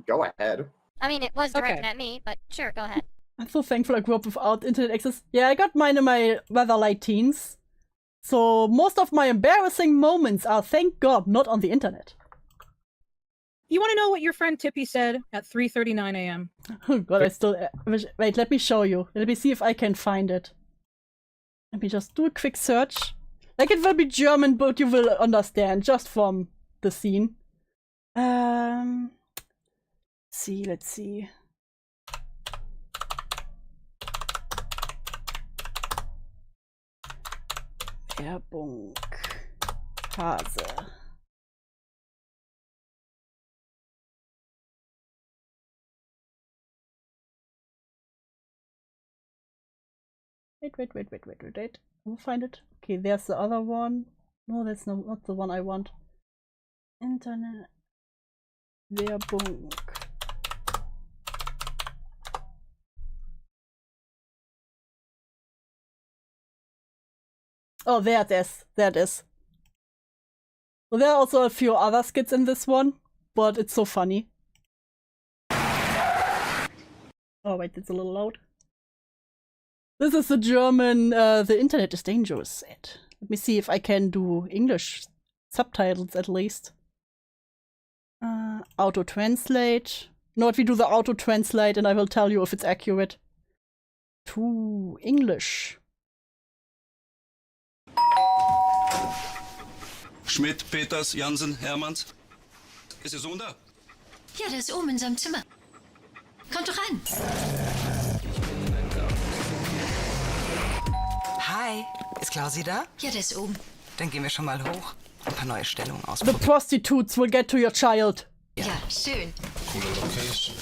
Go ahead. I mean, it was directed Okay. at me, but sure, go ahead. I'm so thankful I grew up without internet access. Yeah, I got mine in my rather late teens. So most of my embarrassing moments are, thank God, not on the internet. You want to know what your friend Tippy said at 3:39 a.m.? Oh God, I still... Wait, let me show you. Let me see if I can find it. Let me just do a quick search. Like, it will be German, but you will understand just from the scene. Let's see. Werbung. Hase. Wait. I'll find it. Okay, there's the other one. No, that's not the one I want. Internet. Werbung. Oh, there it is. There it is. So there are also a few other skits in this one, but it's so funny. Oh wait, it's a little loud. This is the German, the internet is dangerous set. Let me see if I can do English subtitles at least. Auto-translate. No, if we do the auto-translate and I will tell you if it's accurate. To English. Schmidt, Peters, Jansen, Hermanns. Ist Ihr Sohn da? Ja, der ist oben in seinem Zimmer. Kommt doch rein. Hi, ist Klausi da? Ja, der ist oben. Dann gehen wir schon mal hoch. Ein paar neue Stellungen The ausprobieren. prostitutes will get to your child. Ja, schön. Coole Location.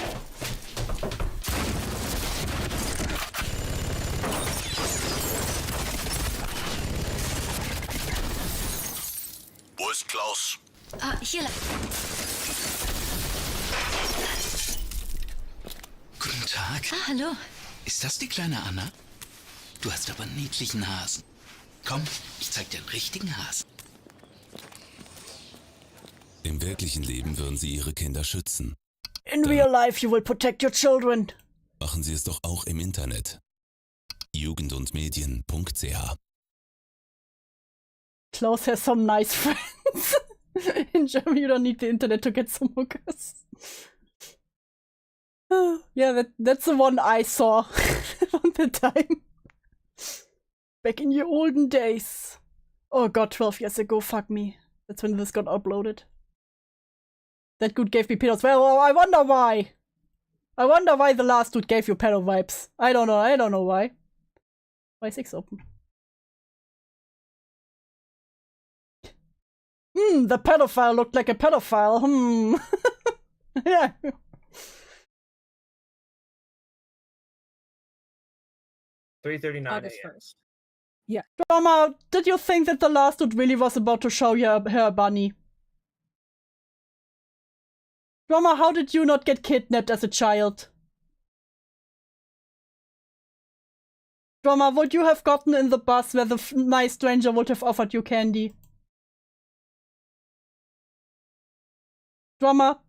Wo ist Klaus? Ah, hier. Guten Tag. Ah, hallo. Ist das die kleine Anna? Du hast aber einen niedlichen Hasen. Komm, ich zeig dir einen richtigen Hasen. Im wirklichen Leben würden sie ihre Kinder schützen. In real life you will protect your children. Machen sie es doch auch im Internet. jugendundmedien.ch. Klaus has some nice friends. In Germany you don't need the internet to get some hookers. Yeah, that's the one I saw on the time. Back in your olden days. Oh god, 12 years ago, fuck me. That's when this got uploaded. That dude gave me pedos. Well, I wonder why. I wonder why the last dude gave you pedo vibes. I don't know why. Why is 6 open? The pedophile looked like a pedophile. Yeah. 3:39 August a.m. 1st. Yeah. Drama, did you think that the last dude really was about to show you her bunny? Drama, how did you not get kidnapped as a child? Drama, would you have gotten in the bus where the nice stranger would have offered you candy? Drama,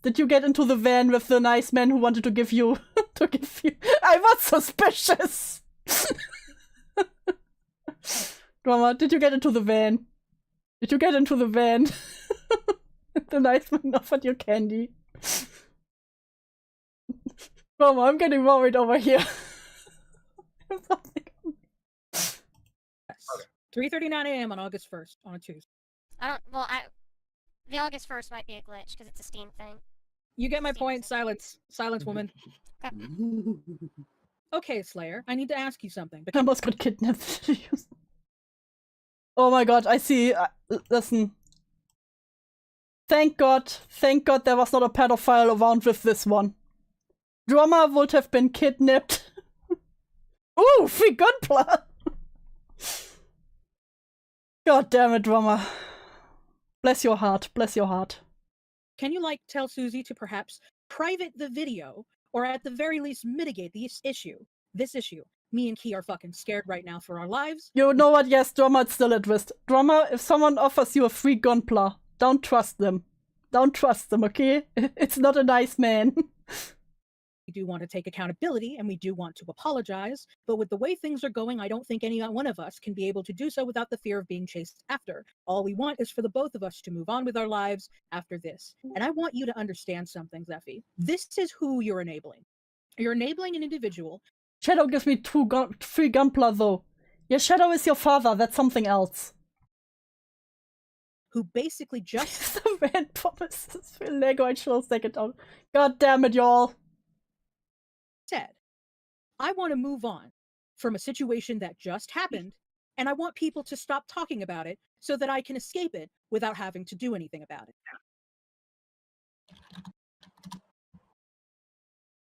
did you get into the van with the nice man who wanted to give you I was suspicious. Drama, did you get into the van? Did you get into the van? The nice man offered you candy. Drama, I'm getting worried over here. 3:39 a.m. on August 1st on a Tuesday. The August 1st might be a glitch because it's a Steam thing. You get my point. Silence, woman. Okay, Slayer, I need to ask you something. I almost got kidnapped. Oh my god, I see. Listen. Thank God there was not a pedophile around with this one. Drama would have been kidnapped. Ooh, free gunpla! God damn it, Drama. Bless your heart, bless your heart. Can you, tell Suzy to perhaps private the video, or at the very least mitigate this issue? Me and Key are fucking scared right now for our lives. You know what? Yes, Drama, it's still at risk. Drama, if someone offers you a free gunpla, don't trust them. Don't trust them, okay? It's not a nice man. We do want to take accountability, and we do want to apologize, but with the way things are going, I don't think any one of us can be able to do so without the fear of being chased after. All we want is for the both of us to move on with our lives after this. And I want you to understand something, Zephy. This is who you're enabling. You're enabling an individual. Shadow gives me free gunpla, though. Yeah, Shadow is your father, that's something else. Who basically just... The man promises for Lego, I shall take it out. God damn it, y'all. Said, I want to move on from a situation that just happened, and I want people to stop talking about it so that I can escape it without having to do anything about it.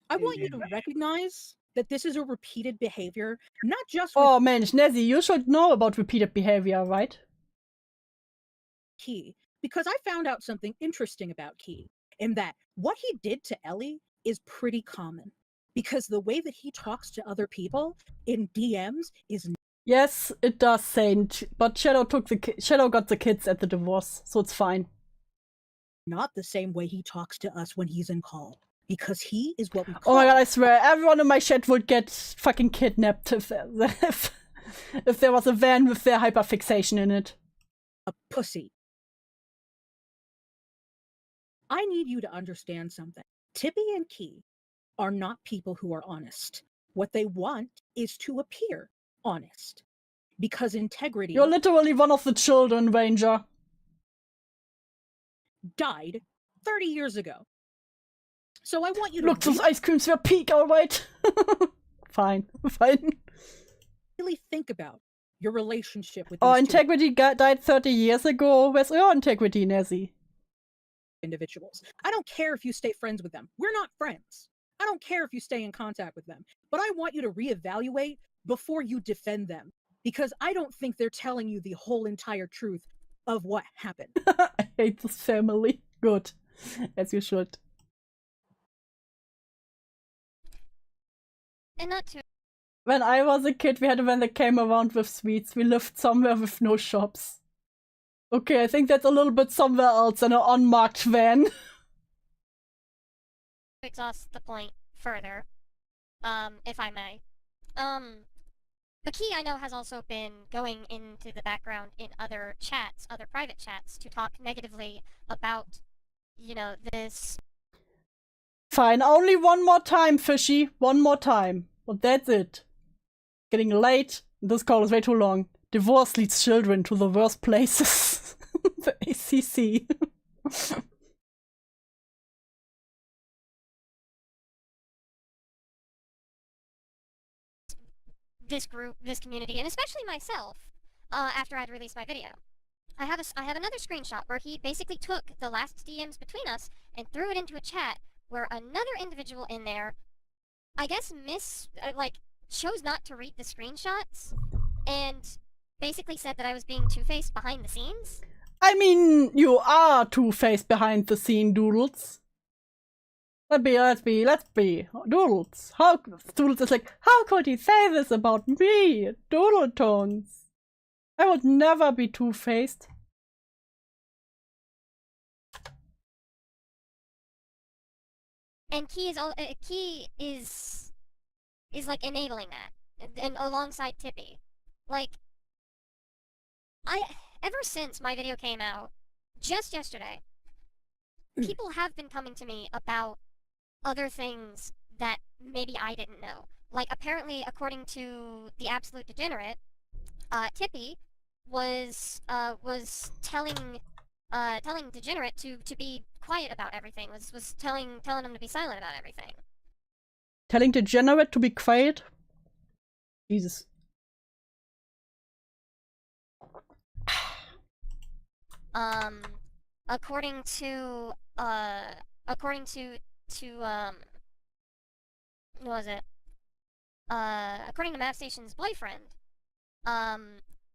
I want you to recognize that this is a repeated behavior, not just with Oh man, Snazzy, you should know about repeated behavior, right? Key, because I found out something interesting about Key, in that what he did to Ellie is pretty common. Because the way that he talks to other people in DMs is... Yes, it does, Saint. But Shadow got the kids at the divorce, so it's fine. Not the same way he talks to us when he's in call. Because he is what we call... Oh my god, I swear, everyone in my chat would get fucking kidnapped if there was a van with their hyperfixation in it. A pussy. I need you to understand something. Tippy and Key are not people who are honest. What they want is to appear honest. Because integrity... You're literally one of the children, Ranger. Died 30 years ago. So I want you to... Look, those ice creams were peak, alright? Fine. Really think about your relationship with Oh, these Integrity died 30 years ago. Where's your integrity, Nezzy? Individuals. I don't care if you stay friends with them. We're not friends. I don't care if you stay in contact with them, but I want you to reevaluate before you defend them, because I don't think they're telling you the whole entire truth of what happened. I hate this family. Good. As you should. And not to... When I was a kid, we had a van that came around with sweets. We lived somewhere with no shops. Okay, I think that's a little bit somewhere else than an unmarked van. Exhaust the point further, if I may. The Key, I know, has also been going into the background in other chats, other private chats, to talk negatively about, this... Fine, only one more time, Fishy. One more time. But that's it. Getting late. This call is way too long. Divorce leads children to the worst places. The ACC. This group, this community, and especially myself, after I'd released my video. I have another screenshot where he basically took the last DMs between us and threw it into a chat where another individual in there, I guess chose not to read the screenshots and basically said that I was being two-faced behind the scenes. I mean, you are two-faced behind the scene, Doodles. Let's be. Doodles. Doodles is like, how could he say this about me? Doodletones. I would never be two-faced. And Key is like enabling that, and alongside Tippy. Like, ever since my video came out, just yesterday, people have been coming to me about other things that maybe I didn't know. Like, apparently, according to the Absolute Degenerate, Tippy was telling Degenerate to be quiet about everything. Was telling him to be silent about everything. Telling Degenerate to be quiet? Jesus. According to what was it? According to Map Station's boyfriend,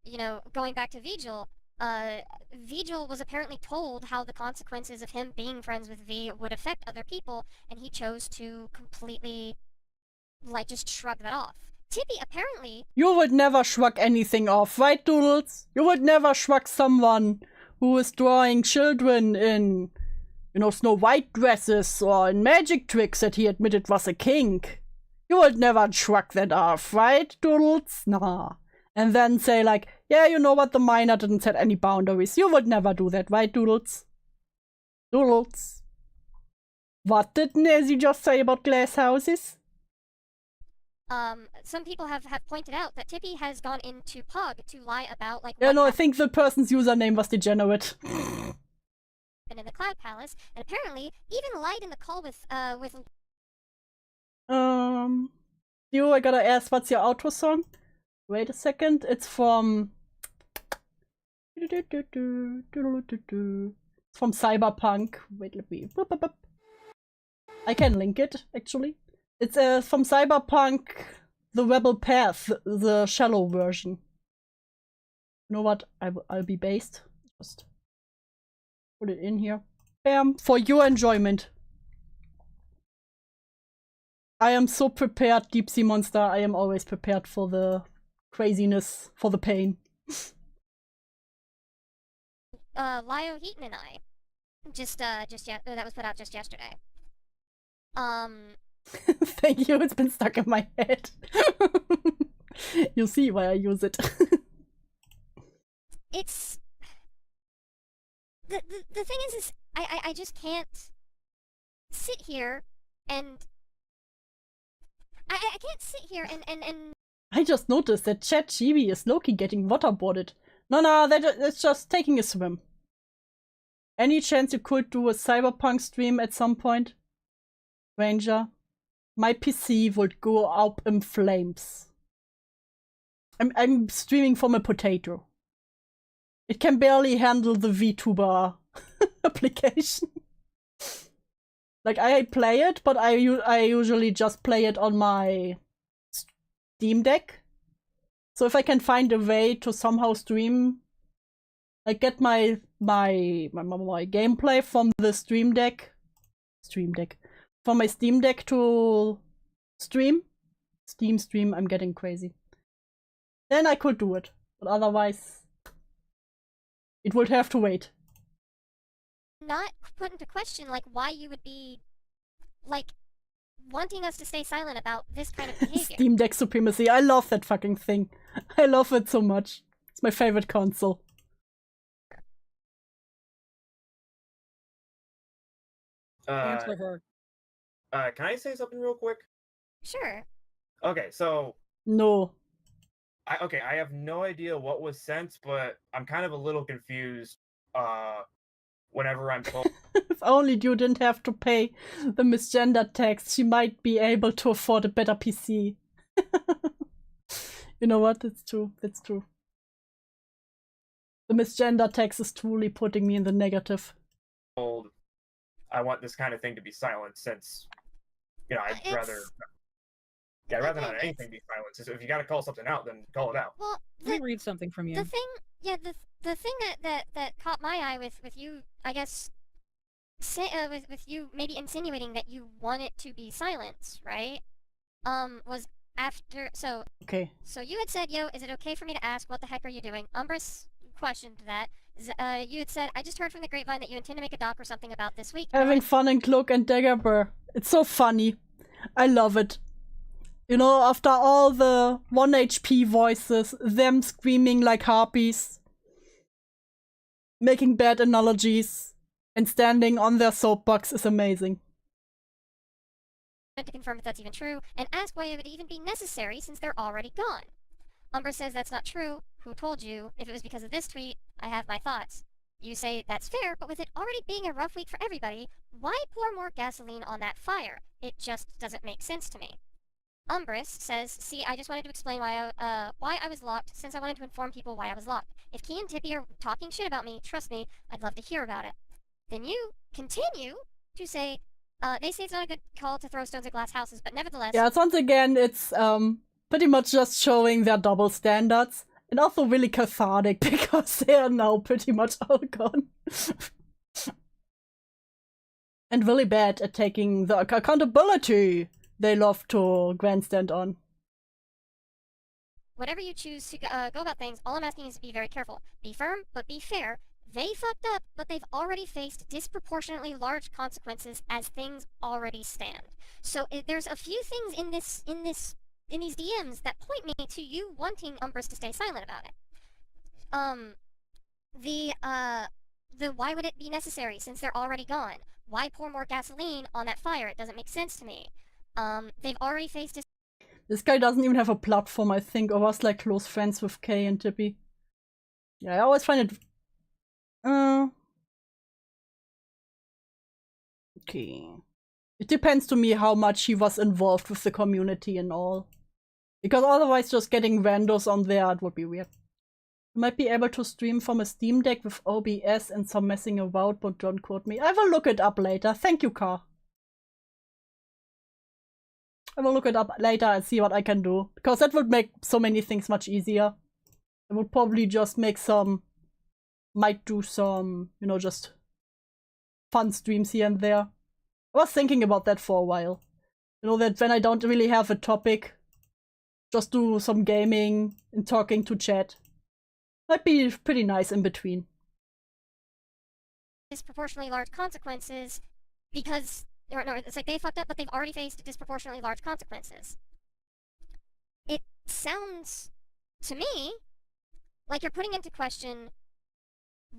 you know, going back to Vigil, Vigil was apparently told how the consequences of him being friends with V would affect other people, and he chose to completely, like, just shrug that off. Tippy apparently... You would never shrug anything off, right, Doodles? You would never shrug someone who is drawing children in, you know, Snow White dresses or in magic tricks that he admitted was a kink. You would never shrug that off, right, Doodles? Nah. And then say like, yeah, you know what, the miner didn't set any boundaries. You would never do that, right, Doodles? Doodles. What did Nazi just say about glass houses? Some people have pointed out that Tippy has gone into Pug to lie about, like, Yeah, no, I think the person's username was Degenerate. And in the Cloud Palace, and apparently even lied in the call with You, I gotta ask, what's your outro song? Wait a second, it's from... It's from Cyberpunk. Wait, let me... I can link it, actually. It's from Cyberpunk, The Rebel Path, the shallow version. You know what? I'll be based. Just put it in here. Bam! For your enjoyment. I am so prepared, Deep Sea Monster. I am always prepared for the craziness, for the pain. Lio Heaton and I. That was put out just yesterday. Thank you, it's been stuck in my head. You see why I use it. It's... The thing is I just can't sit here and... I can't sit here and... I just noticed that ChatGPT is low-key getting waterboarded. No, that's just taking a swim. Any chance you could do a Cyberpunk stream at some point? Ranger? My PC would go up in flames. I'm streaming from a potato. It can barely handle the VTuber application. Like, I play it, but I usually just play it on my Steam Deck. So if I can find a way to somehow stream, like get my gameplay from the Stream Deck, from my Steam Deck to stream, I'm getting crazy. Then I could do it, but otherwise, it would have to wait. Not put into question, like, why you would be, like, wanting us to stay silent about this kind of behavior. Steam Deck supremacy. I love that fucking thing. I love it so much. It's my favorite console. Answer her. Can I say something real quick? Sure. Okay, so... No. I have no idea what was sent, but I'm kind of a little confused, whenever I'm told... If only you didn't have to pay the misgender tax, she might be able to afford a better PC. You know what? That's true. That's true. The misgender tax is truly putting me in the negative. I want this kind of thing to be silent since, you know, I'd rather... Yeah, rather than anything be silenced. If you got to call something out, then call it out. Well, Let me read something from you. the thing, yeah, the thing that caught my eye with you, I guess, with you maybe insinuating that you want it to be silenced, right? Was after Okay. So you had said, "Yo, is it okay for me to ask what the heck are you doing?" Umbris questioned that. You had said, "I just heard from the grapevine that you intend to make a doc or something about this week." Having fun in Cloak and Dagger, bruh. It's so funny. I love it. You know, after all the 1 HP voices, them screaming like harpies, making bad analogies, and standing on their soapbox is amazing. To confirm if that's even true, and ask why it would even be necessary since they're already gone. Umbra says that's not true. Who told you? If it was because of this tweet, I have my thoughts. You say that's fair, but with it already being a rough week for everybody, why pour more gasoline on that fire? It just doesn't make sense to me. Umbris says, see, I just wanted to explain why I was locked, since I wanted to inform people why I was locked. If Key and Tippy are talking shit about me, trust me, I'd love to hear about it. Then you continue to say, they say it's not a good call to throw stones at glass houses, but nevertheless... Yeah, once again, it's pretty much just showing their double standards. And also really cathartic, because they are now pretty much all gone. And really bad at taking the accountability they love to grandstand on. Whatever you choose to go about things, all I'm asking is to be very careful. Be firm, but be fair. They fucked up, but they've already faced disproportionately large consequences as things already stand. So there's a few things in these DMs that point me to you wanting Umbris to stay silent about it. The why would it be necessary since they're already gone? Why pour more gasoline on that fire? It doesn't make sense to me. They've already faced This guy doesn't even have a platform, I think, or was like close friends with Kay and Tippy. Yeah, I always find it... Okay. It depends to me how much he was involved with the community and all. Because otherwise just getting randos on there, it would be weird. You might be able to stream from a Steam Deck with OBS and some messing about, but don't quote me. I will look it up later. Thank you, Car. I will look it up later and see what I can do. Because that would make so many things much easier. I would probably just make some... Might do some, you know, just fun streams here and there. I was thinking about that for a while. You know, that when I don't really have a topic, just do some gaming and talking to chat. Might be pretty nice in between. disproportionately large consequences because... No, it's like they fucked up, but they've already faced disproportionately large consequences. It sounds, to me, like you're putting into question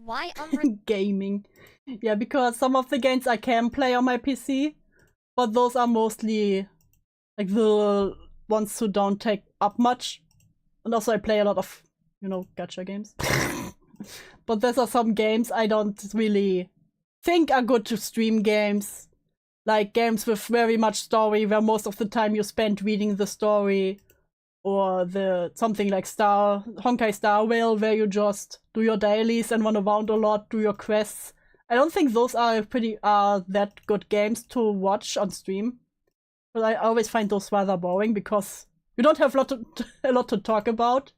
why Umbra... Gaming. Yeah, because some of the games I can play on my PC, but those are mostly like the ones who don't take up much. And also I play a lot of, you know, gacha games. But there are some games I don't really think are good to stream games. Like games with very much story, where most of the time you spend reading the story. Or something like Honkai Star Rail, where you just do your dailies and run around a lot, do your quests. I don't think those are that good games to watch on stream. But I always find those rather boring because you don't have a lot to talk about.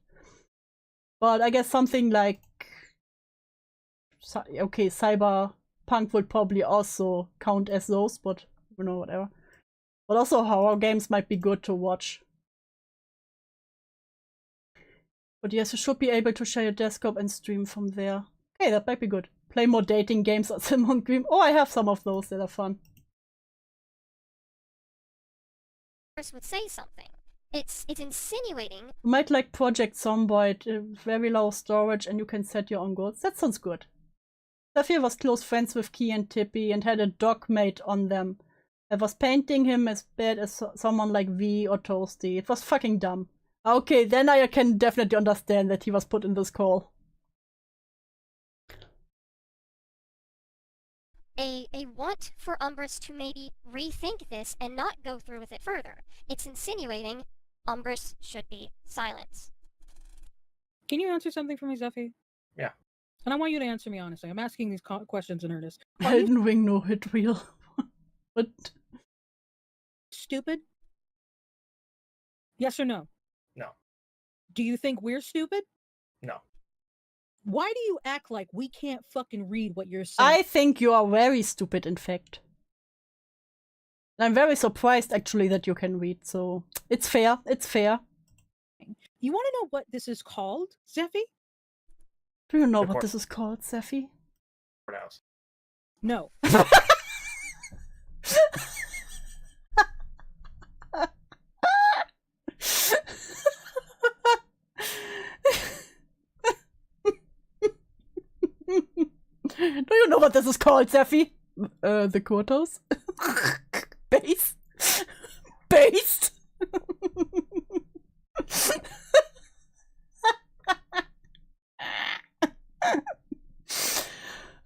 But I guess something like Cyberpunk would probably also count as those, but you know, whatever. But also horror games might be good to watch. But yes, you should be able to share your desktop and stream from there. Okay, that might be good. Play more dating games on Simon Dream. Oh, I have some of those that are fun. would say something. It's insinuating... You might like Project Zomboid, very low storage, and you can set your own goals. That sounds good. Zephyr was close friends with Key and Tippy and had a dog mate on them. I was painting him as bad as someone like V or Toasty. It was fucking dumb. Okay, then I can definitely understand that he was put in this call. A want for Umbris to maybe rethink this and not go through with it further. It's insinuating Umbris should be silenced. Can you answer something for me, Zephy? Yeah. And I want you to answer me honestly. I'm asking these questions in earnest. Elden Ring no hit wheel. What? Stupid? Yes or no? No. Do you think we're stupid? No. Why do you act like we can't fucking read what you're saying? I think you are very stupid, in fact. I'm very surprised, actually, that you can read, so it's fair. It's fair. You want to know what this is called, Zephy? Do you know what this is called, Zephy? Courthouse. No. Do you know what this is called, Zephy? The courthouse? Base? Based?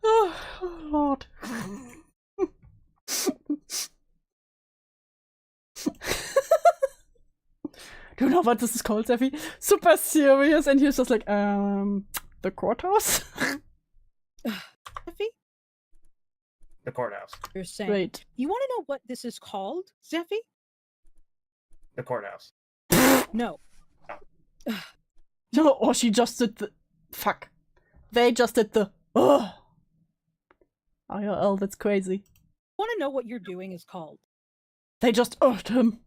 Oh, Lord. Do you know what this is called, Zephy? Super serious, and he's just like, the courthouse? Zephy? The courthouse. You're saying. Right. You want to know what this is called, Zephy? The courthouse. No. No, oh, she just did the... Fuck. They just did the... Oh, IRL, that's crazy. Want to know what you're doing is called? They just earthed him.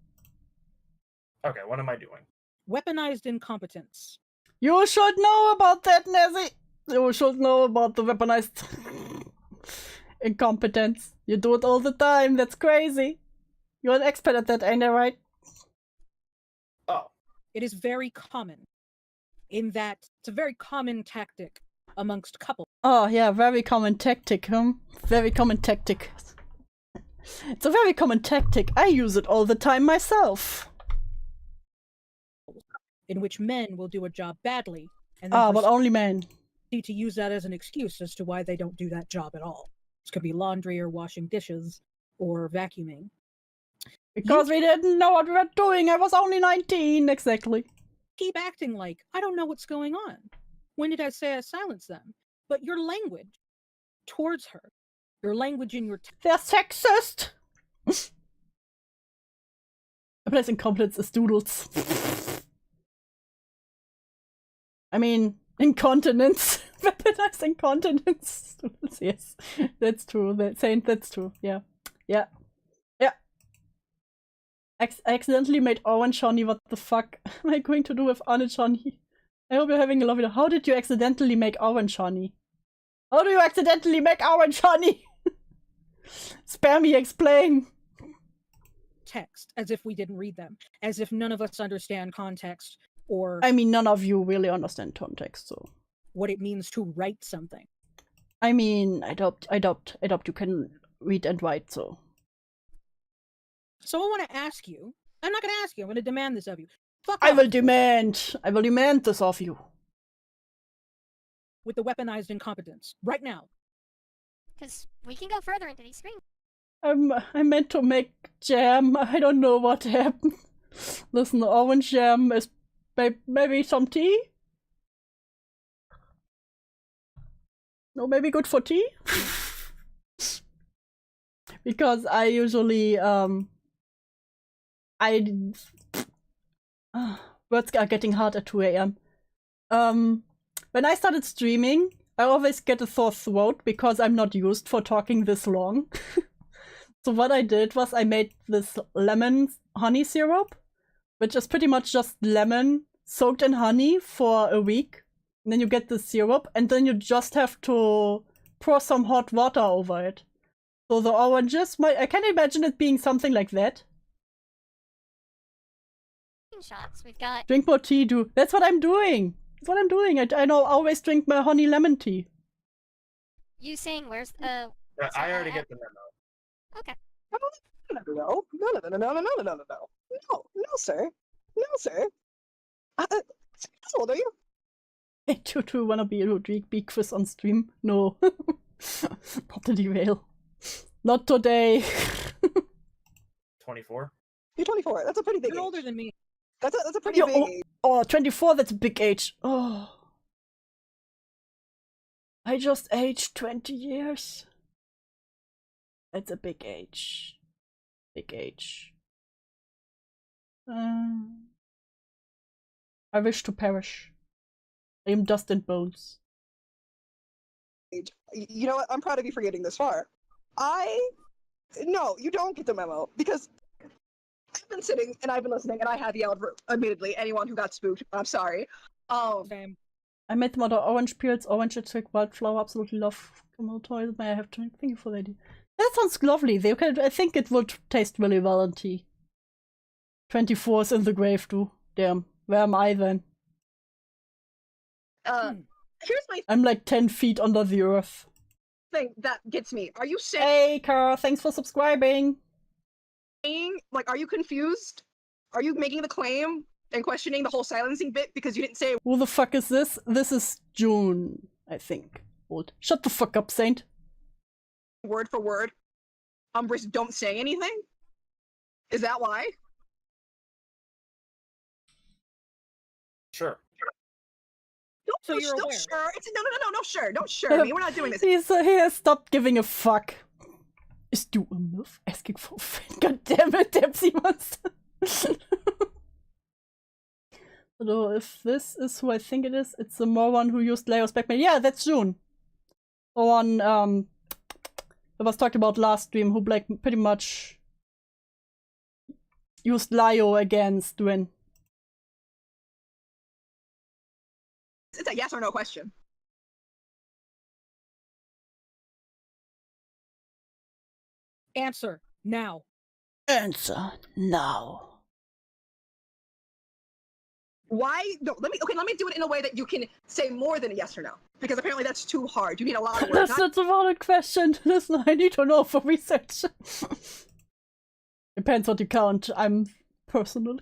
Okay, what am I doing? Weaponized incompetence. You should know about that, Nezzy. You should know about the weaponized incompetence. You do it all the time. That's crazy. You're an expert at that, ain't I right? Oh. It is very common in that it's a very common tactic amongst couples. Oh, yeah, very common tactic, Very common tactic. It's a very common tactic. I use it all the time myself. In which men will do a job badly. And then but only men. Need to use that as an excuse as to why they don't do that job at all. This could be laundry or washing dishes or vacuuming. Because we didn't know what we were doing. I was only 19, exactly. Keep acting like I don't know what's going on. When did I say I silenced them? But your language towards her, your language in your... They're sexist! A place incompetence is doodles. I mean, incontinence. Weaponized incontinence. Yes, that's true. That's true. Yeah. Yeah. Yeah. I accidentally made orange honey. What the fuck am I going to do with orange honey? I hope you're having a lovely day. How did you accidentally make orange honey? How do you accidentally make orange honey? Spare me, explain. Text, as if we didn't read them. As if none of us understand context or... I mean, none of you really understand context, so... What it means to write something. I mean, I doubt you can read and write, so... So I want to ask you... I'm not going to ask you, I'm going to demand this of you. Fuck I off. will demand this of you. With the weaponized incompetence. Right now. Because we can go further into these screens. I meant to make jam. I don't know what happened. Listen, the orange jam is maybe some tea? No, maybe good for tea? Because I usually, words are getting hard at 2 AM. When I started streaming, I always get a sore throat because I'm not used for talking this long. So what I did was I made this lemon honey syrup, which is pretty much just lemon soaked in honey for a week. And then you get the syrup, and then you just have to pour some hot water over it. So the oranges, I can imagine it being something like that. Screenshots. We've got... Drink more tea, do. That's what I'm doing. That's what I'm doing. I know, always drink my honey lemon tea. You saying where's the... I already get the memo. Okay. No, sir. No, sir. How old are you? Hey, do wanna be a big quiz on stream? No. Not the derail. Not today. 24. You're 24. That's a pretty big age. You're older than me. That's a pretty big age. Oh, 24, that's a big age. Oh. I just aged 20 years. That's a big age. Big age. I wish to perish. I am dust and bones. You know what? I'm proud of you for getting this far. No, you don't get the memo because I've been sitting and I've been listening and I have yelled for, admittedly, anyone who got spooked. I'm sorry. Same. I made them out of orange peels, orange attack, wildflower. Absolutely love Camel toys. May I have to thank you for the idea. That sounds lovely. I think it would taste really well in tea. 24's in the grave too. Damn. Where am I then? Here's my I'm like 10 feet under the earth. thing that gets me. Are you saying? Hey, Cara, thanks for subscribing. Like, are you confused? Are you making the claim and questioning the whole silencing bit because you didn't say? Who the fuck is this? This is June, I think. Old. Shut the fuck up, Saint. Word for word. Umbris, don't say anything. Is that why? Sure. Don't sure. It's no, sure. Don't sure me. We're not doing this. He has stopped giving a fuck. Is you a MILF asking for a friend? God damn it, Dempsey Monster. So if this is who I think it is, it's the more one who used Leo's backmail. Yeah, that's June. The one that was talked about last stream, who like pretty much used Lio against Dwyn. It's a yes or no question. Answer now. Answer now. Why? No, let me do it in a way that you can say more than a yes or no, because apparently that's too hard. You need a lot of words. That's a valid question. Listen, I need to know for research. Depends what you count. I'm personally.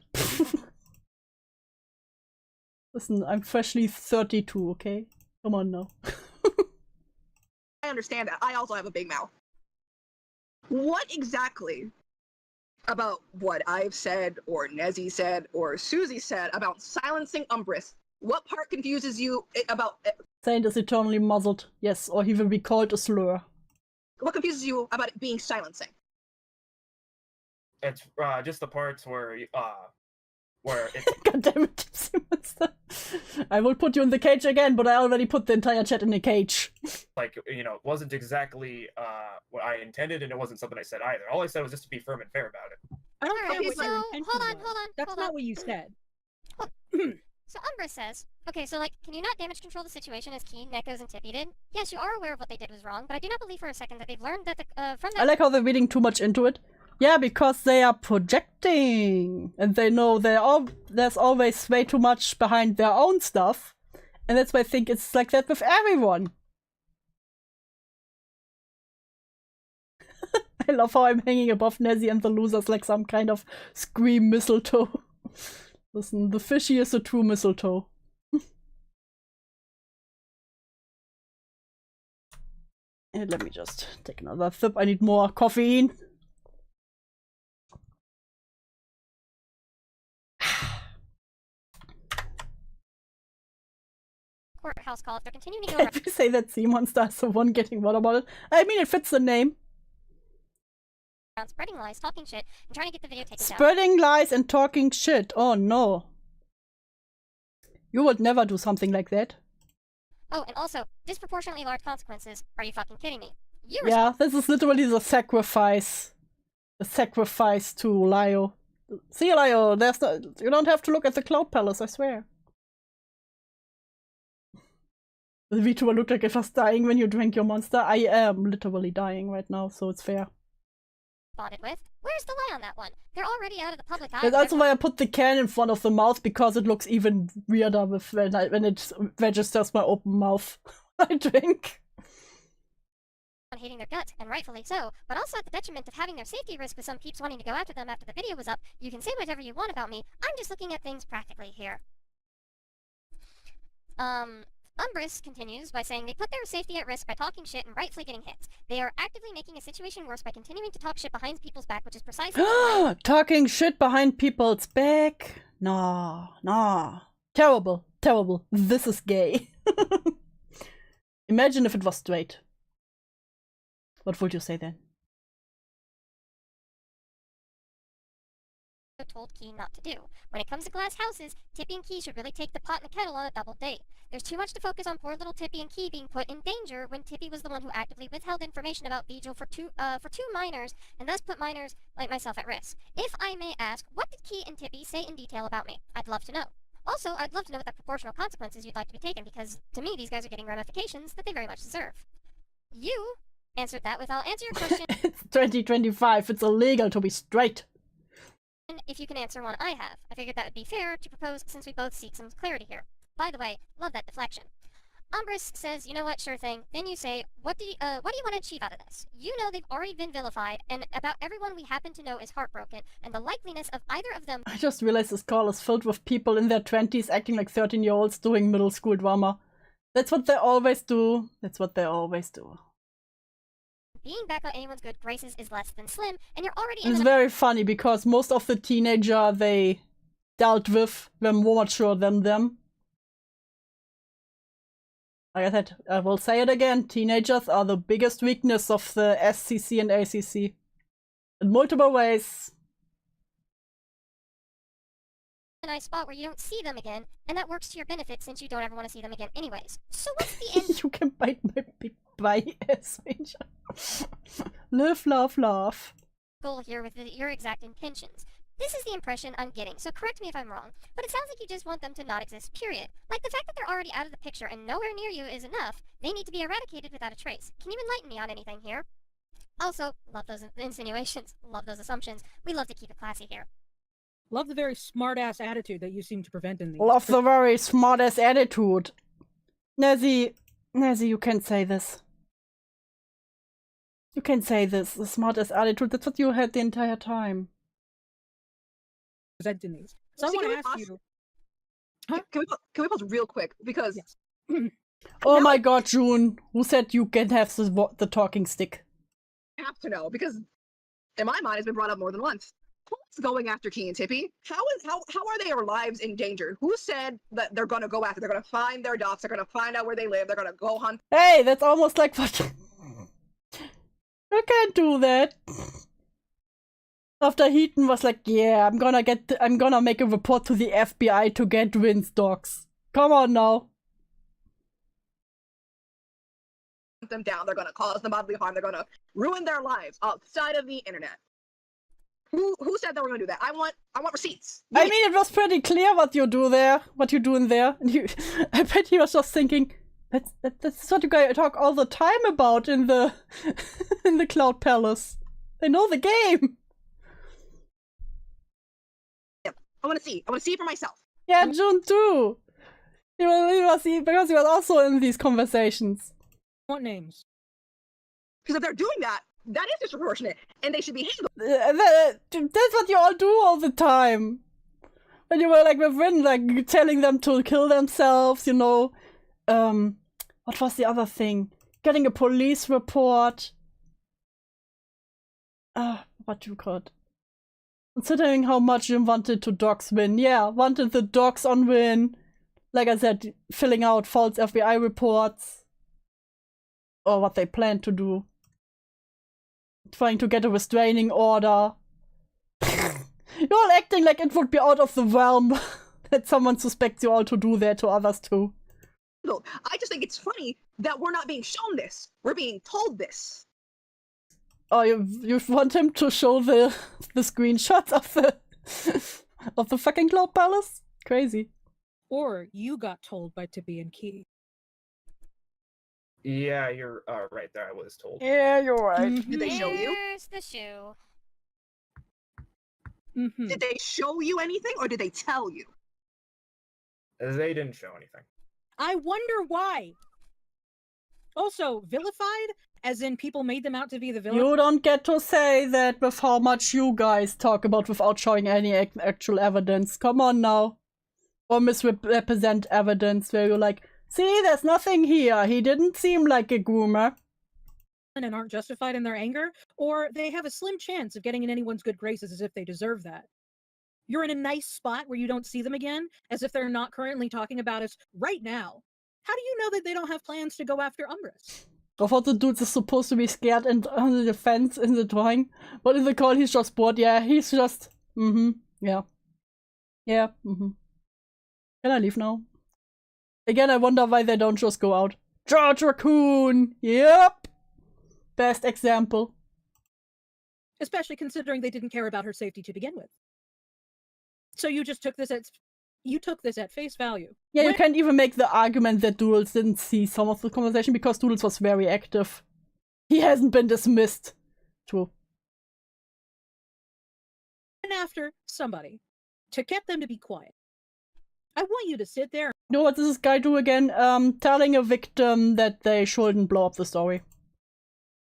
Listen, I'm freshly 32, okay? Come on now. I understand that. I also have a big mouth. What exactly about what I've said, or Nezzy said, or Suzy said about silencing Umbris? What part confuses you about... Saint is eternally muzzled. Yes, or he will be called a slur. What confuses you about it being silencing? It's just the parts where it's God damn it, Gypsy Monster. I will put you in the cage again, but I already put the entire chat in the cage. like, it wasn't exactly what I intended, and it wasn't something I said either. All I said was just to be firm and fair about it. I don't Alright, know what so your intention hold on. That's hold not on. what you said. So Umbra says, okay, so like, can you not damage control the situation as Keen, Nekos, and Tippy did? Yes, you are aware of what they did was wrong, but I do not believe for a second that they've learned that from that. I like how they're reading too much into it. Yeah, because they are projecting, and they know there's always way too much behind their own stuff, and that's why I think it's like that with everyone. I love how I'm hanging above Nezzy and the losers like some kind of scream mistletoe. Listen, the fishy is a true mistletoe. And let me just take another sip. I need more caffeine. Courthouse call if they're continuing to go If you say that sea monster is the one getting what about it? I mean, it fits the name. around spreading lies, talking shit, and trying to get the video taken down. Spreading lies and talking shit. Oh no. You would never do something like that. Oh, and also, disproportionately large consequences. Are you fucking kidding me? Yeah, this is literally the sacrifice. The sacrifice to Lio. See, Lio, you don't have to look at the Cloud Palace, I swear. The VTuber looked like it was dying when you drank your monster. I am literally dying right now, so it's fair. Spotted with? Where's the lie on that one? They're already out of the public eye. That's also why I put the can in front of the mouth, because it looks even weirder when it registers my open mouth. I drink. On hating their guts, and rightfully so, but also at the detriment of having their safety risk with some peeps wanting to go after them after the video was up. You can say whatever you want about me. I'm just looking at things practically here. Umbris continues by saying they put their safety at risk by talking shit and rightfully getting hits. They are actively making a situation worse by continuing to talk shit behind people's back, which is precisely Talking shit behind people's back? Nah. Terrible. This is gay. Imagine if it was straight. What would you say then? told Key not to do. When it comes to glass houses, Tippy and Key should really take the pot and the kettle on a double date. There's too much to focus on poor little Tippy and Key being put in danger when Tippy was the one who actively withheld information about Vigil for two minors, and thus put minors like myself at risk. If I may ask, what did Key and Tippy say in detail about me? I'd love to know. Also, I'd love to know what the proportional consequences you'd like to be taken, because to me these guys are getting ramifications that they very much deserve. You answered that with I'll answer your question. It's 2025, it's illegal to be straight. If you can answer one I have. I figured that would be fair to propose since we both seek some clarity here. By the way, love that deflection. Umbris says, you know what, sure thing. Then you say, what do you want to achieve out of this? You know they've already been vilified, and about everyone we happen to know is heartbroken, and the likeliness of either of them... I just realized this call is filled with people in their 20s acting like 13-year-olds doing middle school drama. That's what they always do. That's what they always do. Being back on anyone's good graces is less than slim, and you're already in It's very funny because most of the teenager they dealt with were more mature than them. Like I said, I will say it again, teenagers are the biggest weakness of the SCC and ACC. In multiple ways. a nice spot where you don't see them again, and that works to your benefit since you don't ever want to see them again anyways. So what's the end? You can bite my big bite, Ranger. Live, love, laugh. Goal here with your exact intentions. This is the impression I'm getting, so correct me if I'm wrong, but it sounds like you just want them to not exist, period. Like the fact that they're already out of the picture and nowhere near you is enough. They need to be eradicated without a trace. Can you enlighten me on anything here? Also, love those insinuations, love those assumptions. We love to keep it classy here. Love the very smart-ass attitude that you seem to prevent in these. Love the very smart-ass attitude. Nazi, you can say this. You can say this, the smartest attitude. That's what you had the entire time. Presenting these. So I want to ask you. Can we pause real quick? Because. Yes. Oh my god, June. Who said you can have the talking stick? I have to know, because in my mind, it's been brought up more than once. Who's going after Key and Tippy? How are their lives in danger? Who said that they're gonna go after? They're gonna find their dogs. They're gonna find out where they live. They're gonna go hunt. Hey, that's almost like what. You can't do that. After Heaton was like, yeah, I'm gonna make a report to the FBI to get Wynn's dogs. Come on now. Them down. They're gonna cause them bodily harm. They're gonna ruin their lives outside of the internet. Who said they were gonna do that? I want receipts. I mean, it was pretty clear what you do there, what you do in there. I bet he was just thinking, that's what you guys talk all the time about in the in the Cloud Palace. They know the game. Yep. I want to see it for myself. Yeah, June too. He was because he was also in these conversations. What names? Because if they're doing that, that is disproportionate, and they should be handled. That's what you all do all the time. When you were like with Wynn, like telling them to kill themselves, you know. What was the other thing? Getting a police report. What you called? Considering how much you wanted to dox Wynn. Yeah, wanted the docs on Wynn. Like I said, filling out false FBI reports. Or what they plan to do. Trying to get a restraining order. You're all acting like it would be out of the realm that someone suspects you all to do that to others too. I just think it's funny that we're not being shown this. We're being told this. Oh, you want him to show the screenshots of the fucking Cloud Palace? Crazy. Or you got told by Tippy and Key. Yeah, you're right there. I was told. Yeah, you're right. Did they show you? Here's the shoe. Did they show you anything, or did they tell you? They didn't show anything. I wonder why. Also, vilified? As in people made them out to be the villain? You don't get to say that with how much you guys talk about without showing any actual evidence. Come on now. Or misrepresent evidence where you're like, see, there's nothing here. He didn't seem like a groomer. And aren't justified in their anger, or they have a slim chance of getting in anyone's good graces as if they deserve that. You're in a nice spot where you don't see them again, as if they're not currently talking about us right now. How do you know that they don't have plans to go after Umbris? I thought the dude is supposed to be scared and on the defense in the drawing, but in the call he's just bored. Yeah, he's just, Yeah. Yeah. Can I leave now? Again, I wonder why they don't just go out. George Raccoon! Yep! Best example. Especially considering they didn't care about her safety to begin with. So you just took this at face value. Yeah, you can't even make the argument that Doodles didn't see some of the conversation because Doodles was very active. He hasn't been dismissed. True. And after somebody to get them to be quiet. I want you to sit there. You know what does this guy do again? Telling a victim that they shouldn't blow up the story.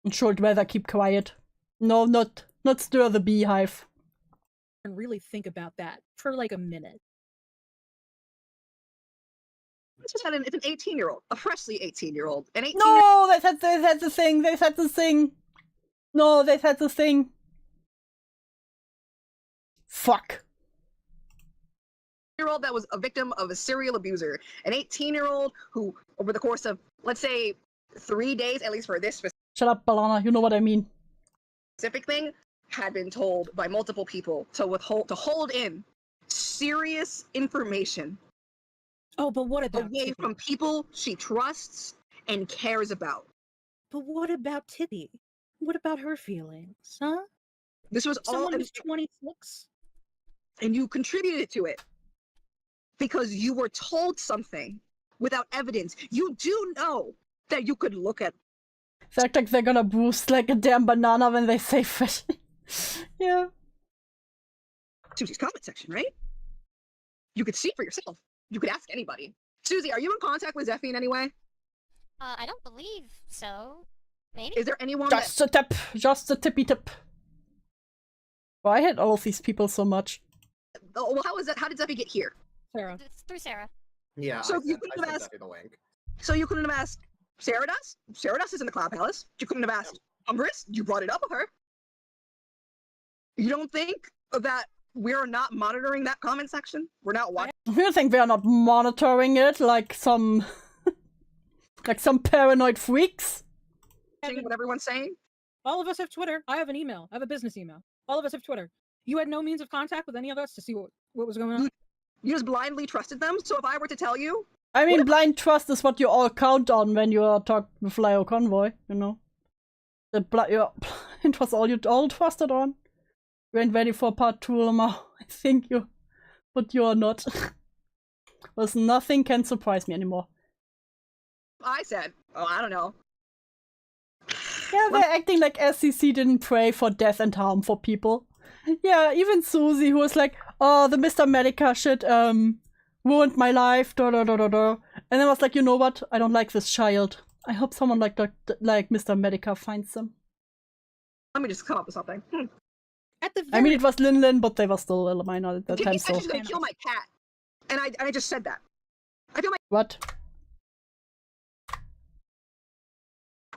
And should rather keep quiet. No, not stir the beehive. And really think about that for like a minute. It's just it's an 18-year-old, a freshly 18-year-old, an 18. No, they said the thing. They said the thing. No, they said the thing. Fuck. Year-old that was a victim of a serial abuser, an 18-year-old who, over the course of, let's say, 3 days, at least for this Shut up, Balana. You know what I mean. specific thing, had been told by multiple people to hold in serious information. Oh, but what about away from people she trusts and cares about? But what about Tippy? What about her feelings, huh? This was Someone all who's 26, and you contributed to it because you were told something without evidence. You do know that you could look at. It's like they're gonna boost like a damn banana when they say fish. Yeah. Suzy's comment section, right? You could see for yourself. You could ask anybody. Suzy, are you in contact with Zephy in any way? I don't believe so. Maybe? Is there anyone Just a tip. Just a tippy tip. Well, I hate all of these people so much. Oh, well, how did Zephy get here? Sarah. It's through Sarah. Yeah. So I you sent- couldn't I have sent asked. Zephy the link. So you couldn't have asked Sarah does? Sarah does is in the Cloud Palace. You couldn't have asked Umbris? You brought it up with her. You don't think that we're not monitoring that comment section? We're not watching? You think we are not monitoring it like some like some paranoid freaks? What everyone's saying? All of us have Twitter. I have an email. I have a business email. All of us have Twitter. You had no means of contact with any of us to see what was going on? You just blindly trusted them? So if I were to tell you... I mean, blind trust is what you all count on when you talk with Lio Convoy, you know? The blind trust all you all trusted on. You ain't ready for part 2, Lamar. I think you... But you are not. Because nothing can surprise me anymore. I said, oh, I don't know. Yeah, they're acting like SCC didn't pray for death and harm for people. Yeah, even Suzy, who was like, oh, the Mr. Medica shit, ruined my life, And then was like, you know what? I don't like this child. I hope someone like Mr. Medica finds them. Let me just come up with something. I mean, it was Lin, but they were still a minor at that time, Tippy said so... she's gonna kill my cat. And I just said that. I feel my... What?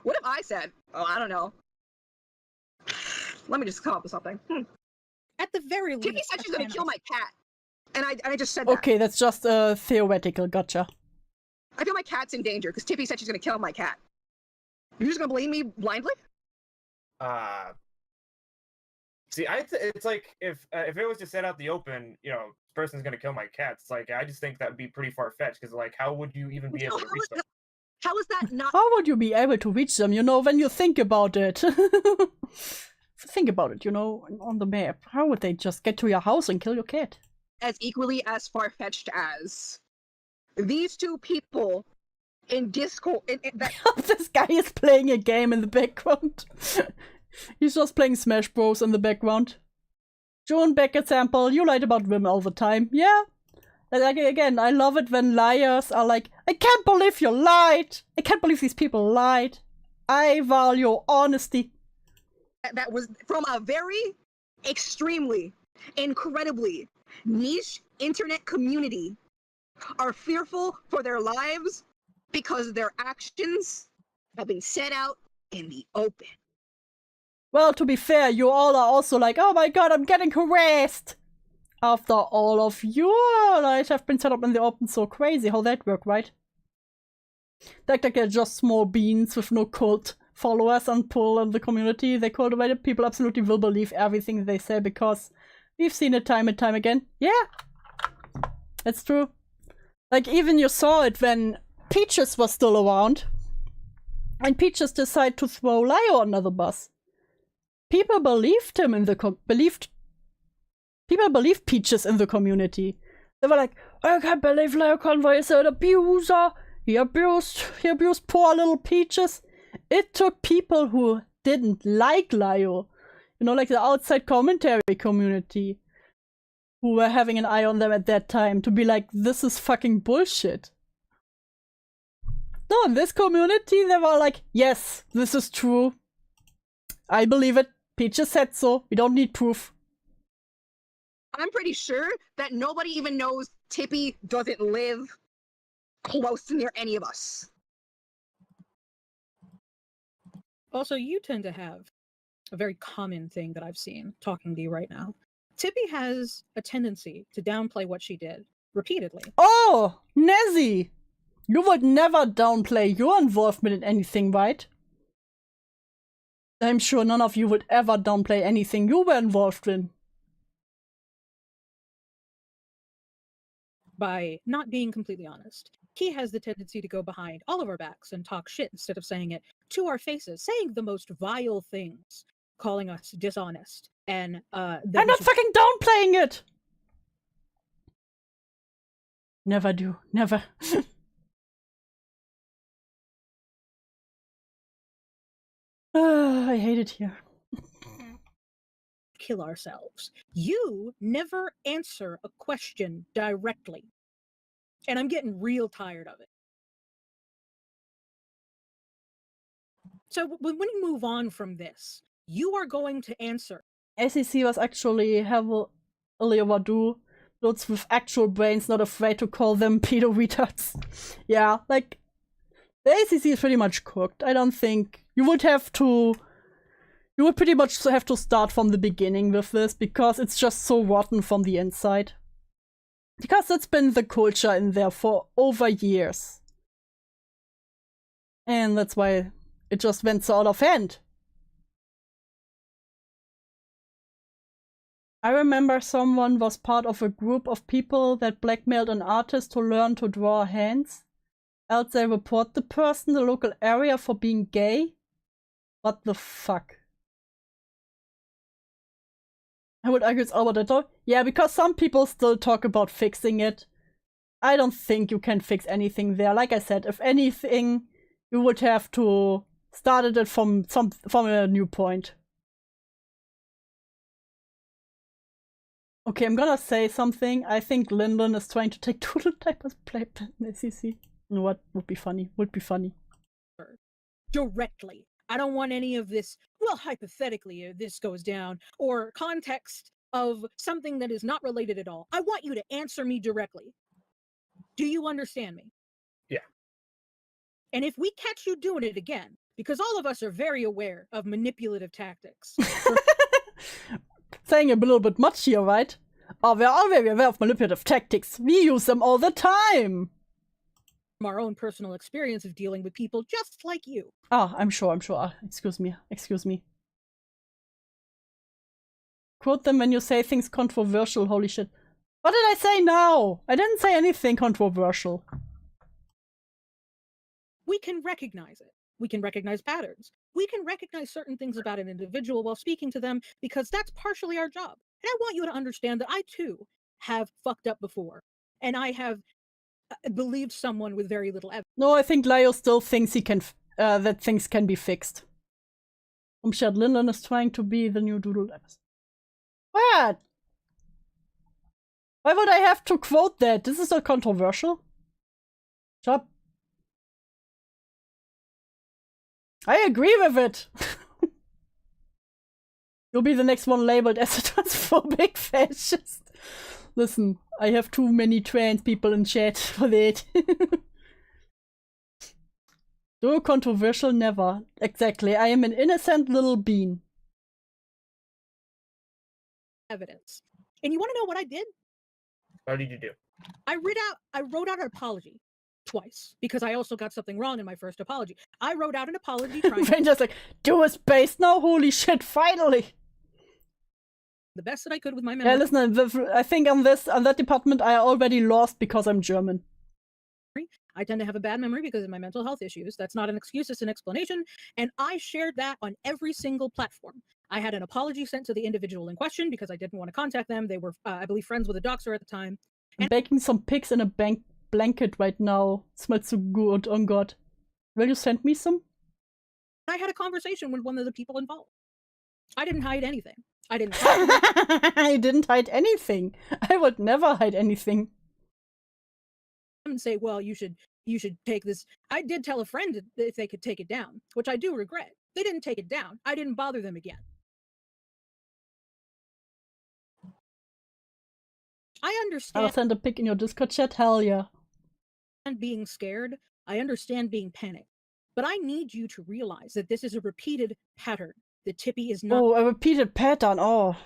What if I said, oh, I don't know. Let me just come up with something. At the very least... Tippy said she's gonna kill my cat. And I just said that. Okay, that's just theoretical, gotcha. I feel my cat's in danger because Tippy said she's gonna kill my cat. You're just gonna blame me blindly? See, it's like if it was just set out the open, you know, this person's gonna kill my cats. Like, I just think that would be pretty far fetched because, like, how would you even be able to reach them? How is that not? How would you be able to reach them, you know, when you think about it? Think about it, you know, on the map. How would they just get to your house and kill your cat? As equally as far-fetched as these two people in Discord. This guy is playing a game in the background. He's just playing Smash Bros. In the background. Joan Beck example, you lied about women all the time. Yeah. Like, again, I love it when liars are like, I can't believe you lied. I can't believe these people lied. I value honesty. That was from a very extremely, incredibly niche internet community are fearful for their lives because their actions have been set out in the open. Well, to be fair, you all are also like, oh my god, I'm getting harassed. After all of your lives have been set up in the open, so crazy how that worked, right? Like they're just small beans with no cult followers and pull in the community. They cultivated people absolutely will believe everything they say because, We've seen it time and time again. Yeah, that's true. Like, even you saw it when Peaches was still around. And Peaches decided to throw Lio under the bus. People believed him in the people believed Peaches in the community. They were like, I can't believe Lio Convoy is an abuser. He abused poor little Peaches. It took people who didn't like Lio, you know, like the outside commentary community, who were having an eye on them at that time, to be like, this is fucking bullshit. No, in this community, they were like, yes, this is true. I believe it. Peaches said so. We don't need proof. I'm pretty sure that nobody even knows Tippy doesn't live close to near any of us. Also, you tend to have a very common thing that I've seen talking to you right now. Tippy has a tendency to downplay what she did repeatedly. Oh, Nezzy! You would never downplay your involvement in anything, right? I'm sure none of you would ever downplay anything you were involved in. By not being completely honest. He has the tendency to go behind all of our backs and talk shit instead of saying it to our faces, saying the most vile things, calling us dishonest, and I'm not fucking downplaying it! Never do. Never. I hate it here. Kill ourselves. You never answer a question directly. And I'm getting real tired of it. So when we move on from this, you are going to answer. ACC was actually heavily overdue. Those with actual brains, not afraid to call them pedo retards. Yeah, like, the ACC is pretty much cooked. I don't think you would have to. You would pretty much have to start from the beginning with this, because it's just so rotten from the inside. Because that's been the culture in there for over years. And that's why it just went so out of hand. I remember someone was part of a group of people that blackmailed an artist to learn to draw hands. Else they report the person, the local area, for being gay. What the fuck? I would argue it's over the top. Yeah, because some people still talk about fixing it. I don't think you can fix anything there. Like I said, if anything, you would have to start it from a new point. Okay, I'm gonna say something. I think Lyndon is trying to take Doodle Diapers playpen in SEC. You know what? Would be funny. Would be funny. Directly. I don't want any of this, well, hypothetically, this goes down, or context of something that is not related at all. I want you to answer me directly. Do you understand me? Yeah. And if we catch you doing it again, because all of us are very aware of manipulative tactics. Saying a little bit much here, right? Oh, we're all very aware of manipulative tactics. We use them all the time. From our own personal experience of dealing with people just like you. Ah, I'm sure. Excuse me. Quote them when you say things controversial, holy shit. What did I say now? I didn't say anything controversial. We can recognize it. We can recognize patterns. We can recognize certain things about an individual while speaking to them, because that's partially our job. And I want you to understand that I too have fucked up before. And I have believed someone with very little evidence. No, I think Lio still thinks he can, that things can be fixed. Shared Lyndon is trying to be the new Doodle Diapers. What? Why would I have to quote that? This is not controversial. Shut up. I agree with it. You'll be the next one labeled as a transphobic fascist. Listen, I have too many trans people in chat for that. So controversial, never. Exactly, I am an innocent little bean. Evidence. And you want to know what I did? What did you do? I wrote out an apology twice, because I also got something wrong in my first apology. I wrote out an apology trying Ranger's like, do a space now? Holy shit, finally! the best that I could with my memory. Yeah, listen, I think on that department I already lost because I'm German. I tend to have a bad memory because of my mental health issues. That's not an excuse, it's an explanation. And I shared that on every single platform. I had an apology sent to the individual in question because I didn't want to contact them. They were, I believe, friends with a doxer at the time. I'm baking some pigs in a blanket right now. Smells so good, oh god. Will you send me some? I had a conversation with one of the people involved. I didn't hide anything. I didn't I didn't hide anything. I would never hide anything. And say, well, you should take this. I did tell a friend if they could take it down, which I do regret. They didn't take it down. I didn't bother them again. I understand. I'll send a pic in your Discord chat, hell yeah. And being scared, I understand being panicked. But I need you to realize that this is a repeated pattern. The Tippy is not. Oh, a repeated pattern. Oh,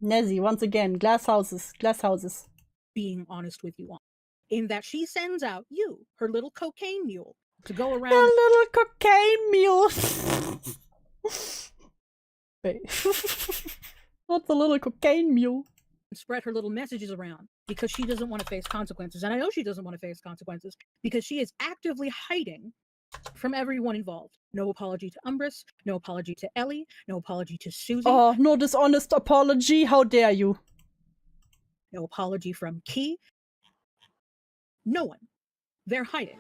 Nezzy, once again. Glass houses. Being honest with you on. In that she sends out you, her little cocaine mule, to go around. Her little cocaine mule. Wait. Not the little cocaine mule. And spread her little messages around because she doesn't want to face consequences. And I know she doesn't want to face consequences because she is actively hiding from everyone involved. No apology to Umbris, no apology to Ellie, no apology to Suzy. Oh, no dishonest apology. How dare you? No apology from Key. No one. They're hiding.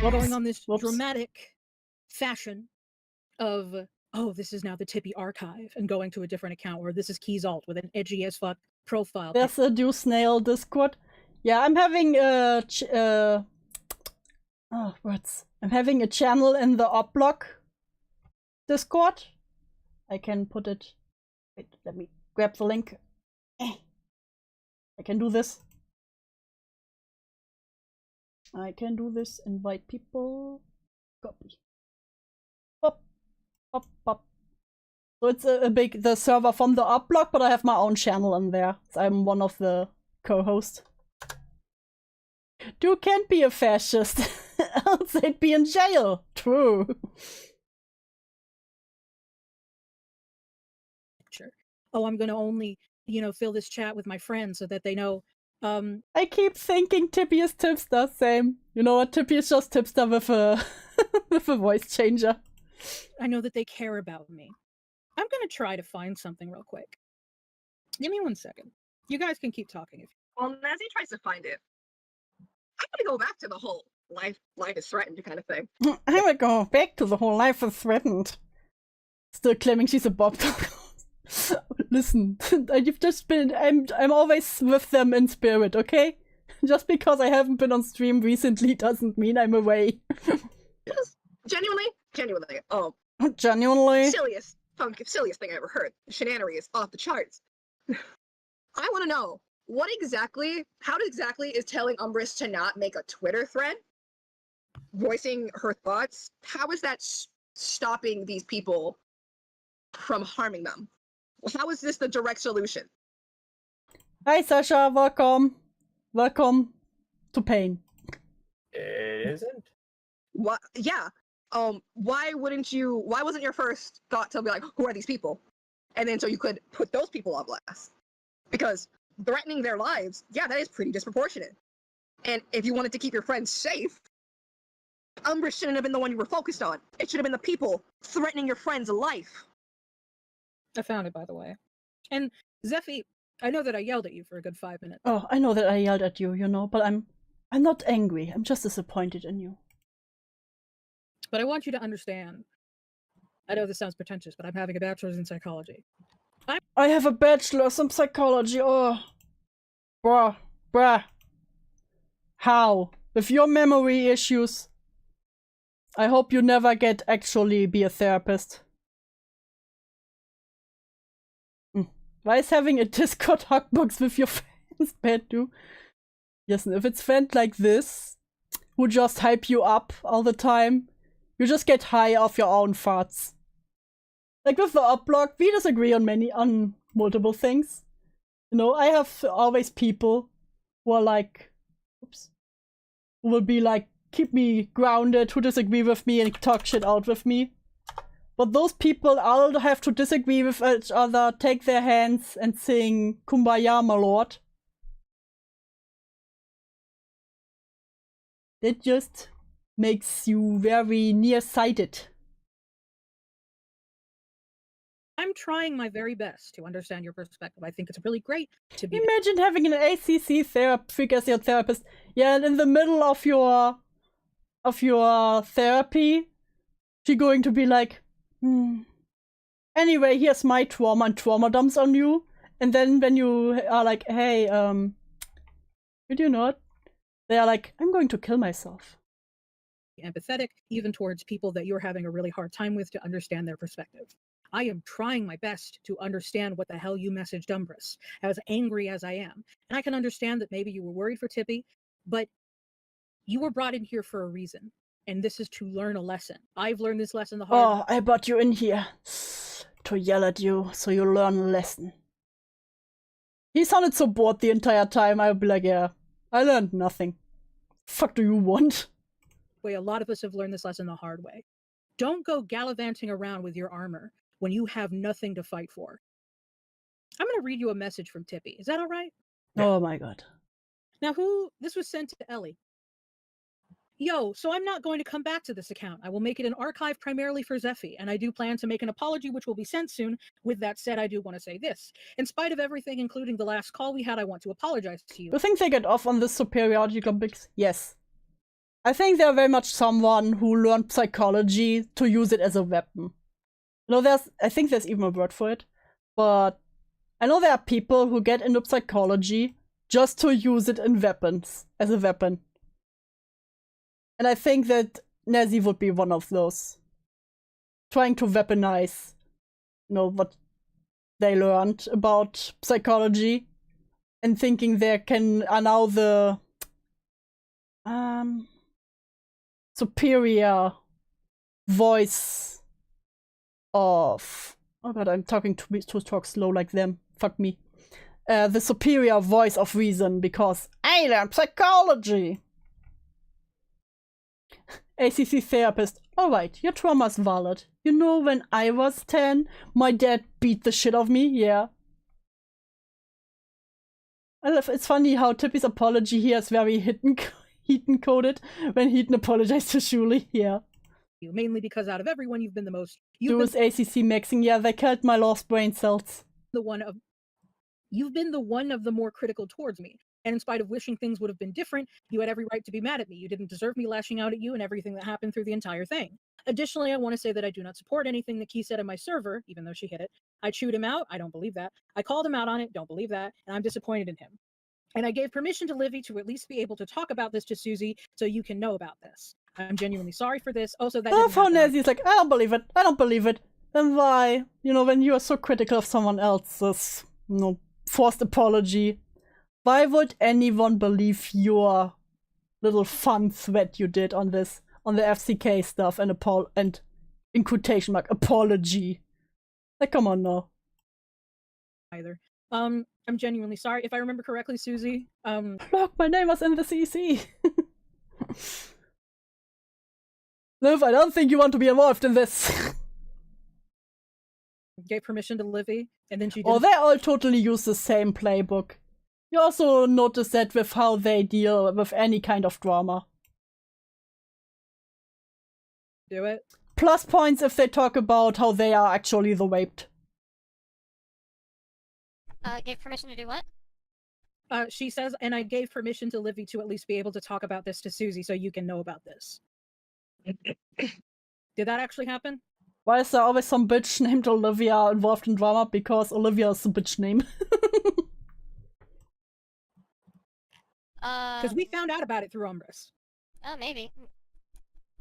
We're going on this dramatic fashion of, oh, this is now the Tippy archive, and going to a different account where this is Key's alt with an edgy as fuck profile. There's a DewsSnail Discord. Yeah, I'm having I'm having a channel in the Oblog Discord. I can put it. Wait, let me grab the link. I can do this. Invite people. Copy. Pop. Pop. Pop. So it's the server from the Oblog, but I have my own channel in there. So I'm one of the co-hosts. You can't be a fascist, else they'd be in jail. True. Sure. Oh, I'm gonna only, fill this chat with my friends so that they know. I keep thinking Tippy is Tipster, same. You know what? Tippy is just Tipster with a with a voice changer. I know that they care about me. I'm gonna try to find something real quick. Give me 1 second. You guys can keep talking if. While Nezzy tries to find it, I'm gonna go back to the whole life is threatened kind of thing. I would go back to the whole life is threatened. Still claiming she's a Bob dog. Listen, you've just been. I'm always with them in spirit, okay? Just because I haven't been on stream recently doesn't mean I'm away. Yes, genuinely. Genuinely. Silliest thing I ever heard. The shenanery is off the charts. I want to know how exactly is telling Umbris to not make a Twitter thread, voicing her thoughts? How is that stopping these people from harming them? How is this the direct solution? Hi Sasha, welcome. Welcome to pain. It isn't? What? Yeah. Why wasn't your first thought to be like, who are these people? And then so you could put those people on blast. Because threatening their lives, yeah, that is pretty disproportionate. And if you wanted to keep your friends safe, Umbris shouldn't have been the one you were focused on. It should have been the people threatening your friend's life. I found it, by the way. And Zephy, I know that I yelled at you for a good 5 minutes. Oh, I know that I yelled at you, but I'm not angry. I'm just disappointed in you. But I want you to understand. I know this sounds pretentious, but I'm having a bachelor's in psychology. I have a bachelor's in psychology. Oh, bruh. How? With your memory issues, I hope you never actually be a therapist. Why is having a Discord hugbox with your friends bad too? Yes, if it's friends like this, who just hype you up all the time, you just get high off your own farts. Like with the Oblog, we disagree on multiple things. I have always people who are like, who will be like, keep me grounded, who disagree with me and talk shit out with me. But those people all have to disagree with each other, take their hands and sing Kumbaya, my lord. That just makes you very nearsighted. I'm trying my very best to understand your perspective. I think it's really great to be. Imagine having an ACC figure as your therapist. Yeah, and in the middle of your therapy, she's going to be like, anyway, here's my trauma, and trauma dumps on you. And then when you are like, hey, did you not? They are like, I'm going to kill myself. Empathetic, even towards people that you're having a really hard time with, to understand their perspective. I am trying my best to understand what the hell you messaged Umbris, as angry as I am. And I can understand that maybe you were worried for Tippy, but you were brought in here for a reason. And this is to learn a lesson. I've learned this lesson the hard way. Oh, I brought you in here to yell at you so you learn a lesson. He sounded so bored the entire time. I'd be like, yeah, I learned nothing. Fuck do you want? A lot of us have learned this lesson the hard way. Don't go gallivanting around with your armor when you have nothing to fight for. I'm going to read you a message from Tippy. Is that all right? Oh my god. Now this was sent to Ellie. Yo, so I'm not going to come back to this account. I will make it an archive primarily for Zephy, and I do plan to make an apology which will be sent soon. With that said, I do want to say this. In spite of everything, including the last call we had, I want to apologize to you. You think they get off on this superiority complex? Yes. I think they're very much someone who learned psychology to use it as a weapon. You know, I think there's even a word for it. But I know there are people who get into psychology just to use it in weapons, as a weapon. And I think that Nazi would be one of those. Trying to weaponize, you know, what they learned about psychology. And thinking they are now the superior voice of... Oh god, I'm talking to talk slow like them. Fuck me. The superior voice of reason, because I learned psychology. ACC therapist. Alright, your trauma's valid. You know, when I was 10, my dad beat the shit out of me, yeah. It's funny how Tippy's apology here is very Heaton coded when Heaton apologized to Shuli, yeah. Mainly because out of everyone, you've been the most... It was ACC mixing, yeah, they killed my lost brain cells. You've been the one of the more critical towards me. And in spite of wishing things would have been different, you had every right to be mad at me. You didn't deserve me lashing out at you and everything that happened through the entire thing. Additionally, I want to say that I do not support anything that Key said in my server, even though she hit it. I chewed him out. I don't believe that. I called him out on it. Don't believe that. And I'm disappointed in him. And I gave permission to Livy to at least be able to talk about this to Suzy so you can know about this. I'm genuinely sorry for this. Also, that Oh, how Nazi is like, I don't believe it. I don't believe it. Then why? You know, when you are so critical of someone else's, you know, forced apology, why would anyone believe your little fun thread you did on this, on the FCK stuff and in quotation mark, apology? Like, come on now. Either. I'm genuinely sorry. If I remember correctly, Suzy, Look, my name was in the CC. Liv, I don't think you want to be involved in this. Gave permission to Livy, and then she didn't. Oh, they all totally use the same playbook. You also notice that with how they deal with any kind of drama. Do it. Plus points if they talk about how they are actually the raped. Gave permission to do what? She says, and I gave permission to Livy to at least be able to talk about this to Suzy so you can know about this. Did that actually happen? Why is there always some bitch named Olivia involved in drama? Because Olivia is the bitch name. Because we found out about it through Umbris. Oh, maybe.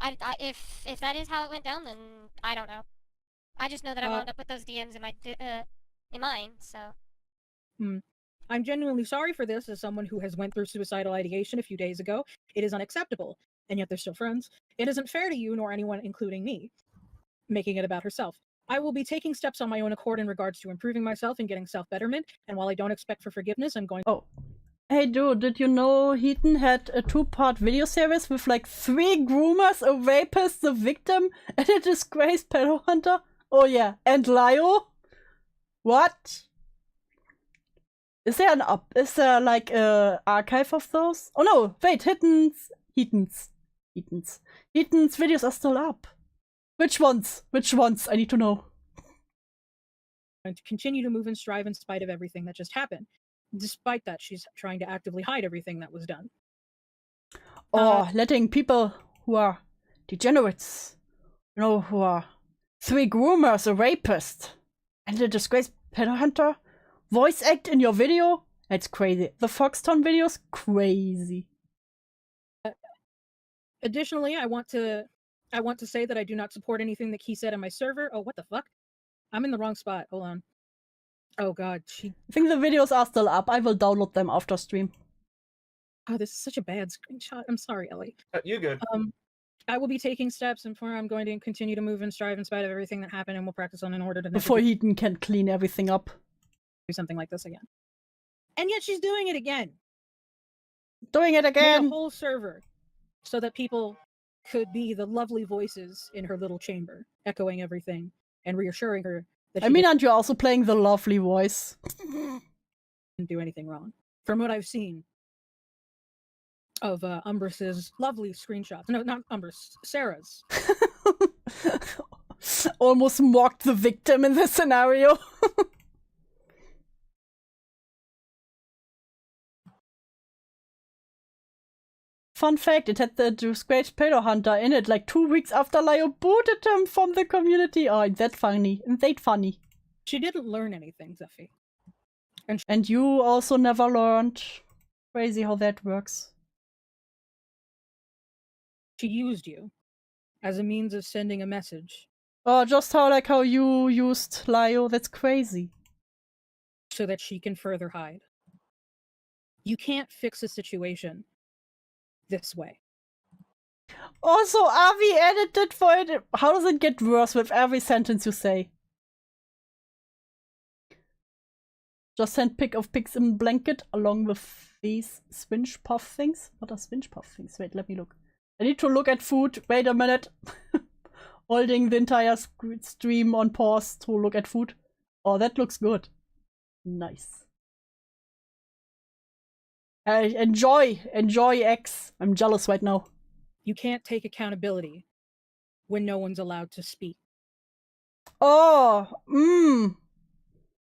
If that is how it went down, then I don't know. I just know that I wound up with those DMs in mine, so... I'm genuinely sorry for this as someone who has went through suicidal ideation a few days ago. It is unacceptable, and yet they're still friends. It isn't fair to you nor anyone, including me, making it about herself. I will be taking steps on my own accord in regards to improving myself and getting self-betterment, and while I don't expect for forgiveness, I'm going... Oh. Hey dude, did you know Heaton had a 2-part video series with like 3 groomers, a rapist, the victim, and a disgraced pedo hunter? Oh yeah, and Lio? What? Is there like a archive of those? Oh no, wait, Heaton's videos are still up. Which ones? Which ones? I need to know. And to continue to move and strive in spite of everything that just happened. Despite that, she's trying to actively hide everything that was done. Or letting people who are degenerates, you know, who are 3 groomers, a rapist, and a disgraced pedo hunter, voice act in your video? That's crazy. The Foxton videos? Crazy. Additionally, I want to say that I do not support anything that he said on my server. Oh, what the fuck? I'm in the wrong spot. Hold on. Oh god, I think the videos are still up. I will download them after stream. Oh, this is such a bad screenshot. I'm sorry, Ellie. You good? I will be taking steps, and I'm going to continue to move and strive in spite of everything that happened, and we'll practice on in order to never Before Heaton can clean everything up. do something like this again. And yet she's doing it again. Doing it again. Made a whole server so that people could be the lovely voices in her little chamber, echoing everything and reassuring her that I mean, aren't you also playing the lovely voice? didn't do anything wrong. From what I've seen of Umbris's lovely screenshots. No, not Umbris, Sarah's. Almost mocked the victim in this scenario. Fun fact, it had the disgraced pedo hunter in it like 2 weeks after Lio booted him from the community. Oh, ain't that funny? Ain't that funny? She didn't learn anything, Zephy. And you also never learned. Crazy how that works. She used you as a means of sending a message. Oh, just how you used Lio. That's crazy. So that she can further hide. You can't fix a situation this way. Also, Avi edited for it. How does it get worse with every sentence you say? Just send pic of pigs in blanket along with these swinge puff things. What are swinge puff things? Wait, let me look. I need to look at food. Wait a minute. Holding the entire stream on pause to look at food. Oh, that looks good. Nice. Enjoy X. I'm jealous right now. You can't take accountability when no one's allowed to speak. Oh,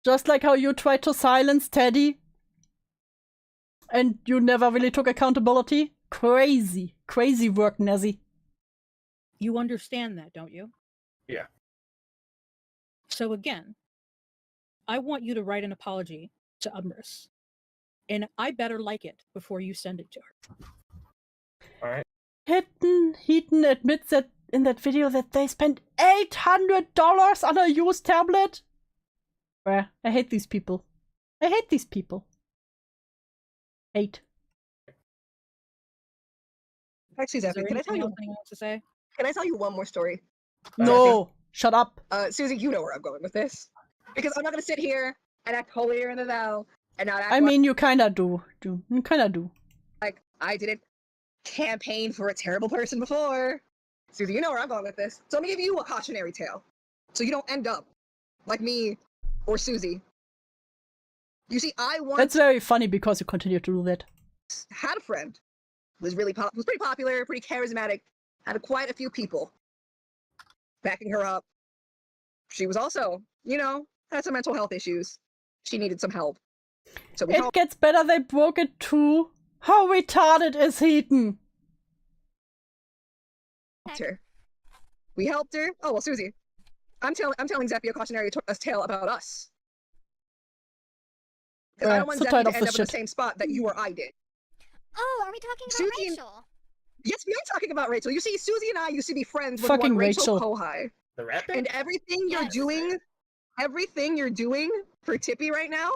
just like how you tried to silence Teddy. And you never really took accountability. Crazy. Crazy work, Nezzy. You understand that, don't you? Yeah. So again, I want you to write an apology to Umbris. And I better like it before you send it to her. Alright. Heaton admits that in that video that they spent $800 on a used tablet. Bruh, I hate these people. I hate these people. Hate. Actually, Zephyr, can I tell you? To say? Can I tell you one more story? No, shut up. Suzy, you know where I'm going with this, because I'm not gonna sit here and act holier than thou and not act. I mean, you kinda do. You kinda do. Like I didn't campaign for a terrible person before. Suzy, you know where I'm going with this. So let me give you a cautionary tale, so you don't end up like me or Suzy. You see, I once That's very funny because you continue to do that. had a friend who was really was pretty popular, pretty charismatic, had quite a few people backing her up. She was also, you know, had some mental health issues. She needed some help. So we It gets better, they broke it too. How retarded is Heaton? helped her. We helped her. Oh well, Suzy, I'm telling Zeppy a cautionary tale about us. Because I don't want so Zeppy tired to of end this up in the shit. same spot that you or I did. Oh, are we talking about Suzy and- Rachel? Yes, we are talking about Rachel. You see, Suzy and I used to be friends with Fucking one Rachel Rachel. Kohai. The rapper? And everything you're doing for Tippy right now,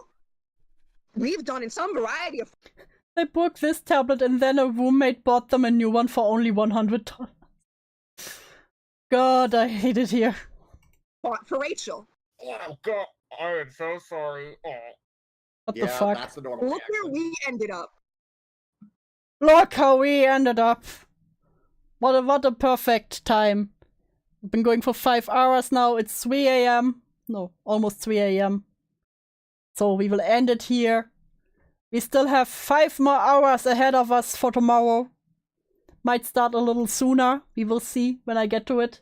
we've done in some variety of. They broke this tablet and then a roommate bought them a new one for only $100. God, I hate it here. Fought for Rachel. Oh god, I am so sorry. Oh. What Yeah, the fuck? that's the normal Look where we ended up. Look how we ended up. What a perfect time. I've been going for 5 hours now. It's 3 a.m. No, almost 3 a.m. So we will end it here. We still have 5 more hours ahead of us for tomorrow. Might start a little sooner. We will see when I get to it.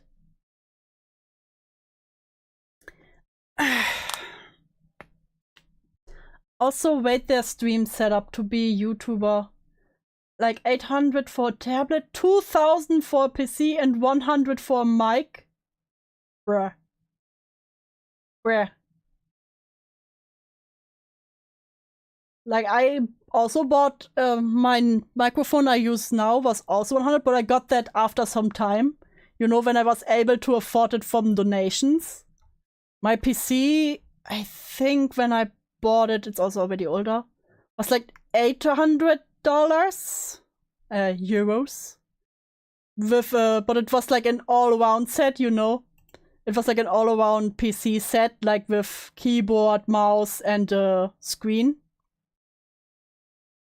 Also, wait their stream setup to be YouTuber. Like 800 for a tablet, 2000 for a PC, and 100 for a mic. Bruh. Bruh. Like, I also bought my microphone I use now was also 100, but I got that after some time. You know, when I was able to afford it from donations. My PC, I think when I bought it, it's also already older, was like $800 euros. With but it was like an all-around set, you know. It was like an all-around PC set, like with keyboard, mouse, and screen.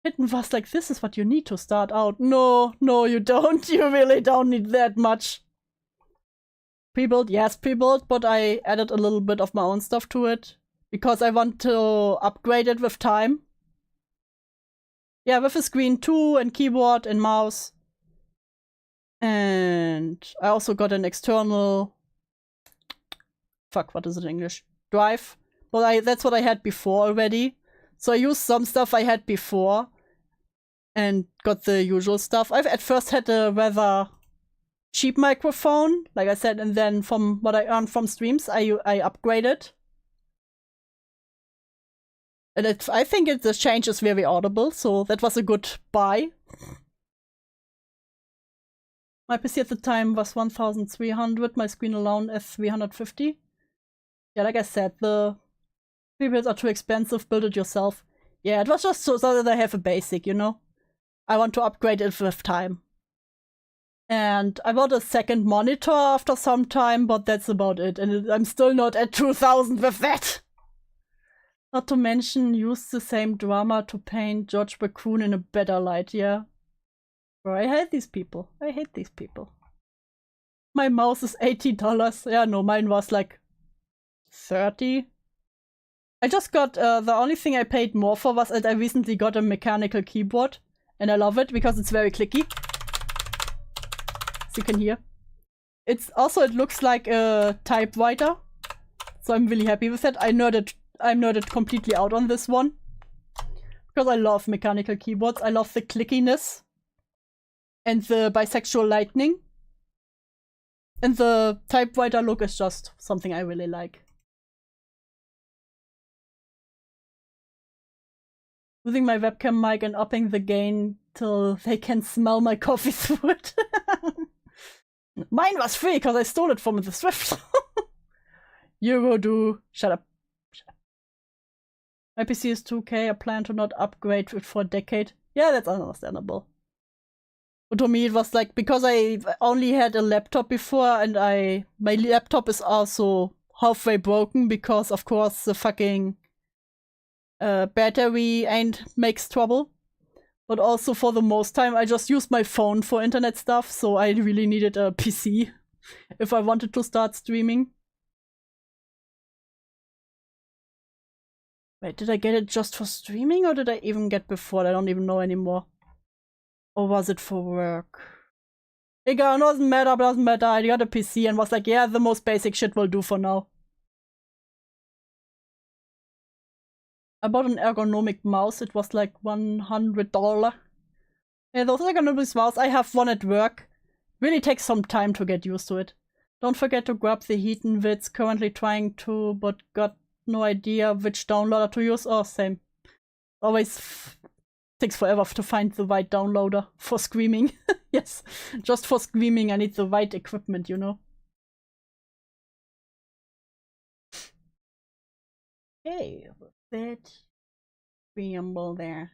It was like, this is what you need to start out. No, you don't. You really don't need that much. Pre-built, yes, pre-built, but I added a little bit of my own stuff to it. Because I want to upgrade it with time. Yeah, with a screen too, and keyboard and mouse. And I also got an external... Fuck, what is it in English? Drive. But that's what I had before already. So I used some stuff I had before. And got the usual stuff. I've at first had a rather cheap microphone, like I said, and then from what I earned from streams, I upgraded. And I think the change is very audible, so that was a good buy. My PC at the time was 1,300, my screen alone is 350. Yeah, like I said, the pre-builds are too expensive, build it yourself. Yeah, it was just so that I have a basic, you know? I want to upgrade it with time. And I bought a second monitor after some time, but that's about it. And I'm still not at 2,000 with that. Not to mention, use the same drama to paint George Raccoon in a better light, yeah. Bro, I hate these people. I hate these people. My mouse is $80. Yeah, no, mine was like 30. I just got, the only thing I paid more for was that I recently got a mechanical keyboard. And I love it because it's very clicky. As you can hear. It's also, it looks like a typewriter. So I'm really happy with that. I'm nerded completely out on this one. Because I love mechanical keyboards. I love the clickiness. And the bisexual lightning. And the typewriter look is just something I really like. Using my webcam mic and upping the gain till they can smell my coffee through it. Mine was free because I stole it from the thrift. Euro shut up. My PC is 2K, I plan to not upgrade it for a decade. Yeah, that's understandable. But to me it was like, because I only had a laptop before and my laptop is also halfway broken because of course the fucking battery makes trouble. But also for the most time I just used my phone for internet stuff, so I really needed a PC if I wanted to start streaming. Wait, did I get it just for streaming or did I even get before? I don't even know anymore. Or was it for work? It doesn't matter, I got a PC and was like, yeah, the most basic shit will do for now. I bought an ergonomic mouse, it was like $100. Yeah, those ergonomic mouse, I have one at work. Really takes some time to get used to it. Don't forget to grab the Heaton Vids, currently trying to, but got no idea which downloader to use. Oh, same. Always takes forever to find the right downloader for screaming. Yes, just for screaming I need the right equipment, you know. Okay, that preamble there.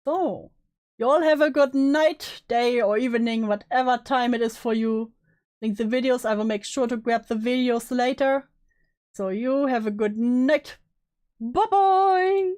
So, you all have a good night, day, or evening, whatever time it is for you. Link the videos, I will make sure to grab the videos later. So you have a good night. Bye bye!